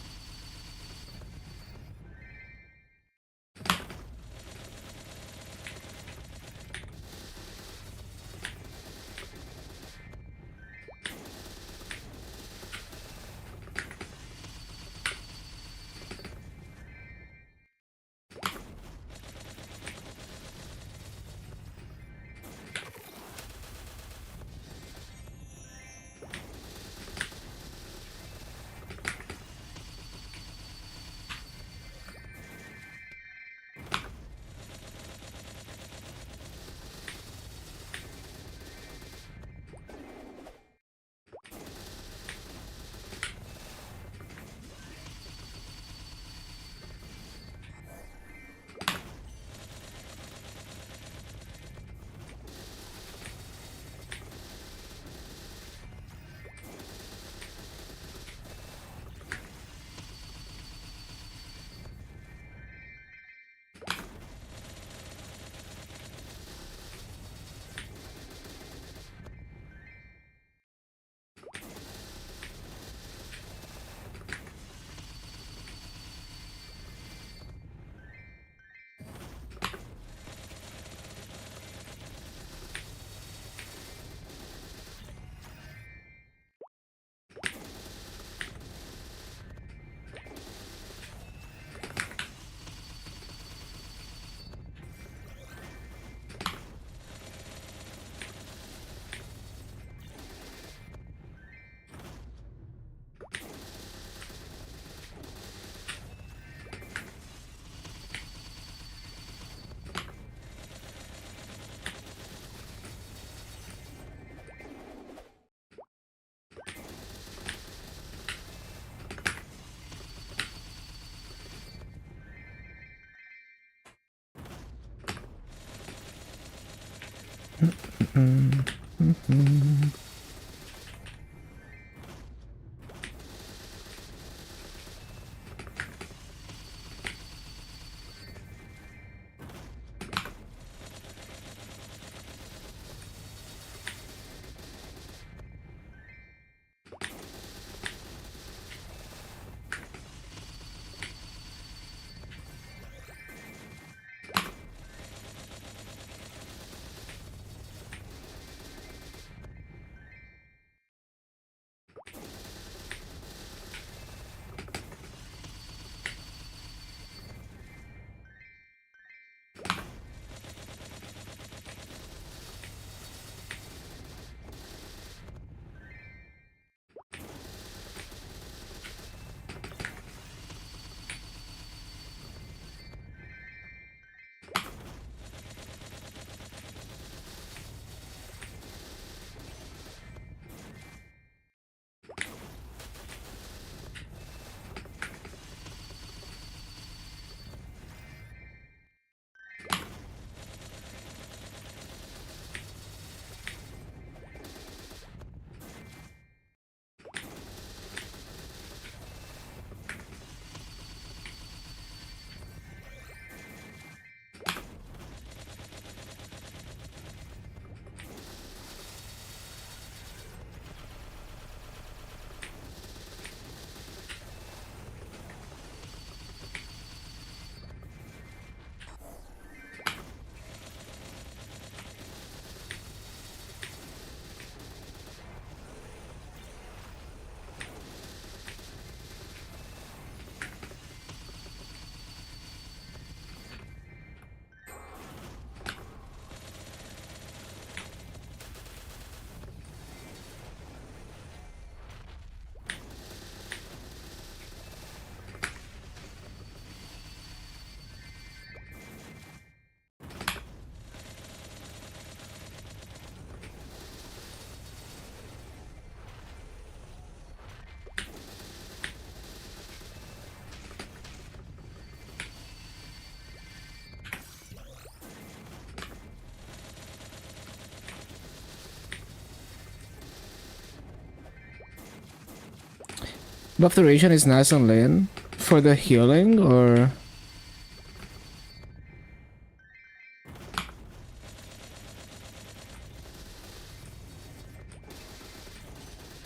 Buff duration is nice on lane for the healing, or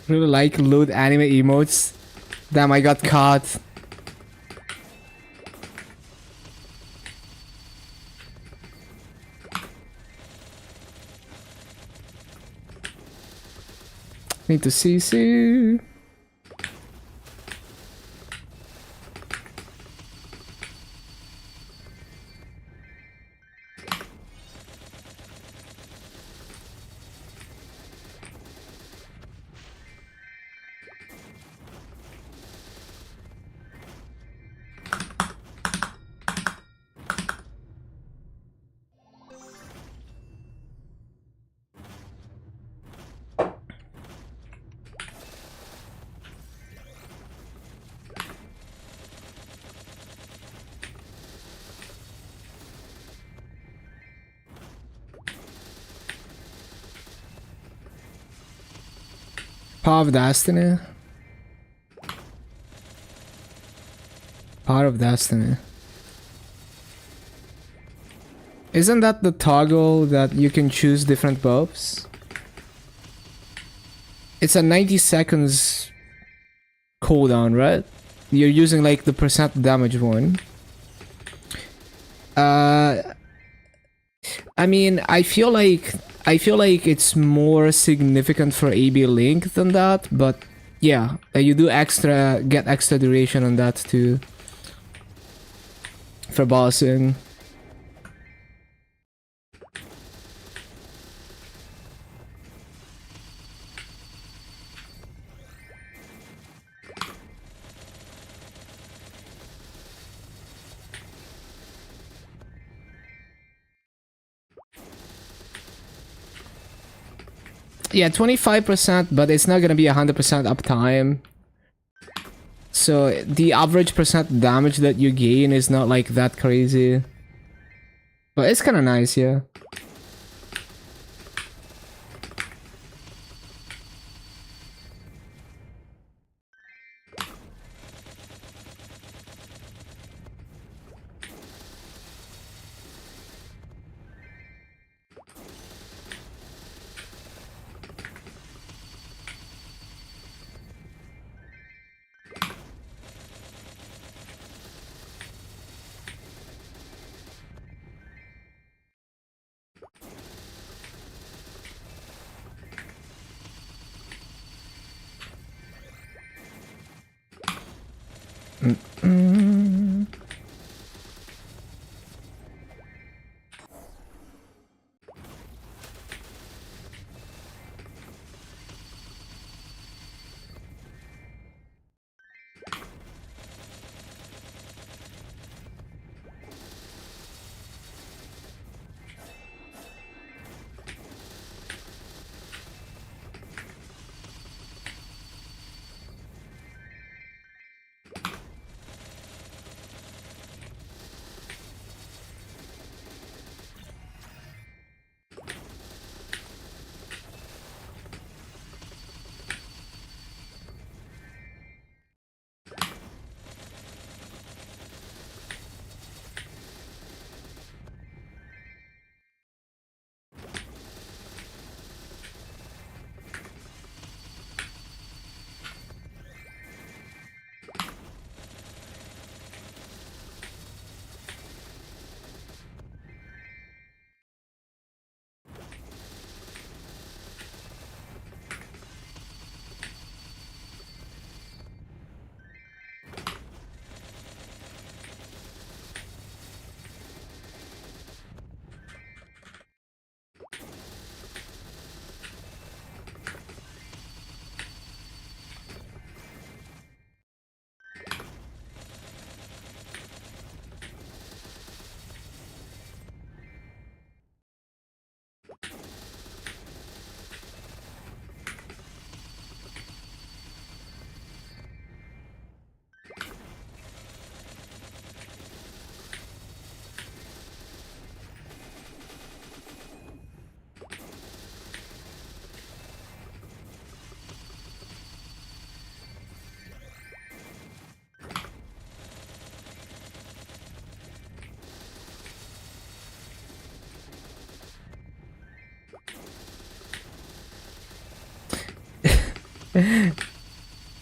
really like load anime emotes. Damn, I got caught. Need to CC. Power of Destiny. Power of Destiny. Isn't that the toggle that you can choose different buffs? It's a 90 seconds cooldown, right? You're using like the percent damage one. I mean, I feel like it's more significant for AB Link than that, but yeah, you do get extra duration on that too. For bossing. Yeah, 25%, but it's not gonna be 100% uptime. So the average percent damage that you gain is not like that crazy. But it's kinda nice, yeah.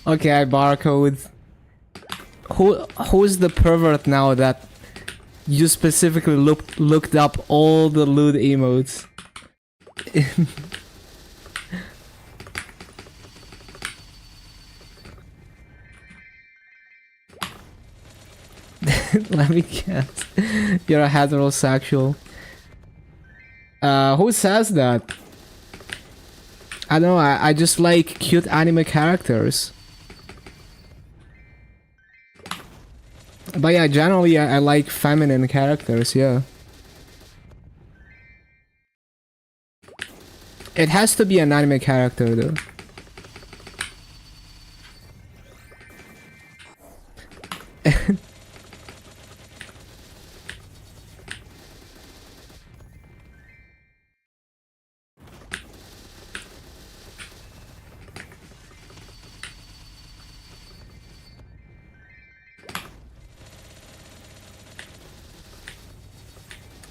Okay, barcode. Who's the pervert now that you specifically looked up all the loot emotes? Let me guess. You're a heterosexual. Who says that? I don't know, I just like cute anime characters. But yeah, generally I like feminine characters, yeah. It has to be an anime character though.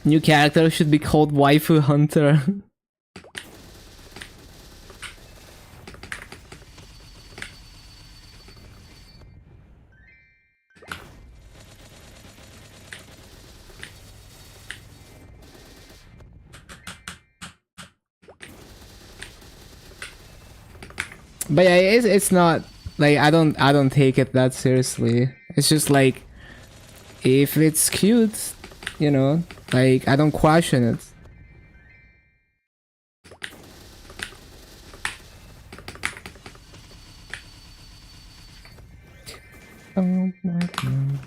New character should be called Waifu Hunter. But yeah, it's not like I don't take it that seriously. It's just like if it's cute, you know, like I don't question it. Oh my God.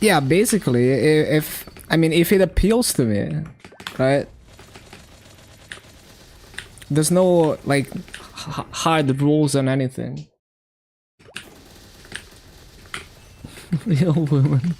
Yeah, basically, if I mean if it appeals to me, right? There's no like hard rules on anything. Real woman.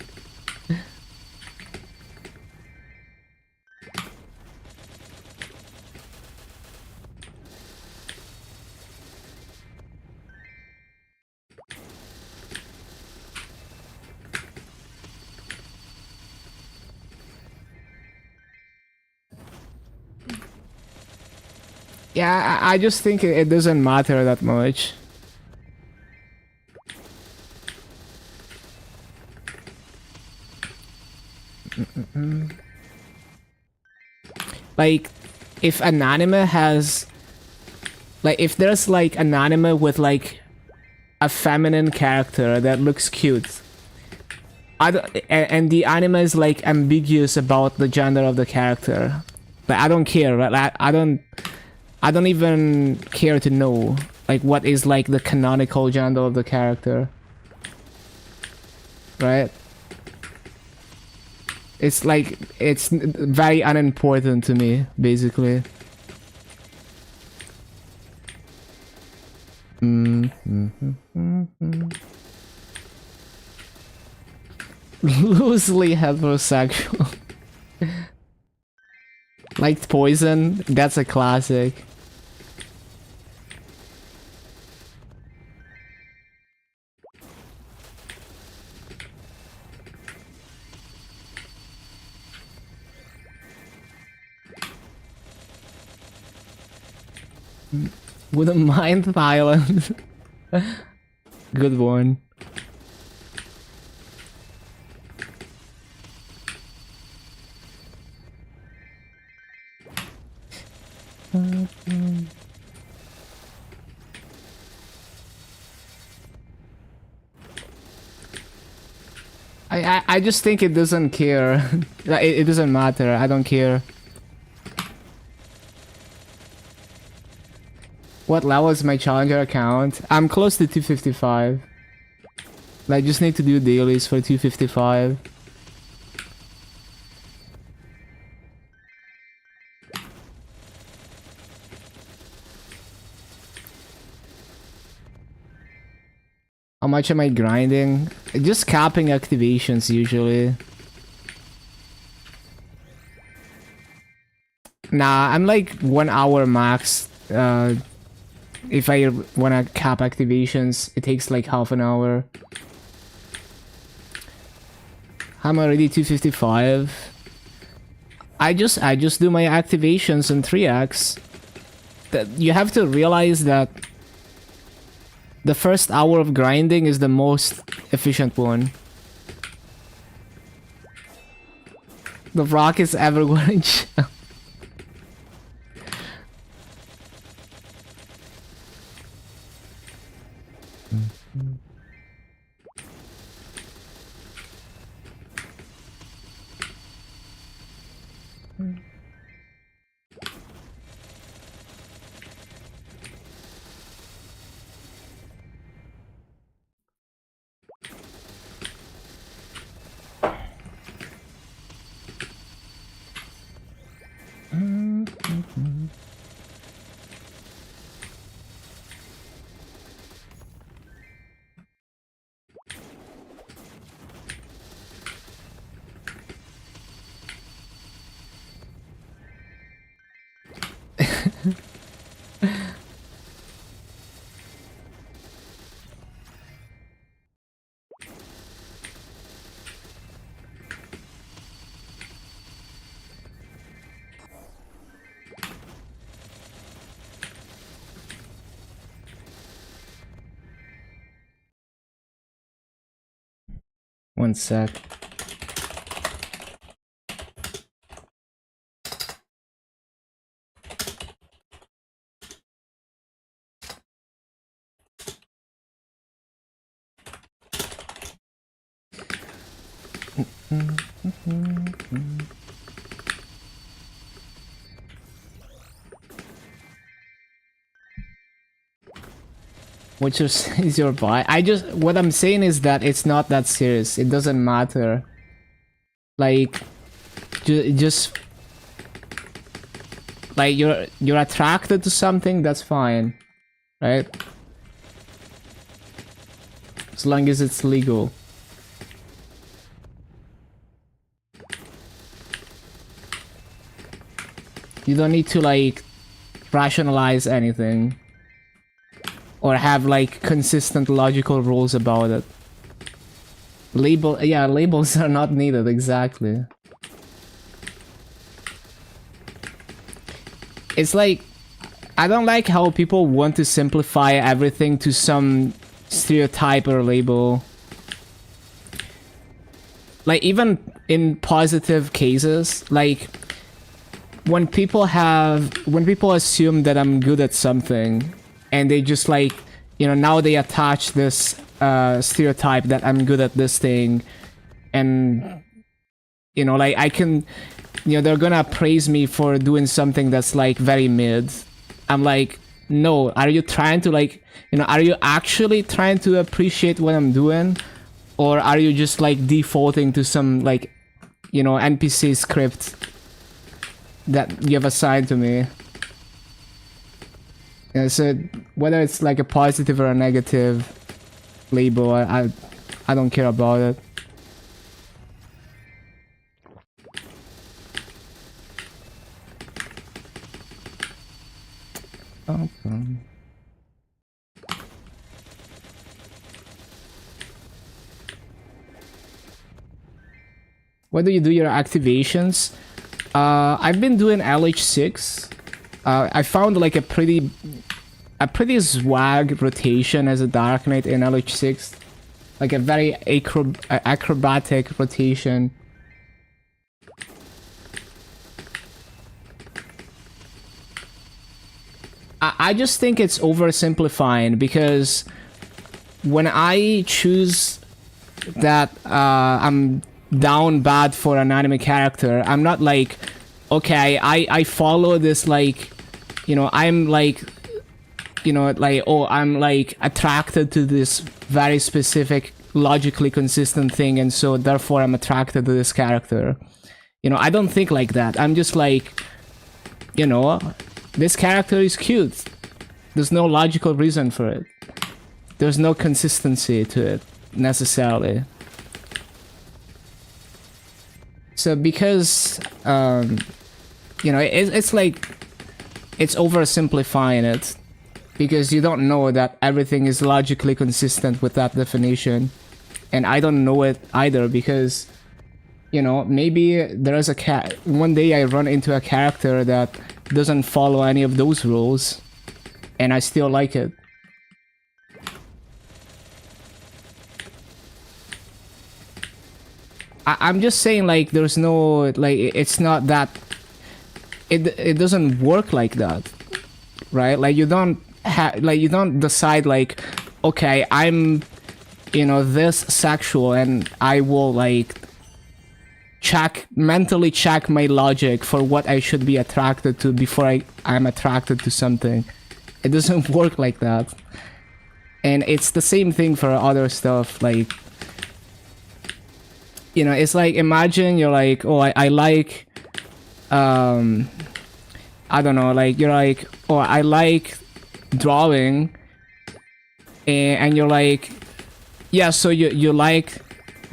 Yeah, I just think it doesn't matter that much. Like, if an anime has... Like, if there's, like, an anime with, like, a feminine character that looks cute, and the anime is, like, ambiguous about the gender of the character, like, I don't care, right? I don't even care to know, like, what is, like, the canonical gender of the character. Right? It's like, it's very unimportant to me, basically. Loosely heterosexual. Liked Poison? That's a classic. With a mind violent. Good one. I just think it doesn't care. It doesn't matter. I don't care. What level is my challenger account? I'm close to 255. I just need to do dailies for 255. How much am I grinding? Just capping activations usually. Nah, I'm like 1 hour max. If I wanna cap activations, it takes like half an hour. I'm already 255. I just do my activations in 3x. You have to realize that the first hour of grinding is the most efficient one. The rock is everywhere in shell. One sec. Which is your buy? What I'm saying is that it's not that serious. It doesn't matter. Like, just like you're attracted to something, that's fine, right? As long as it's legal. You don't need to like rationalize anything. Or have like consistent logical rules about it. Labels are not needed, exactly. It's like, I don't like how people want to simplify everything to some stereotype or label. Like, even in positive cases, like, when people assume that I'm good at something, and they just like, you know, now they attach this stereotype that I'm good at this thing, and you know, like I can, you know, they're gonna praise me for doing something that's like very mid. I'm like, no, are you trying to like, you know, are you actually trying to appreciate what I'm doing, or are you just like defaulting to some like, you know, NPC script that you have assigned to me? Yeah, so whether it's like a positive or a negative label, I don't care about it. Okay. Where do you do your activations? I've been doing LH6. I found like a pretty swag rotation as a Dark Knight in LH6. Like a very acrobatic rotation. I just think it's oversimplifying, because when I choose that I'm down bad for an anime character, I'm not like, okay, I follow this, like, you know, I'm like, you know, like, oh, I'm like attracted to this very specific logically consistent thing, and so therefore I'm attracted to this character. You know, I don't think like that. I'm just like, you know, this character is cute. There's no logical reason for it. There's no consistency to it, necessarily. So because, you know, it's like, it's oversimplifying it. Because you don't know that everything is logically consistent with that definition. And I don't know it either, because, you know, maybe there is one day I run into a character that doesn't follow any of those rules, and I still like it. I'm just saying, like, there's no, like, it's not that, it doesn't work like that, right? Like, you don't decide, like, okay, I'm, you know, this sexual, and I will, like, mentally check my logic for what I should be attracted to before I'm attracted to something. It doesn't work like that. And it's the same thing for other stuff, like, you know, it's like, imagine you're like, oh, I like, I don't know, like, you're like, oh, I like drawing, and you're like, yeah, so you like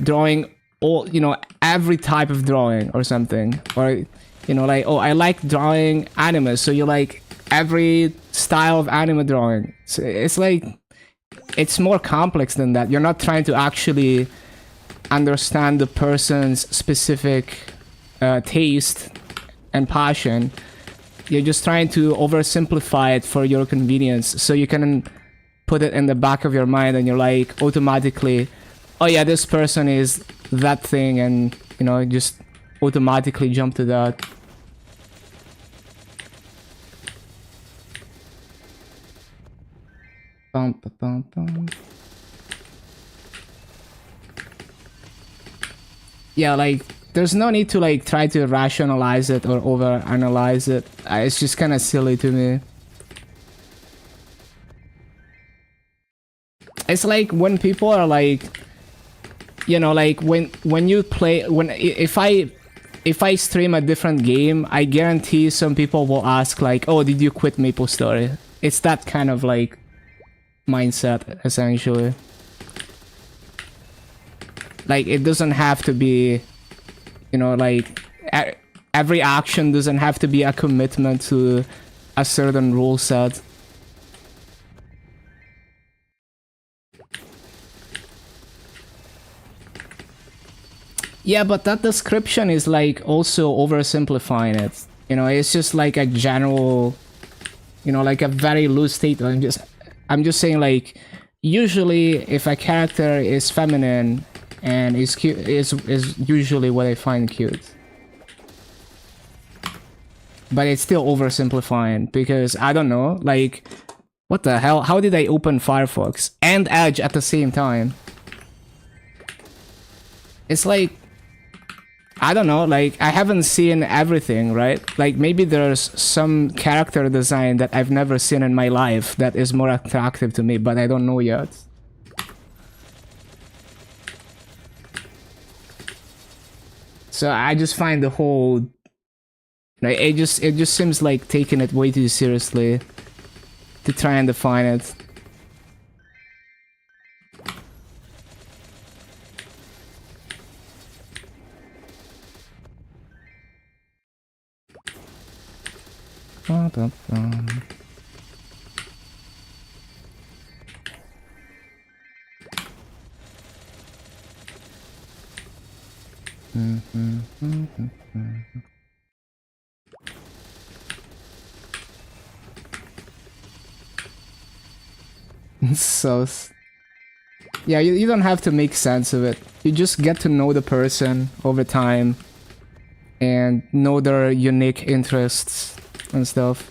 drawing all, you know, every type of drawing or something, or, you know, like, oh, I like drawing anime, so you like every style of anime drawing. So it's like, it's more complex than that. You're not trying to actually understand the person's specific taste and passion. You're just trying to oversimplify it for your convenience, so you can put it in the back of your mind, and you're like, automatically, oh yeah, this person is that thing, and, you know, just automatically jump to that. Bum, bum, bum. Yeah, like, there's no need to, like, try to rationalize it or overanalyze it. It's just kind of silly to me. It's like when people are like, you know, like, when you play, if I stream a different game, I guarantee some people will ask, like, oh, did you quit MapleStory? It's that kind of, like, mindset, essentially. Like, it doesn't have to be, you know, like, every action doesn't have to be a commitment to a certain rule set. Yeah, but that description is, like, also oversimplifying it. You know, it's just like a general, you know, like a very loose statement. I'm just saying, like, usually if a character is feminine and is cute, is usually what I find cute. but it's still oversimplifying because I don't know, like, what the hell? How did I open Firefox and Edge at the same time? It's like, I don't know, like, I haven't seen everything, right? Like, maybe there's some character design that I've never seen in my life that is more attractive to me, but I don't know yet. So I just find the whole, like, it just seems like taking it way too seriously to try and define it. So, yeah, you don't have to make sense of it. You just get to know the person over time and know their unique interests and stuff.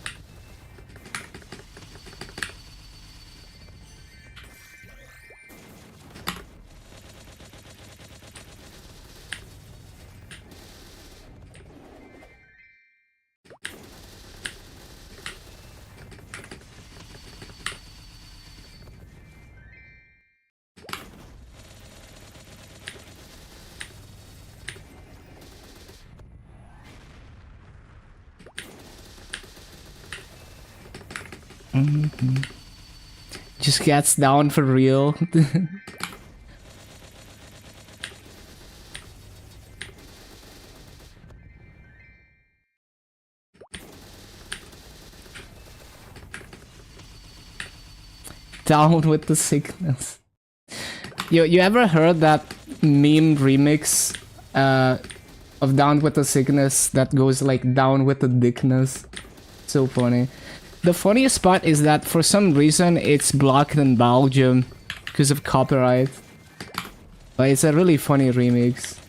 Just gets down for real. Down with the sickness. You ever heard that meme remix of Down with the Sickness that goes like down with the dickness? So funny. The funniest part is that for some reason it's blocked in Belgium because of copyright. But it's a really funny remix.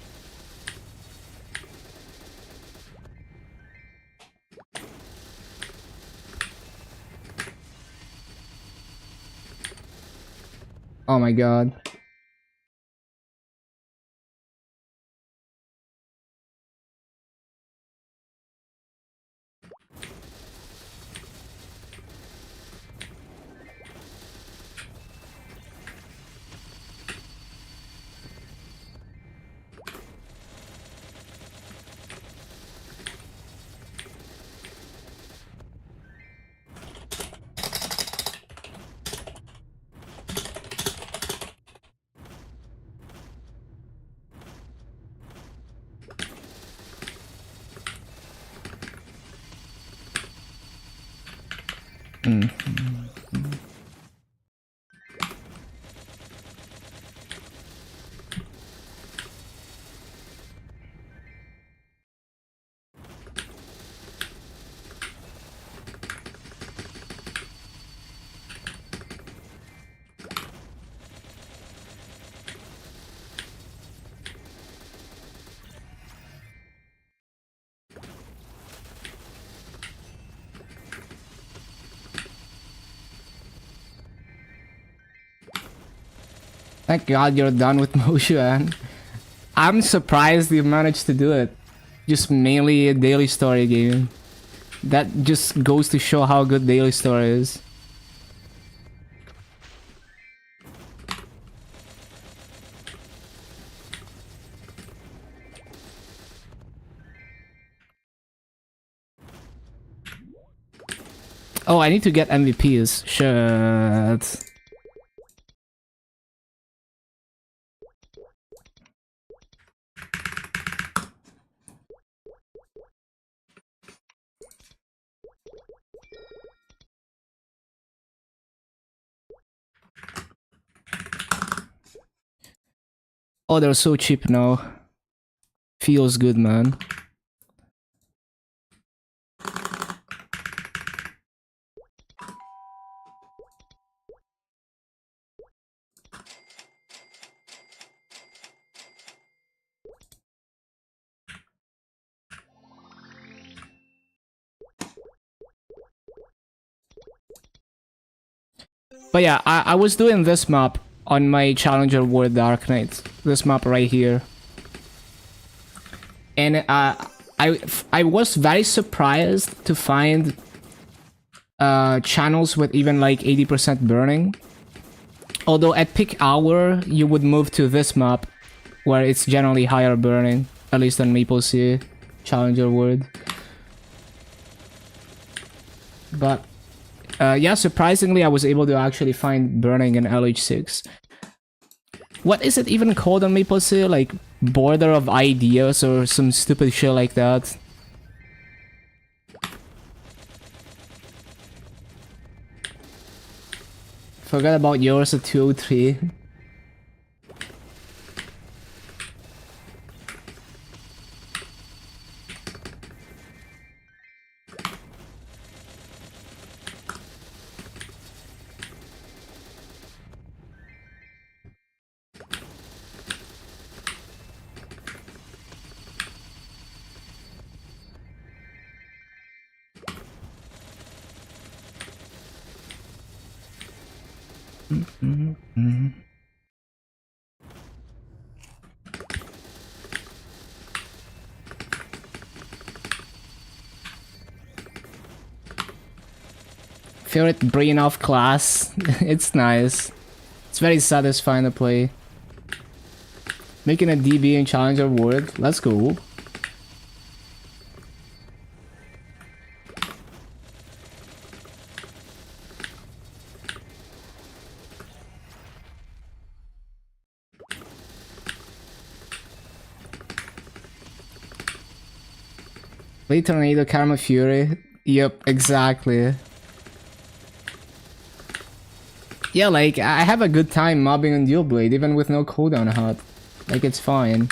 Oh my god. Thank God you're done with Moshuan. I'm surprised you managed to do it. Just mainly a daily story game. That just goes to show how good daily story is. Oh, I need to get MVPs. Shit. Oh, they're so cheap now. Feels good, man. But yeah, I was doing this map on my Challenger World Dark Knight. This map right here. And I was very surprised to find channels with even like 80% burning. Although at peak hour, you would move to this map where it's generally higher burning, at least on MapleStory Challenger World. But yeah, surprisingly, I was able to actually find burning in LH6. What is it even called on MapleStory? Like border of ideas or some stupid shit like that? Forgot about yours at 203. Favorite brain off class. It's nice. It's very satisfying to play. Making a DB in Challenger World. Let's go. Play Tornado, Karma Fury. Yep, exactly. Yeah, like, I have a good time mobbing on Dual Blade, even with no cooldown hot. Like, it's fine.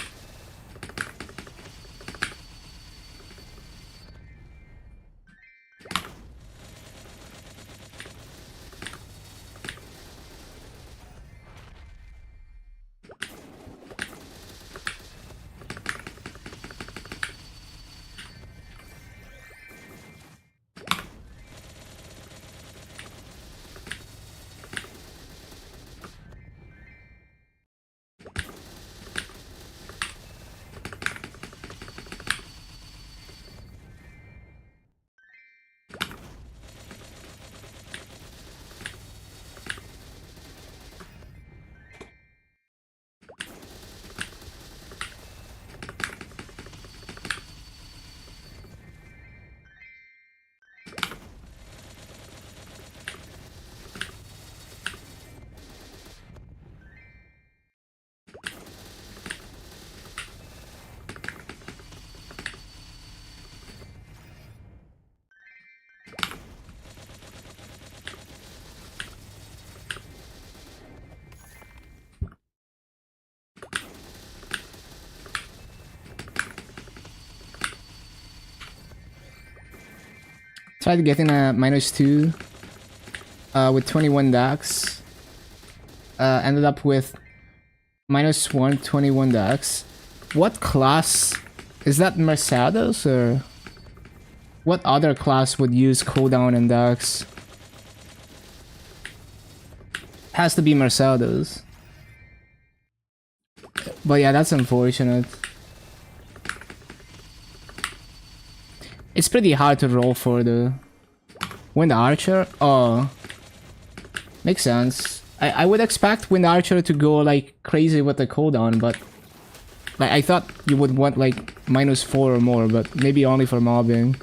Tried getting a -2 with 21 DAX. Ended up with -1, 21 DAX. What class? Is that Mercedes or what other class would use cooldown and DAX? Has to be Mercedes. But yeah, that's unfortunate. It's pretty hard to roll for the Wind Archer. Oh, makes sense. I would expect Wind Archer to go like crazy with the cooldown, but like I thought you would want like -4 or more, but maybe only for mobbing.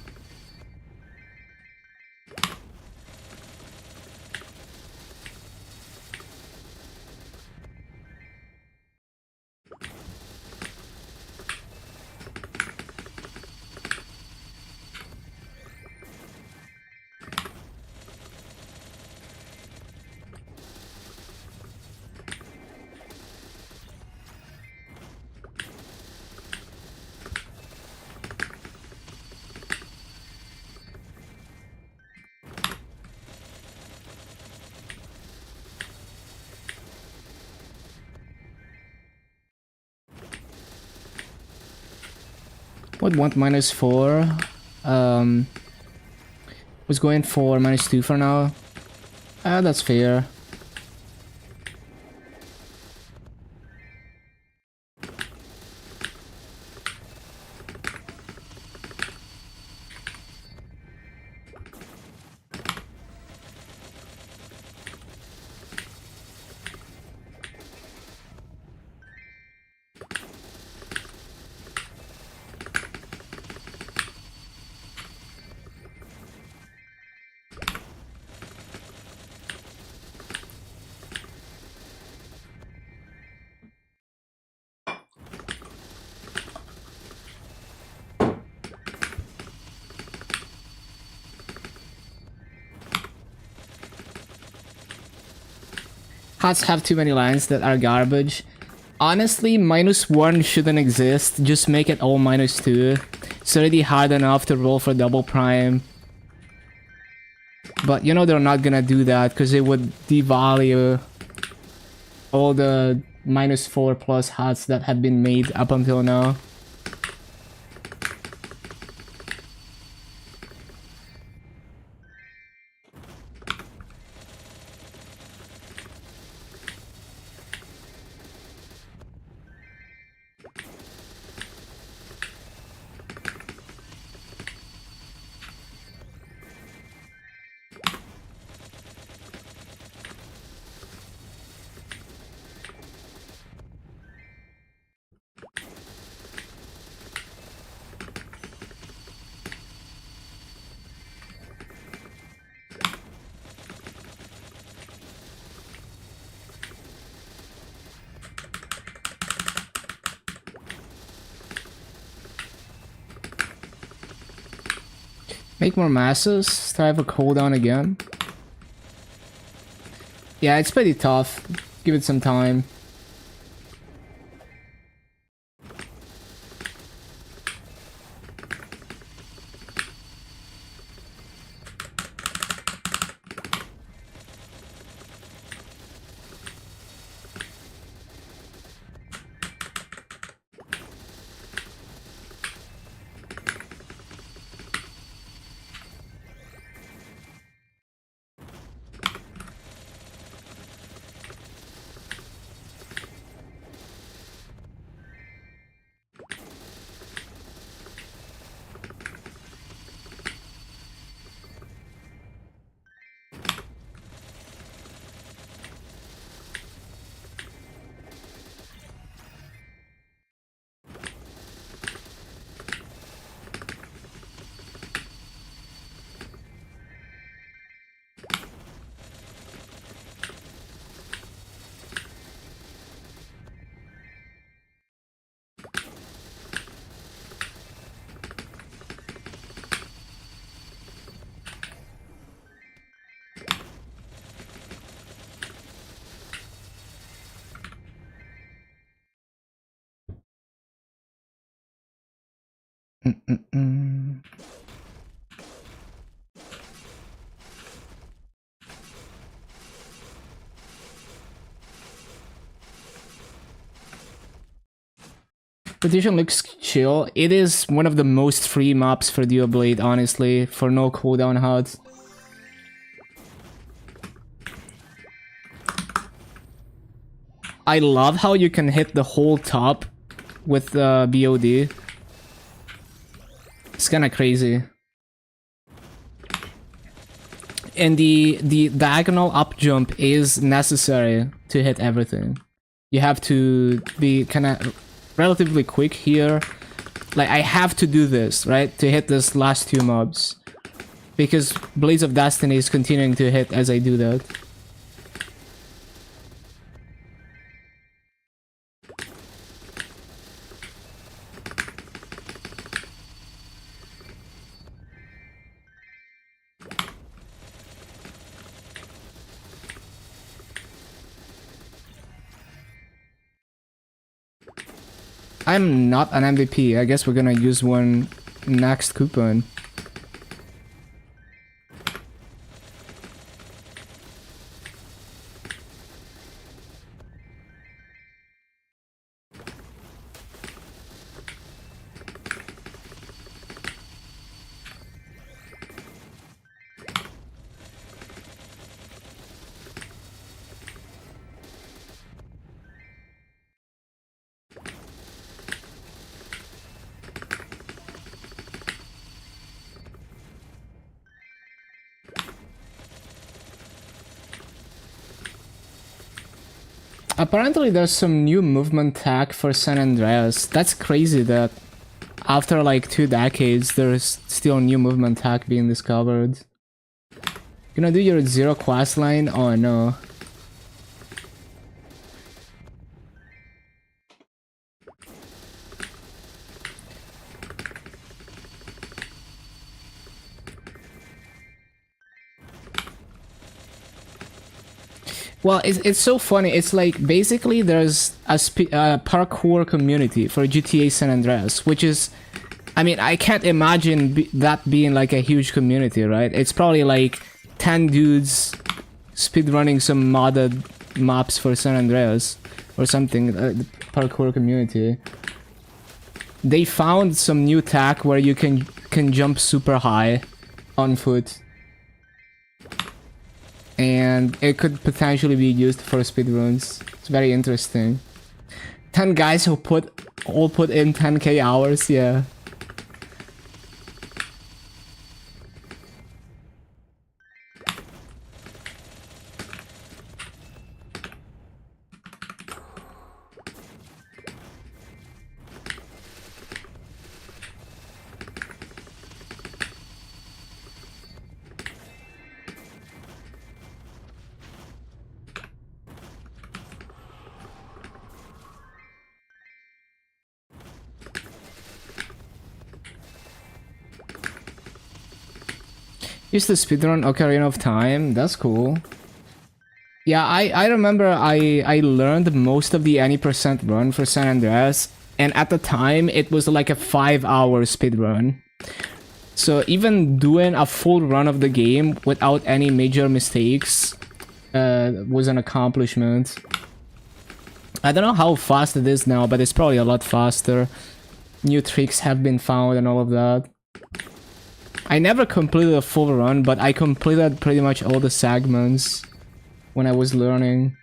Would want -4. Was going for -2 for now. That's fair. Huts have too many lines that are garbage. Honestly, -1 shouldn't exist. Just make it all -2. It's already hard enough to roll for double prime. But you know they're not gonna do that because it would devalue all the -4 plus huts that have been made up until now. Make more masses. Try for cooldown again. Yeah, it's pretty tough. Give it some time. Petition looks chill. It is one of the most free maps for Duoblade, honestly, for no cooldown HUD. I love how you can hit the whole top with the BOD. It's kinda crazy. And the diagonal up jump is necessary to hit everything. You have to be kinda relatively quick here. Like, I have to do this, right? To hit this last two mobs. Because Blades of Destiny is continuing to hit as I do that. I'm not an MVP. I guess we're gonna use one next coupon. Apparently there's some new movement tech for San Andreas. That's crazy that after like 2 decades there's still new movement tech being discovered. Gonna do your zero quest line? Oh no. Well, it's so funny. It's like basically there's a parkour community for GTA San Andreas, which is, I mean, I can't imagine that being like a huge community, right? It's probably like 10 dudes speedrunning some modded maps for San Andreas or something. The parkour community. They found some new tech where you can jump super high on foot. And it could potentially be used for speedruns. It's very interesting. 10 guys who all put in 10k hours, yeah. Used to speedrun Ocarina of Time, that's cool. Yeah, I remember I learned most of the any percent run for San Andreas, and at the time it was like a 5-hour speedrun. So even doing a full run of the game without any major mistakes was an accomplishment. I don't know how fast it is now, but it's probably a lot faster. New tricks have been found and all of that. I never completed a full run, but I completed pretty much all the segments when I was learning.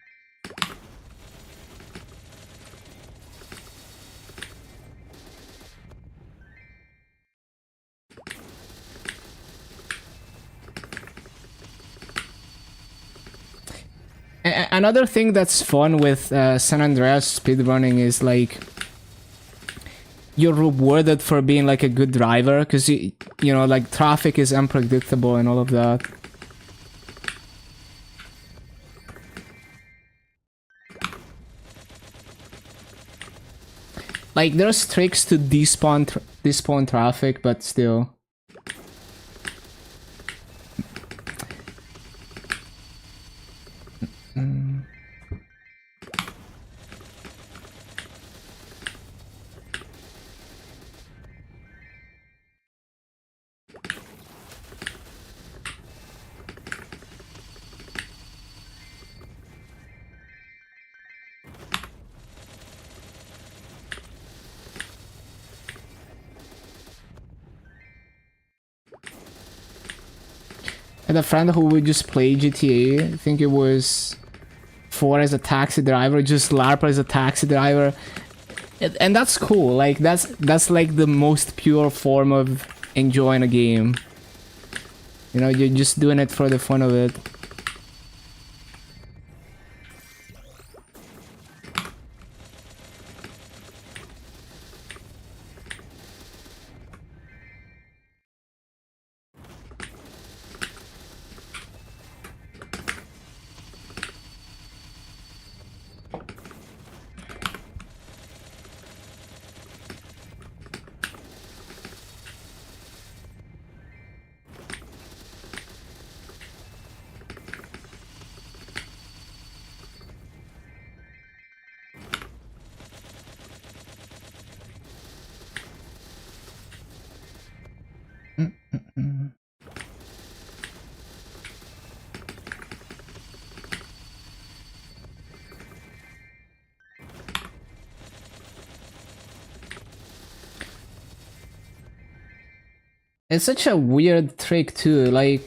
Another thing that's fun with San Andreas speedrunning is like you're rewarded for being like a good driver, because you know, like traffic is unpredictable and all of that. Like there's tricks to despawn traffic, but still. And a friend who would just play GTA, I think it was 4 as a taxi driver, just LARP as a taxi driver. And that's cool, like that's like the most pure form of enjoying a game. You know, you're just doing it for the fun of it. It's such a weird trick too, like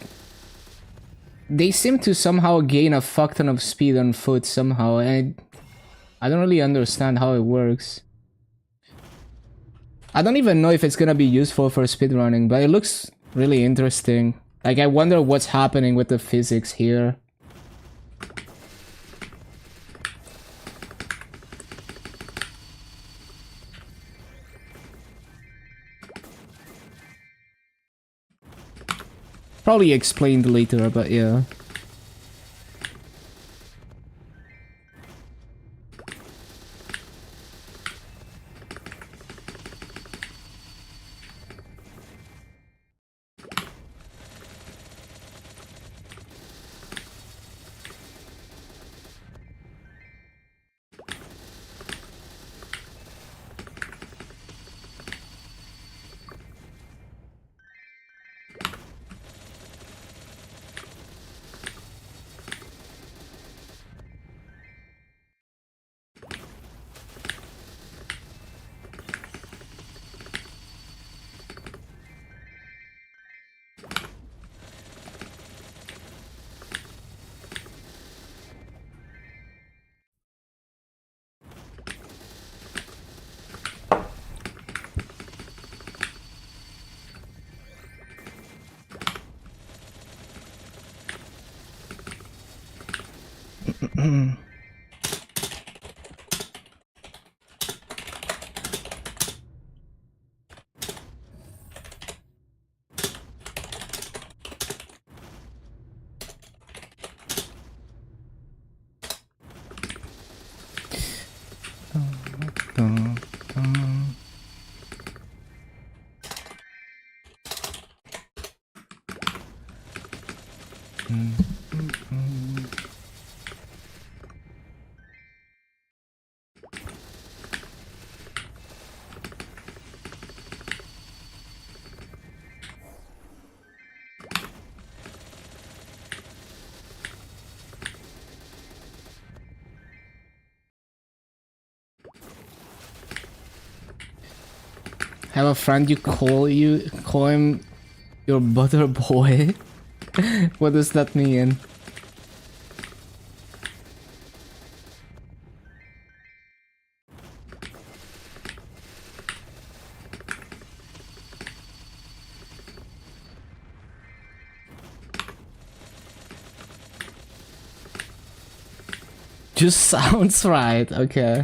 they seem to somehow gain a fuck ton of speed on foot somehow, and I don't really understand how it works. I don't even know if it's gonna be useful for speedrunning, but it looks really interesting. Like I wonder what's happening with the physics here. Probably explained later, but yeah. Have a friend you call him your butter boy? What does that mean? Just sounds right, okay.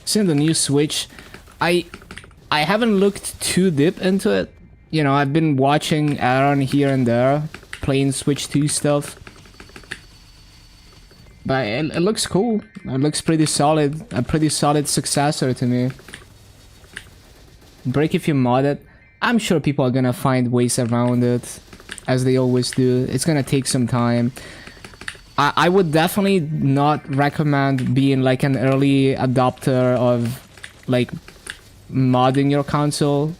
Seeing the new Switch, I haven't looked too deep into it. You know, I've been watching Aaron here and there, playing Switch 2 stuff. But it looks cool. It looks pretty solid. A pretty solid successor to me. Break if you mod it. I'm sure people are gonna find ways around it, as they always do. It's gonna take some time. I would definitely not recommend being like an early adopter of like modding your console.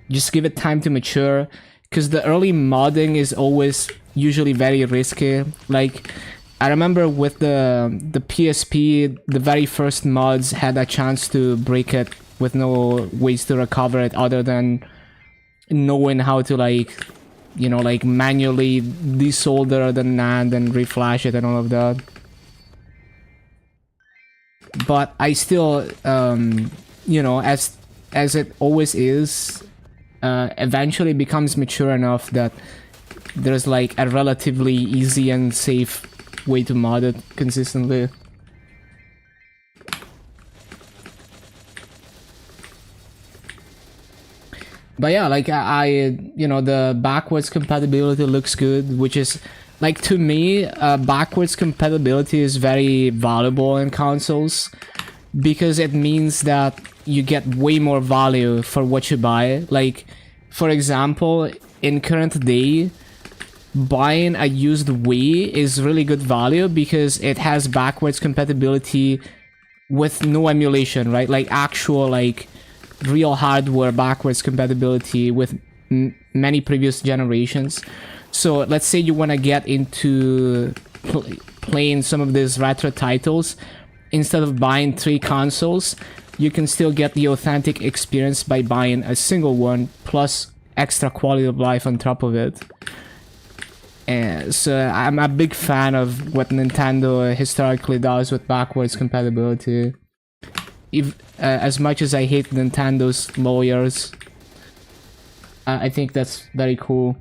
Just give it time to mature, because the early modding is always usually very risky. Like I remember with the PSP, the very first mods had a chance to break it with no ways to recover it other than knowing how to like, you know, like manually desolder the NAND and reflash it and all of that. But I still, you know, as it always is, eventually becomes mature enough that there's like a relatively easy and safe way to mod it consistently. But yeah, like I you know, the backwards compatibility looks good, which is Like, to me, backwards compatibility is very valuable in consoles because it means that you get way more value for what you buy. Like, for example, in current day, buying a used Wii is really good value because it has backwards compatibility with no emulation, right? Like actual, like, real hardware backwards compatibility with many previous generations. So let's say you want to get into playing some of these retro titles. Instead of buying 3 consoles, you can still get the authentic experience by buying a single one plus extra quality of life on top of it. And so I'm a big fan of what Nintendo historically does with backwards compatibility. If, as much as I hate Nintendo's lawyers, I think that's very cool.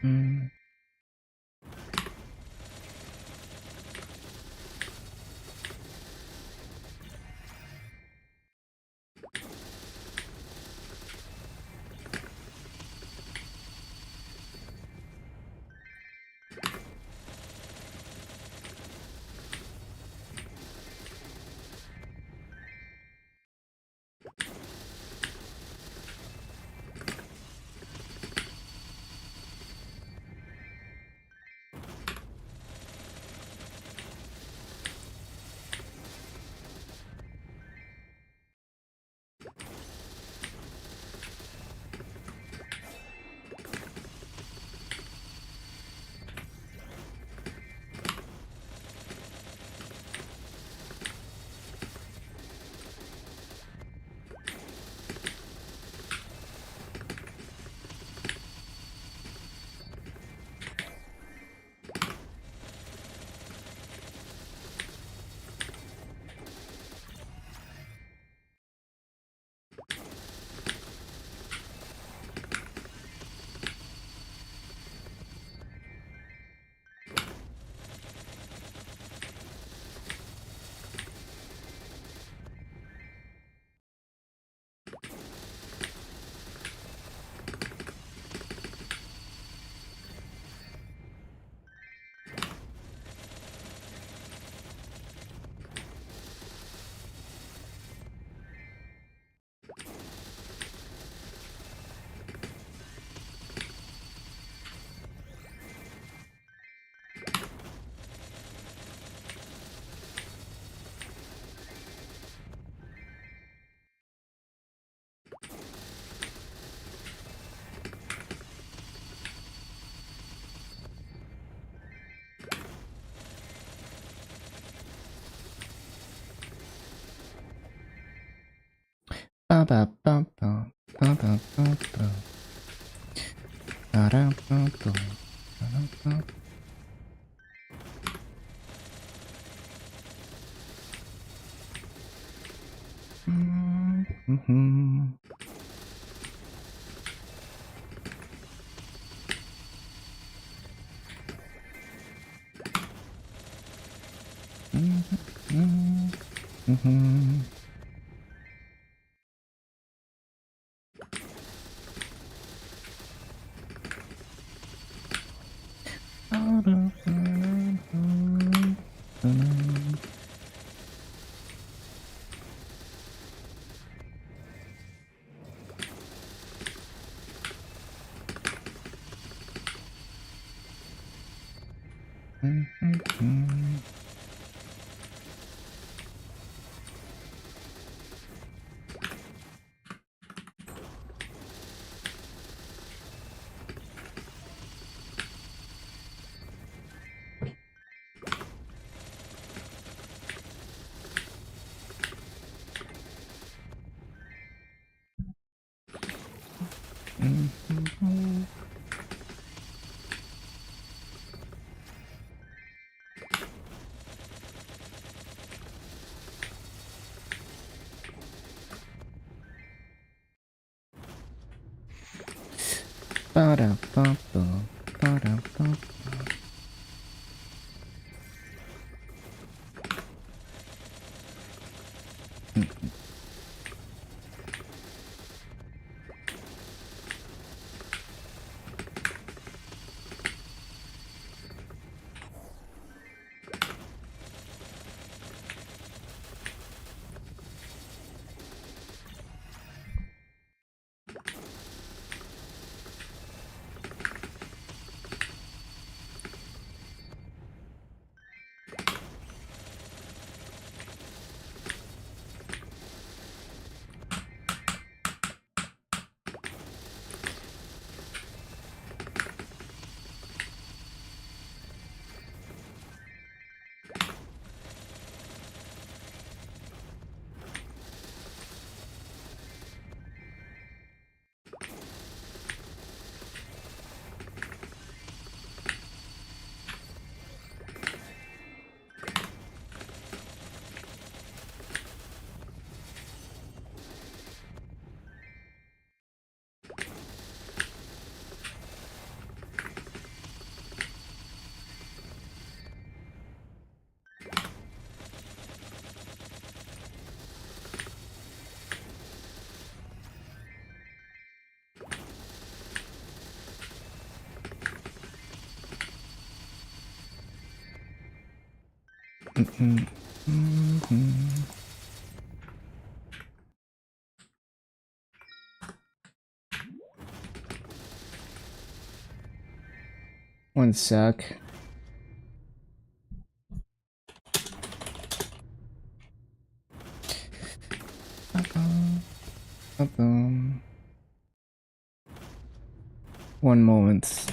Mm. Ba ba ba ba ba ba ba ba. Ba da ba ba ba ba. Mm-hmm. Mm-hmm. Ba da ba ba ba da ba. One sec. One moment.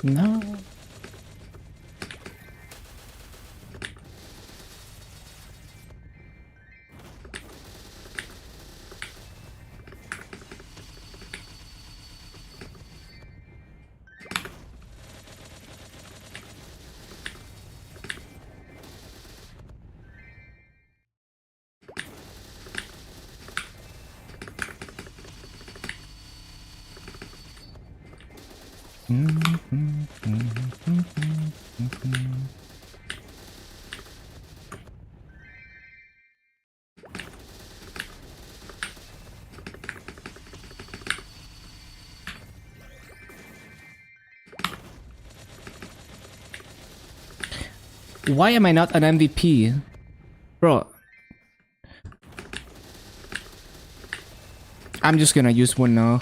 No. Why am I not an MVP? Bro. I'm just gonna use one now.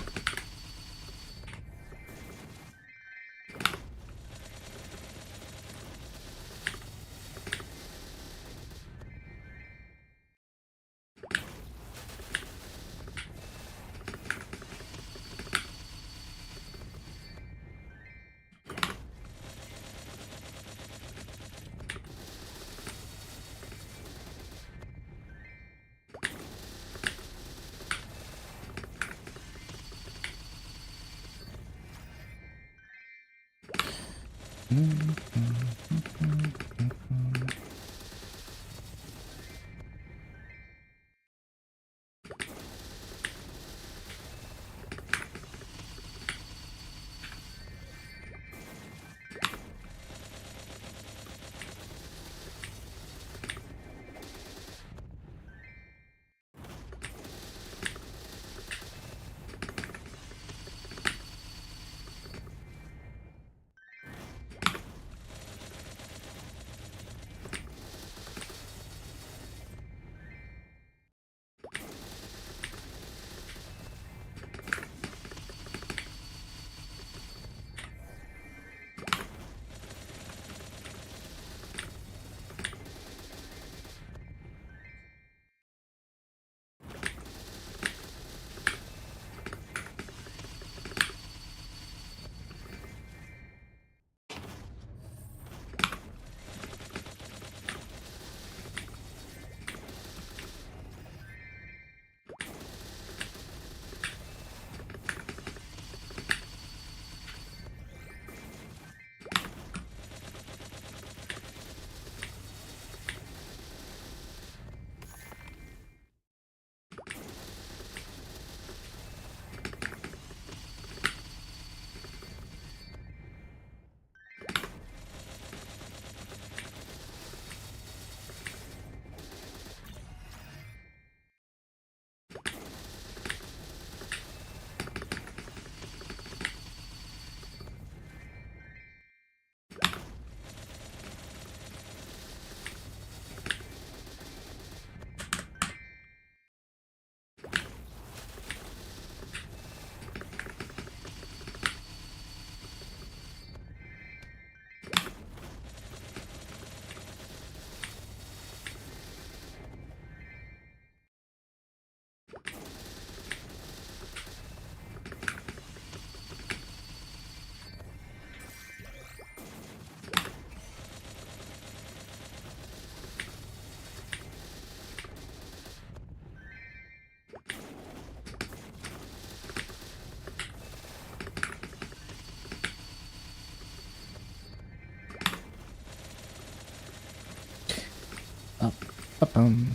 Ba-bum.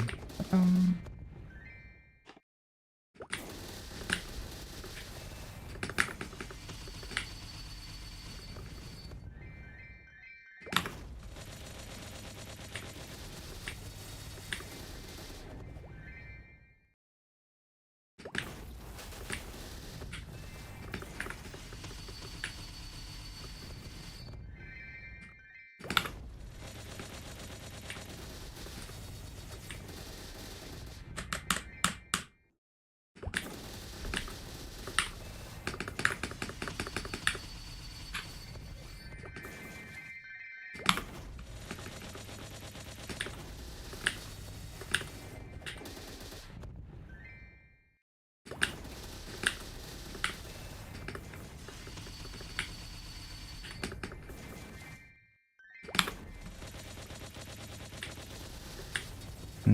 Ba,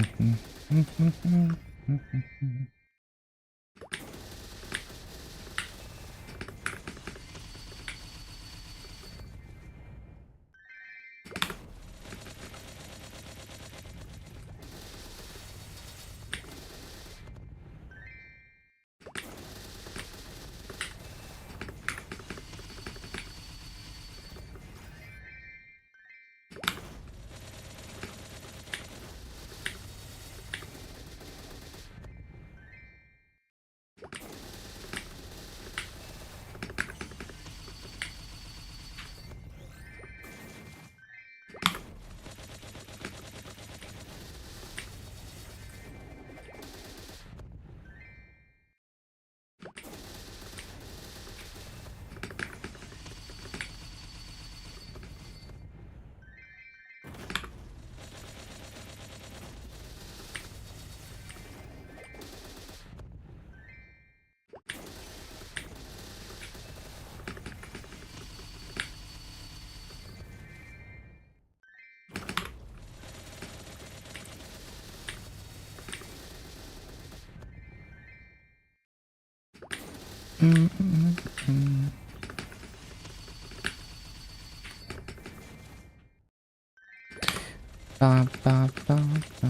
ba, ba, ba.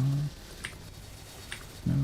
No.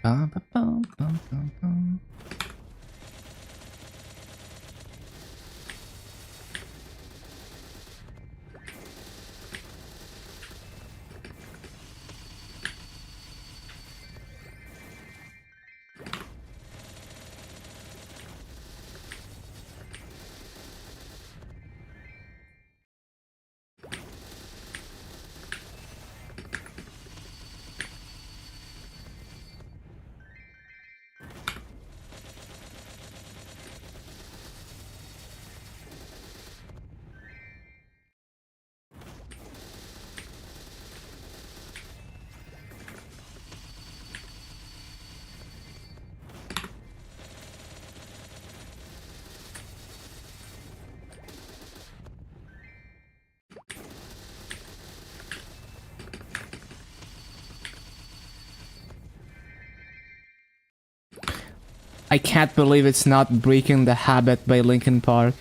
Ba, ba, ba, ba, ba, ba. I can't believe it's not Breaking the Habit by Linkin Park.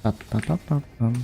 Ba-ba-ba-ba-bum.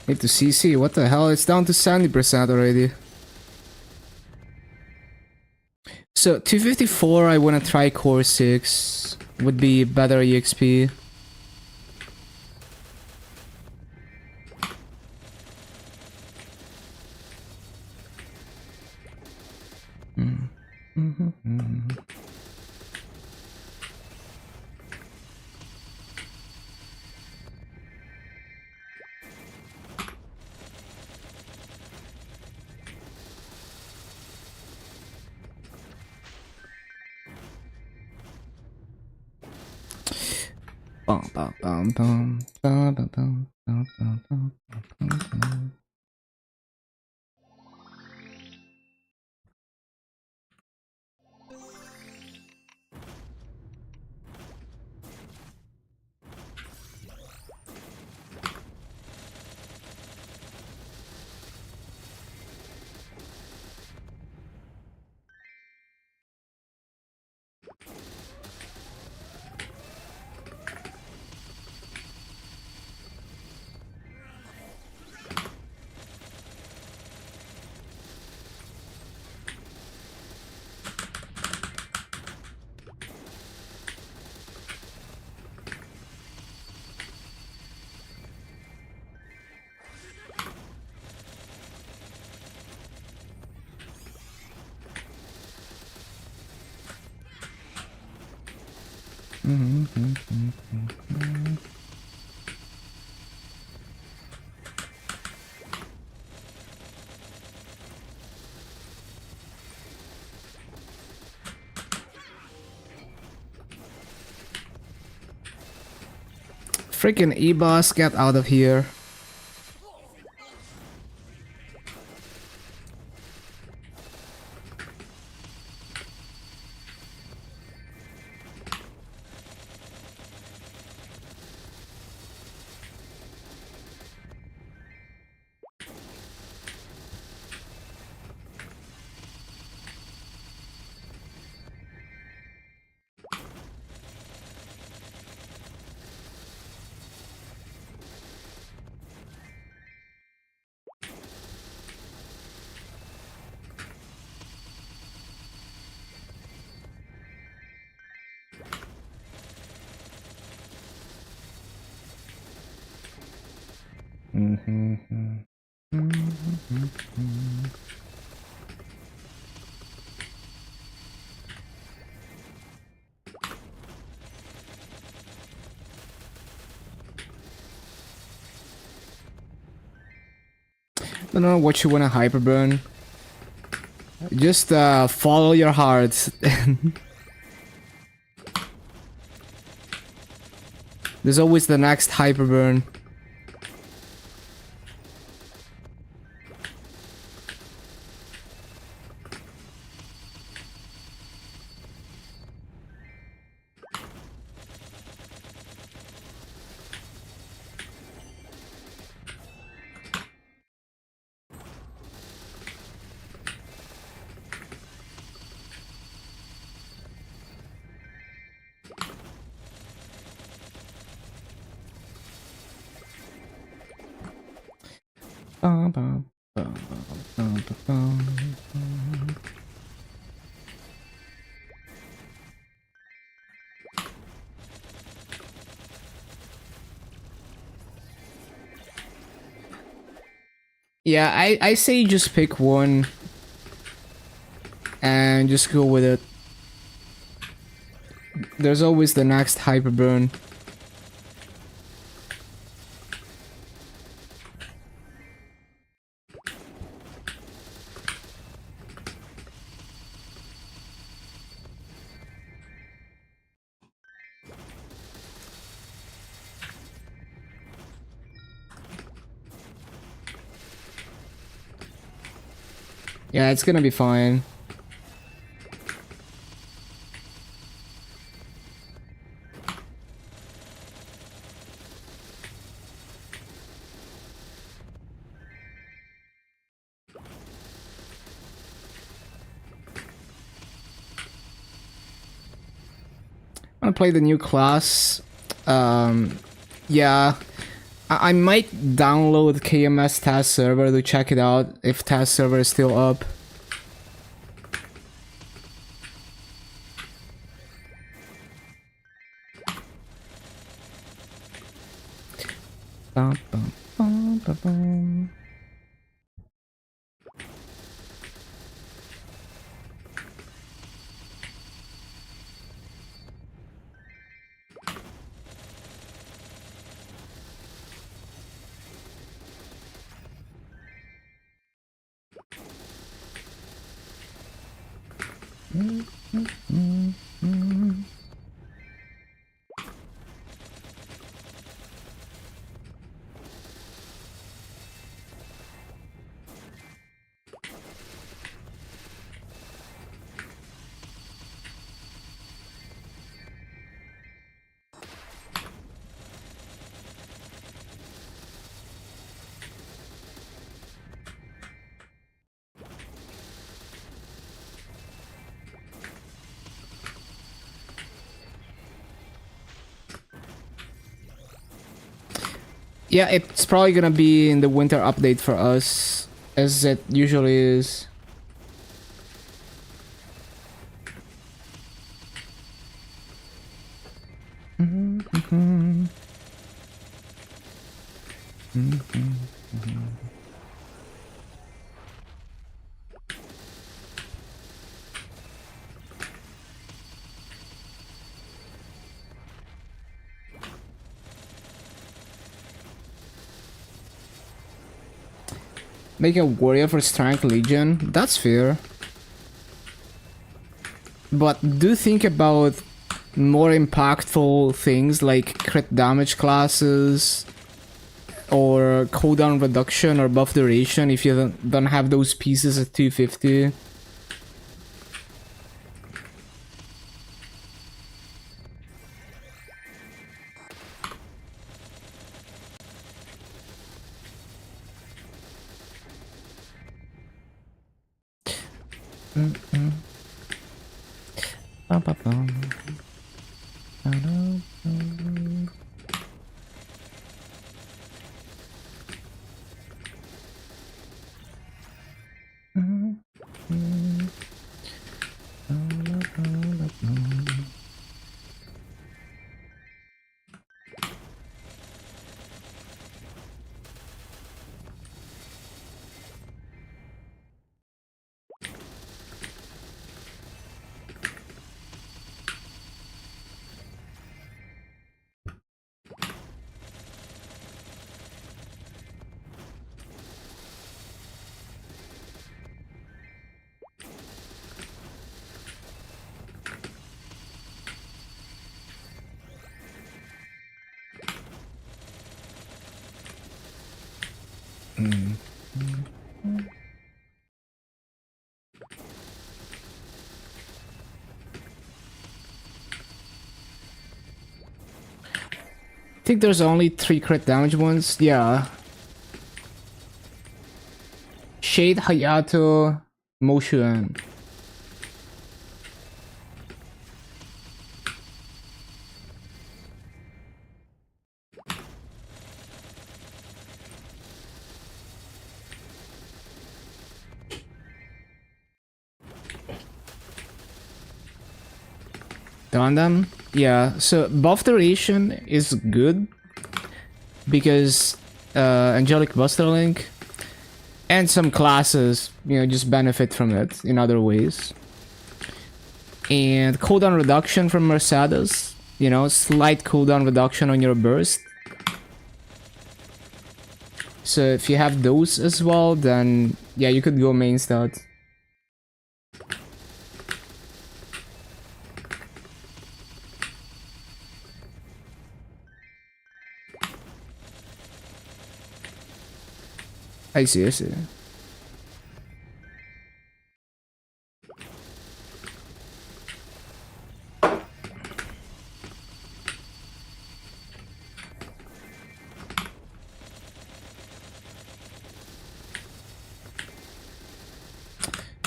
Need to CC. What the hell? It's down to 70% already. So 254, I want to try core 6. Would be better EXP. Freaking E-Boss, get out of here. don't know what you wanna hyperburn. Just follow your heart. There's always the next hyperburn. Yeah, I say just pick one and just go with it. There's always the next hyperburn. Yeah, it's gonna be fine. I'm gonna play the new class. Yeah. I might download KMS test server to check it out if test server is still up. Bum, bum, bum, bum, bum. Yeah, it's probably gonna be in the winter update for us, as it usually is. Make a warrior for Strength Legion, that's fair. But do think about more impactful things like crit damage classes or cooldown reduction or buff duration if you don't have those pieces at 250. think there's only 3 crit damage ones. Yeah. Shade, Hayato, Moshuan. Done them? Yeah, so buff duration is good because Angelic Buster Link and some classes, you know, just benefit from it in other ways. And cooldown reduction from Mercedes, you know, slight cooldown reduction on your burst. So if you have those as well, then yeah, you could go main stat. I see, I see.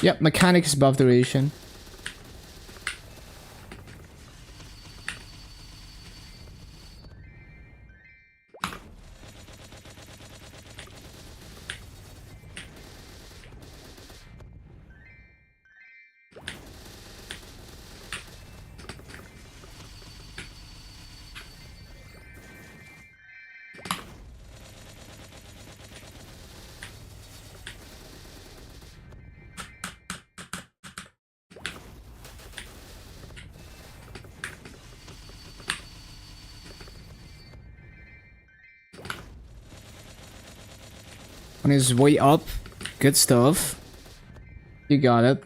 Yep, mechanics buff duration. On his way up. Good stuff. You got it.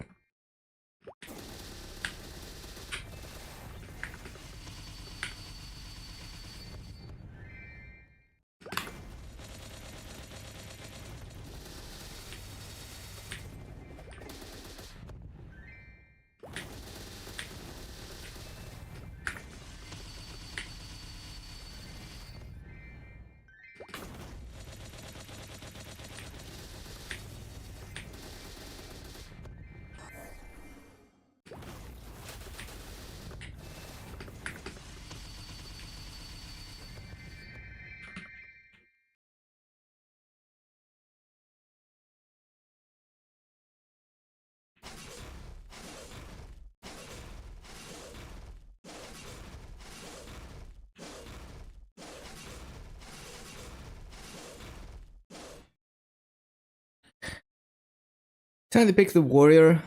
Trying to pick the warrior.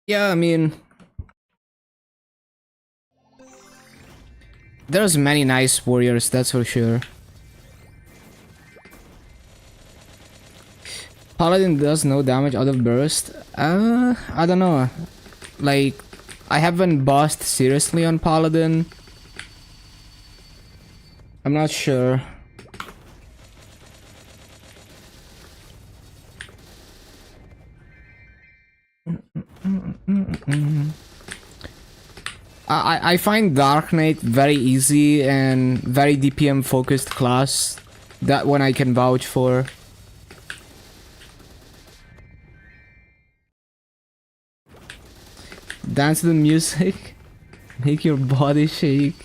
Yeah, I mean, there's many nice warriors, that's for sure. Paladin does no damage out of burst. I don't know. Like, I haven't bossed seriously on Paladin. I'm not sure. I find Dark Knight very easy and very DPM focused class. That one I can vouch for. Dance to the music. Make your body shake.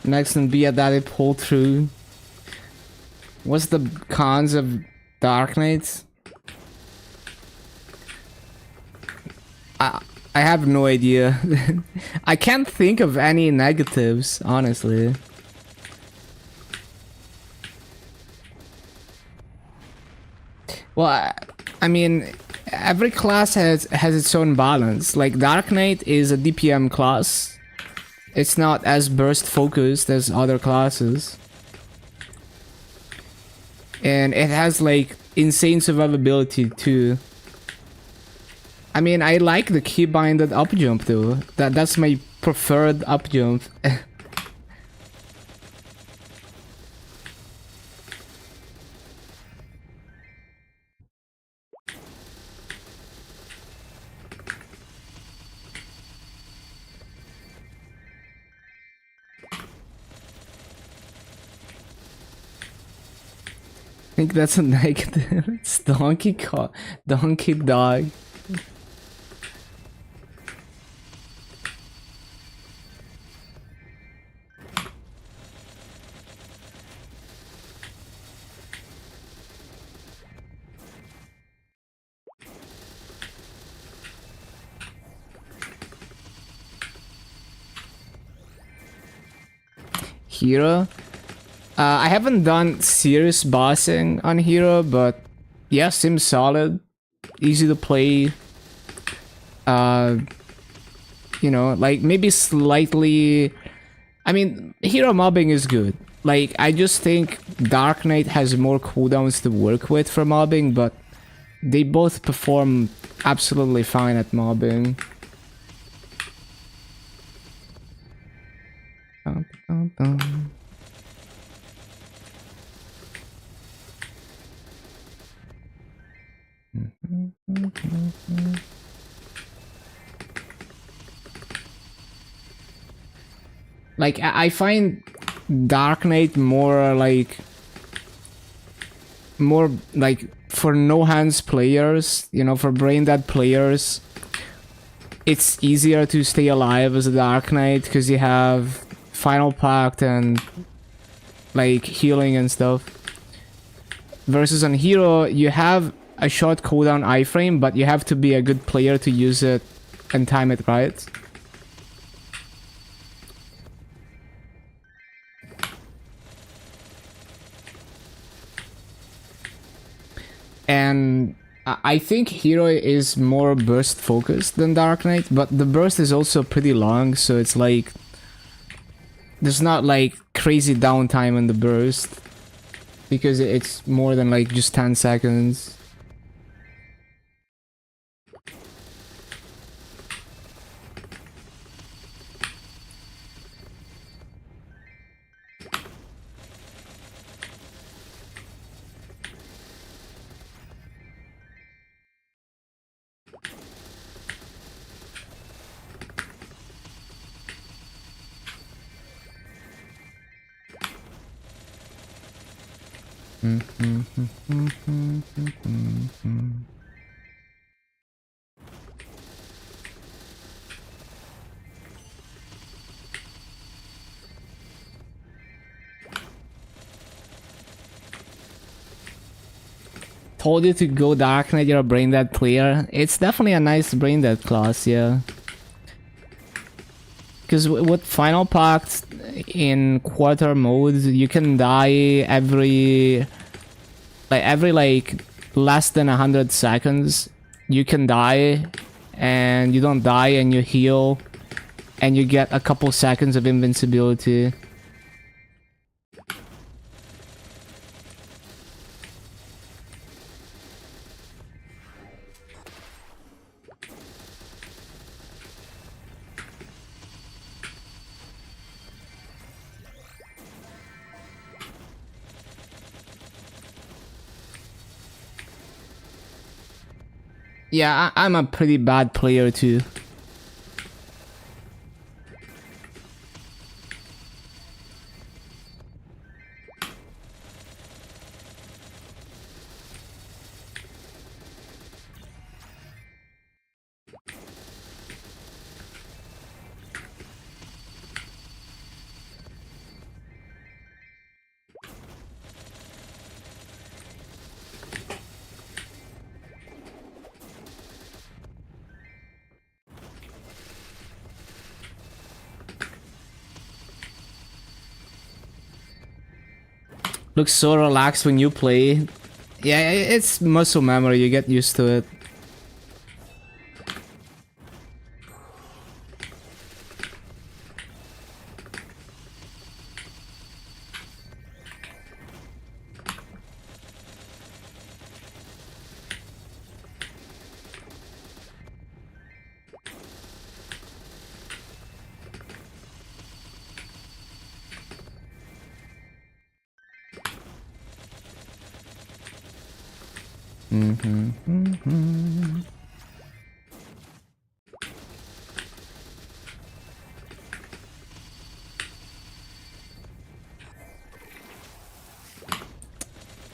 Next and be a daddy pull through. What's the cons of Dark Knight? I have no idea. I can't think of any negatives, honestly. Well, I mean, every class has its own balance. Like Dark Knight is a DPM class. It's not as burst focused as other classes. And it has like insane survivability too. I mean, I like the keybinded up jump though. That's my preferred up jump. I think that's a negative. It's Donkey Dog. Hero? I haven't done serious bossing on Hero, but yeah, seems solid. Easy to play. You know, like maybe slightly... I mean, hero mobbing is good. Like, I just think Dark Knight has more cooldowns to work with for mobbing, but they both perform absolutely fine at mobbing. Dun, dun, dun. Like, I find Dark Knight more like for no hands players, you know, for brain dead players. It's easier to stay alive as a Dark Knight because you have Final Pact and like healing and stuff. Versus on Hero, you have a short cooldown iframe, but you have to be a good player to use it and time it right. And I think Hero is more burst focused than Dark Knight, but the burst is also pretty long, so it's like there's not like crazy downtime on the burst because it's more than like just 10 seconds. Told you to go Dark Knight, you're a brain dead player. It's definitely a nice brain dead class, yeah. Because with Final Pact in quarter mode, you can die every less than 100 seconds. You can die, and you don't die, and you heal, and you get a couple seconds of invincibility. Yeah, I'm a pretty bad player too. looks so relaxed when you play. Yeah, it's muscle memory, you get used to it.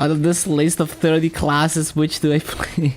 Out of this list of 30 classes, which do I play?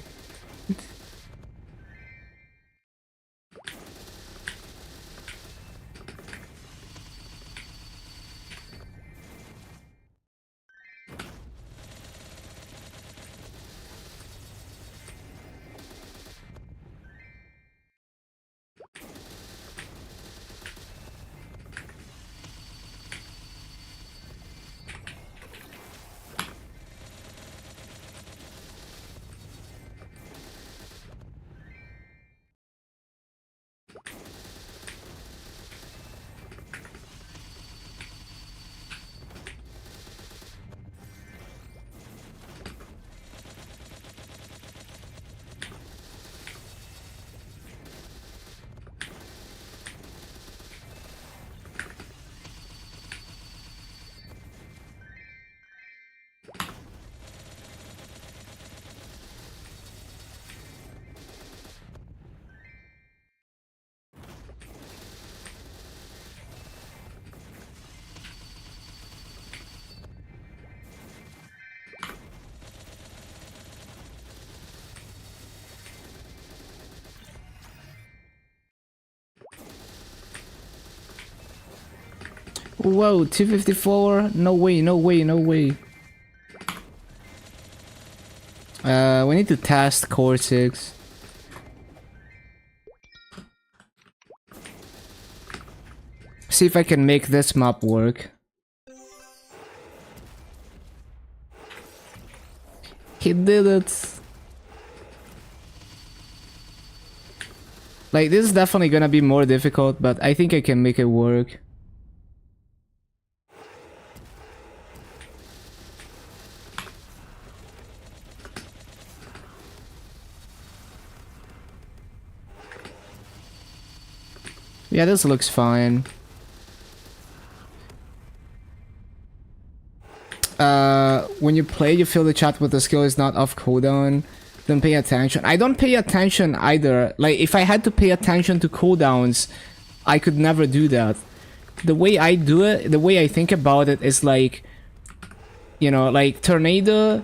Whoa, 254? No way, no way, no way. We need to test core 6. See if I can make this map work. He did it. Like, this is definitely gonna be more difficult, but I think I can make it work. Yeah, this looks fine. When you play, you feel the chat with the skill is not off cooldown. Then pay attention. I don't pay attention either. Like, if I had to pay attention to cooldowns, I could never do that. The way I do it, the way I think about it is like, you know, like Tornado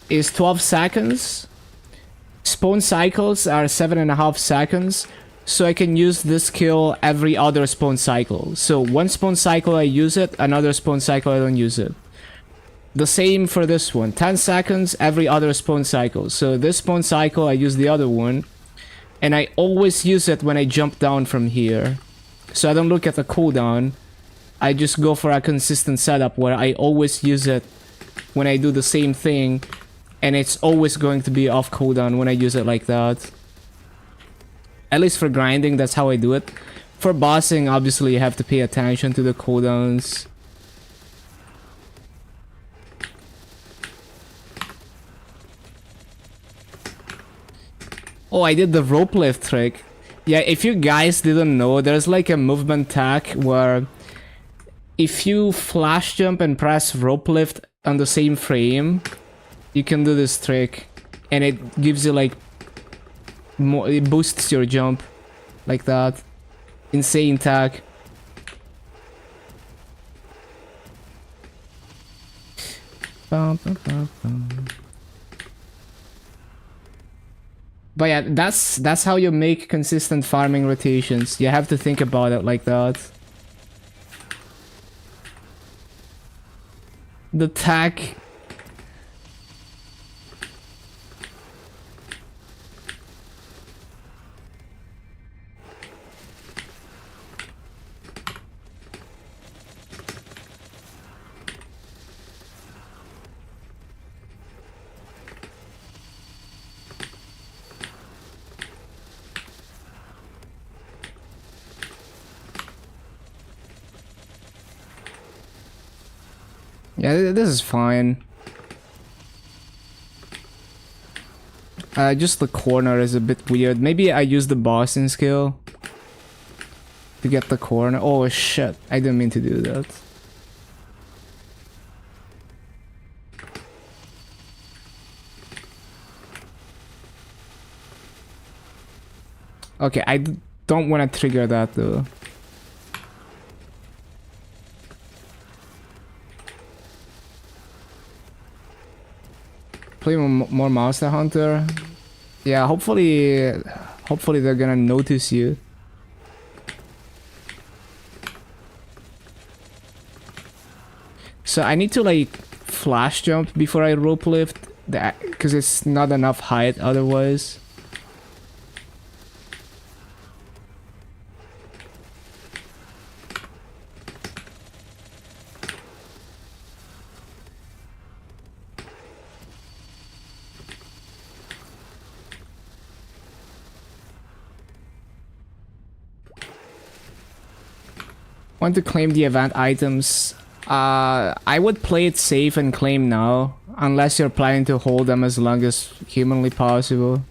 is 12 seconds. Spawn cycles are 7.5 seconds. So I can use this skill every other spawn cycle. So one spawn cycle I use it, another spawn cycle I don't use it. The same for this one. 10 seconds every other spawn cycle. So this spawn cycle I use the other one. And I always use it when I jump down from here. So I don't look at the cooldown. I just go for a consistent setup where I always use it when I do the same thing. And it's always going to be off cooldown when I use it like that. At least for grinding, that's how I do it. For bossing, obviously you have to pay attention to the cooldowns. Oh, I did the rope lift trick. Yeah, if you guys didn't know, there's like a movement tag where if you flash jump and press rope lift on the same frame, you can do this trick. And it gives you like more, it boosts your jump like that. Insane tag. But yeah, that's how you make consistent farming rotations. You have to think about it like that. The tag. Yeah, this is fine. Just the corner is a bit weird. Maybe I use the bossing skill to get the corner. Oh shit, I didn't mean to do that. Okay, don't want to trigger that though. Play more Monster Hunter. Yeah, hopefully they're gonna notice you. So I need to like flash jump before I rope lift, because it's not enough height otherwise. Want to claim the event items. I would play it safe and claim now, unless you're planning to hold them as long as humanly possible.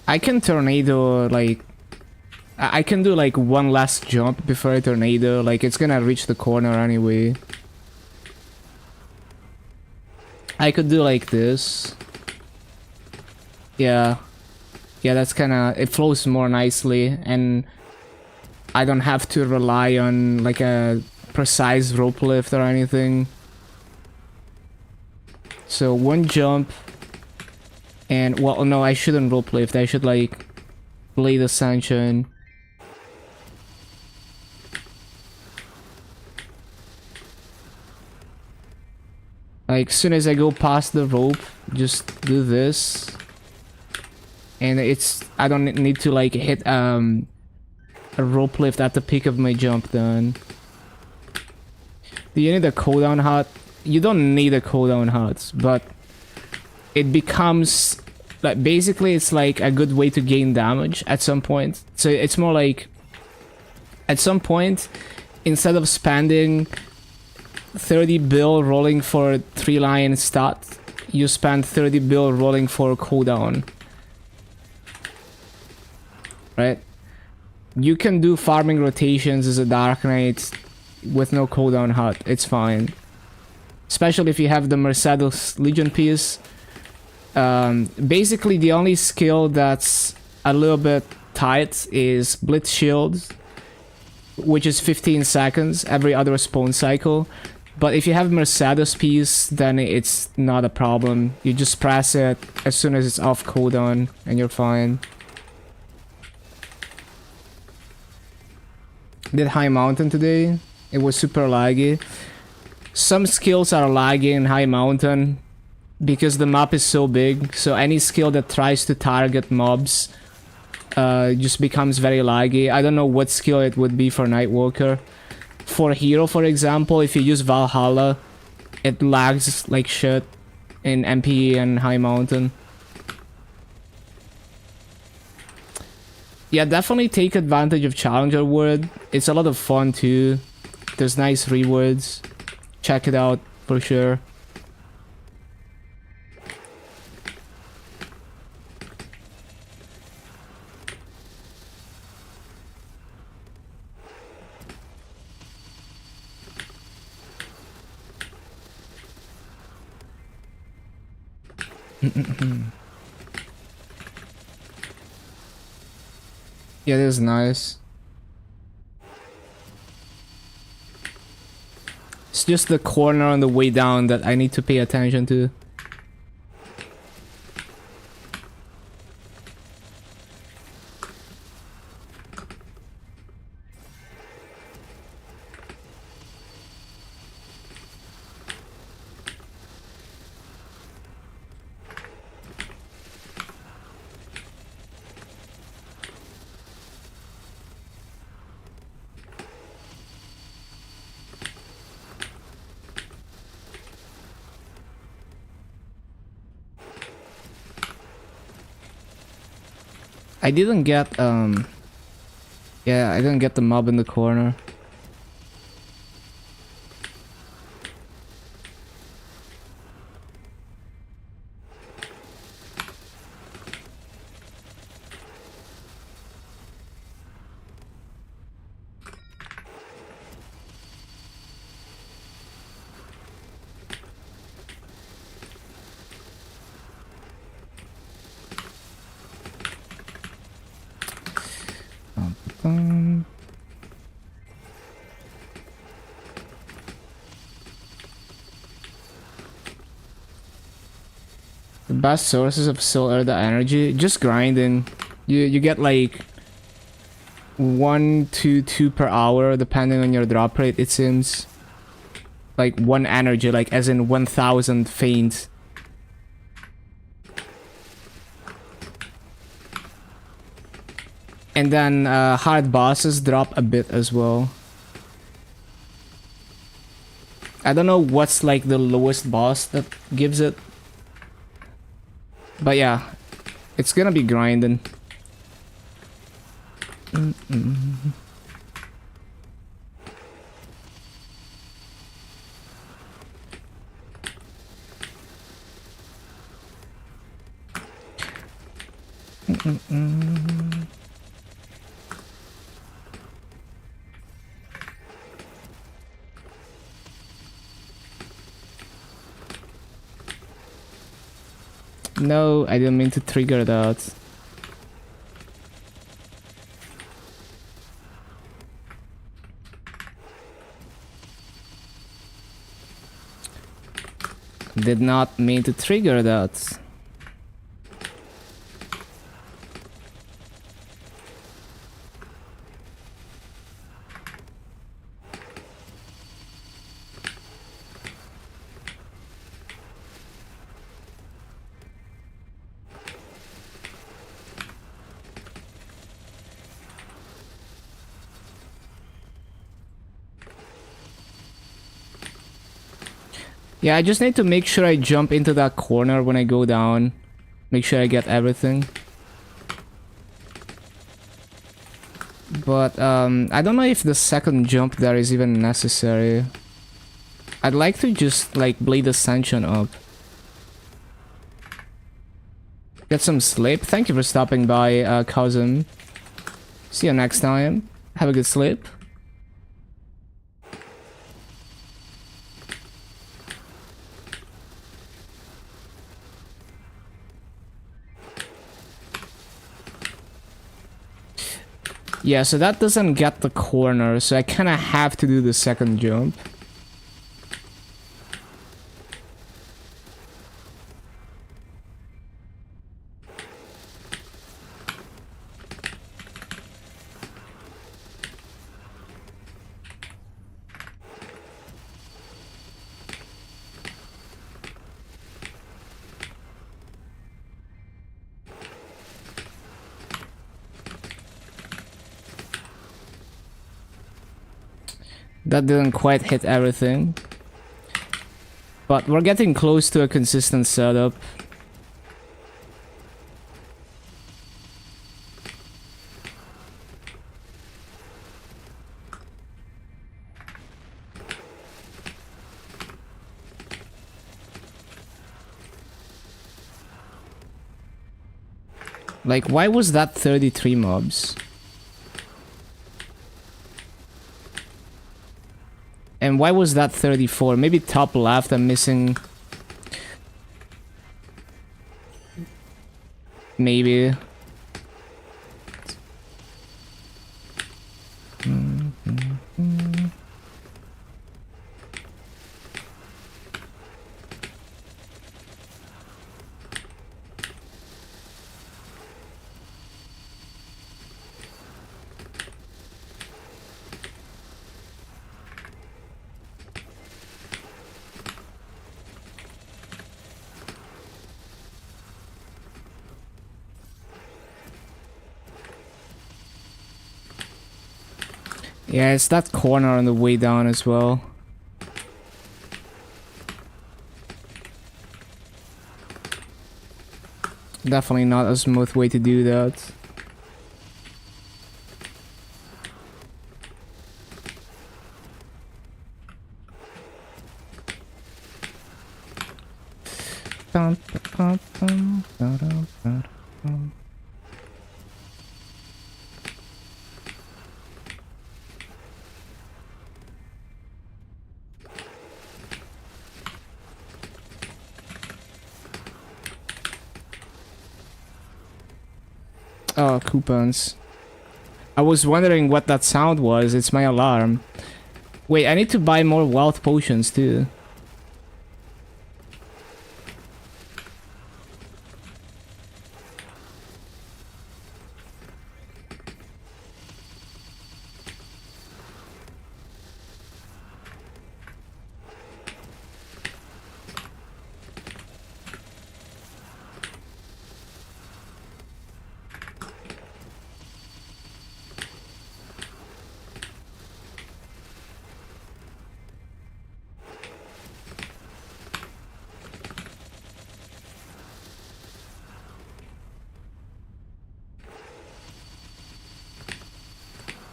I can tornado, like... I can do like one last jump before I tornado, like it's gonna reach the corner anyway. I could do like this. Yeah. Yeah, that's kinda... it flows more nicely, and I don't have to rely on like a precise rope lift or anything. So one jump... and, well, no, I shouldn't rope lift. I should, like, Blade Ascension. Like, as soon as I go past the rope, just do this. And it's... I don't need to, like, hit, a rope lift at the peak of my jump then. Do you need a cooldown hut? You don't need a cooldown hut, but... it becomes... like, basically it's like a good way to gain damage at some point. So it's more like... at some point, instead of spending 30 bill rolling for 3 lion stat, you spend 30 bill rolling for cooldown. Right? You can do farming rotations as a Dark Knight with no cooldown hut. It's fine. Especially if you have the Mercedes Legion piece. Basically the only skill that's a little bit tight is Blitz Shield, which is 15 seconds every other spawn cycle. But if you have Mercedes piece, then it's not a problem. You just press it as soon as it's off cooldown and you're fine. Did High Mountain today. It was super laggy. Some skills are laggy in High Mountain because the map is so big, so any skill that tries to target mobs just becomes very laggy. I don't know what skill it would be for Nightwalker. For Hero, for example, if you use Valhalla, it lags like shit in MPE and High Mountain. Yeah, definitely take advantage of Challenger World. It's a lot of fun too. There's nice rewards. Check it out for sure. Yeah, this is nice. It's just the corner on the way down that I need to pay attention to. I didn't get yeah, I didn't get the mob in the corner. The best sources of solar the energy, just grinding. You get like 1 to 2 per hour depending on your drop rate, it seems. Like 1 energy, like as in 1000 faint. And then hard bosses drop a bit as well. I don't know what's like the lowest boss that gives it. But yeah, it's gonna be grinding. No, I didn't mean to trigger that. Did not mean to trigger that. Yeah, I just need to make sure I jump into that corner when I go down. Make sure I get everything. But, I don't know if the second jump there is even necessary. I'd like to just, like, Blade Ascension up. Get some sleep. Thank you for stopping by, cousin. See you next time. Have a good sleep. Yeah, so that doesn't get the corner, so I kind of have to do the second jump. That didn't quite hit everything. But we're getting close to a consistent setup. Like, why was that 33 mobs? And why was that 34? Maybe top left, I'm missing... Maybe. Yeah, it's that corner on the way down as well. Definitely not a smooth way to do that. Oh, coupons. I was wondering what that sound was. It's my alarm. Wait, I need to buy more wealth potions too.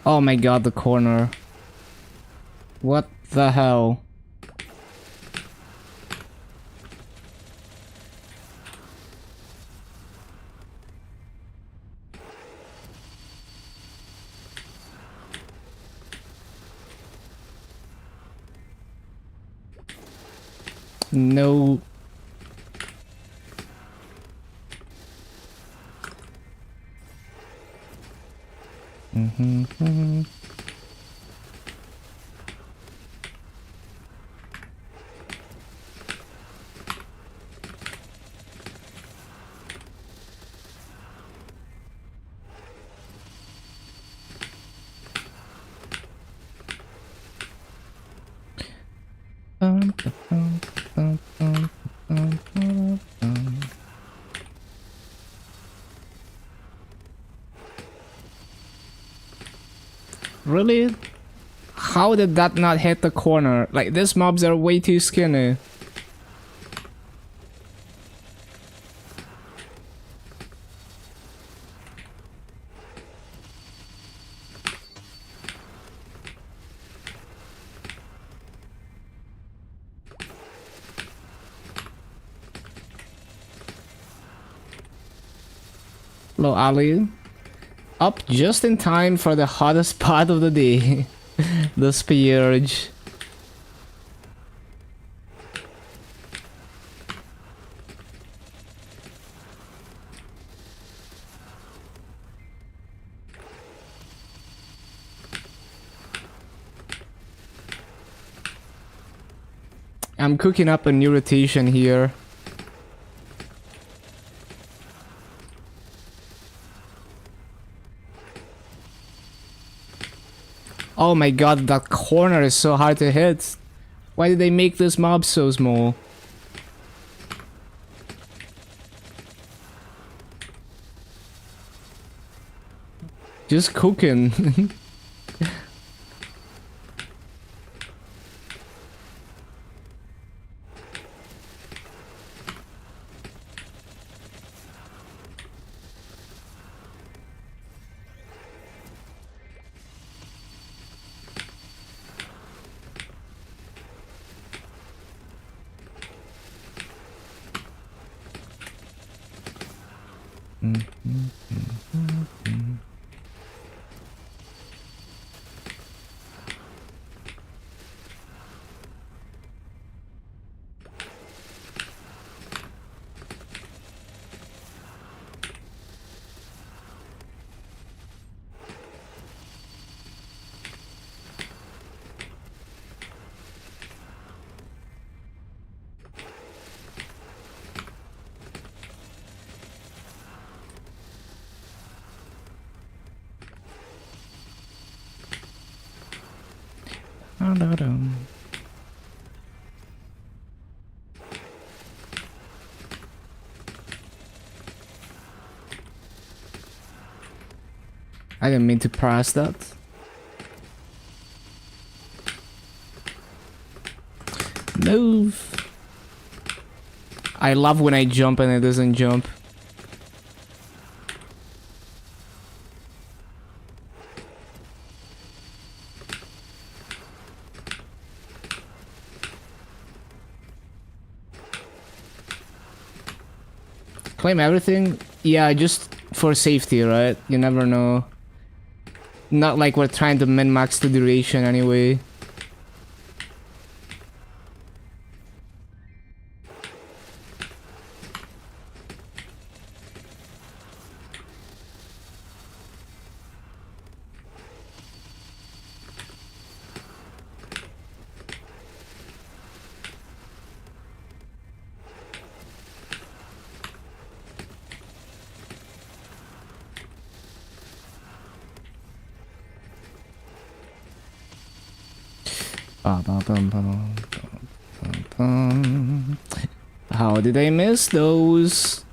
Oh my god, the corner. What the hell? No. Really? How did that not hit the corner? Like, these mobs are way too skinny. Hello, Ali. Up just in time for the hottest part of the day. The splurge. I'm cooking up a new rotation here. Oh my god, that corner is so hard to hit. Why did they make this mob so small? Just cooking. I didn't mean to press that. Move. I love when I jump and it doesn't jump. Claim everything? Yeah, just for safety, right? You never know. Not like we're trying to min-max the duration anyway. How did I miss those?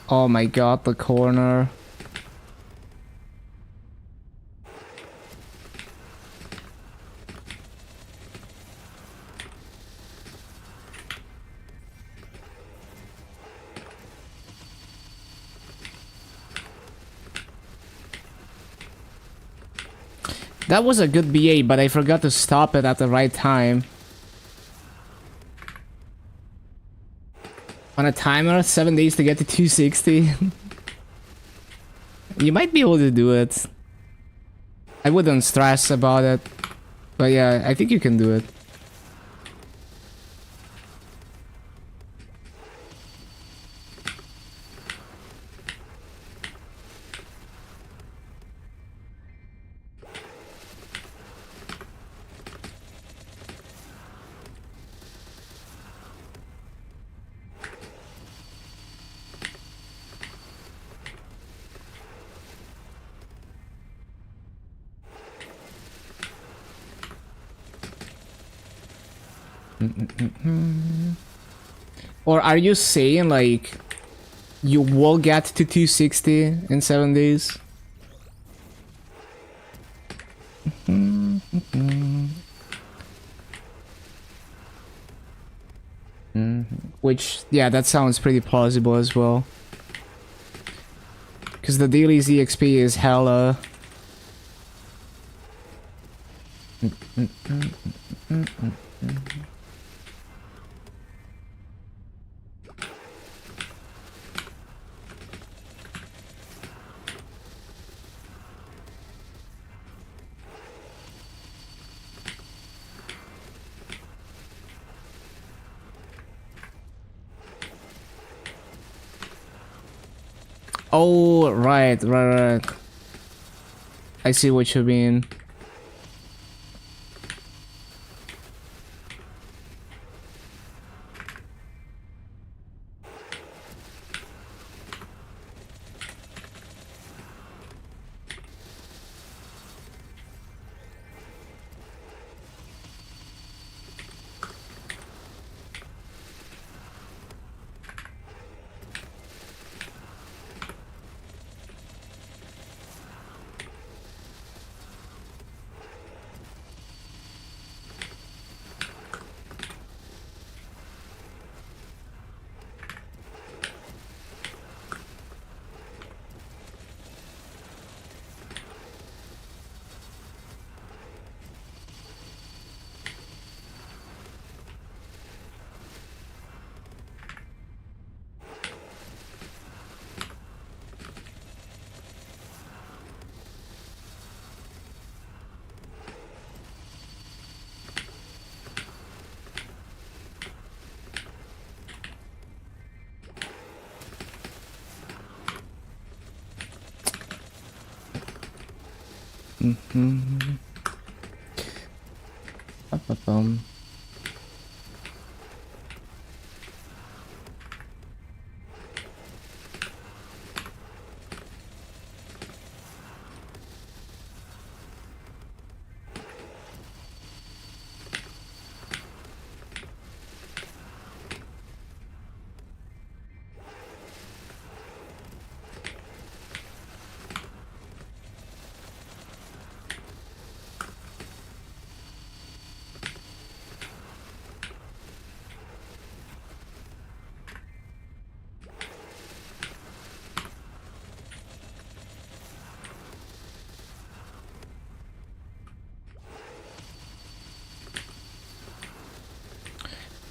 Oh my god, the corner. That was a good BA, but I forgot to stop it at the right time. On a timer, 7 days to get to 260. You might be able to do it. I wouldn't stress about it. But yeah, I think you can do it. Or are you saying like you will get to 260 in 7 days? Which, yeah, that sounds pretty plausible as well. Because the daily ZXP is hella. Oh, right. I see what you mean. Ba-ba-bum.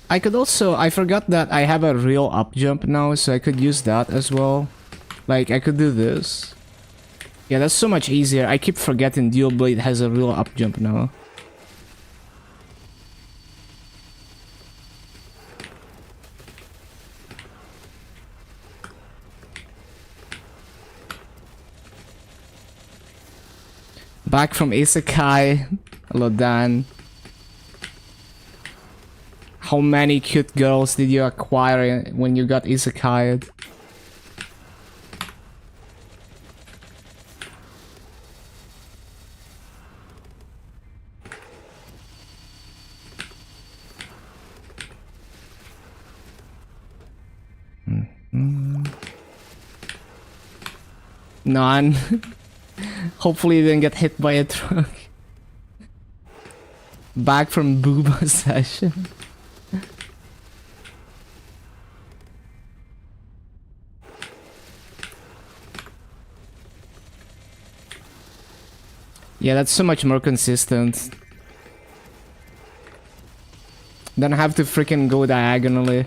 I could also, I forgot that I have a real up jump now, so I could use that as well. Like, I could do this. Yeah, that's so much easier. I keep forgetting Dual Blade has a real up jump now. Back from Isekai. Hello, Dan. How many cute girls did you acquire when you got isekai'd? None. Hopefully you didn't get hit by a truck. Back from booba session. Yeah, that's so much more consistent. Don't have to freaking go diagonally.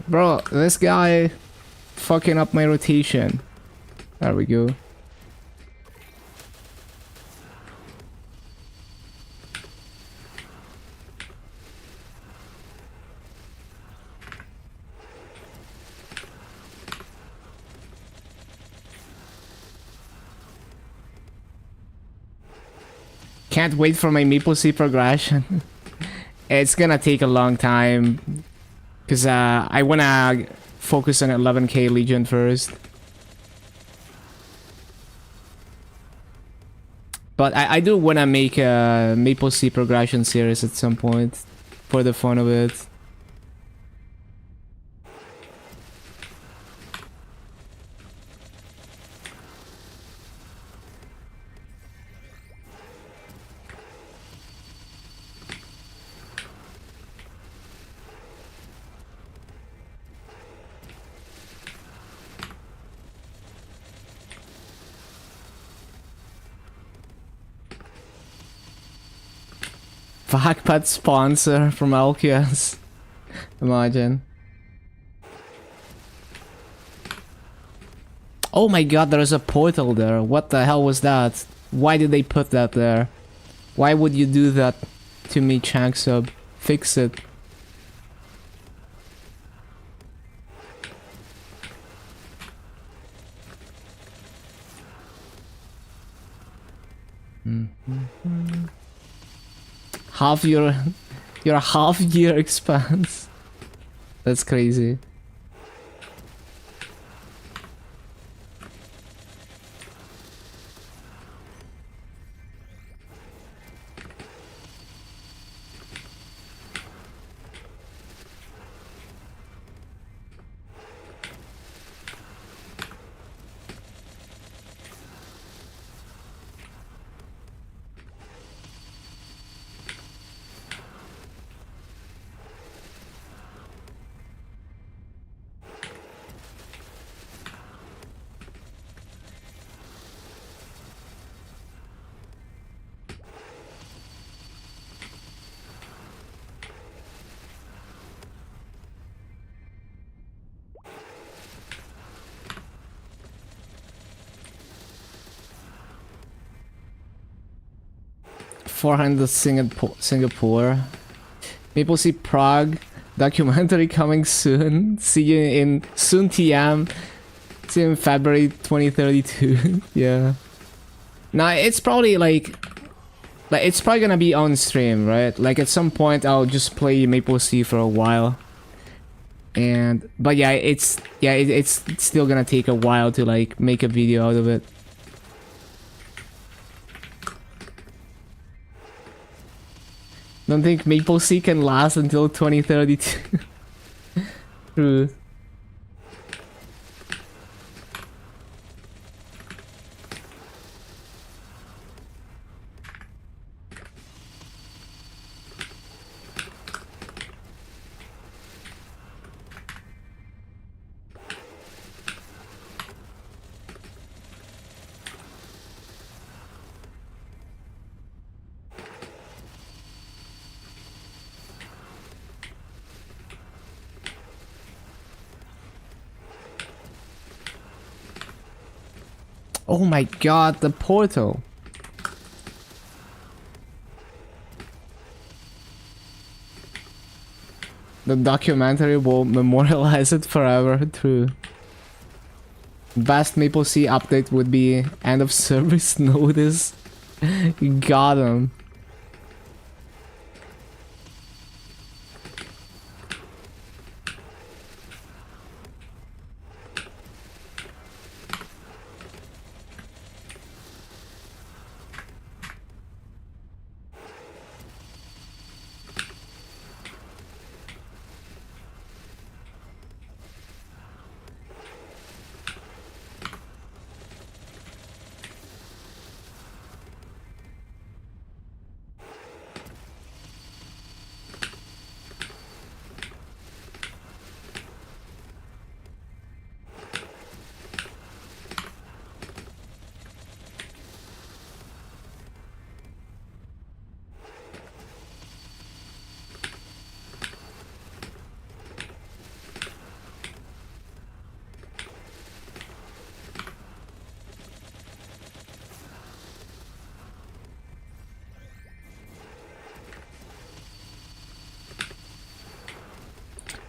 Bro, this guy fucking up my rotation. There we go. Can't wait for my MapleStory progression. It's gonna take a long time. Because I wanna focus on 11k Legion first. But I do wanna make a MapleStory progression series at some point. For the fun of it. Backpack sponsor from Alkias. Imagine. Oh my god, there's a portal there. What the hell was that? Why did they put that there? Why would you do that to me, Chanksub? Fix it. Half your half year expanse. That's crazy. $400 Singapore. MapleStory Prague documentary coming soon. See you in soon TM. It's in February 2032. Yeah. Now it's probably like it's probably gonna be on stream, right? Like at some point I'll just play MapleStory for a while. But yeah, it's still gonna take a while to like make a video out of it. Don't think MapleStory can last until 2032. True. Oh my god, the portal. The documentary will memorialize it forever, true. Best MapleStory update would be end of service notice. Got him.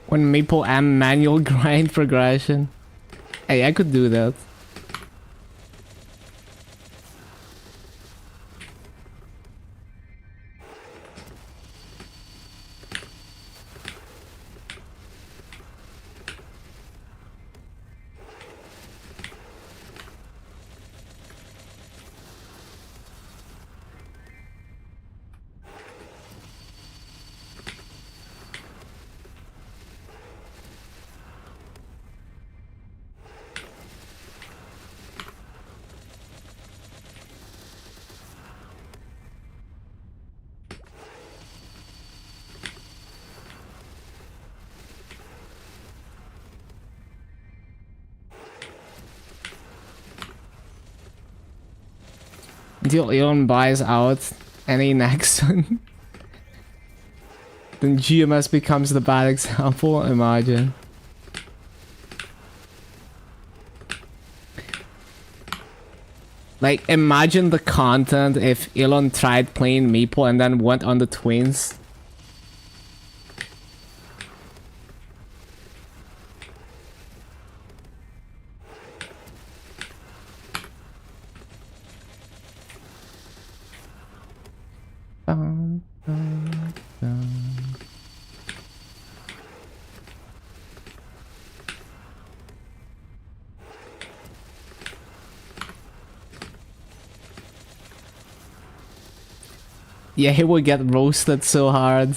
When Maple M manual grind progression. Hey, I could do that. Until Elon buys out any next one. Then GMS becomes the bad example, imagine. Like, imagine the content if Elon tried playing Maple and then went on the Twins. Yeah, he would get roasted so hard.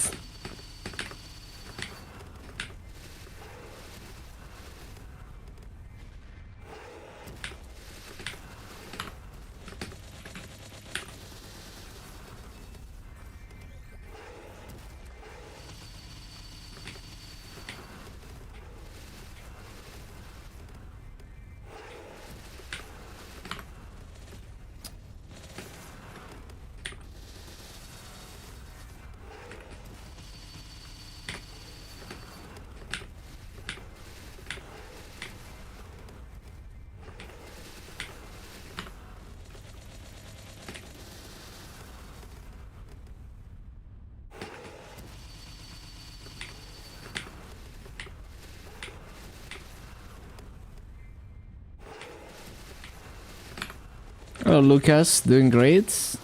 Oh, Lucas, doing great.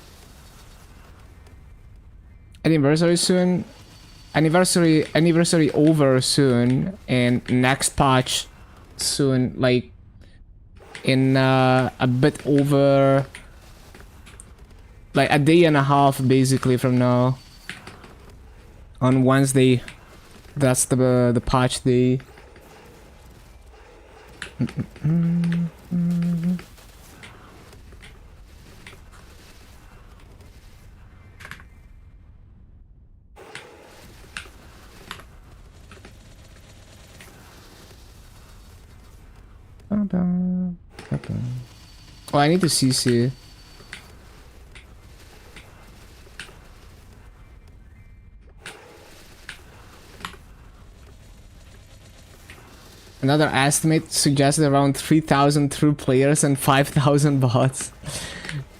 Anniversary soon. Anniversary over soon, and next patch soon, like in a bit over like a day and a half basically from now. On Wednesday, that's the patch day. Oh, I need to CC. Another estimate suggested around 3,000 true players and 5,000 bots.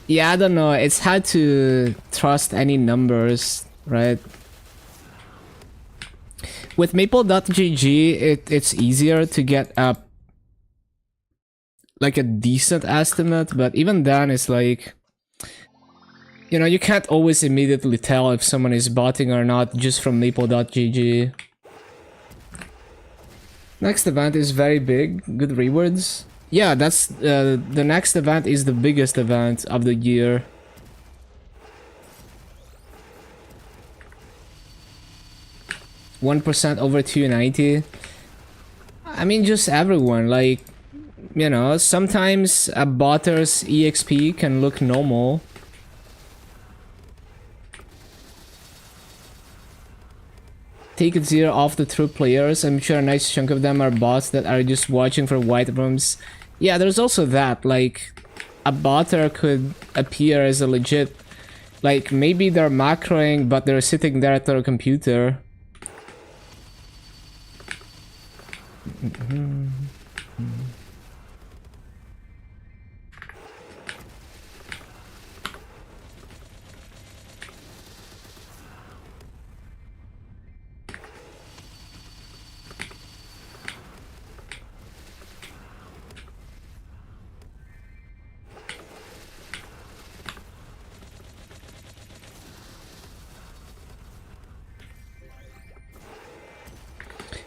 Yeah, I don't know. It's hard to trust any numbers, right? With Maple.gg, it's easier to get a decent estimate, but even then, it's like, you know, you can't always immediately tell if someone is botting or not just from Maple.gg. Next event is very big, good rewards. Yeah, that's the next event is the biggest event of the year. %1 over 290. I mean, just everyone, like, you know, sometimes a botter's EXP can look normal. Take it 0 off the true players. I'm sure a nice chunk of them are bots that are just watching for white rooms. Yeah, there's also that, like, a botter could appear as a legit, like, maybe they're macroing, but they're sitting there at their computer.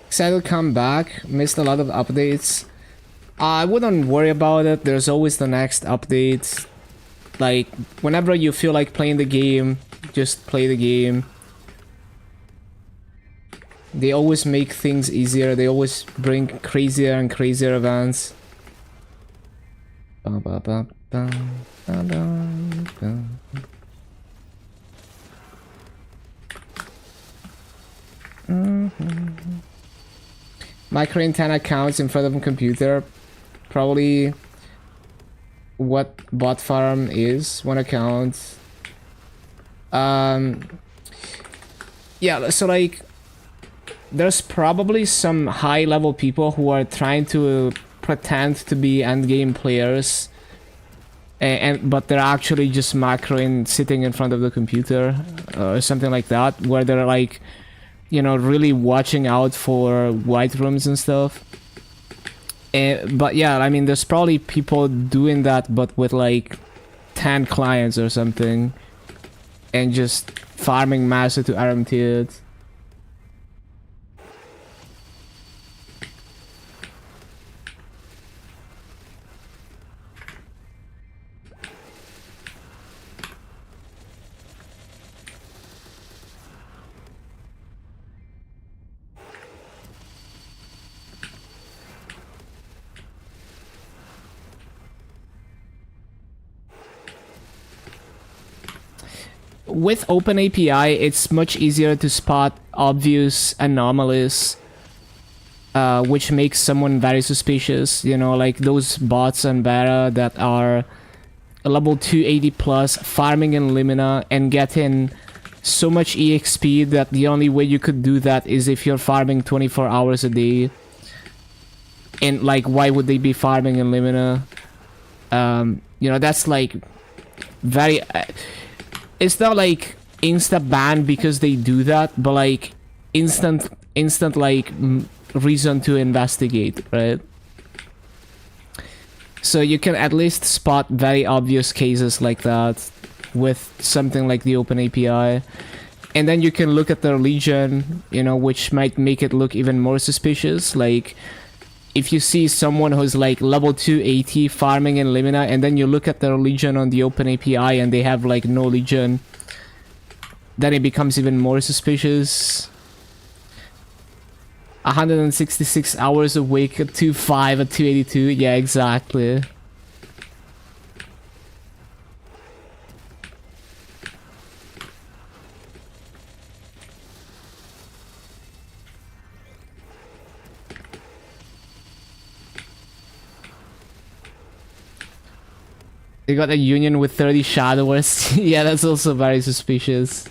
Excited to come back. Missed a lot of updates. I wouldn't worry about it. There's always the next update. Like, whenever you feel like playing the game, just play the game. They always make things easier. They always bring crazier and crazier events. Micro antenna accounts in front of a computer. Probably what bot farm is. One account. Yeah, so like there's probably some high level people who are trying to pretend to be endgame players, but they're actually just macroing sitting in front of the computer or something like that, where they're like, you know, really watching out for white rooms and stuff. But yeah, I mean, there's probably people doing that, but with like 10 clients or something, and just farming massive to RMT it. With OpenAPI, it's much easier to spot obvious anomalies, which makes someone very suspicious. You know, like those bots on beta that are level 280 plus, farming in Limina and getting so much EXP that the only way you could do that is if you're farming 24 hours a day. And like, why would they be farming in Limina? You know, that's like very... it's not like insta ban because they do that, but like instant like reason to investigate, right? So you can at least spot very obvious cases like that with something like the Open API. And then you can look at the region, you know, which might make it look even more suspicious. Like, if you see someone who's like level 2 AT farming in Limina, and then you look at their legion on the Open API and they have like no legion, then it becomes even more suspicious. 166 hours awake at 2.5 at 282. Yeah, exactly. They got a union with 30 shadowers. Yeah, that's also very suspicious.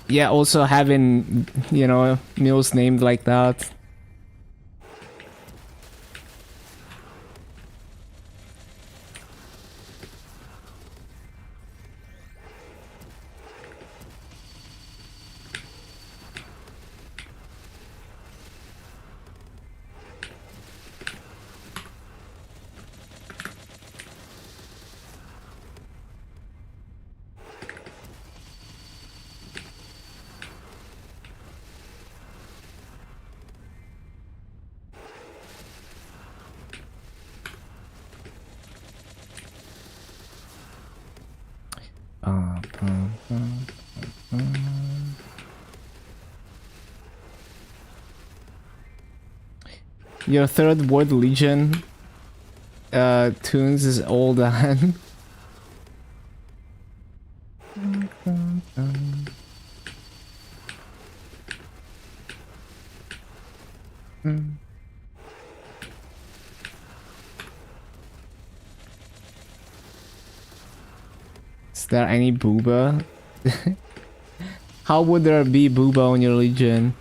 Yeah, also having, you know, mules named like that. Your third word legion tunes is all done. Is there any booba? How would there be booba on your legion?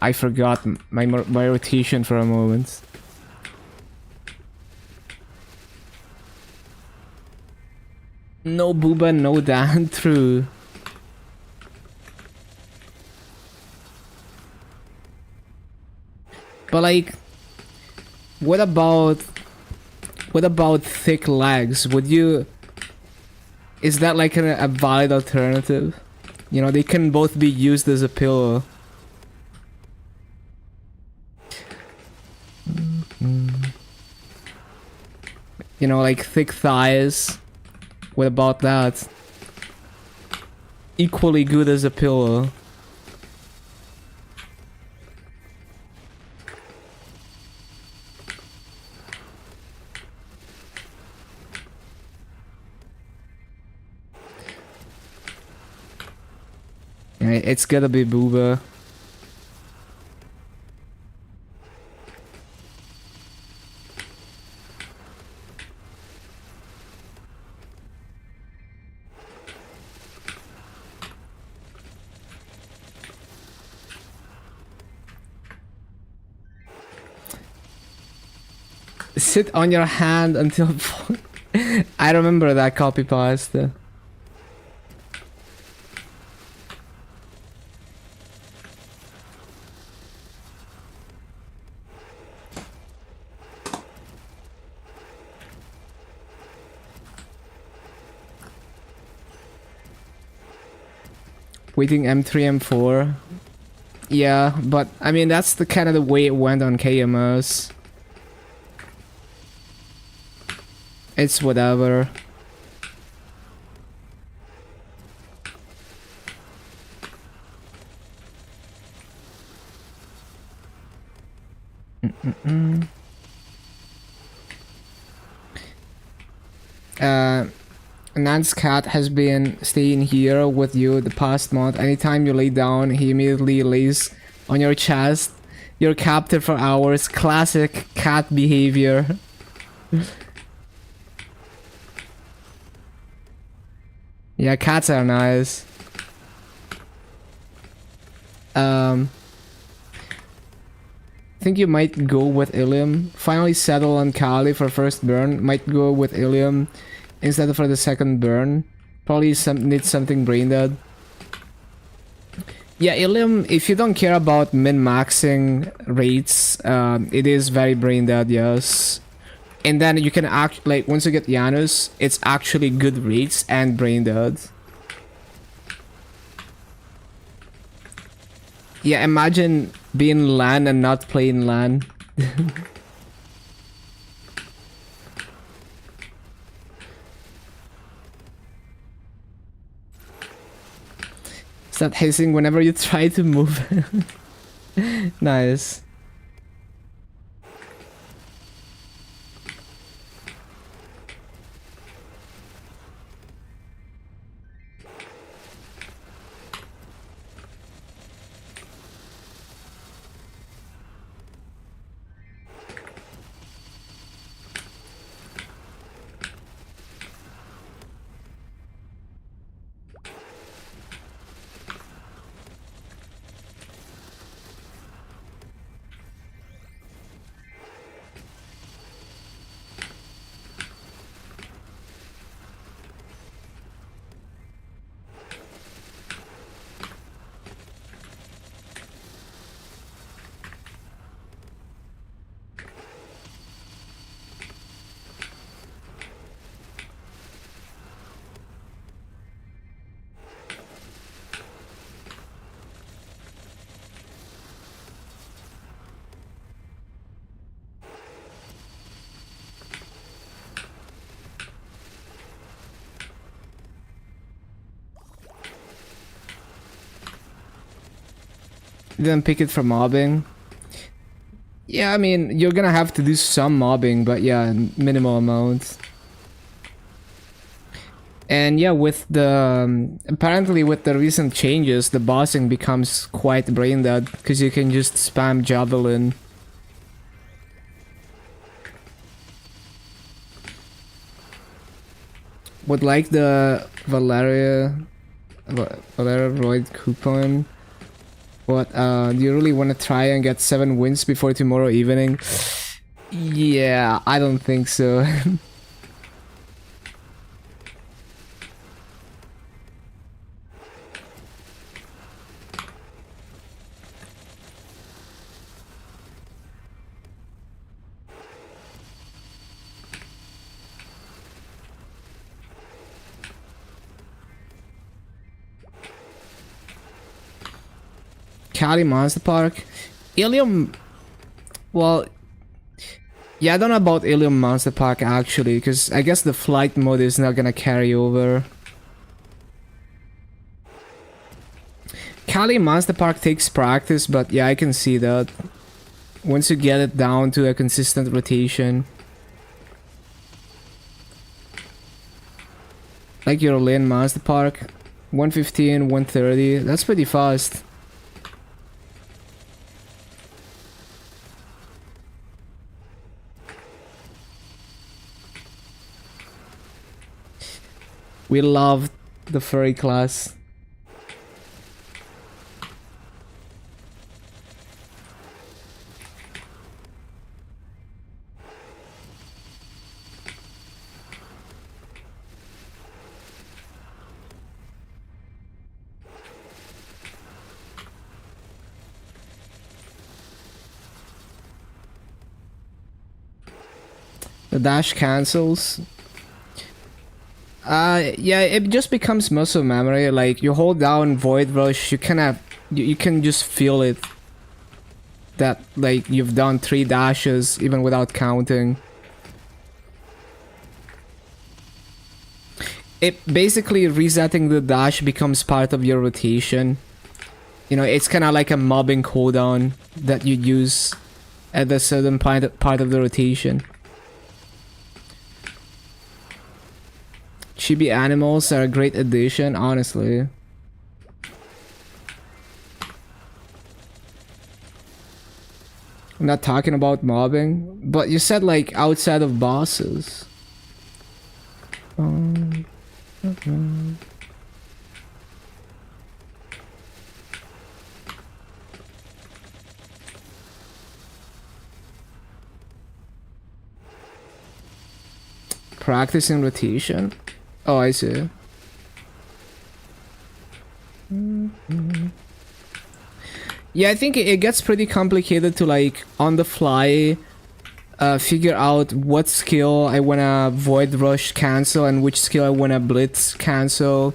I forgot my rotation for a moment. No booba, no Dan, true. But like, what about thick legs? Would you? Is that like a valid alternative? You know, they can both be used as a pillow. You know, like thick thighs. What about that? Equally good as a pillow. It's gotta be booba. Sit on your hand until... I remember that copy paste. Waiting M3, M4. Yeah, but I mean that's the kind of the way it went on KMOs. It's whatever. Nan's cat has been staying here with you the past month. Anytime you lay down, he immediately lays on your chest. You're captive for hours. Classic cat behavior. Yeah, cats are nice. I think you might go with Ilium. Finally settle on Kali for first burn. Might go with Ilium instead of for the second burn. Probably need something brain dead. Yeah, Ilium, if you don't care about min-maxing rates, it is very brain dead, yes. And then you can act like once you get Janus, it's actually good rates and brain dead. Yeah, imagine being LAN and not playing LAN. Start hissing whenever you try to move. Nice. Then pick it for mobbing. Yeah, I mean, you're gonna have to do some mobbing, but yeah, minimal amounts. And yeah, with the apparently with the recent changes, the bossing becomes quite brain dead because you can just spam javelin. Would like the Valeria Void coupon. What, do you really want to try and get 7 wins before tomorrow evening? Yeah, I don't think so. Cali Monster Park. Ilium. Well, yeah, I don't know about Ilium Monster Park actually, because I guess the flight mode is not gonna carry over. Cali Monster Park takes practice, but yeah, I can see that. Once you get it down to a consistent rotation. Like your Lane Monster Park. 115, 130. That's pretty fast. We love the furry class. The dash cancels. Yeah, it just becomes muscle memory. Like you hold down Void Rush, you can just feel it. That like you've done 3 dashes even without counting. It basically resetting the dash becomes part of your rotation. You know, it's kind of like a mobbing cooldown that you use at a certain part of the rotation. Chibi animals are a great addition, honestly. I'm not talking about mobbing, but you said like outside of bosses. Okay. Practicing rotation? Oh, I see. Yeah, I think it gets pretty complicated to like on the fly figure out what skill I wanna void rush cancel and which skill I wanna blitz cancel,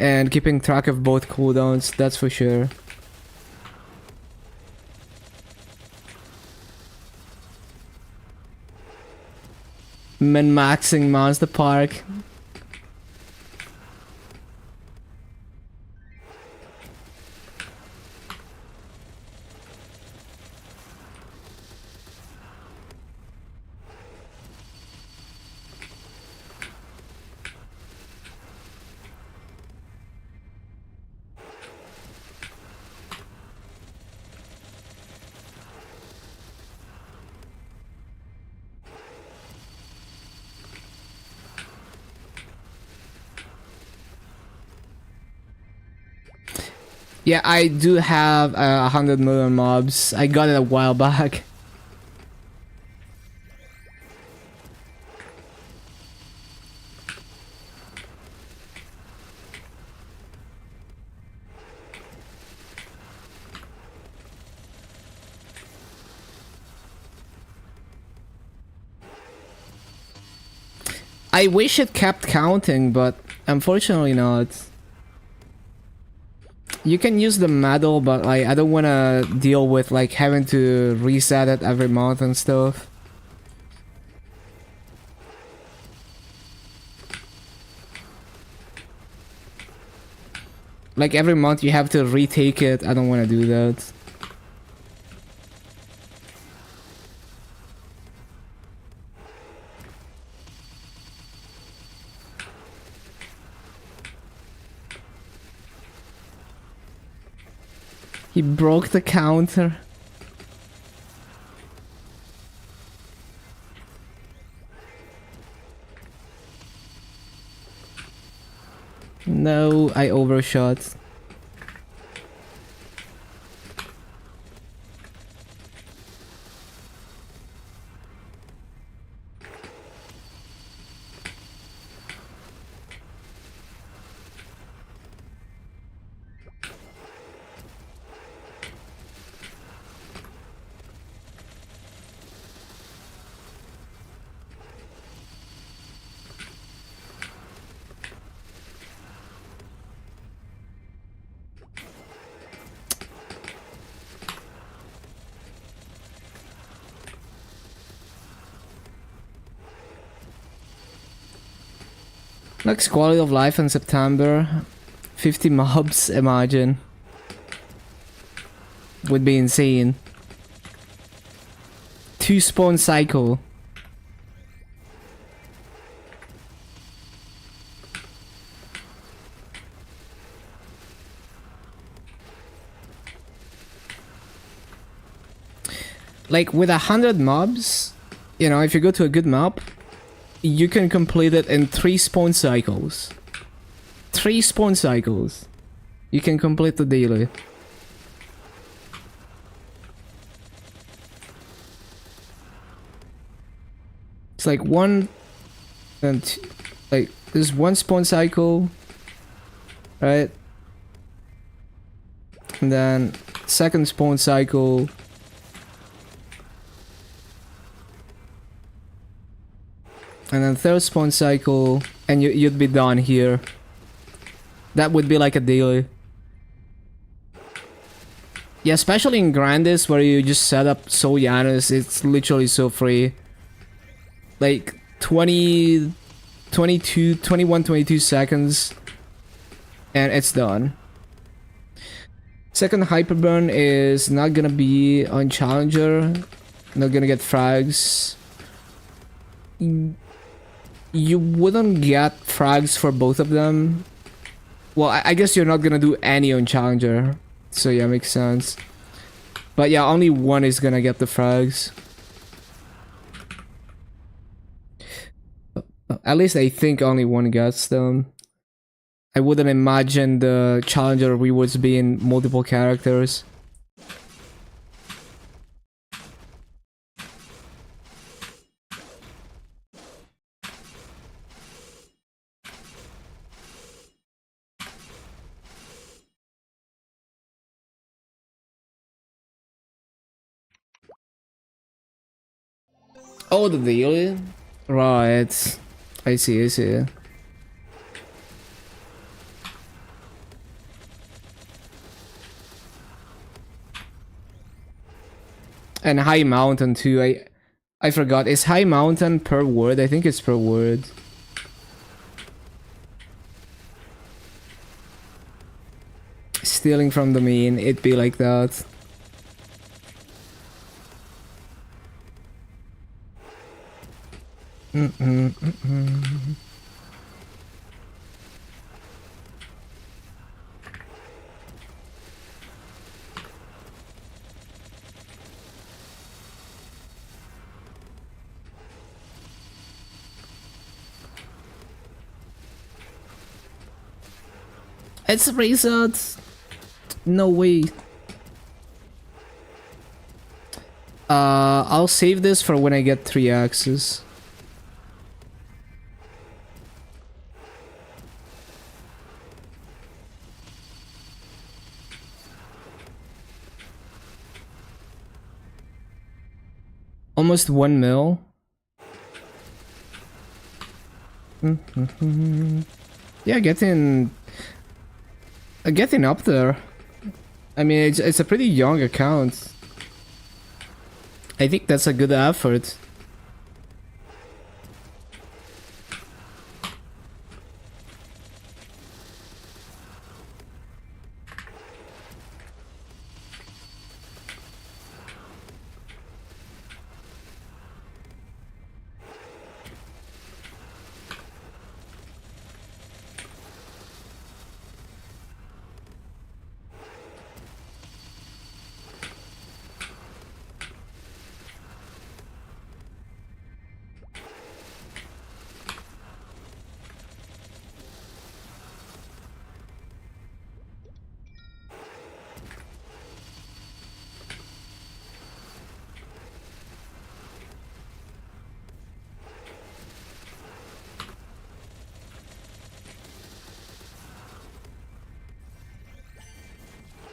and keeping track of both cooldowns, that's for sure. Min-maxing Monster Park. Yeah, I do have 100 million mobs. I got it a while back. I wish it kept counting, but unfortunately not. You can use the medal, but like I don't want to deal with like having to reset it every month and stuff. Like every month you have to retake it. I don't want to do that. He broke the counter. No, I overshot. Next quality of life in September. 50 mobs, imagine. Would be insane. 2 spawn cycle. Like with 100 mobs, you know, if you go to a good map, you can complete it in 3 spawn cycles. 3 spawn cycles. You can complete the daily. It's like one and like there's one spawn cycle, right? And then second spawn cycle. And then third spawn cycle, and you'd be done here. That would be like a daily. Yeah, especially in Grandis where you just set up Soul Janus, it's literally so free. Like 20, 22, 21, 22 seconds, and it's done. Second Hyperburn is not gonna be on Challenger, not gonna get frags. you wouldn't get frags for both of them. Well, I guess you're not gonna do any on Challenger. So yeah, makes sense. But yeah, only one is gonna get the frags. At least I think only one gets them. I wouldn't imagine the Challenger rewards being multiple characters. Oh, the daily? Right. I see, I see. And High Mountain too. I forgot. Is High Mountain per word? I think it's per word. Stealing from the main, it'd be like that. It's reset. No way. I'll save this for when I get 3 axes. Almost 1 mil. Yeah, getting up there. I mean, it's a pretty young account. I think that's a good effort.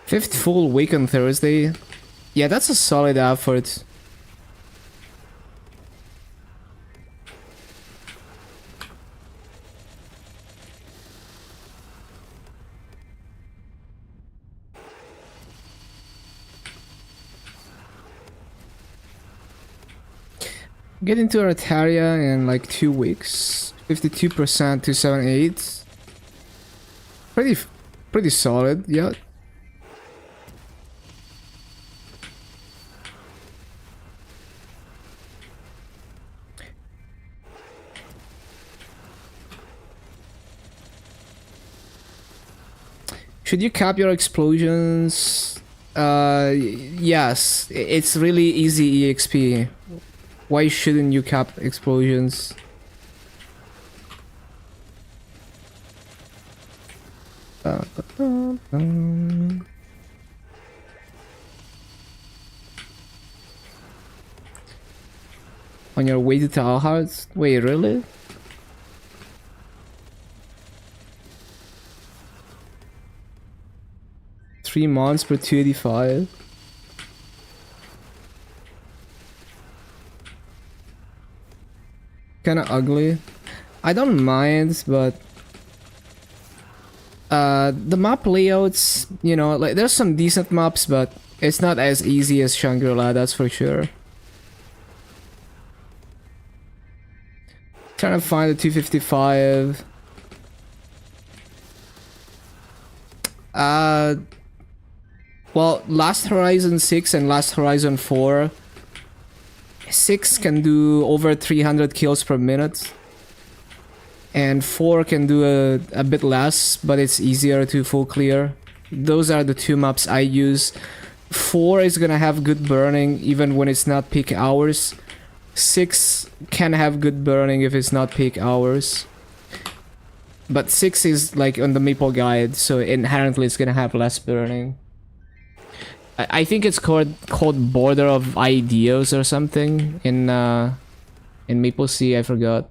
Fifth full week on Thursday. Yeah, that's a solid effort. Get into Artaria in like 2 weeks. 52% to 7.8. Pretty solid, yeah. Should you cap your explosions? Yes. It's really easy EXP. Why shouldn't you cap explosions? On your way to Talhart? Wait, really? $3 months per 285. Kinda ugly. I don't mind, but the map layouts, you know, like there's some decent maps, but it's not as easy as Shangri-La, that's for sure. Trying to find the 255. Well, Last Horizon 6 and Last Horizon 4. 6 can do over 300 kills per minute. and 4 can do a bit less, but it's easier to full clear. Those are the two maps I use. 4 is gonna have good burning even when it's not peak hours. 6 can have good burning if it's not peak hours. But 6 is like on the Maple guide, so inherently it's gonna have less burning. I think it's called Border of Ideas or something in MapleStory, I forgot.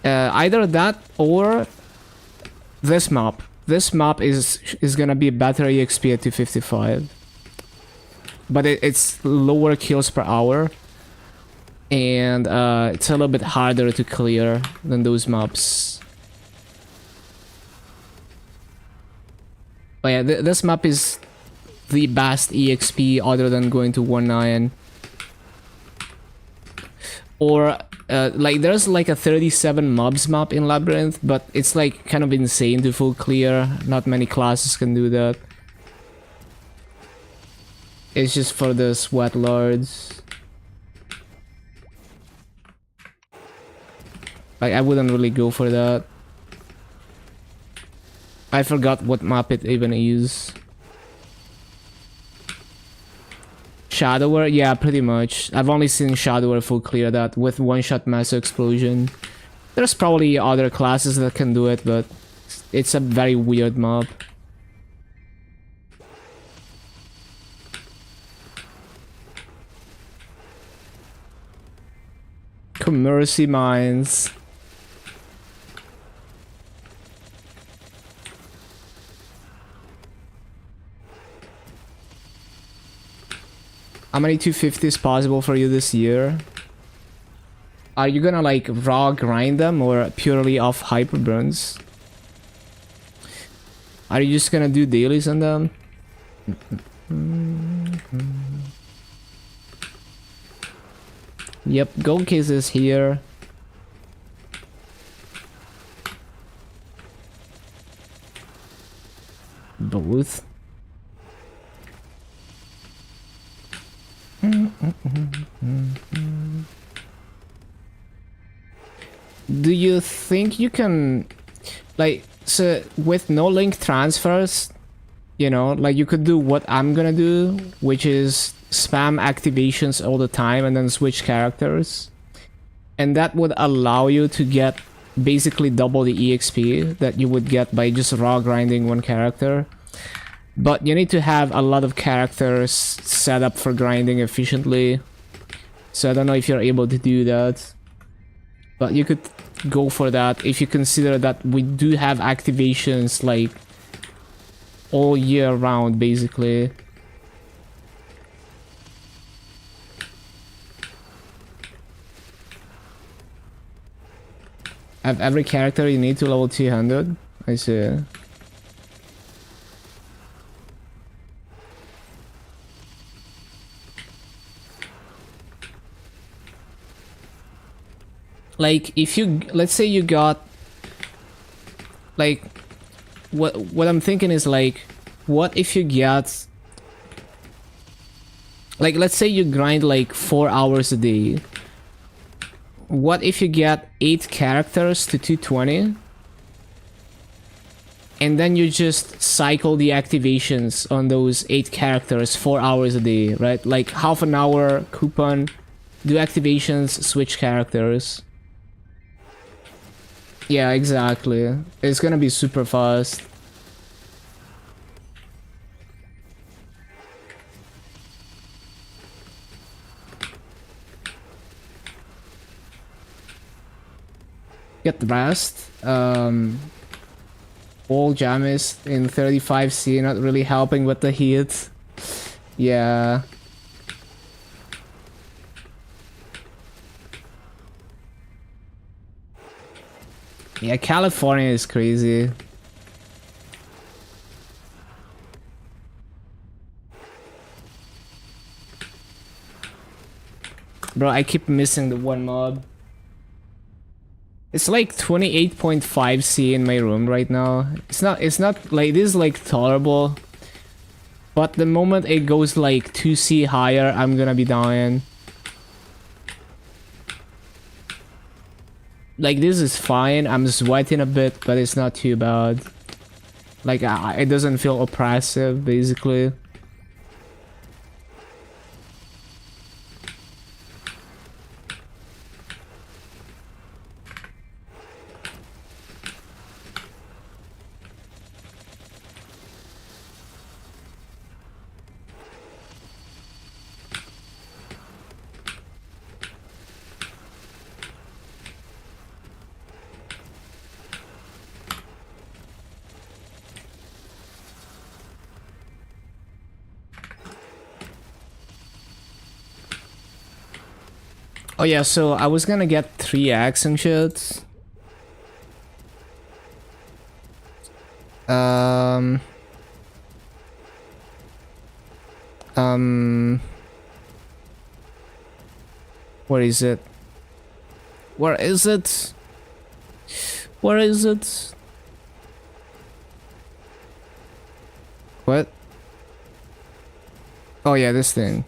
Either that or this map. This map is gonna be better EXP at 255. But it's lower kills per hour. And it's a little bit harder to clear than those maps. But yeah, this map is the best EXP other than going to 1-9. Or like there's like a 37 mobs map in Labyrinth, but it's like kind of insane to full clear. Not many classes can do that. It's just for the sweat lords. Like I wouldn't really go for that. I forgot what map it even is. Shadower? Yeah, pretty much. I've only seen Shadower full clear that with one-shot mass explosion. There's probably other classes that can do it, but it's a very weird mob. Commercy Mines. How many 250s possible for you this year? Are you gonna like raw grind them or purely off hyper burns? Are you just gonna do dailies on them? Yep, gold case is here. Both. Do you think you can, like, so with no link transfers, you know, like you could do what I'm gonna do, which is spam activations all the time and then switch characters, and that would allow you to get basically double the EXP that you would get by just raw grinding one character. But you need to have a lot of characters set up for grinding efficiently. So I don't know if you're able to do that. But you could go for that if you consider that we do have activations like all year round basically. Have every character you need to level 200? I see. Like if you, let's say you got like what I'm thinking is like, what if you get like, let's say you grind like 4 hours a day. What if you get 8 characters to 220 and then you just cycle the activations on those 8 characters 4 hours a day, right? Like half an hour coupon, do activations, switch characters. Yeah, exactly. It's gonna be super fast. Get the rest. All jammies in 35C, not really helping with the heat. Yeah. Yeah, California is crazy. Bro, I keep missing the one mob. It's like 28.5 C in my room right now. It's not like, this is like tolerable. But the moment it goes like 2 C higher, I'm gonna be dying. Like, this is fine. I'm sweating a bit, but it's not too bad. Like, it doesn't feel oppressive, basically. Oh yeah, so I was gonna get 3x and shit. Um... Um... Where is it? Where is it? Where is it? What? Oh yeah, this thing.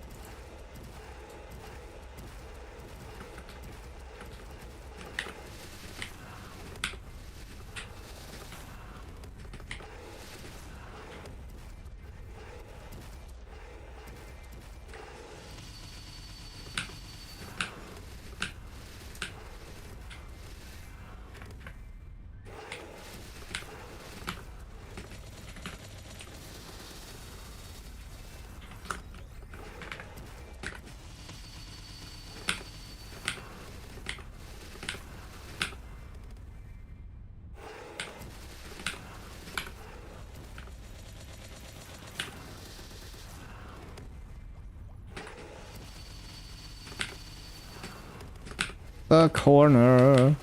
The corner.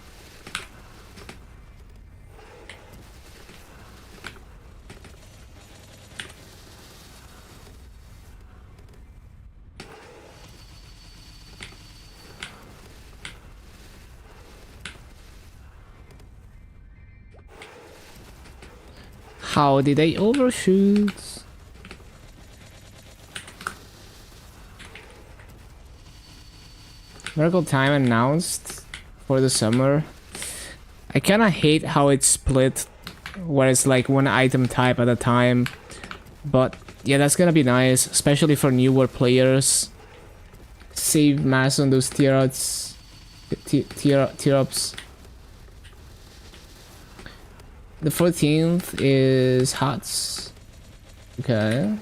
How did they overshoot? Miracle time announced for the summer. I kinda hate how it's split, where it's like one item type at a time. But yeah, that's gonna be nice, especially for newer players. Save mass on those tier ups. Tier ups. The 14th is Huts. Okay.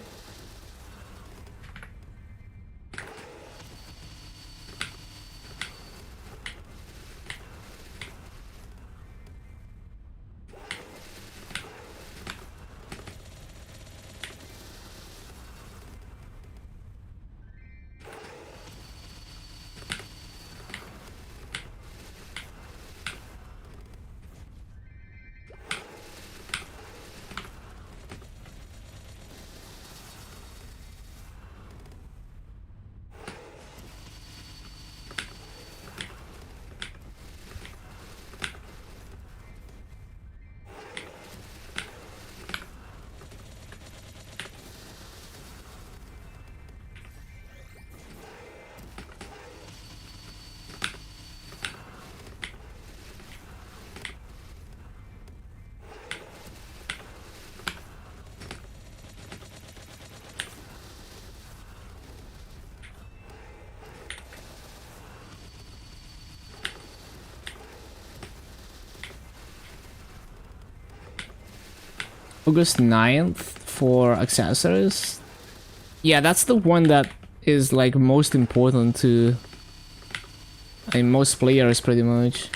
August 9th for accessories. Yeah, that's the one that is like most important to most players pretty much.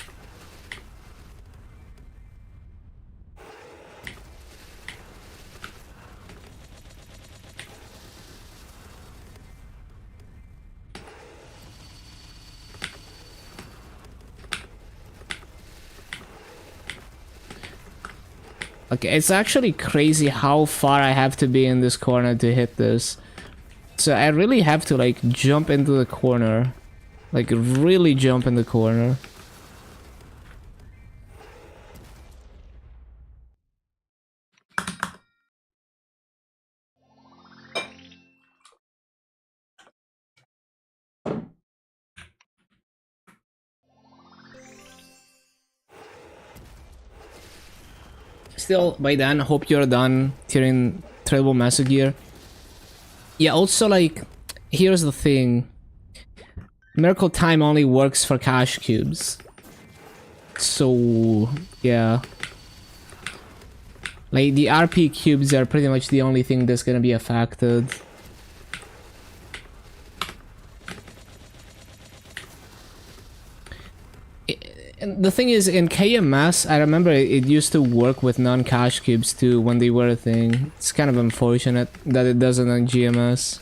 Okay, it's actually crazy how far I have to be in this corner to hit this. So I really have to like jump into the corner. Like really jump in the corner. Still, by then, hope you're done tearing Terrible Master Gear. Yeah, also, like, here's the thing. Miracle Time only works for cash cubes. So, yeah. Like, the RP cubes are pretty much the only thing that's gonna be affected. And the thing is, in KMS, I remember it used to work with non-cash cubes too when they were a thing. It's kind of unfortunate that it doesn't on GMS.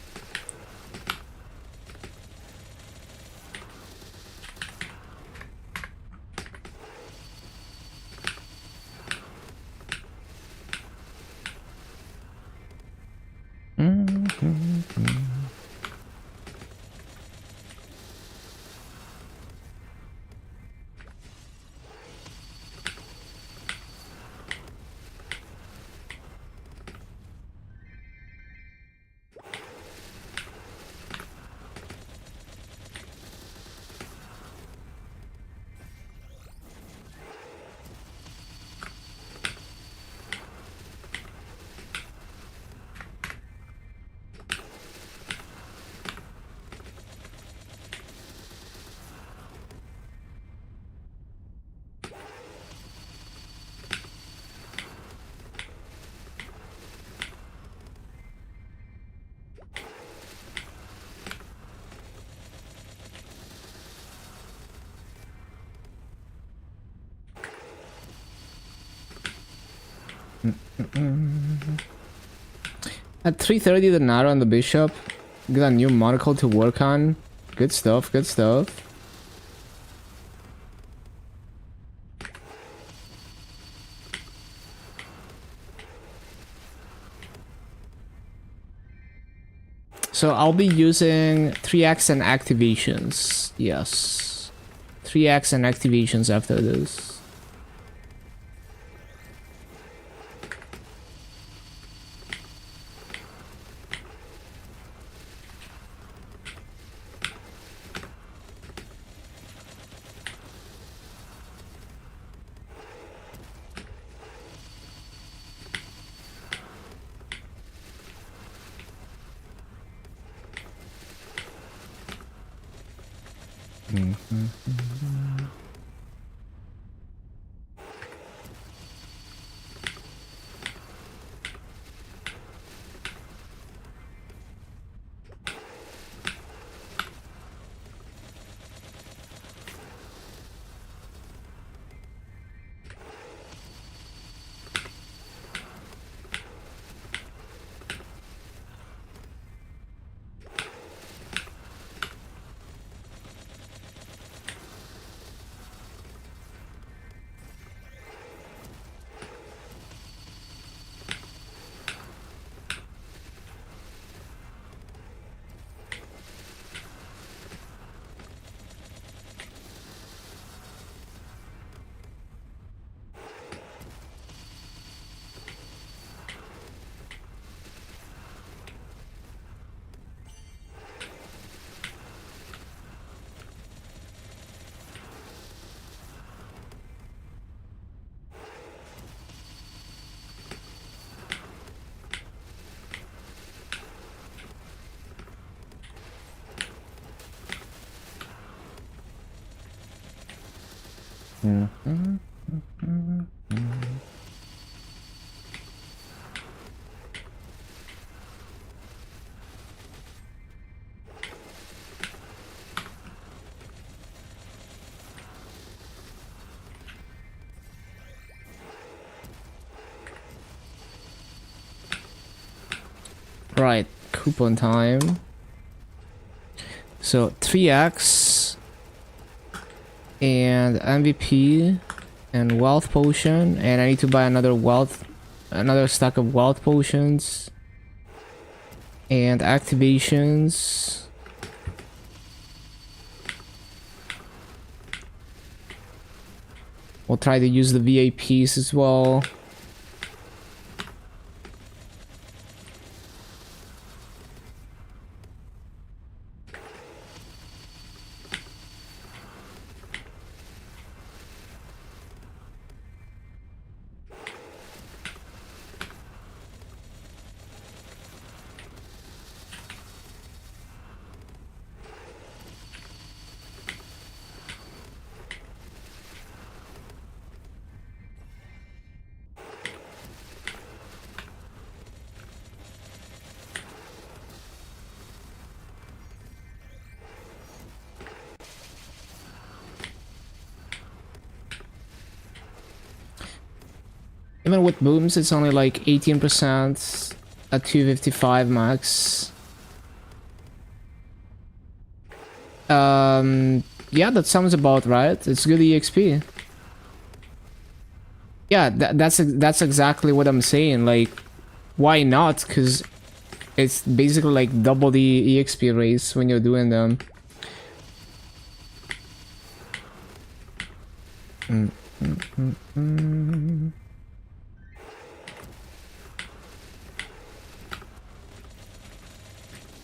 At 3:30, the Nara and the Bishop got a new monocle to work on. Good stuff, good stuff. So I'll be using 3x and activations. Yes. 3x and activations after this. Right, coupon time. So 3x and MVP and wealth potion, and I need to buy another stack of wealth potions and activations. We'll try to use the VAPs as well. Even with booms, it's only like 18% at 255 max. Yeah, that sounds about right. It's good EXP. Yeah, that's exactly what I'm saying. Like, why not? Because it's basically like double the EXP rates when you're doing them.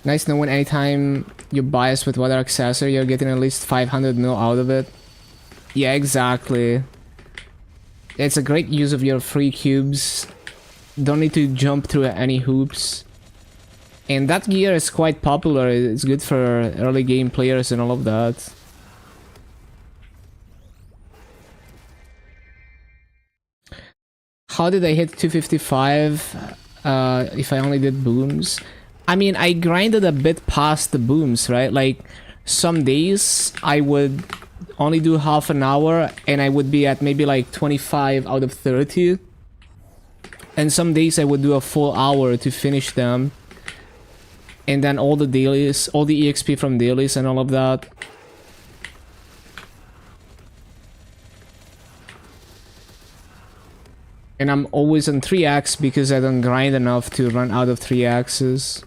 Nice knowing anytime you bias with water accessory, you're getting at least 500 mil out of it. Yeah, exactly. It's a great use of your free cubes. Don't need to jump through any hoops. And that gear is quite popular. It's good for early game players and all of that. How did I hit 255 if I only did booms? I mean, I grinded a bit past the booms, right? Like, some days I would only do half an hour and I would be at maybe like 25 out of 30. And some days I would do a full hour to finish them. And then all the dailies, all the EXP from dailies and all of that. And I'm always on 3x because I don't grind enough to run out of 3x's.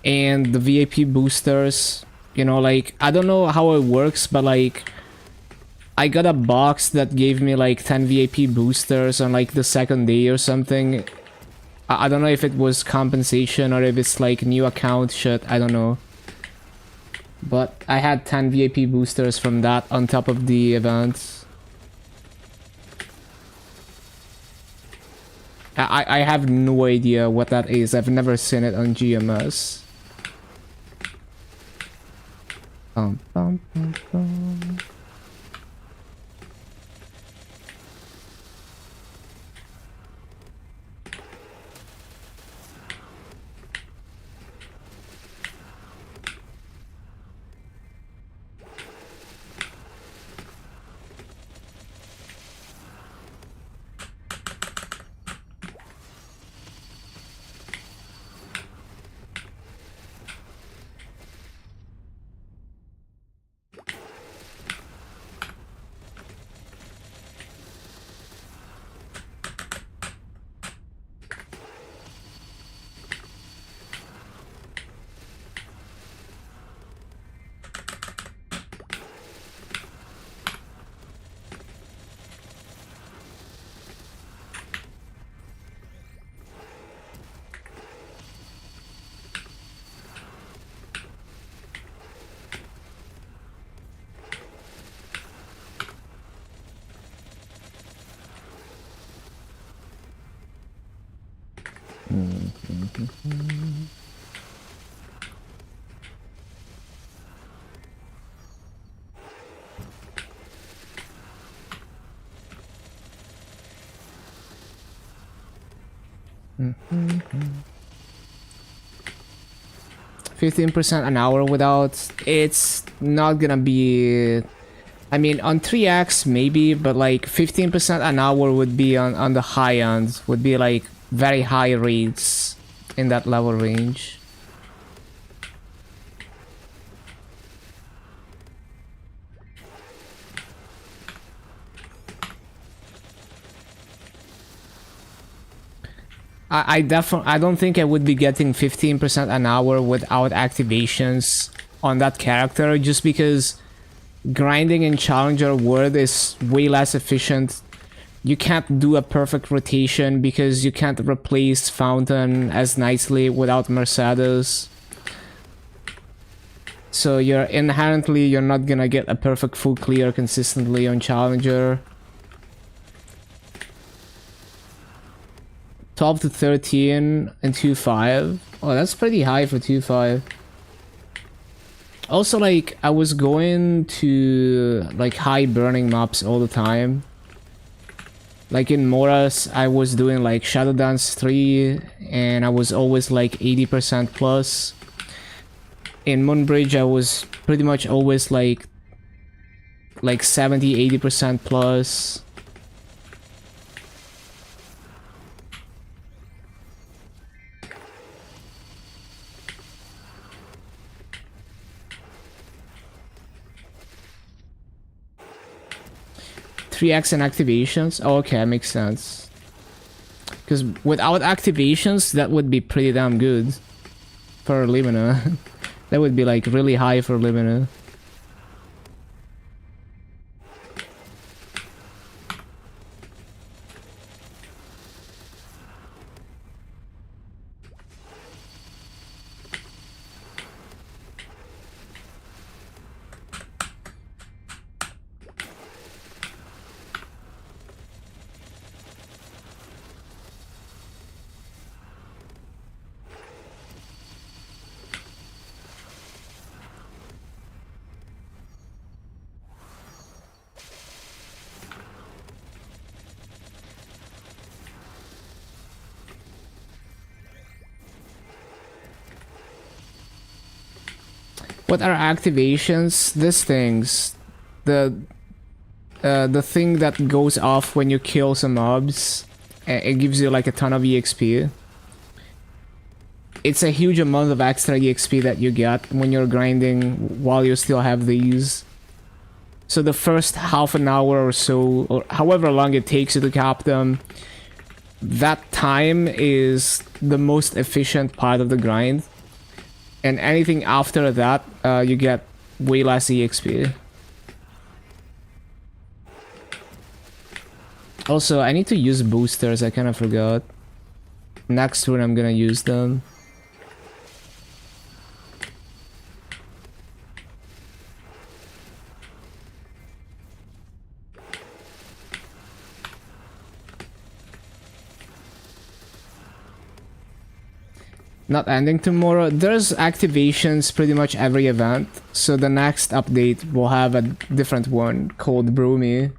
And the VIP boosters, you know, like, I don't know how it works, but like, I got a box that gave me like 10 VIP boosters on like the second day or something. I don't know if it was compensation or if it's like new account shit, I don't know. But I had 10 VIP boosters from that on top of the event. I have no idea what that is. I've never seen it on GMS. Bum, bum, bum, bum. Mm-hmm. 15% an hour without, it's not gonna be, I mean, on 3x maybe, but like 15% an hour would be on the high end, would be like very high rates in that level range. I definitely, I don't think I would be getting 15% an hour without activations on that character, just because grinding in Challenger World is way less efficient. You can't do a perfect rotation because you can't replace Fountain as nicely without Mercedes. So you're inherently, you're not gonna get a perfect full clear consistently on Challenger. 12 to 13 and 2.5. Oh, that's pretty high for 2.5. Also, like, I was going to like high burning maps all the time. Like in Moras, I was doing like Shadow Dance 3 and I was always like 80% plus. In Moonbridge, I was pretty much always like 70-80% plus. 3x in activations? Oh, okay, that makes sense. Because without activations, that would be pretty damn good for Limina. That would be like really high for Limina. What are activations? These things. The thing that goes off when you kill some mobs. It gives you like a ton of EXP. It's a huge amount of extra EXP that you get when you're grinding while you still have these. So the first half an hour or so, or however long it takes you to cap them, that time is the most efficient part of the grind. And anything after that, you get way less EXP. Also, I need to use boosters, I kind of forgot. Next turn I'm gonna use them. Not ending tomorrow. There's activations pretty much every event. So the next update will have a different one called Broomy.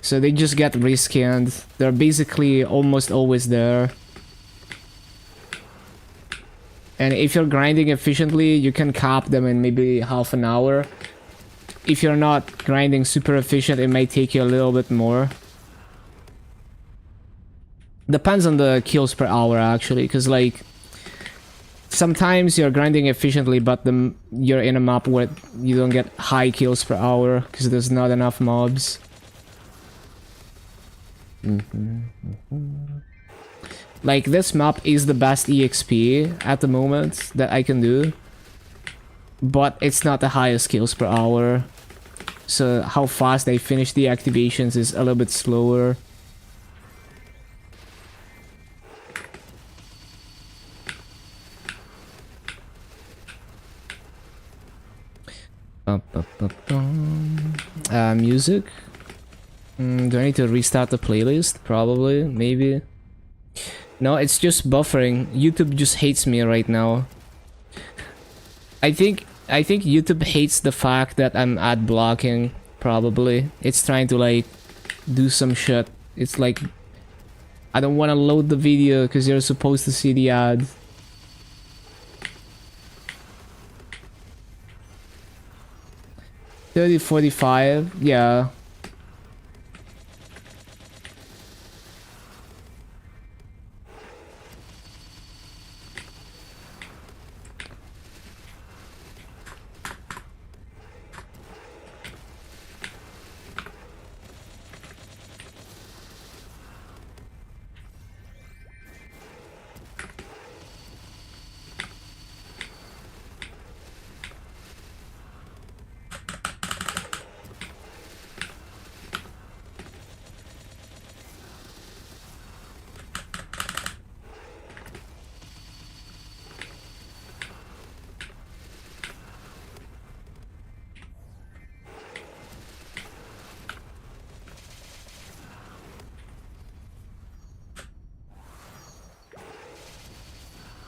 So they just get reskinned. They're basically almost always there. And if you're grinding efficiently, you can cap them in maybe half an hour. If you're not grinding super efficient, it might take you a little bit more. Depends on the kills per hour actually, because like sometimes you're grinding efficiently but you're in a map where you don't get high kills per hour because there's not enough mobs. Like this map is the best EXP at the moment that I can do, but it's not the highest kills per hour, so how fast I finish the activations is a little bit slower. Music. Do I need to restart the playlist? Probably, maybe. No, it's just buffering. YouTube just hates me right now. I think YouTube hates the fact that I'm ad blocking. Probably, it's trying to like do some shit. It's like I don't want to load the video because you're supposed to see the ad. 30:45, yeah.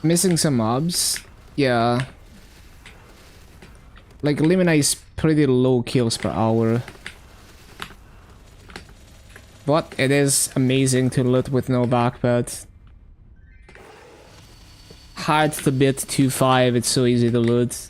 Missing some mobs? Yeah. Like, Limina is pretty low kills per hour. But it is amazing to loot with no backpack. Hard to beat 2-5, it's so easy to loot.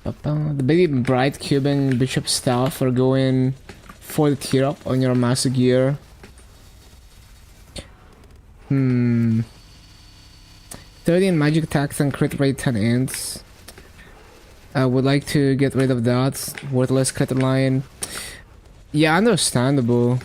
The baby bright cubing bishop staff are going for the tier up on your master gear. 13 magic attacks and crit rate 10 ints. I would like to get rid of that. Worthless crit line. Yeah, understandable.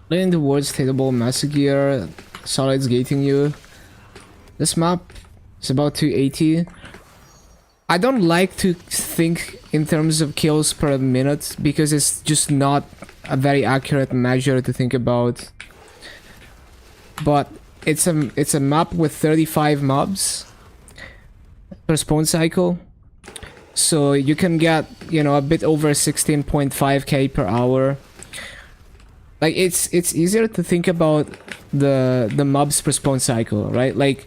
Leaning towards Tateable Master Gear, Solid's gating you. This map is about 280. I don't like to think in terms of kills per minute because it's just not a very accurate measure to think about. But it's a map with 35 mobs per spawn cycle. So you can get, you know, a bit over 16.5k per hour. Like it's easier to think about the mobs per spawn cycle, right? Like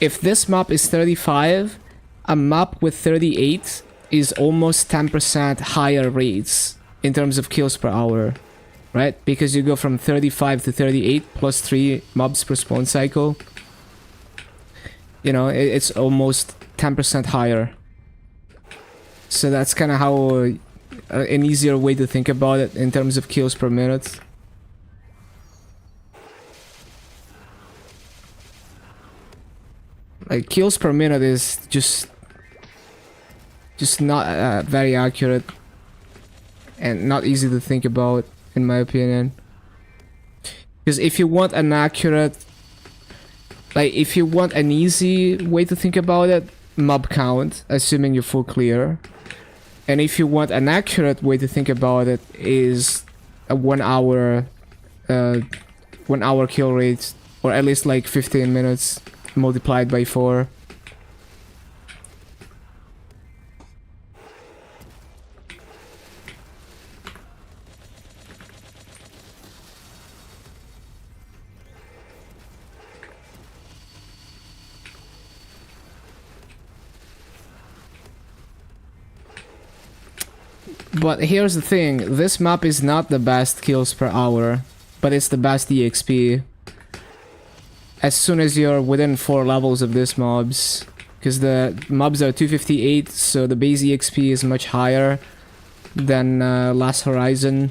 if this map is 35, a map with 38 is almost 10% higher rates in terms of kills per hour, right? Because you go from 35 to 38 plus 3 mobs per spawn cycle. You know, it's almost 10% higher. So that's kind of how an easier way to think about it in terms of kills per minute. Like kills per minute is just not very accurate and not easy to think about, in my opinion. Because if you want an accurate, like if you want an easy way to think about it, mob count, assuming you're full clear. And if you want an accurate way to think about it, is a 1 hour kill rate, or at least like 15 minutes multiplied by 4. But here's the thing, this map is not the best kills per hour, but it's the best EXP. As soon as you're within 4 levels of this mobs, because the mobs are 258, so the base EXP is much higher than Last Horizon.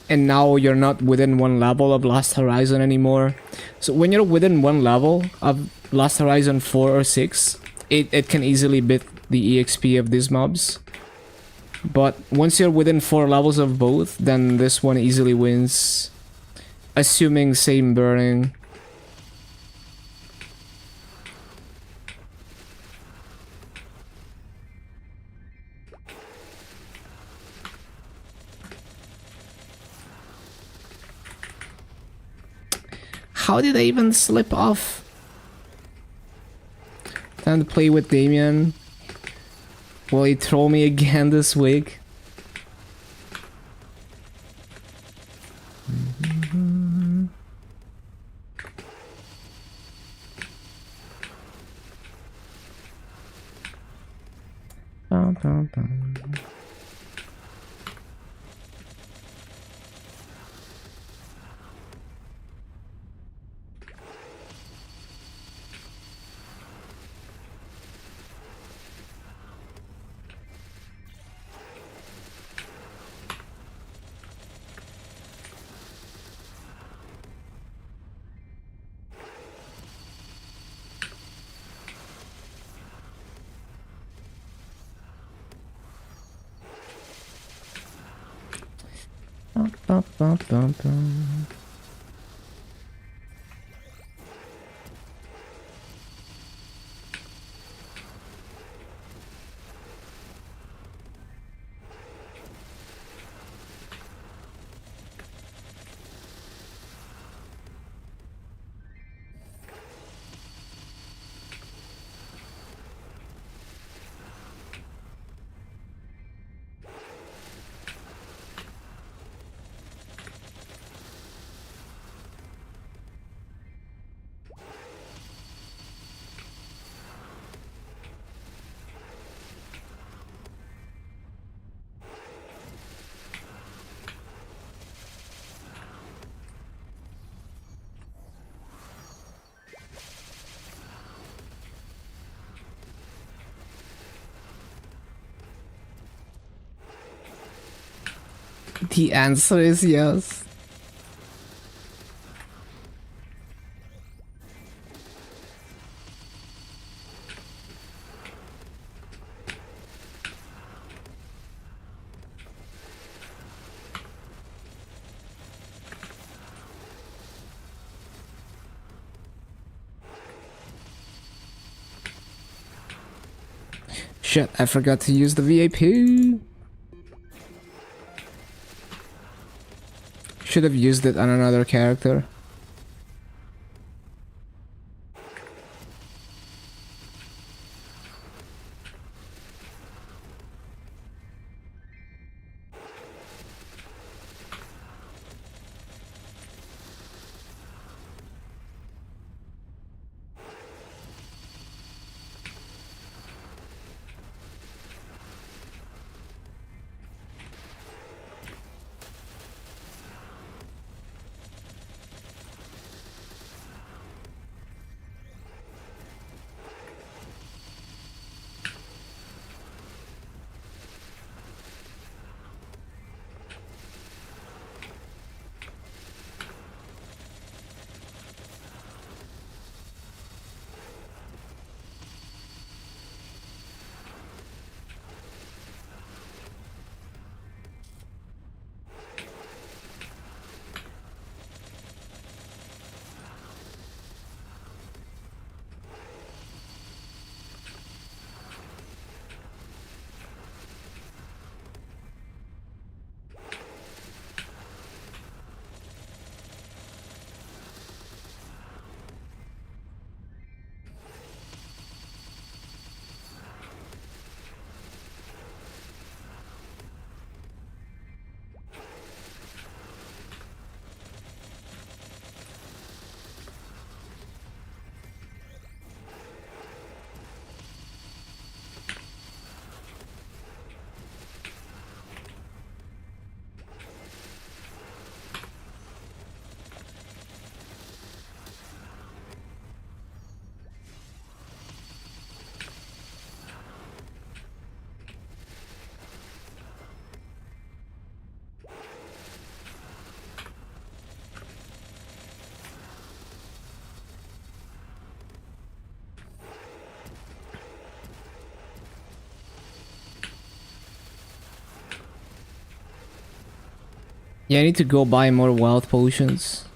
And now you're not within 1 level of Last Horizon anymore. So when you're within 1 level of Last Horizon 4 or 6, it can easily beat the EXP of these mobs. But once you're within 4 levels of both, then this one easily wins. Assuming same burning. How did I even slip off? Time to play with Damien. Will he troll me again this week? Bum, bum, bum, bum, bum. The answer is yes. Shit, I forgot to use the VIP. Should have used it on another character. Yeah, I need to go buy more wild potions.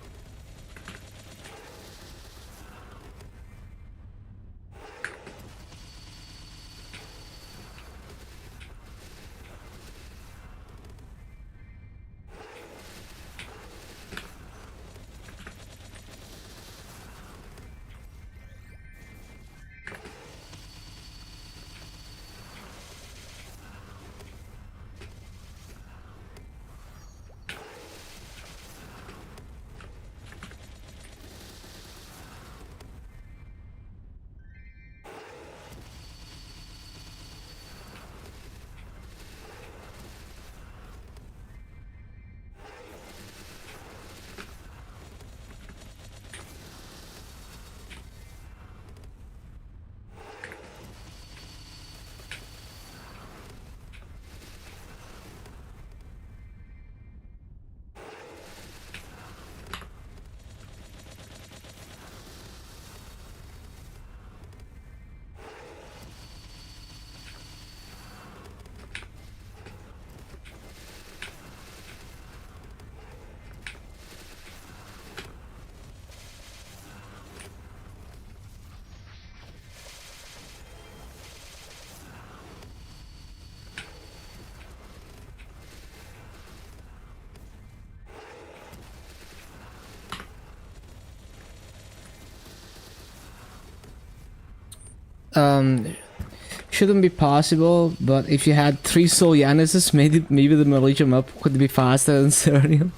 shouldn't be possible, but if you had 3 Soul Yanuses, maybe the Militia map could be faster than Serenium.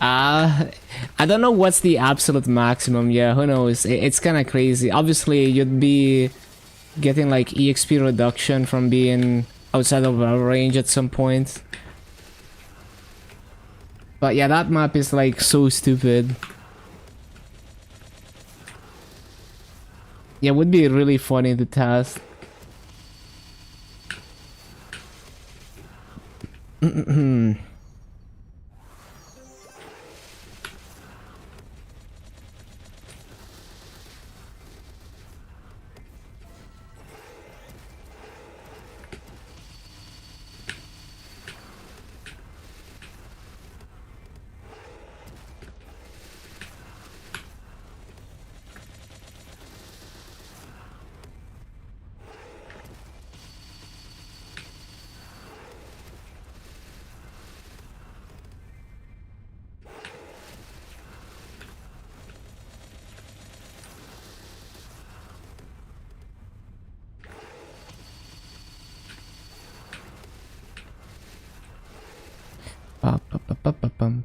I don't know what's the absolute maximum. Yeah, who knows? It's kind of crazy. Obviously, you'd be getting like EXP reduction from being outside of our range at some point. But yeah, that map is like so stupid. Yeah, it would be really funny to test. Ba-ba-ba-ba-ba-bum.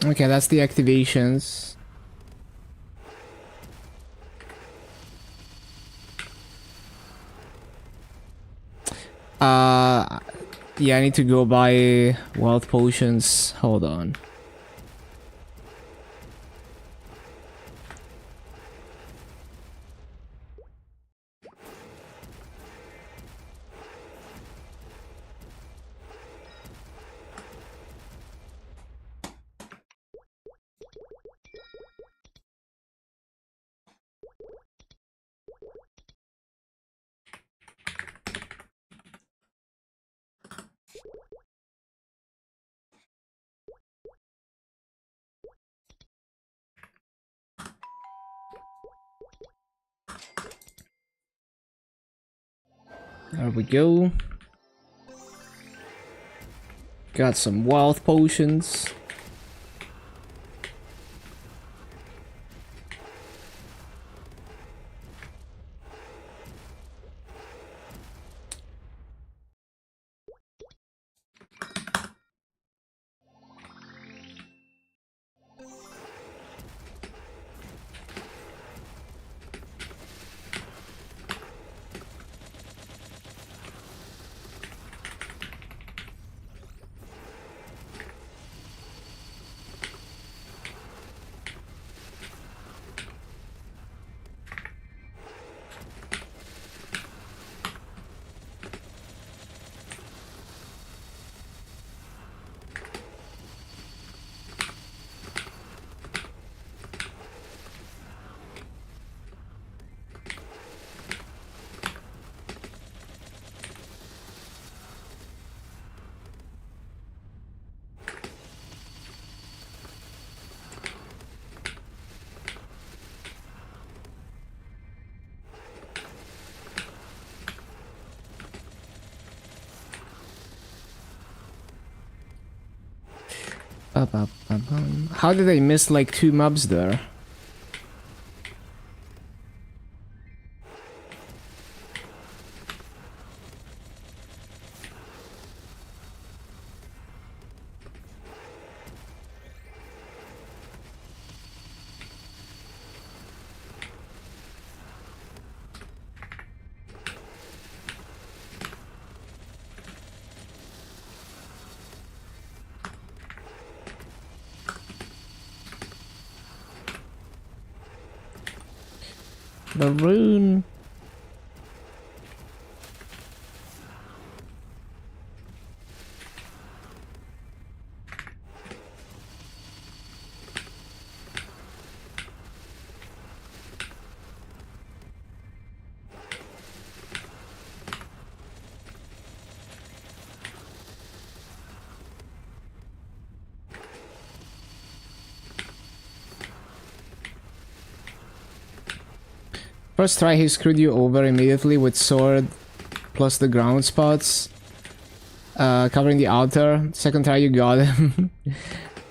Okay, that's the activations. Yeah, I need to go buy wild potions. Hold on. There we go. Got some wealth potions. How did I miss like 2 mobs there? The rune. First try he screwed you over immediately with sword plus the ground spots covering the altar. Second try you got him.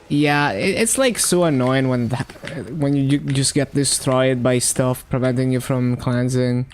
Yeah, it's like so annoying when you just get destroyed by stuff preventing you from cleansing.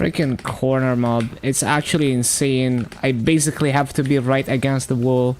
Freaking corner mob. It's actually insane. I basically have to be right against the wall.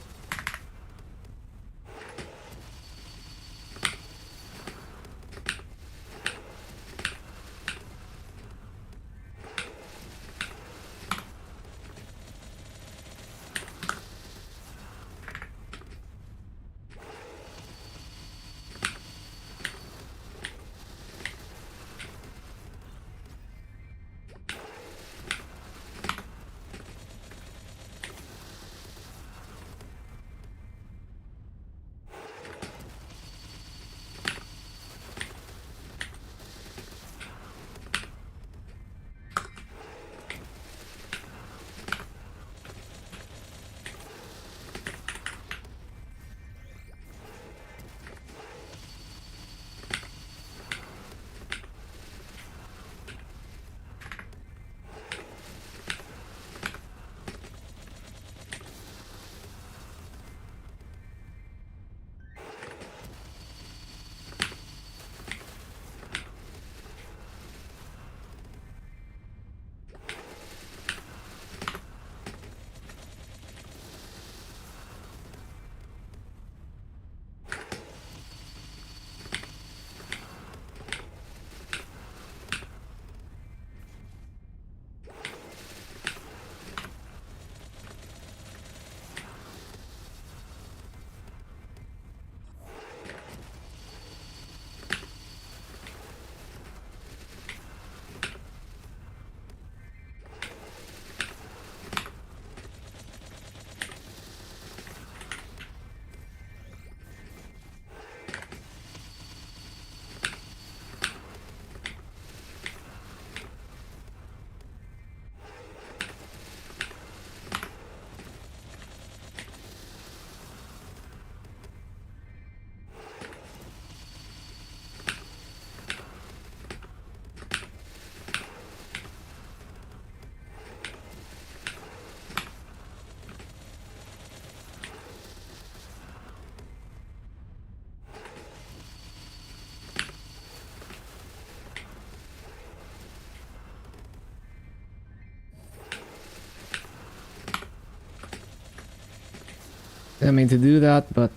Didn't mean to do that, but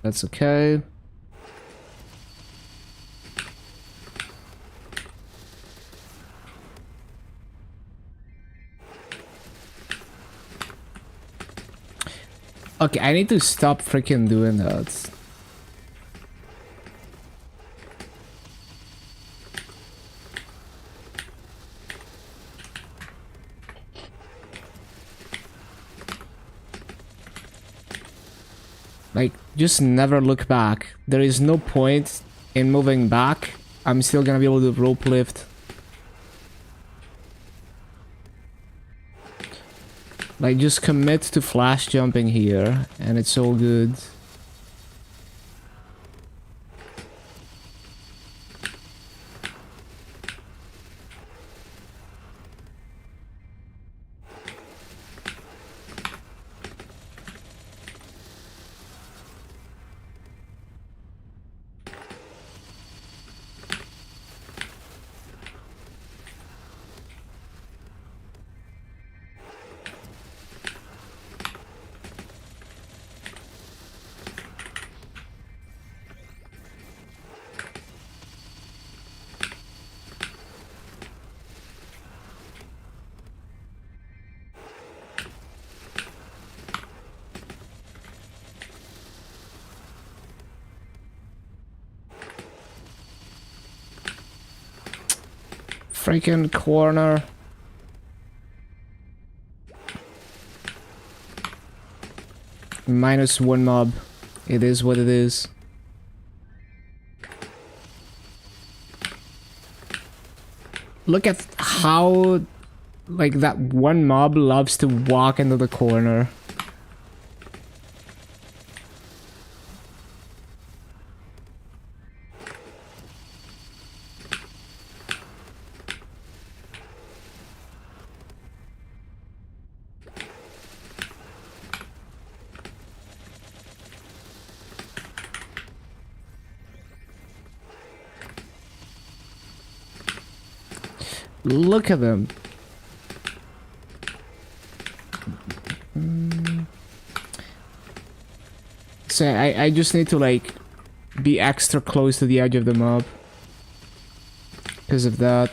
that's okay. Okay, I need to stop freaking doing that. Like, just never look back. There is no point in moving back. I'm still gonna be able to rope lift. Like, just commit to flash jumping here, and it's all good. Freaking corner. -1 mob. It is what it is. Look at how, like, that one mob loves to walk into the corner. Look at them. So I just need to, like, be extra close to the edge of the mob. Because of that.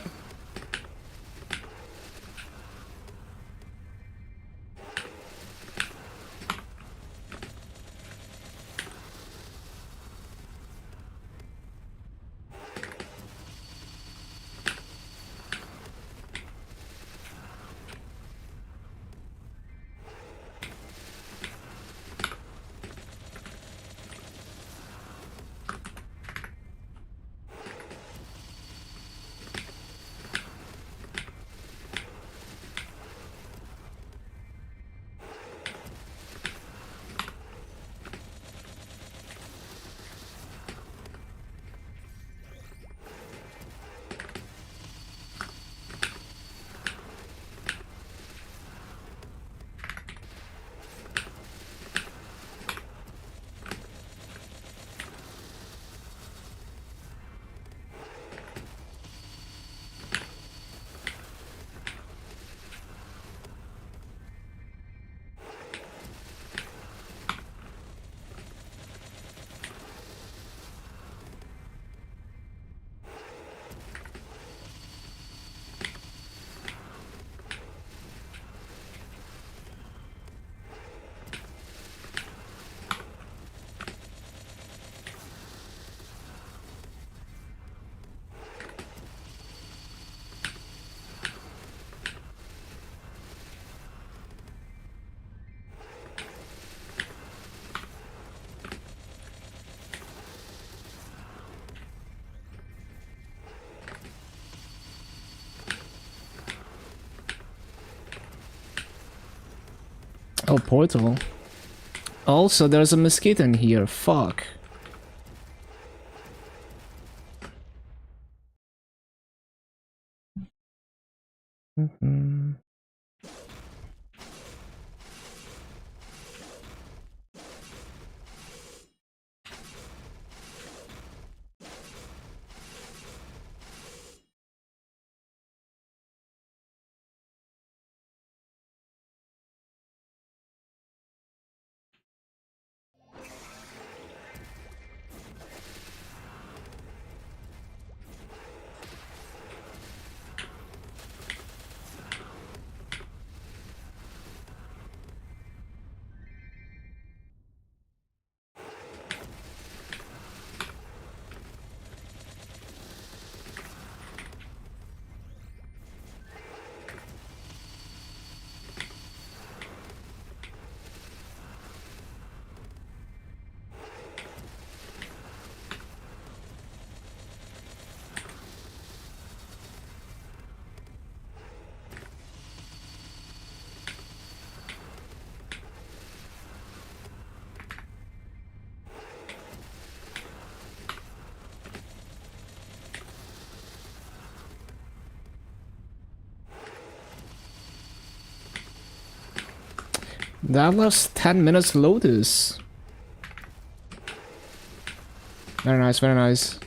Oh, portal. Also, there's a mosquito in here. Fuck. That was 10 minutes lotus. Very nice, very nice.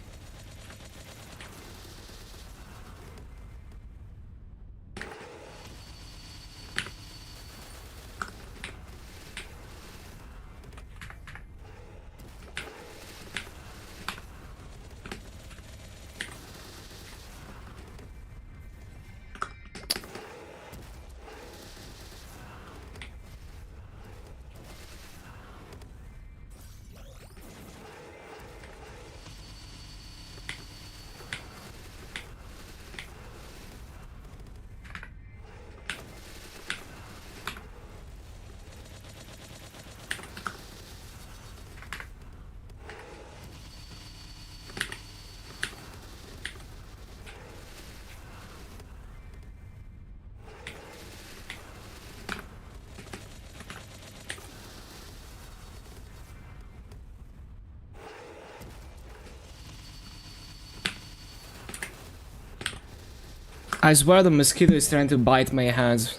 I swear the mosquito is trying to bite my hands.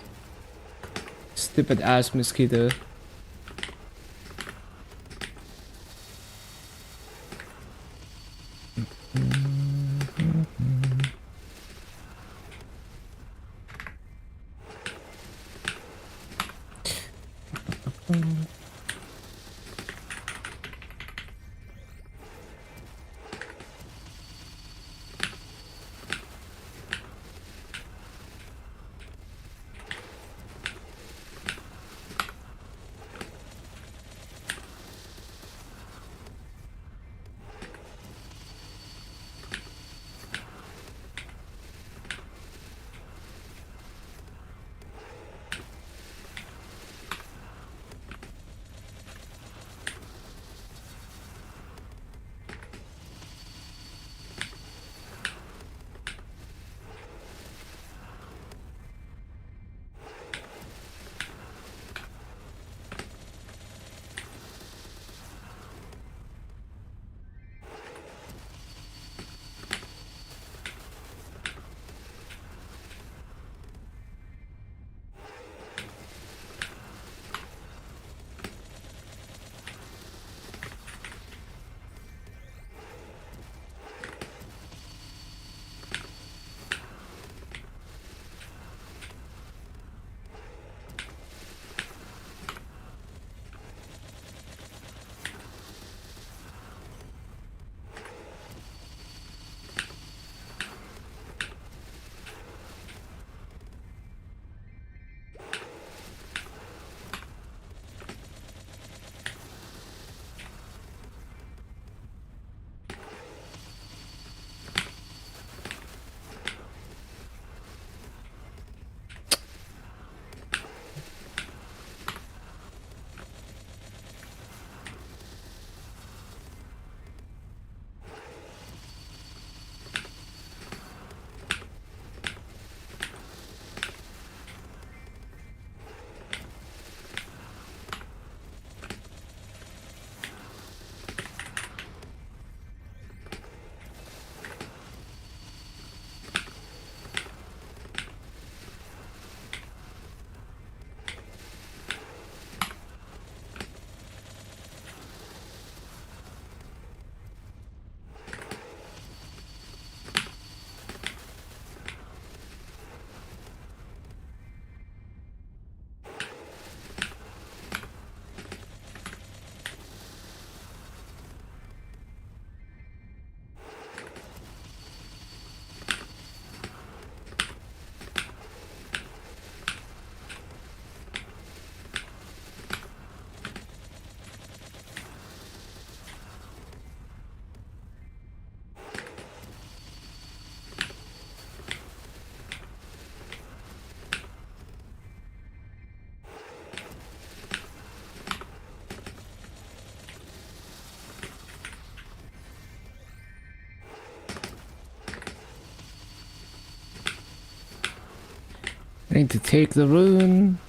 Stupid ass mosquito. I need to take the rune.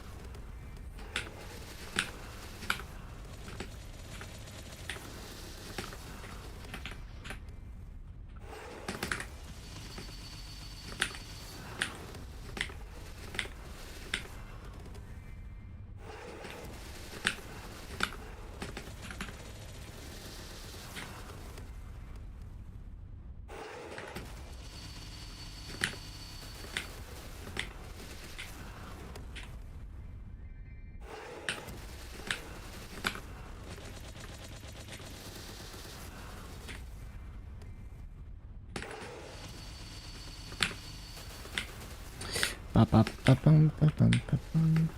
Ba-ba-ba-bum-ba-bum-ba-bum.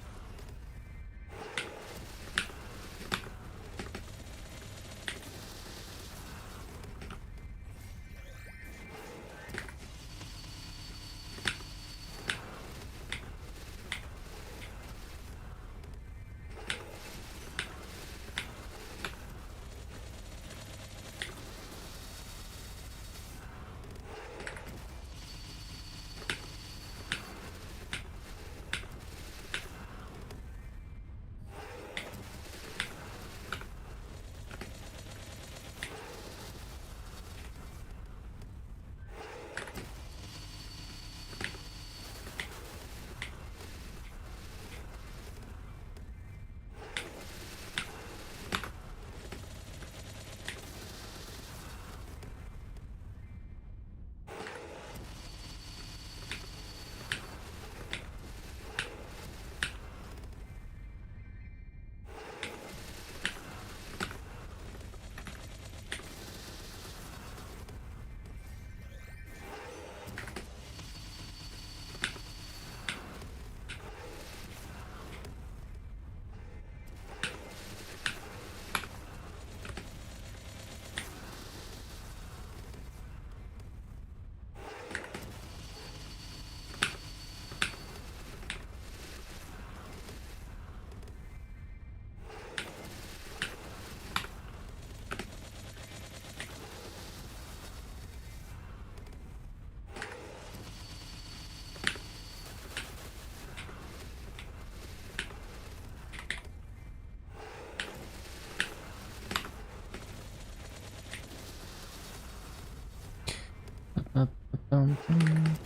Ba-ba-bum-bum.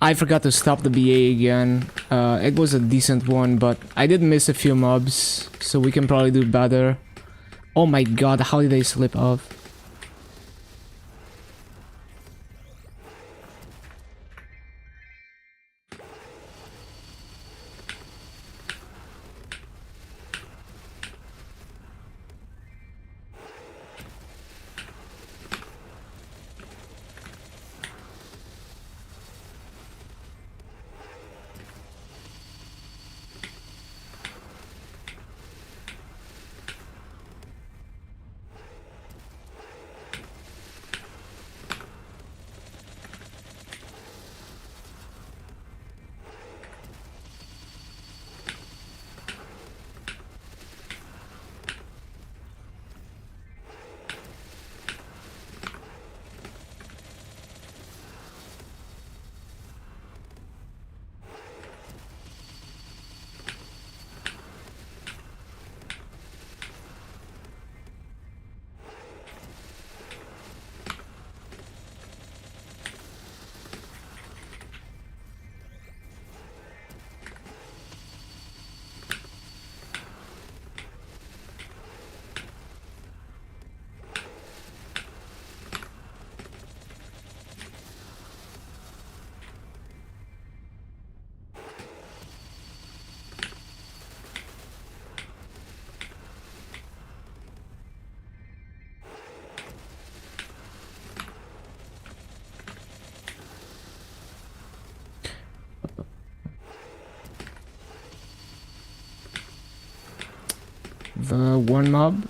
I forgot to stop the BA again. It was a decent one, but I did miss a few mobs, so we can probably do better. Oh my god, how did I slip off? The one mob?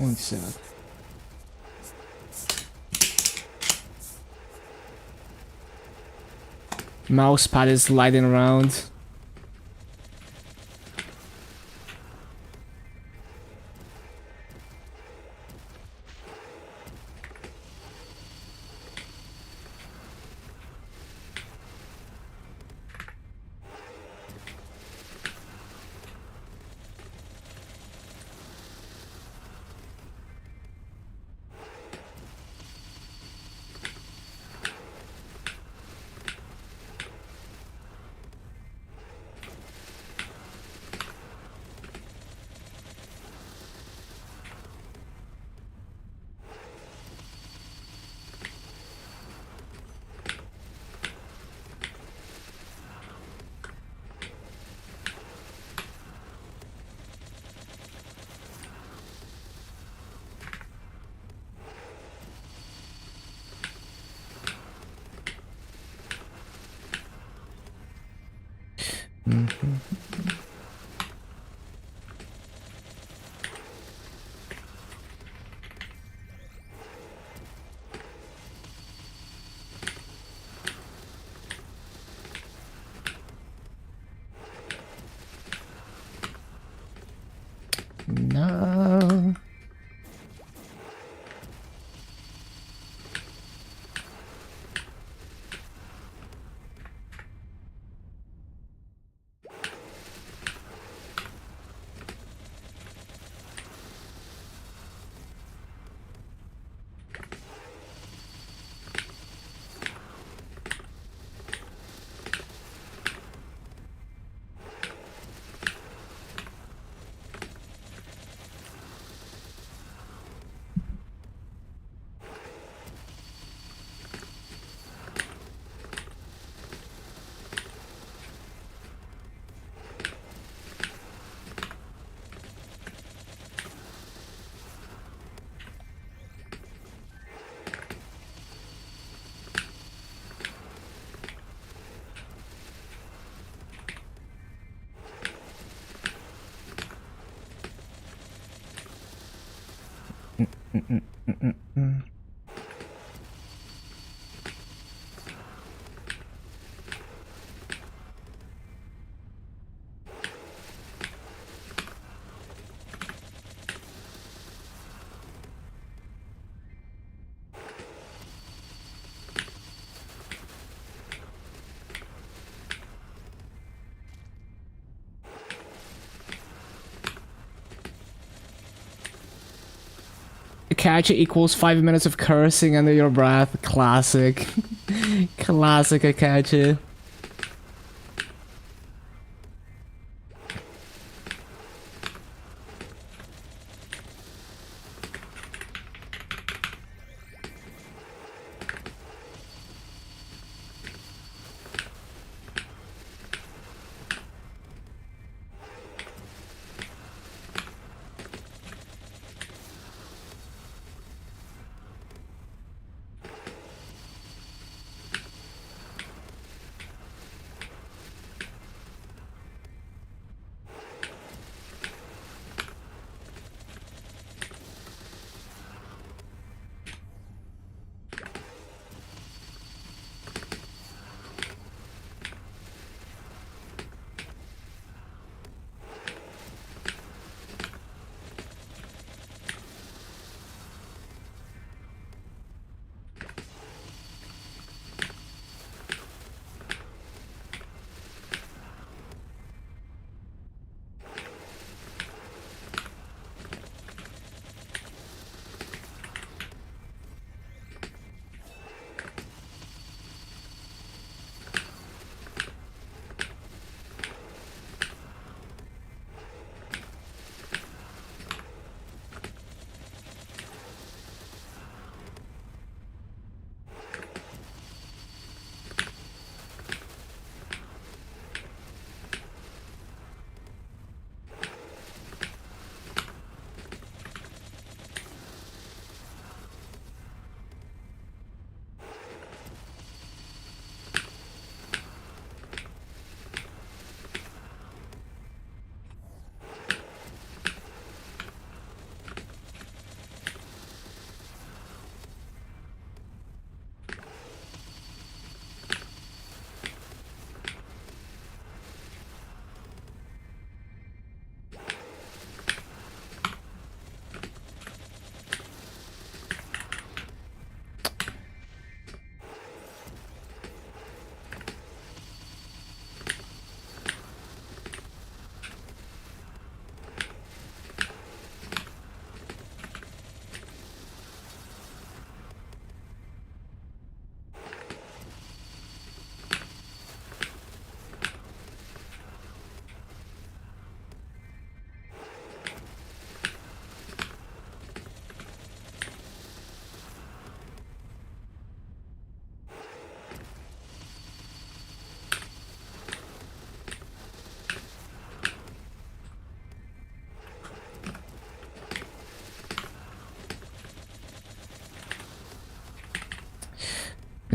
One sec. Mousepad is sliding around. No. Catch equals 5 minutes of cursing under your breath. Classic. Classic Akachi.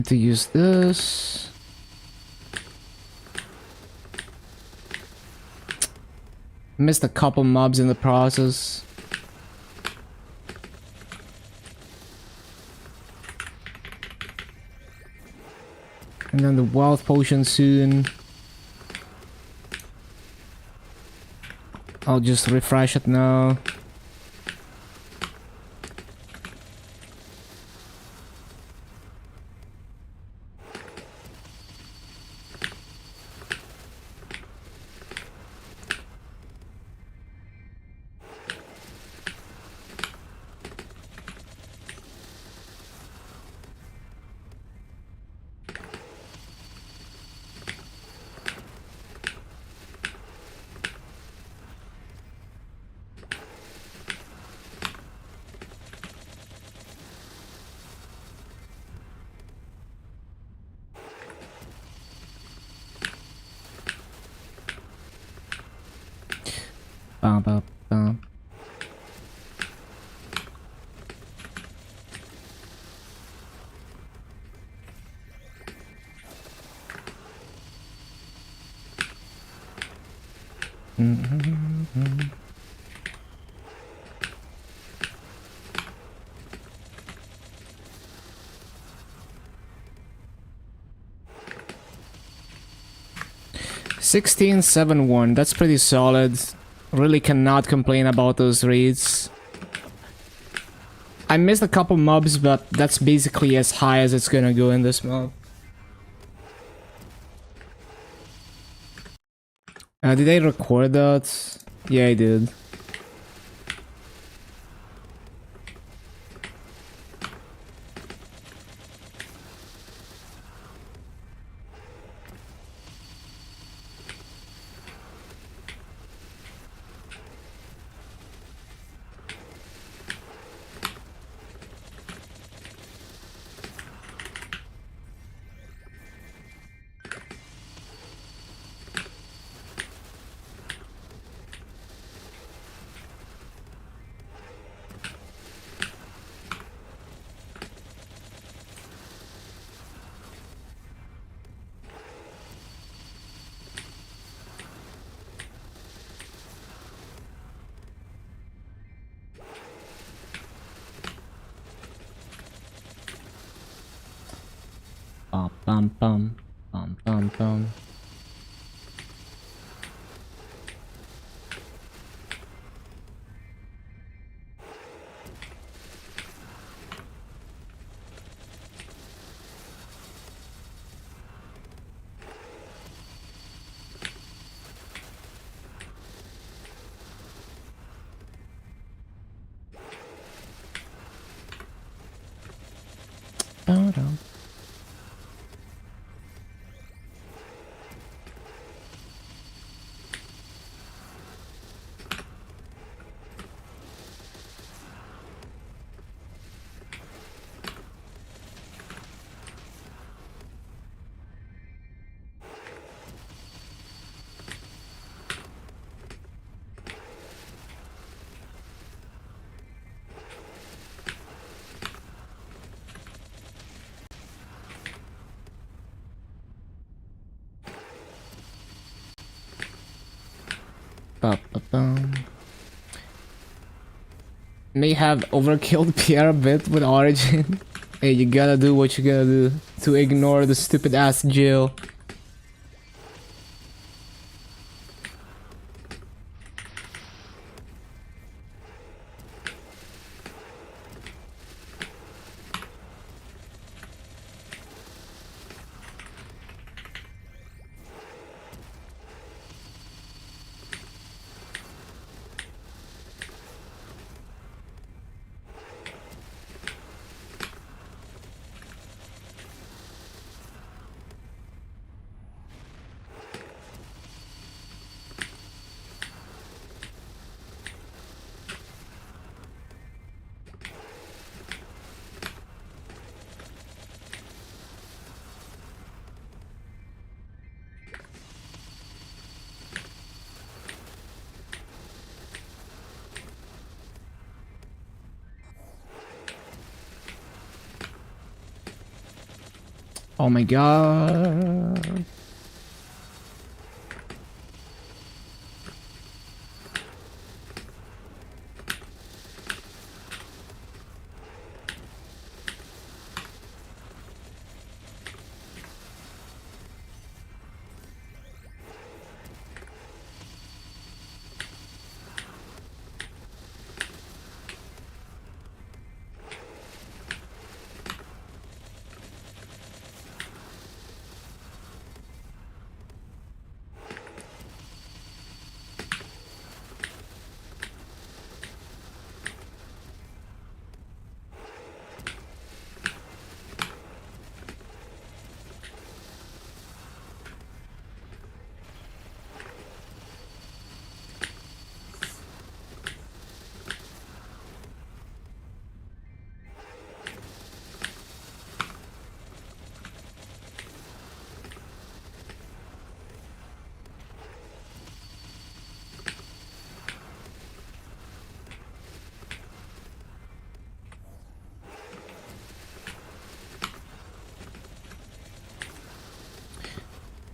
Need to use this. Missed a couple mobs in the process. And then the wealth potion soon. I'll just refresh it now. Bum, bum, bum. Mm-hmm. 1671, that's pretty solid. Really cannot complain about those raids. I missed a couple mobs, but that's basically as high as it's gonna go in this mob. Did I record that? Yeah, I did. Bum bum bum bum bum. Ba-dum. Ba-ba-bum. May have overkilled Pierre a bit with Origin. Hey, you gotta do what you gotta do to ignore the stupid ass Jill. Oh my god.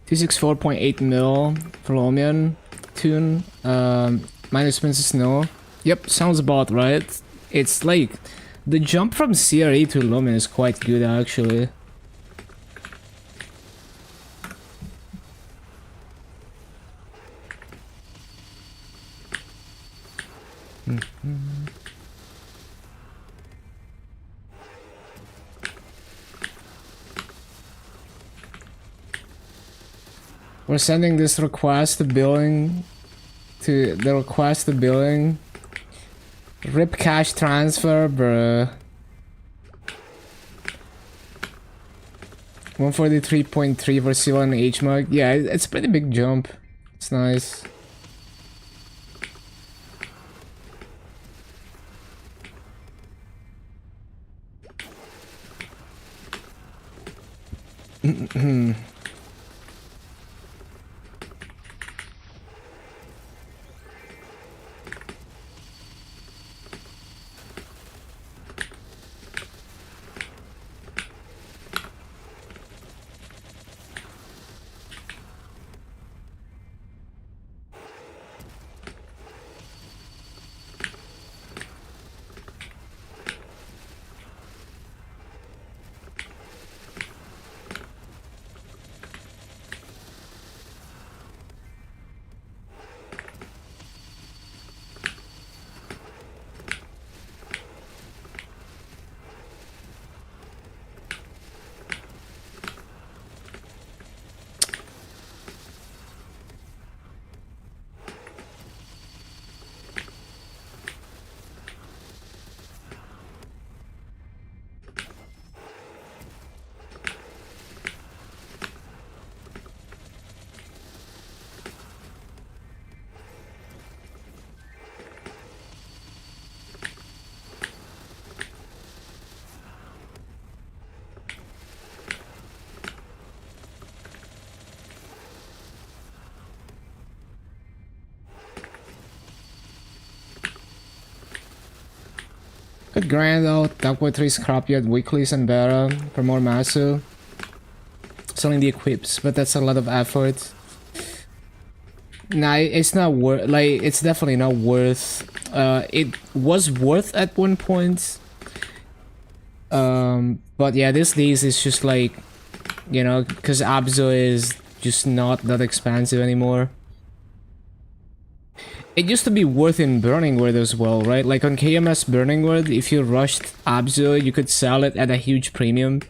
$264.8 mil for Lomian tune. Minus expensive snow. Yep, sounds about right. It's like the jump from CRE to Lomian is quite good actually. We're sending this request to billing to the request to billing. Rip cash transfer, bruh. 143.3 for seal and H mark. Yeah, it's a pretty big jump. It's nice. Could grind out Duckwood 3 Scrapyard weeklies and better for more masu. Selling the equips, but that's a lot of effort. Nah, it's not worth, like, it's definitely not worth. It was worth at one point. But yeah, these days it's just like, you know, because Abzo is just not that expensive anymore. It used to be worth in Burning Word as well, right? Like on KMS Burning Word, if you rushed Abzo, you could sell it at a huge premium.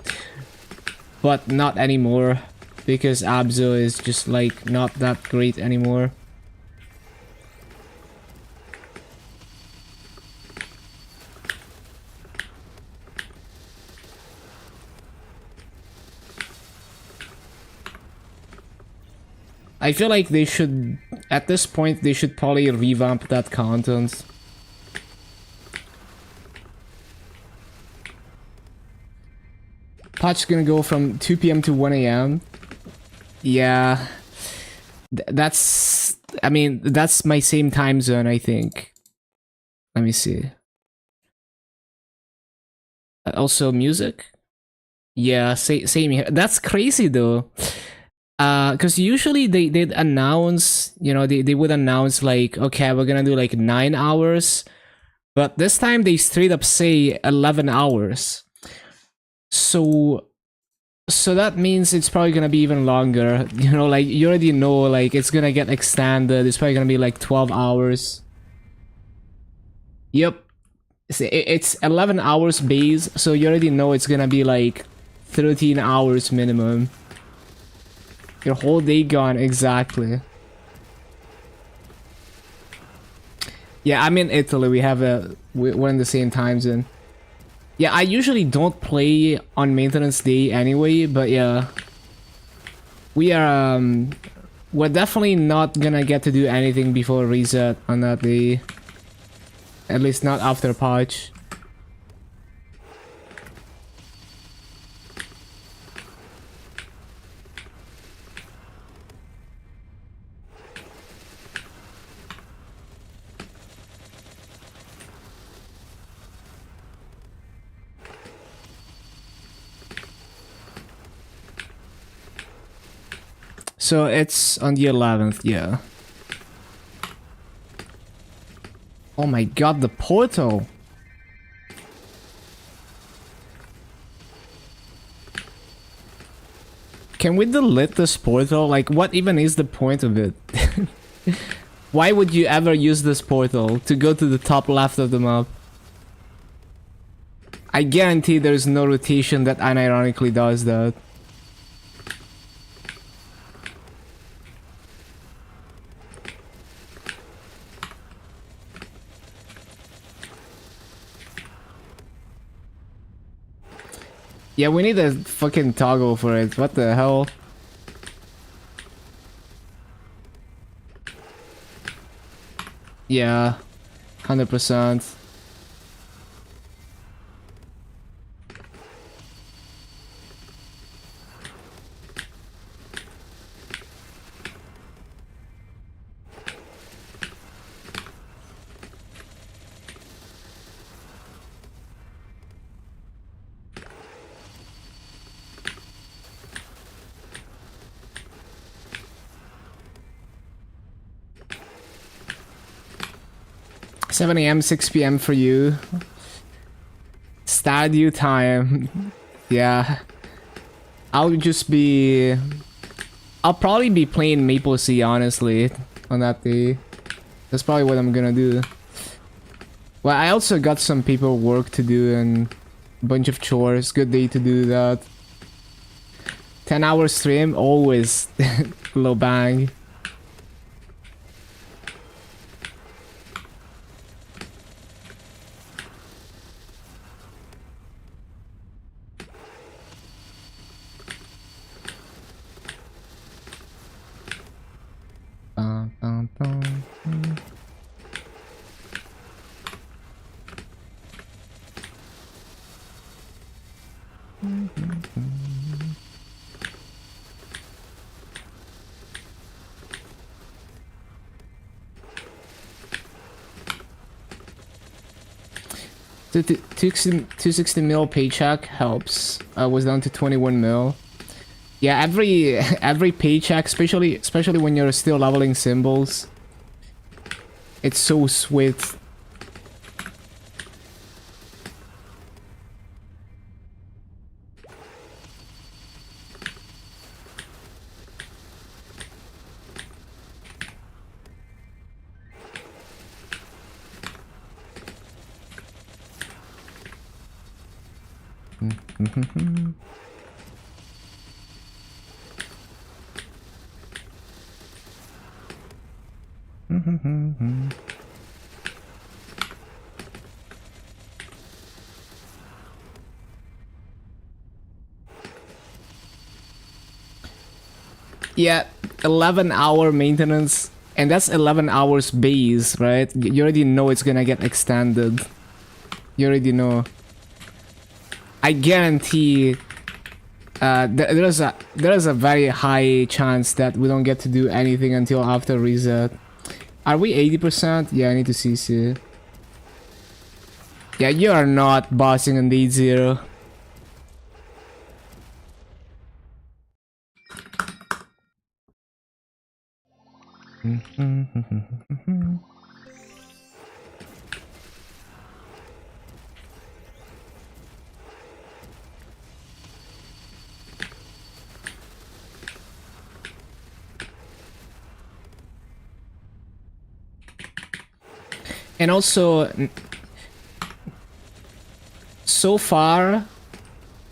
But not anymore, because Abzo is just like not that great anymore. I feel like they should, at this point, they should probably revamp that content. Patch gonna go from 2 PM to 1 AM. Yeah. That's, I mean, that's my same time zone, I think. Let me see. Also, music? Yeah, same here. That's crazy though. Because usually they'd announce, you know, they would announce like, okay, we're gonna do like 9 hours, but this time they straight up say 11 hours. So that means it's probably gonna be even longer. You know, like you already know, like it's gonna get extended. It's probably gonna be like 12 hours. Yep, it's 11 hours base, so you already know it's gonna be like 13 hours minimum. Your whole day gone, exactly. Yeah, I'm in Italy. We're in the same time zone. Yeah, I usually don't play on maintenance day anyway, but yeah. We're definitely not gonna get to do anything before reset on that day. At least not after patch. So it's on the 11th, yeah. Oh my god, the portal! Can we delete this portal? Like, what even is the point of it? Why would you ever use this portal? To go to the top left of the map? I guarantee there's no rotation that unironically does that. Yeah, we need a fucking toggle for it. What the hell? Yeah, 100%. Seven AM, 6 PM for you. Stadio time. Yeah. I'll probably be playing MapleStory, honestly, on that day. That's probably what I'm gonna do. Well, I also got some paperwork to do and a bunch of chores. Good day to do that. 10-hour stream, always low bang. The 260 mil paycheck helps. I was down to 21 mil. Yeah, every paycheck, especially when you're still leveling symbols, it's so sweet. Yeah, 11-hour maintenance, and that's 11 hours base, right? You already know it's gonna get extended. You already know. I guarantee there is a very high chance that we don't get to do anything until after reset. Are we 80%? Yeah, I need to CC. Yeah, you are not bossing on day 0. And also, so far,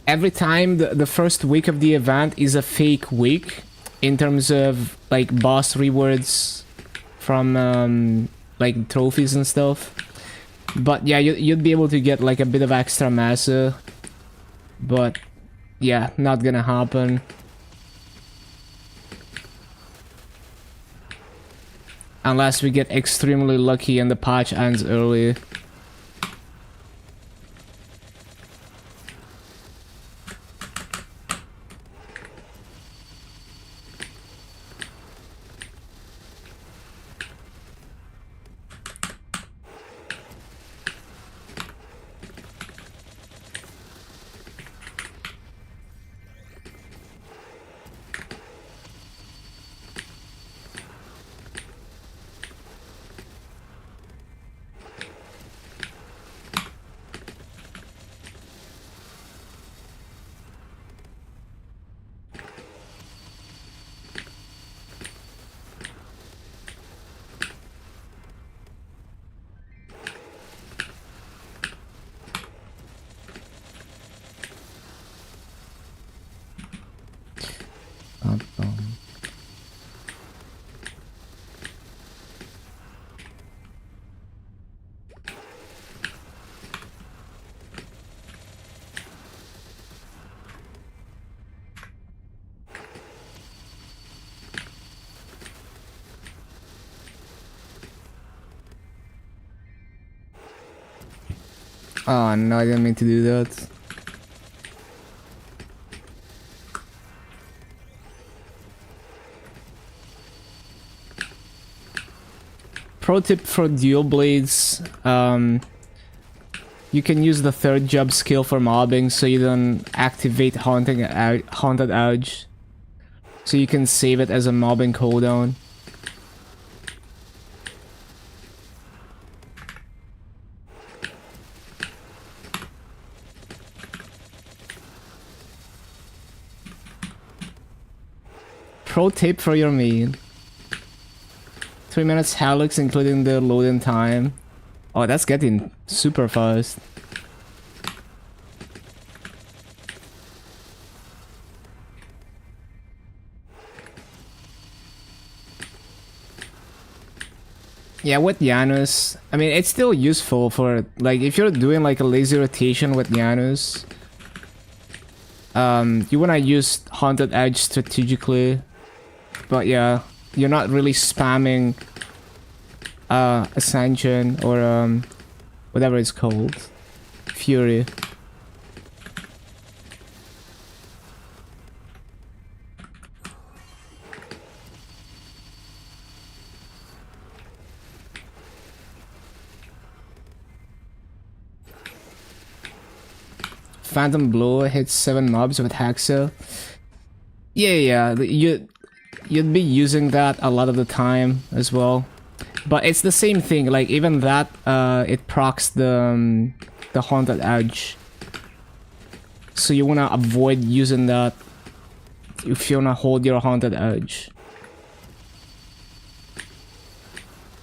every time the first week of the event is a fake week in terms of like boss rewards from like trophies and stuff. But yeah, you'd be able to get like a bit of extra massa. But yeah, not gonna happen. Unless we get extremely lucky and the patch ends early. Oh no, I didn't mean to do that. Pro tip for dual blades, you can use the third job skill for mobbing so you don't activate Haunted Edge. So you can save it as a mobbing cooldown. Pro tip for your main. 3 minutes Helix including the loading time. Oh, that's getting super fast. Yeah, with Janus, I mean, it's still useful for, like, if you're doing, like, a lazy rotation with Janus, you wanna use Haunted Edge strategically, but yeah, you're not really spamming, Ascension or, whatever it's called. Fury. Phantom Blow hits 7 mobs with Hexa. Yeah, you'd be using that a lot of the time as well. But it's the same thing, like even that, it procs the Haunted Edge. So you wanna avoid using that if you wanna hold your Haunted Edge.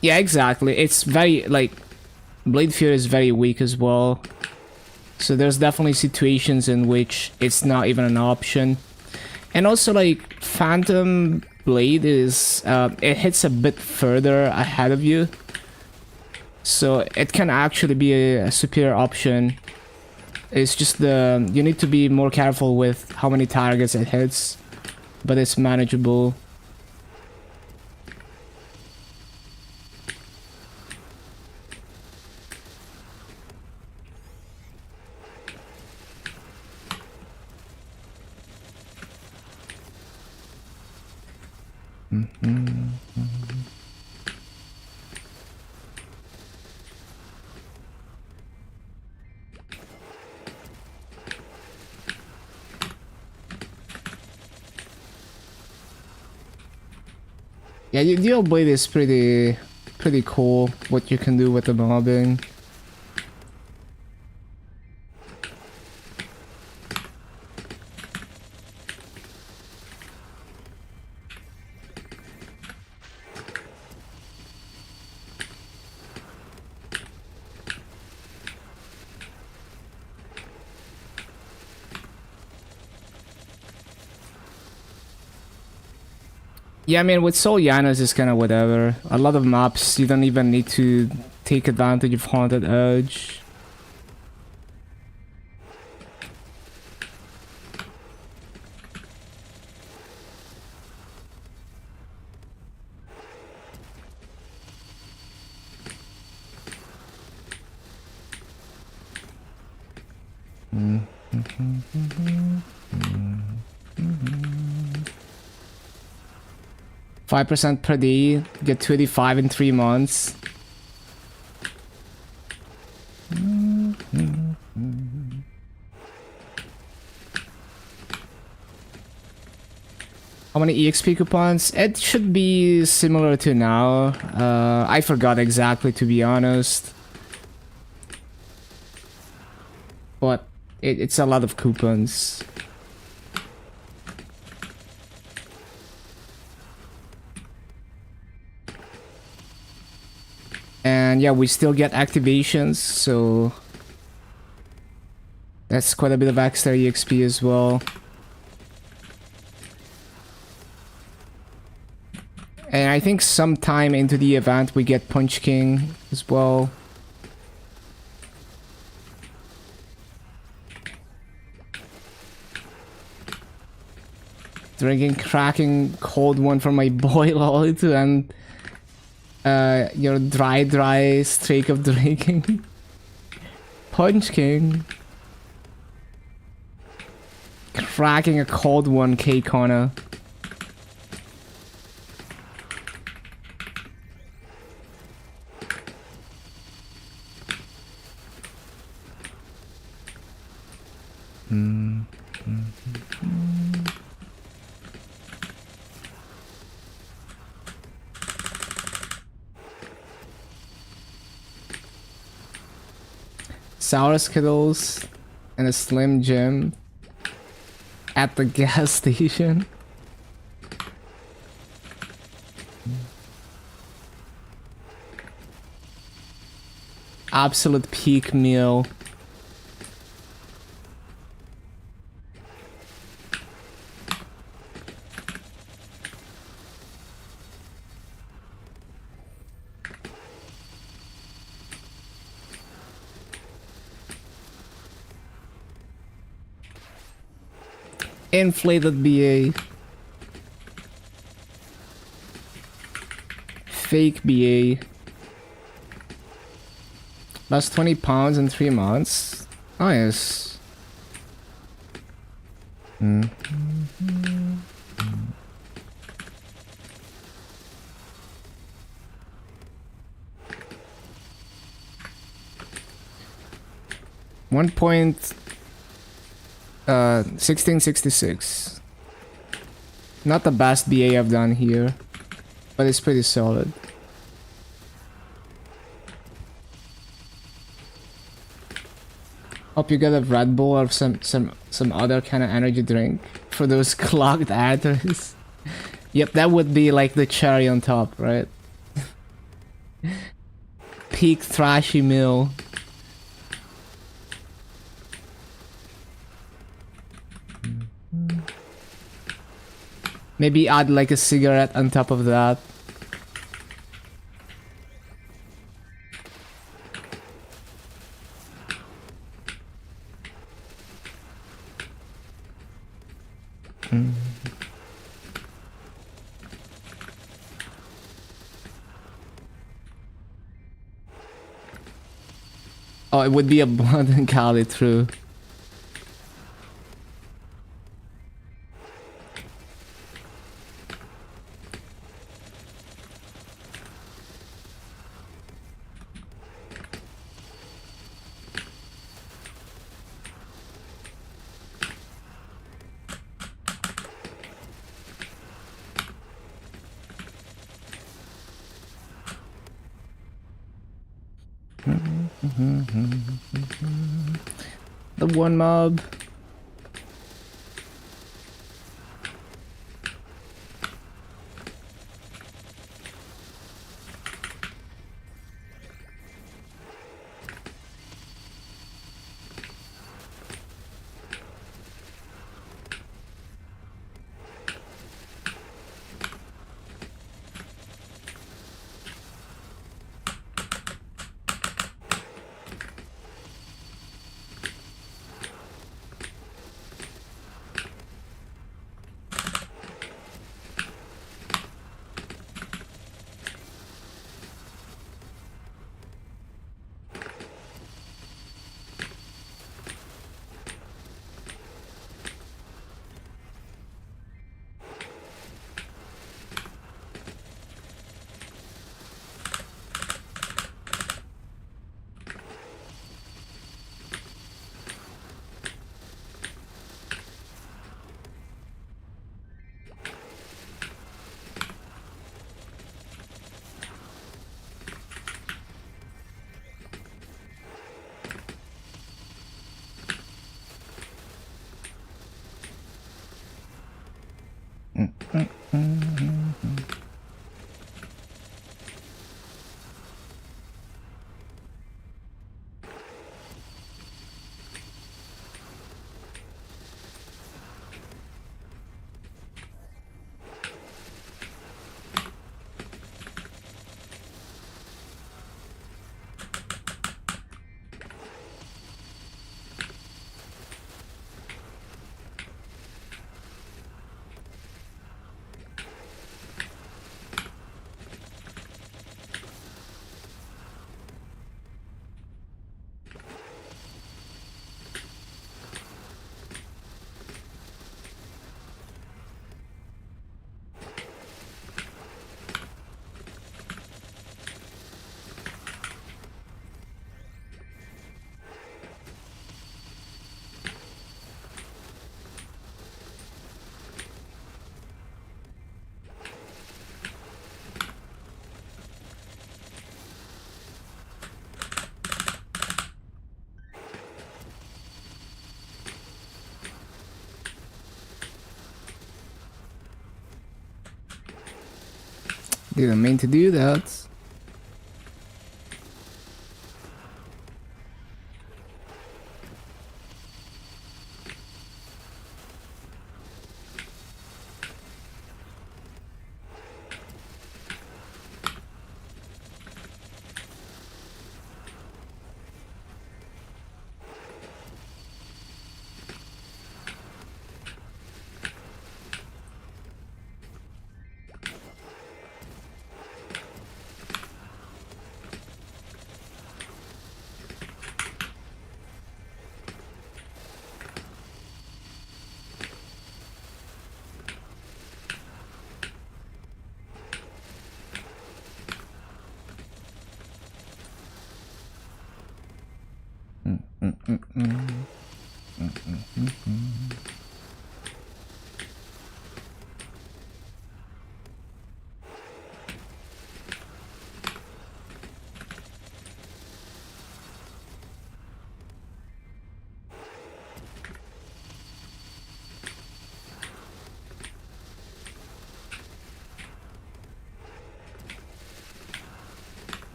Yeah, exactly. It's very, like, Blade Fury is very weak as well. So there's definitely situations in which it's not even an option. And also, like, Phantom Blade is, it hits a bit further ahead of you. So it can actually be a superior option. It's just you need to be more careful with how many targets it hits. But it's manageable. Yeah, Dual Blade is pretty cool. What you can do with the mobbing. Yeah, I mean, with Soul Yanos, it's kind of whatever. A lot of maps, you don't even need to take advantage of Haunted Edge. Mm-hmm. 5% per day, get 25 in 3 months. How many EXP coupons? It should be similar to now. I forgot exactly, to be honest. But it's a lot of coupons. And yeah, we still get activations, so that's quite a bit of extra EXP as well. And I think sometime into the event we get Punch King as well. Drinking cracking cold one from my boy Lolito and your dry streak of drinking. Punch King. Cracking a cold one, K Connor. Mm. 'Sour Skittles and a Slim Jim at the gas station. Absolute peak meal. Inflated BA. Fake BA. Lost 20 pounds in 3 months. Nice. Mm. 1666. Not the best BA I've done here, but it's pretty solid. Hope you get a Red Bull or some other kind of energy drink for those clogged arteries. Yep, that would be like the cherry on top, right? Peak thrashy meal. Maybe add like a cigarette on top of that. Oh, it would be a blunt and Cali, true. The one mob. Didn't mean to do that.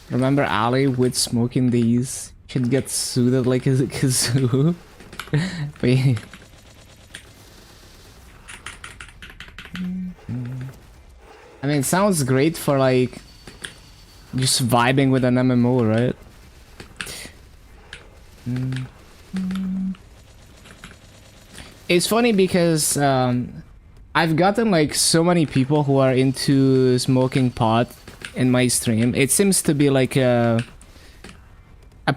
Remember Ali with smoking these? Should get suited like a kazoo. But yeah. I mean, it sounds great for like just vibing with an MMO, right? It's funny because I've gotten like so many people who are into smoking pot in my stream. It seems to be like a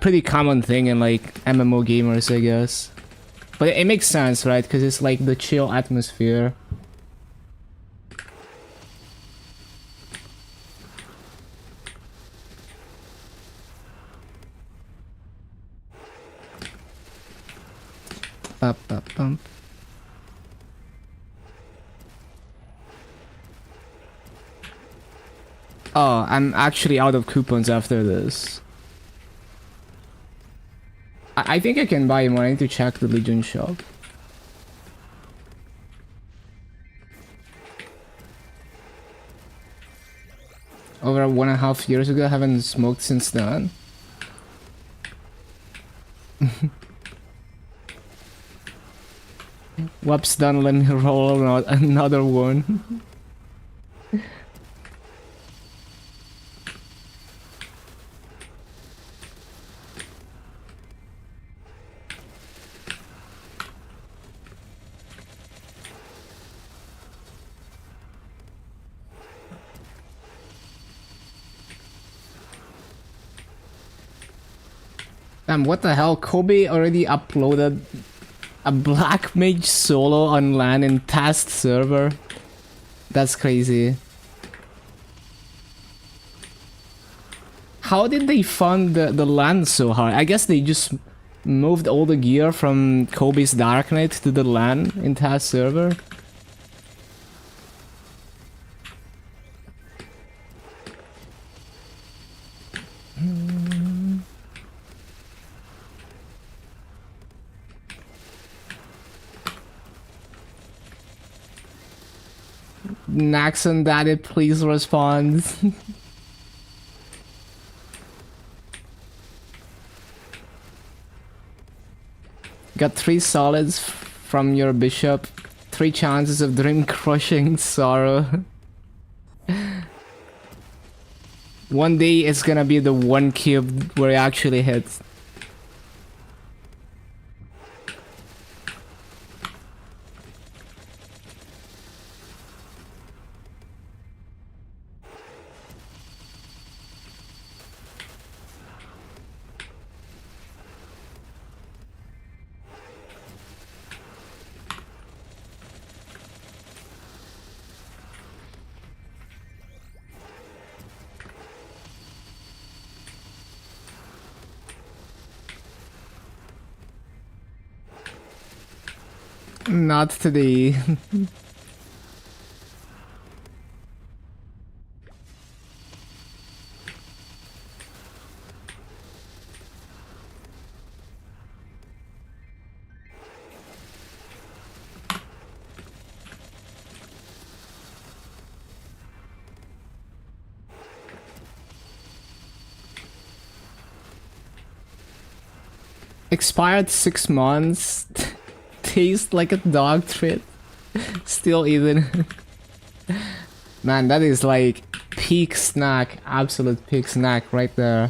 pretty common thing in like MMO gamers, I guess. But it makes sense, right? Because it's like the chill atmosphere. Bump, bump, bump. Oh, I'm actually out of coupons after this. I think I can buy more. I need to check the Legion shop. Over 1.5 years ago, I haven't smoked since then. Whoops, done, let me roll another one. Damn, what the hell? Kobe already uploaded a Black Mage solo on LAN in test server. That's crazy. How did they fund the LAN so hard? I guess they just moved all the gear from Kobe's Dark Knight to the LAN in test server. Naxon Daddy, please respond. Got 3 solids from your bishop. 3 chances of dream crushing sorrow. One day it's gonna be the 1 cube where it actually hits. Not today. Expired 6 months. Taste like a dog treat. Still eating. Man, that is like peak snack. Absolute peak snack right there.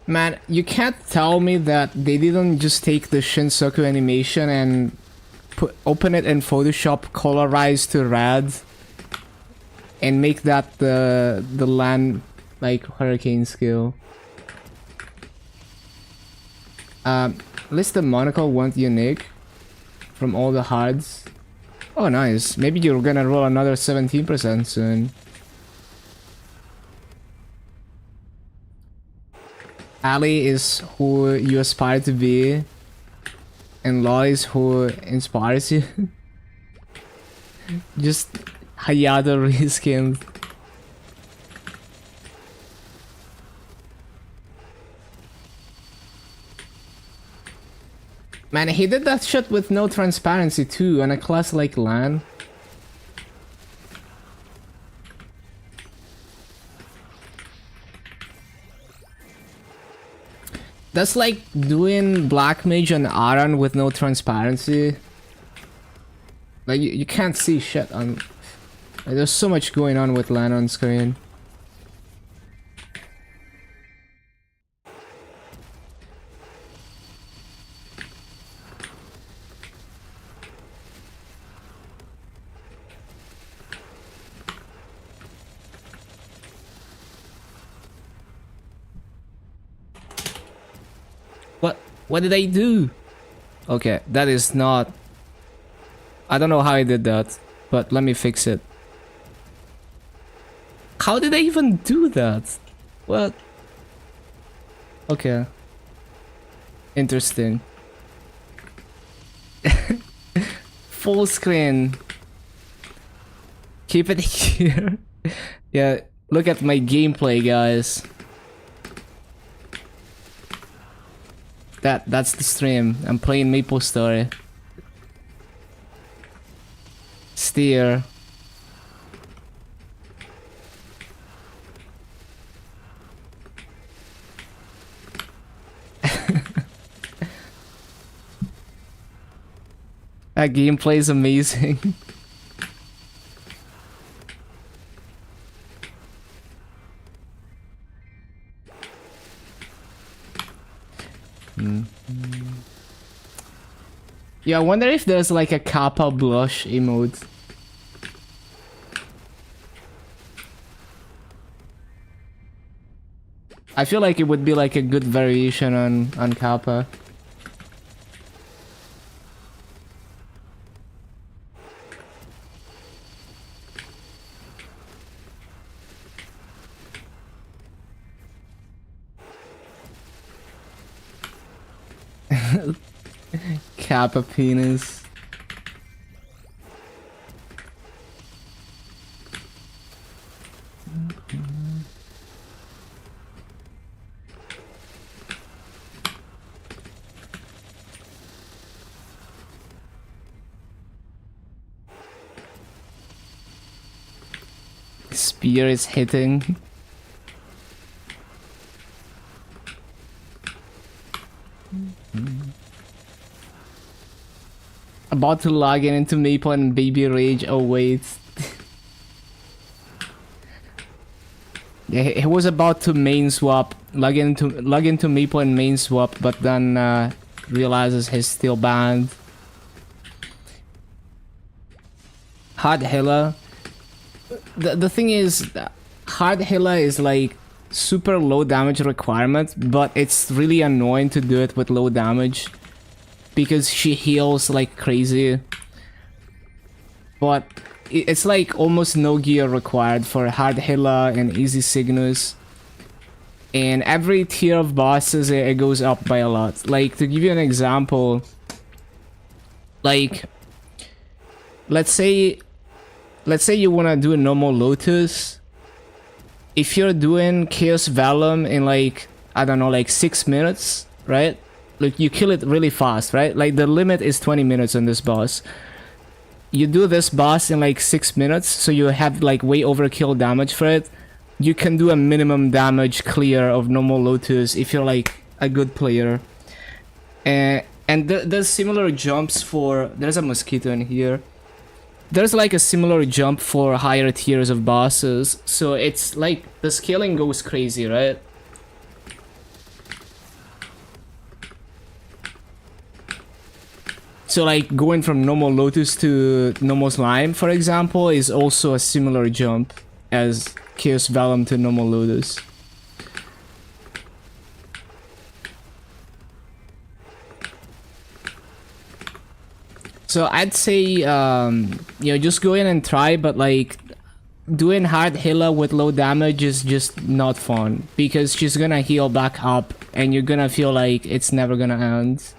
Man, you can't tell me that they didn't just take the Shinsoku animation and open it in Photoshop, colorize to red, and make that the land like hurricane scale. At least the monocle went unique from all the HUDs. Oh nice, maybe you're gonna roll another 17% soon. Ali is who you aspire to be, and Law is who inspires you. Just Hayato reskinned. Man, he did that shit with no transparency too on a class like LAN. That's like doing Black Mage and Aran with no transparency. Like, you can't see shit on... Like, there's so much going on with LAN on screen. What did I do? Okay, that is not... I don't know how I did that, but let me fix it. How did I even do that? What? Okay. Interesting. Full screen. Keep it here. Yeah, look at my gameplay, guys. That's the stream. I'm playing MapleStory. Steer. That gameplay is amazing. Yeah, I wonder if there's like a Kappa blush emote. I feel like it would be like a good variation on Kappa. Kappa penis. Spear is hitting. About to log in into Maple and Baby Rage. Oh wait. Yeah, he was about to main swap, log into Maple and main swap, but then realizes he's still banned. Hard Hilla. The thing is, Hard Hilla is like super low damage requirement, but it's really annoying to do it with low damage because she heals like crazy. But it's like almost no gear required for Hard Hilla and Easy Cygnus. And every tier of bosses, it goes up by a lot. Like, to give you an example, like, let's say you wanna do a normal Lotus. If you're doing Chaos Vellum in like, I don't know, like 6 minutes, right? Like, you kill it really fast, right? Like, the limit is 20 minutes on this boss. You do this boss in like 6 minutes, so you have like way overkill damage for it. You can do a minimum damage clear of normal Lotus if you're like a good player. And there's similar jumps for... There's a mosquito in here. There's like a similar jump for higher tiers of bosses. So it's like the scaling goes crazy, right? So like going from normal Lotus to normal Slime, for example, is also a similar jump as Chaos Vellum to normal Lotus. So I'd say, you know, just go in and try, but like doing Hard Hilla with low damage is just not fun because she's gonna heal back up and you're gonna feel like it's never gonna end.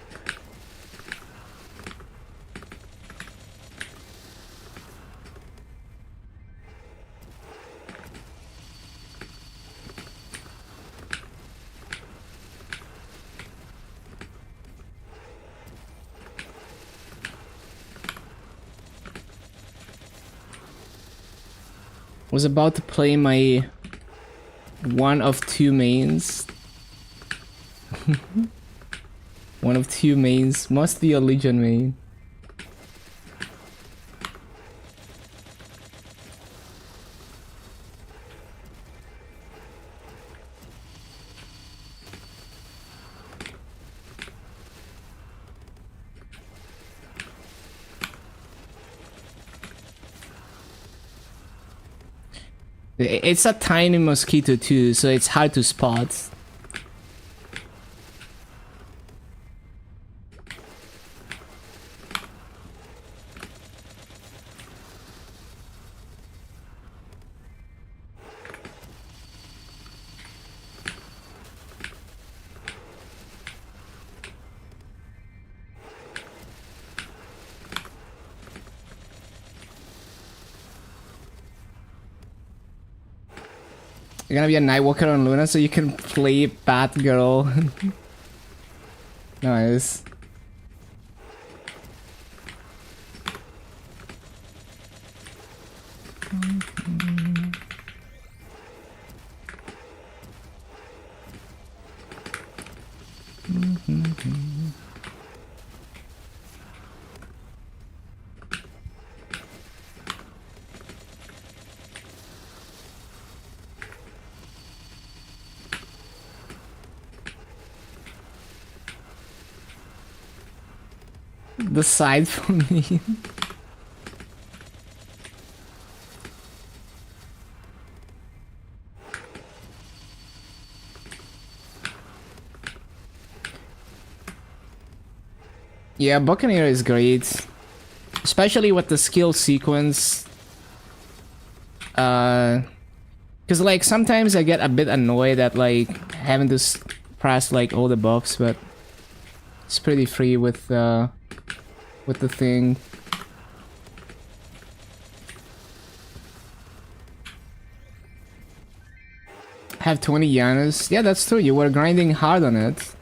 Was about to play my one of two mains. One of two mains. Must be a Legion main. It's a tiny mosquito too, so it's hard to spot. You're gonna be a Nightwalker on Luna so you can play Batgirl. Nice. The side for me. Yeah, Buccaneer is great. Especially with the skill sequence. Cause like sometimes I get a bit annoyed at like having to press like all the buffs, but it's pretty free with the thing. Have 20 Yanas. Yeah, that's true. You were grinding hard on it.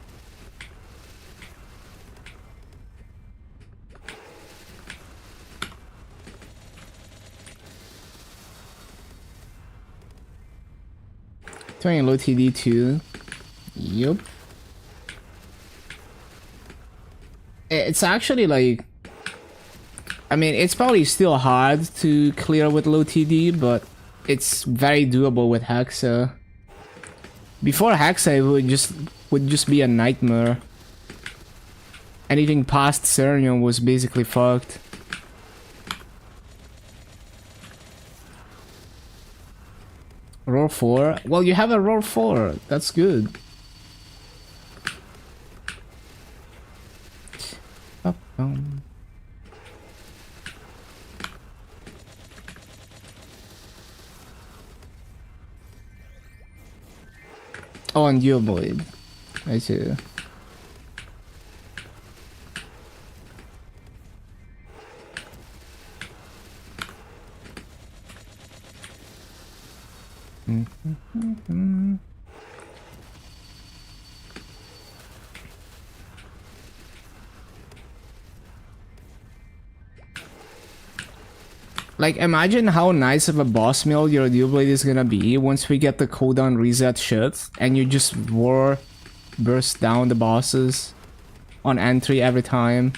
Doing low TD too. Yup. It's actually like, I mean, it's probably still hard to clear with low TD, but it's very doable with Hexa. Before Hexa, it would just be a nightmare. Anything past Cernion was basically fucked. Roar 4? Well, you have a Roar 4. That's good. Oh, and you avoid. I see. Like, imagine how nice of a boss meal your Dual Blade is gonna be once we get the cooldown reset shit, and you just burst down the bosses on entry every time.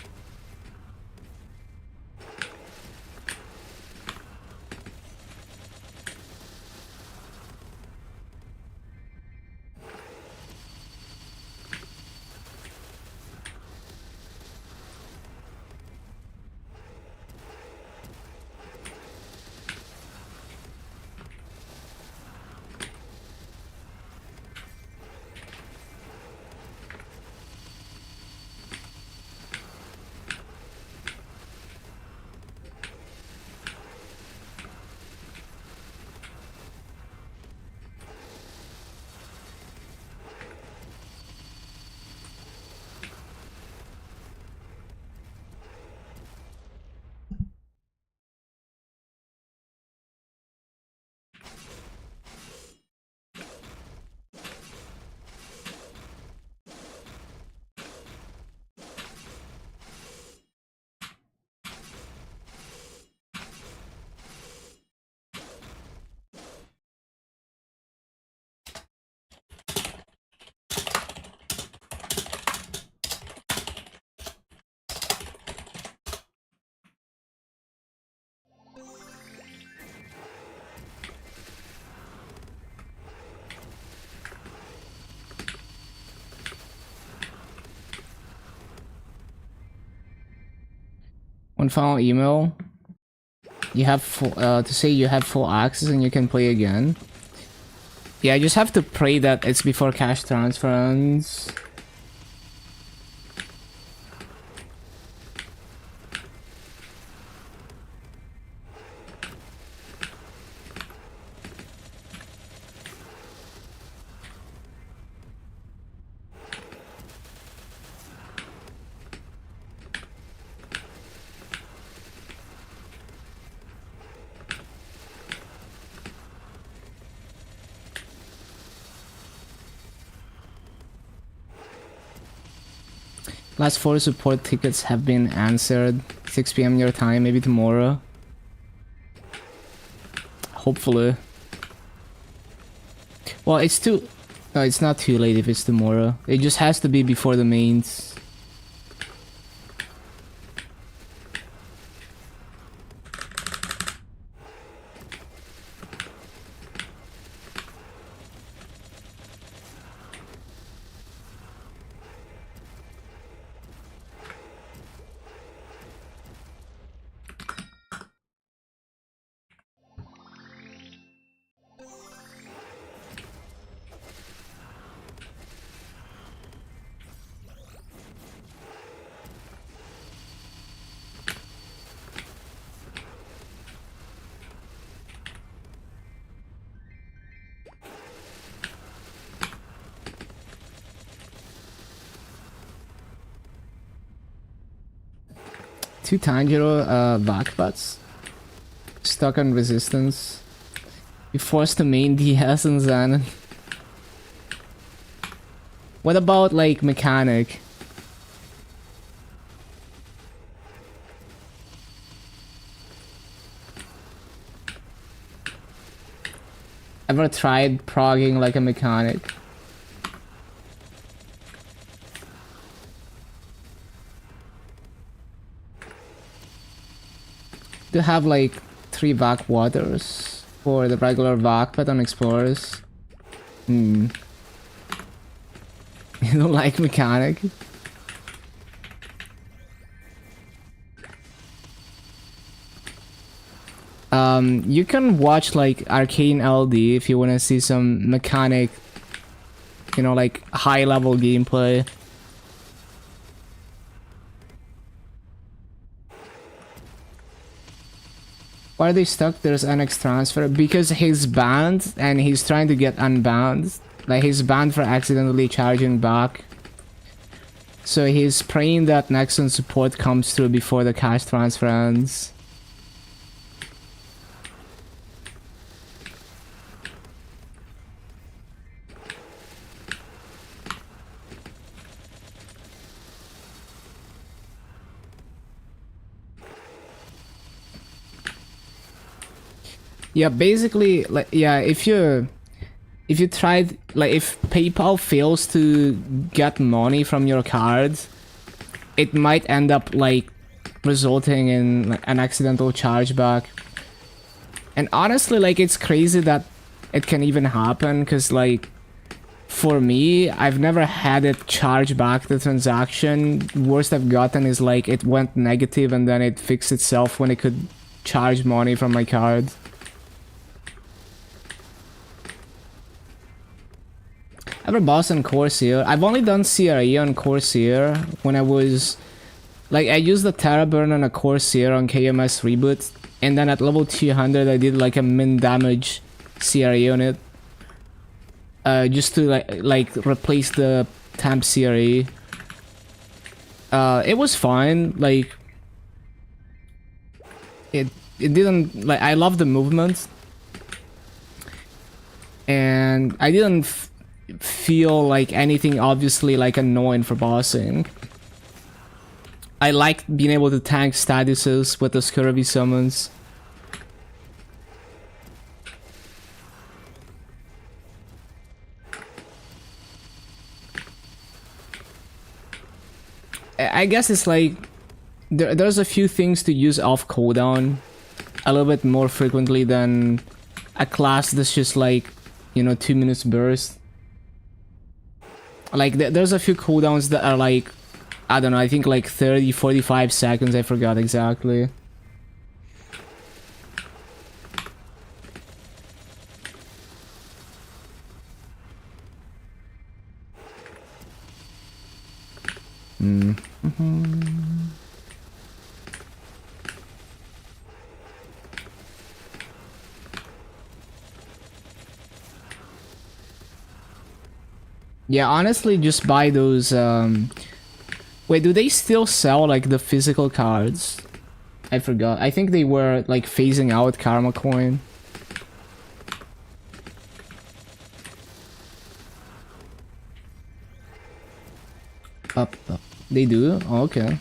One final email. You have to say you have full access and you can play again. Yeah, I just have to pray that it's before cash transference. Last 4 support tickets have been answered. 6 p.m. your time, maybe tomorrow. Hopefully. Well, it's too... No, it's not too late if it's tomorrow. It just has to be before the mains. Two Tanjiro backbutts. Stuck on resistance. You forced the main DS and Zen. What about like mechanic? Ever tried progging like a mechanic? To have like 3 backwaters for the regular backpack on explorers. You don't like mechanic? You can watch like Arcane LD if you want to see some mechanic, you know, like high level gameplay. Why are they stuck? There's NX transfer because he's banned and he's trying to get unbanned. Like he's banned for accidentally charging back. So he's praying that Nexon support comes through before the cash transfer ends. Yeah, basically, like, yeah, if you tried, like, if PayPal fails to get money from your cards, it might end up, like, resulting in like, an accidental chargeback. And honestly, like, it's crazy that it can even happen, because, like, for me, I've never had it charge back the transaction. Worst I've gotten is, like, it went negative and then it fixed itself when it could charge money from my card. Ever boss on Corsair? I've only done CRE on Corsair when I was... Like, I used the Terra Burn on a Corsair on KMS Reboot, and then at level 200 I did like a min damage CRE on it. Just to like replace the temp CRE. It was fine, like... It didn't... Like, I love the movement. And I didn't feel like anything obviously like annoying for bossing. I liked being able to tank statuses with the scurvy summons. I guess it's like there's a few things to use off cooldown a little bit more frequently than a class that's just like, you know, 2 minutes burst. Like, there's a few cooldowns that are like, I don't know, I think like 30, 45 seconds, I forgot exactly. Yeah, honestly, just buy those, Wait, do they still sell, like, the physical cards? I forgot. I think they were, like, phasing out Karma Coin. Up. They do? Oh, okay.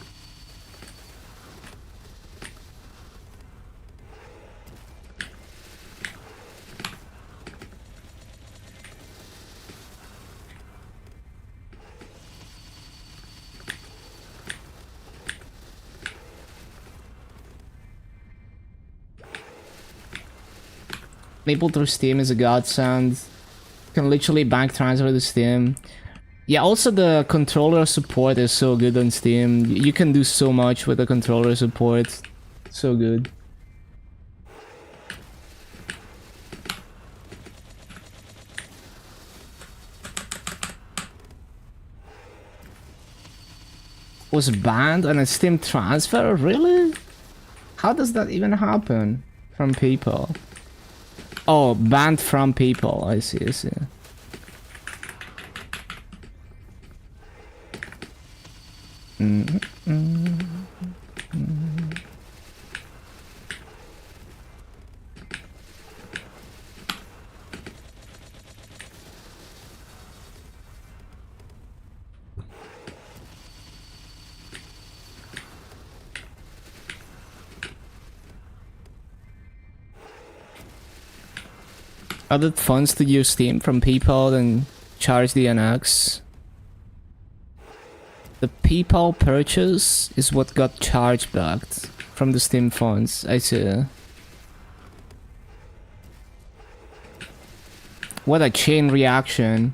Maple through Steam is a godsend. You can literally bank transfer to Steam. Yeah, also the controller support is so good on Steam. You can do so much with the controller support. So good. Was banned on a Steam transfer? Really? How does that even happen? From people? Oh, banned from people. I see, I see. Added funds to your Steam from PayPal and charge the NX. The PayPal purchase is what got charged back from the Steam funds. I see. What a chain reaction.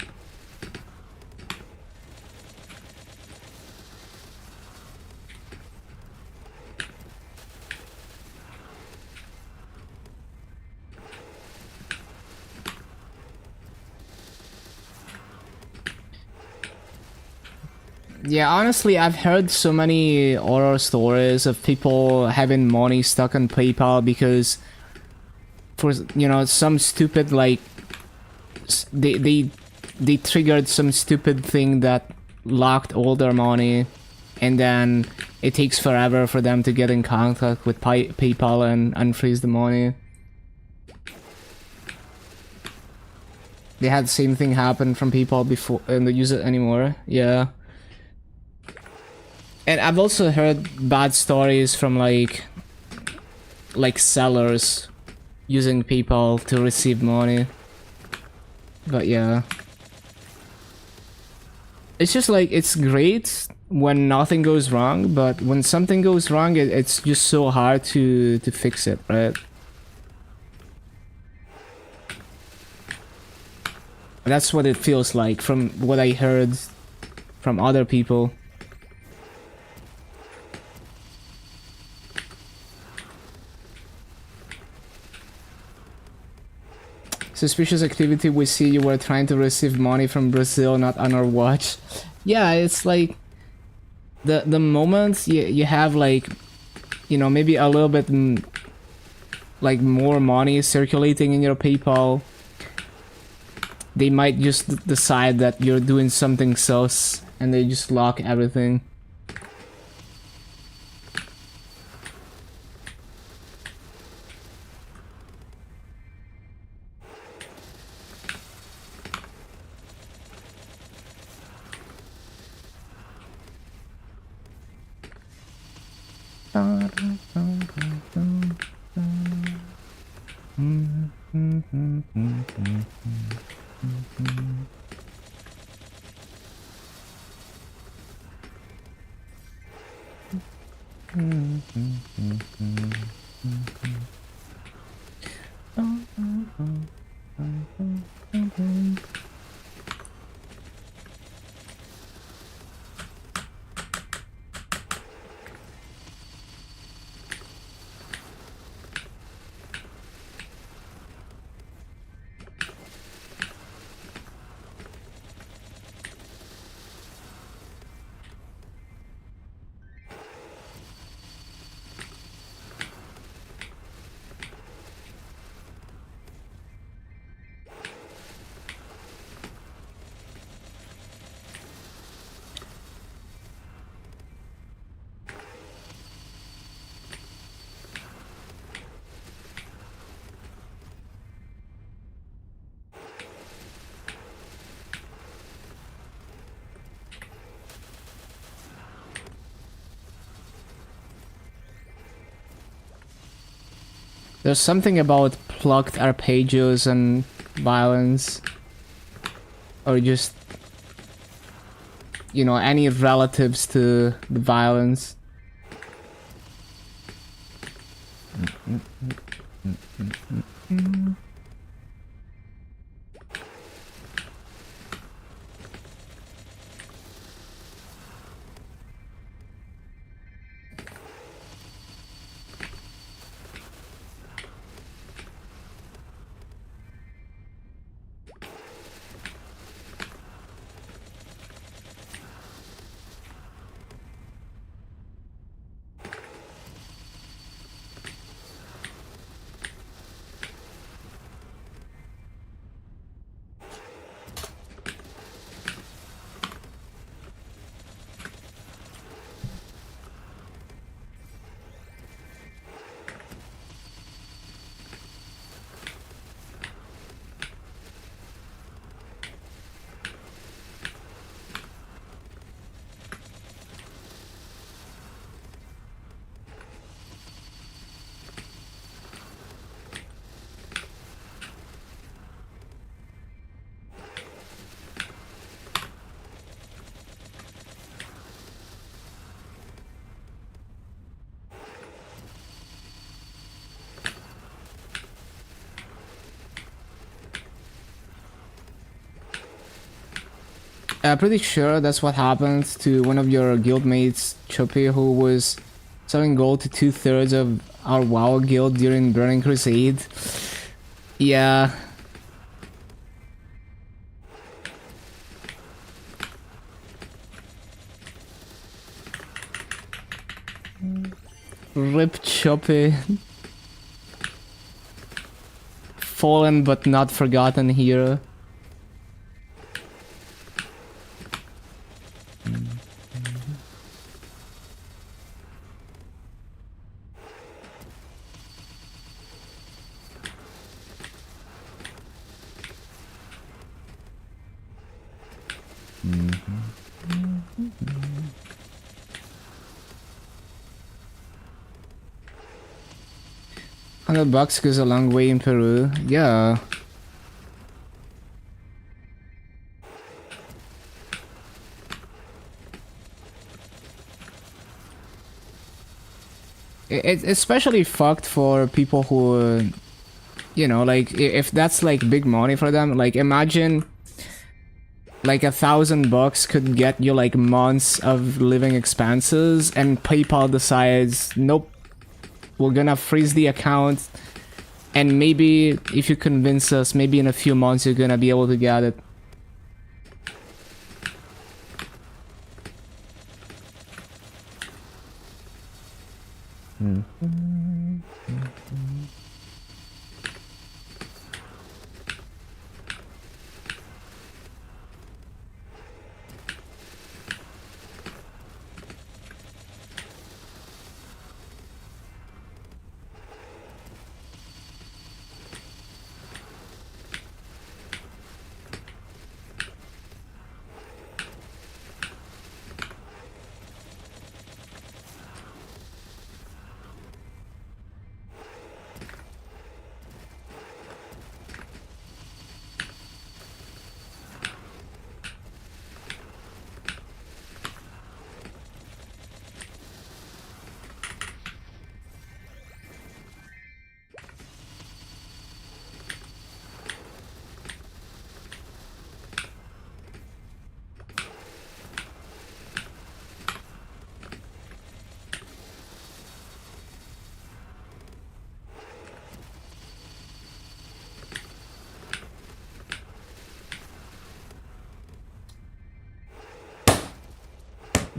Yeah, honestly, I've heard so many horror stories of people having money stuck on PayPal because, for some stupid like, they triggered some stupid thing that locked all their money, and then it takes forever for them to get in contact with PayPal and unfreeze the money. They had the same thing happen from PayPal before, and they use it anymore. Yeah. And I've also heard bad stories from like sellers using PayPal to receive money. But yeah. It's just like, it's great when nothing goes wrong, but when something goes wrong, it's just so hard to fix it, right? That's what it feels like from what I heard from other people. Suspicious activity, we see you were trying to receive money from Brazil, not on our watch. Yeah, it's like the moment you have like, maybe a little bit like more money circulating in your PayPal, they might just decide that you're doing something sus and they just lock everything. There's something about plucked arpeggios and violence. Or just, you know, any relatives to the violence. I'm pretty sure that's what happened to one of your guildmates, Choppy, who was selling gold to 2/3 of our WoW guild during Burning Crusade. Yeah. Rip Choppy. Fallen but not forgotten hero. $100 goes a long way in Peru. Yeah. It's especially fucked for people who, you know, like if that's like big money for them. Like imagine, like $1,000 could get you like months of living expenses, and PayPal decides, nope, we're gonna freeze the account, and maybe if you convince us, maybe in a few months you're gonna be able to get it.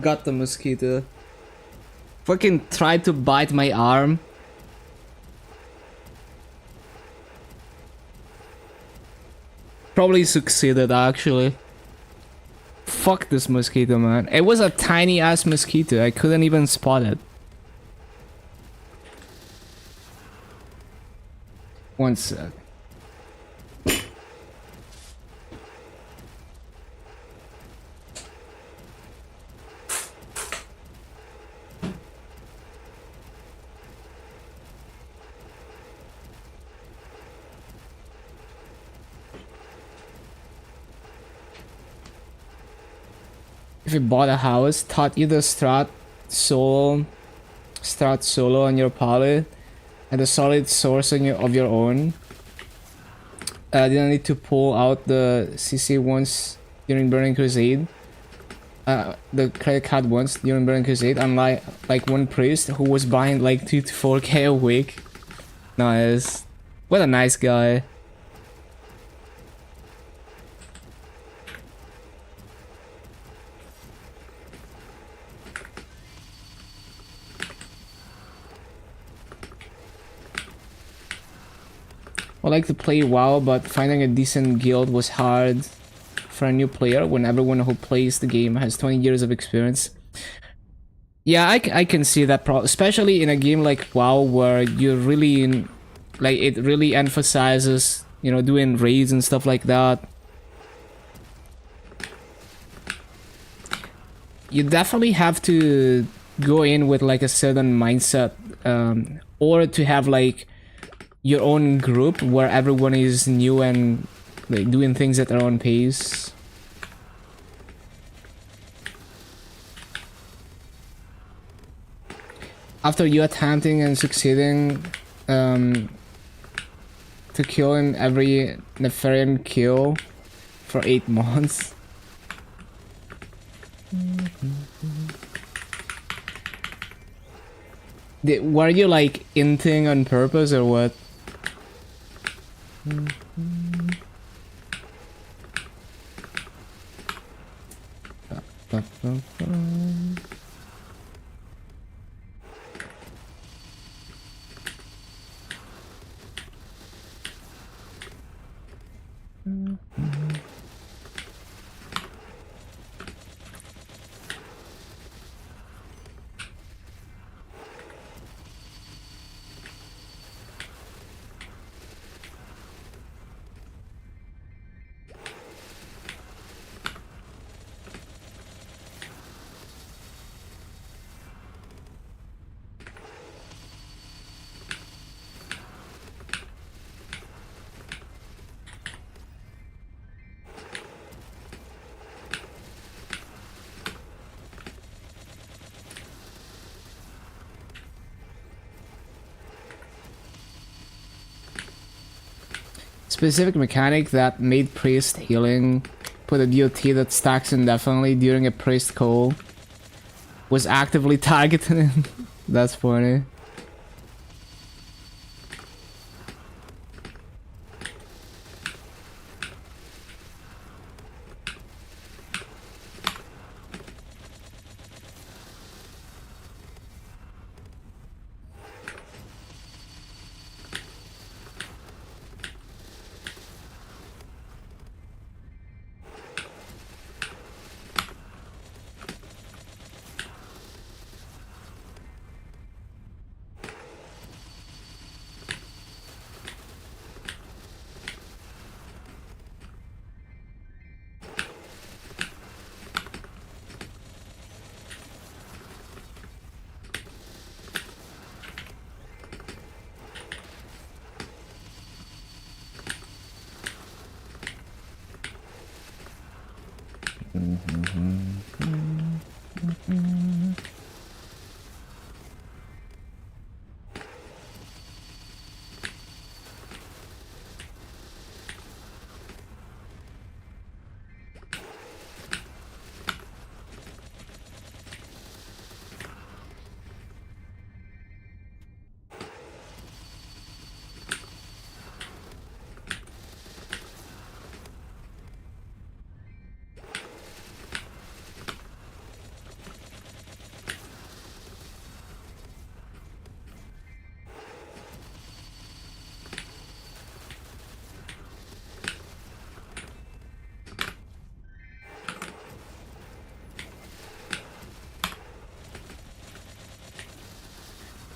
Got the mosquito. Fucking tried to bite my arm. Probably succeeded, actually. Fuck this mosquito, man. It was a tiny ass mosquito. I couldn't even spot it. One sec. you bought a house, taught you the strat solo on your palette, and a solid source on of your own. Didn't need to pull out the CC once during Burning Crusade. The credit card once during Burning Crusade, unlike like one priest who was buying like 2 to 4k a week. Nice. What a nice guy. I like to play WoW, but finding a decent guild was hard for a new player when everyone who plays the game has 20 years of experience. Yeah, I can see that problem, especially in a game like WoW where you really, like, it really emphasizes, you know, doing raids and stuff like that. You definitely have to go in with like a certain mindset, or to have like your own group where everyone is new and like doing things at their own pace. After you attempting and succeeding to kill in every Nefarian kill for 8 months. Were you like inting on purpose or what? Specific mechanic that made priest healing put a DOT that stacks indefinitely during a priest call was actively targeted. That's funny.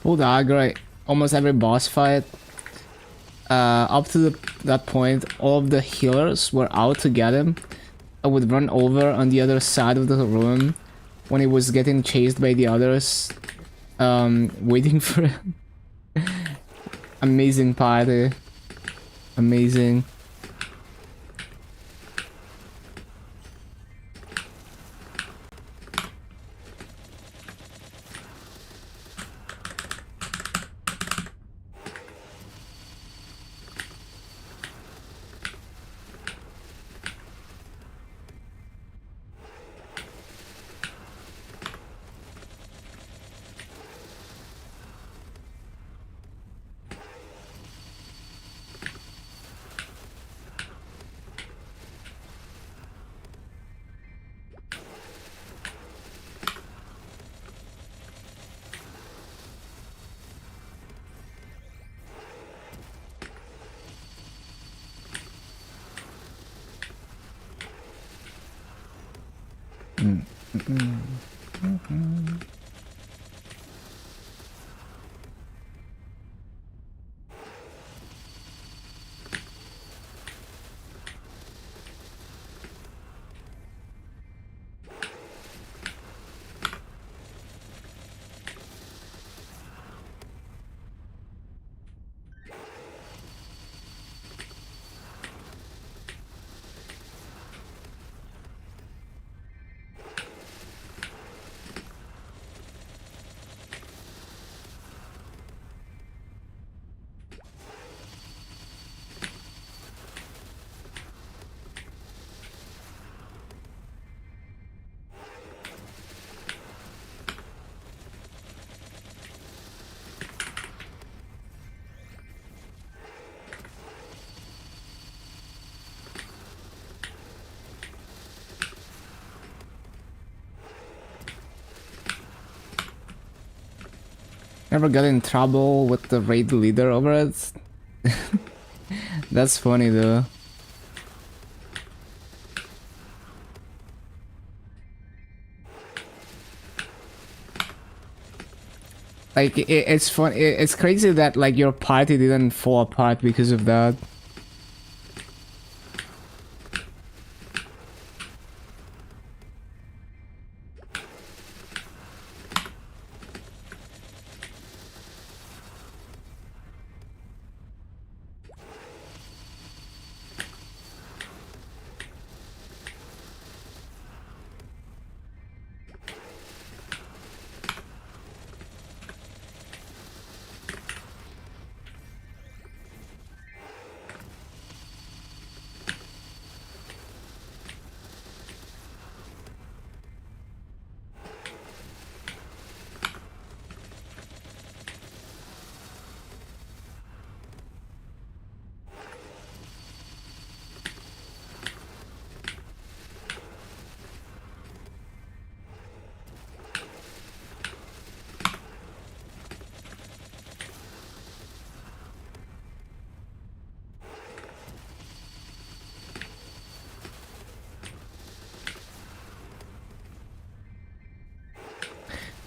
Pulled aggro almost every boss fight. Up to that point, all of the healers were out to get him. I would run over on the other side of the room when he was getting chased by the others, waiting for him. Amazing party. Amazing. Never got in trouble with the raid leader over it. That's funny though. Like it's fun. It's crazy that like your party didn't fall apart because of that.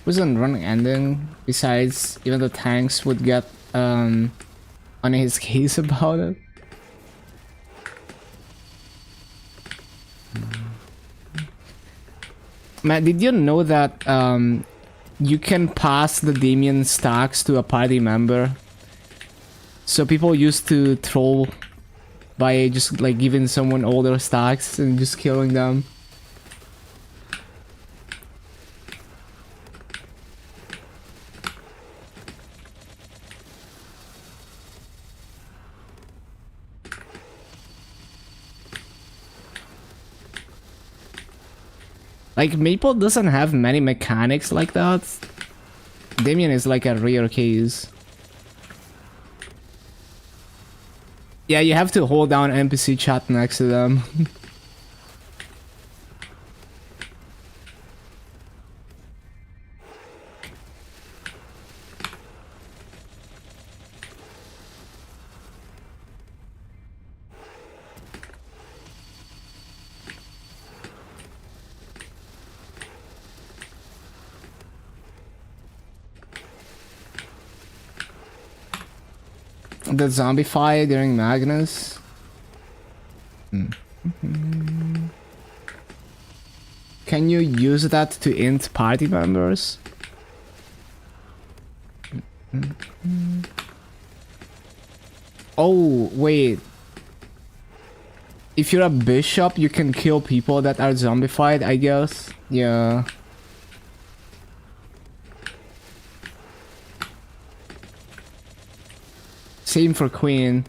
Wasn't running ending. Besides, even the tanks would get on his case about it. Man, did you know that you can pass the Damien stacks to a party member? So people used to troll by just like giving someone older stacks and just killing them. Like, Maple doesn't have many mechanics like that. Damien is like a rare case. Yeah, you have to hold down NPC chat next to them. The zombie fight during Magnus. Can you use that to int party members? Oh, wait. If you're a bishop, you can kill people that are zombified, I guess. Yeah. Same for Queen.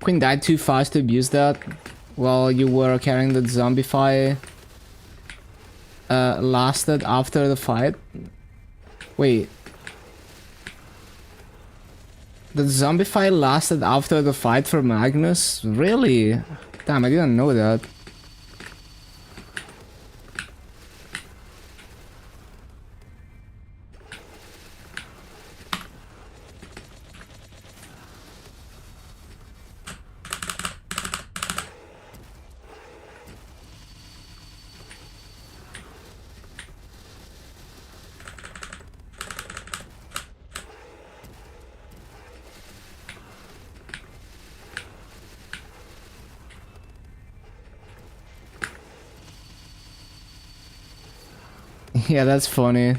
Queen died too fast to abuse that while you were carrying the zombify lasted after the fight. Wait. The zombify lasted after the fight for Magnus? Really? Damn, I didn't know that. Yeah, that's funny.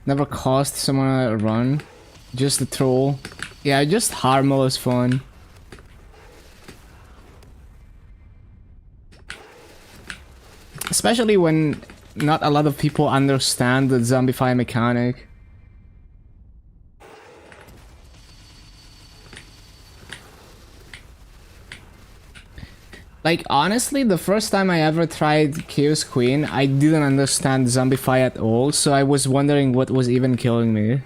Never cost someone a run. Just a troll. Yeah, just harmless fun. Especially when not a lot of people understand the zombify mechanic. Like, honestly, the first time I ever tried Chaos Queen, I didn't understand zombify at all, so I was wondering what was even killing me.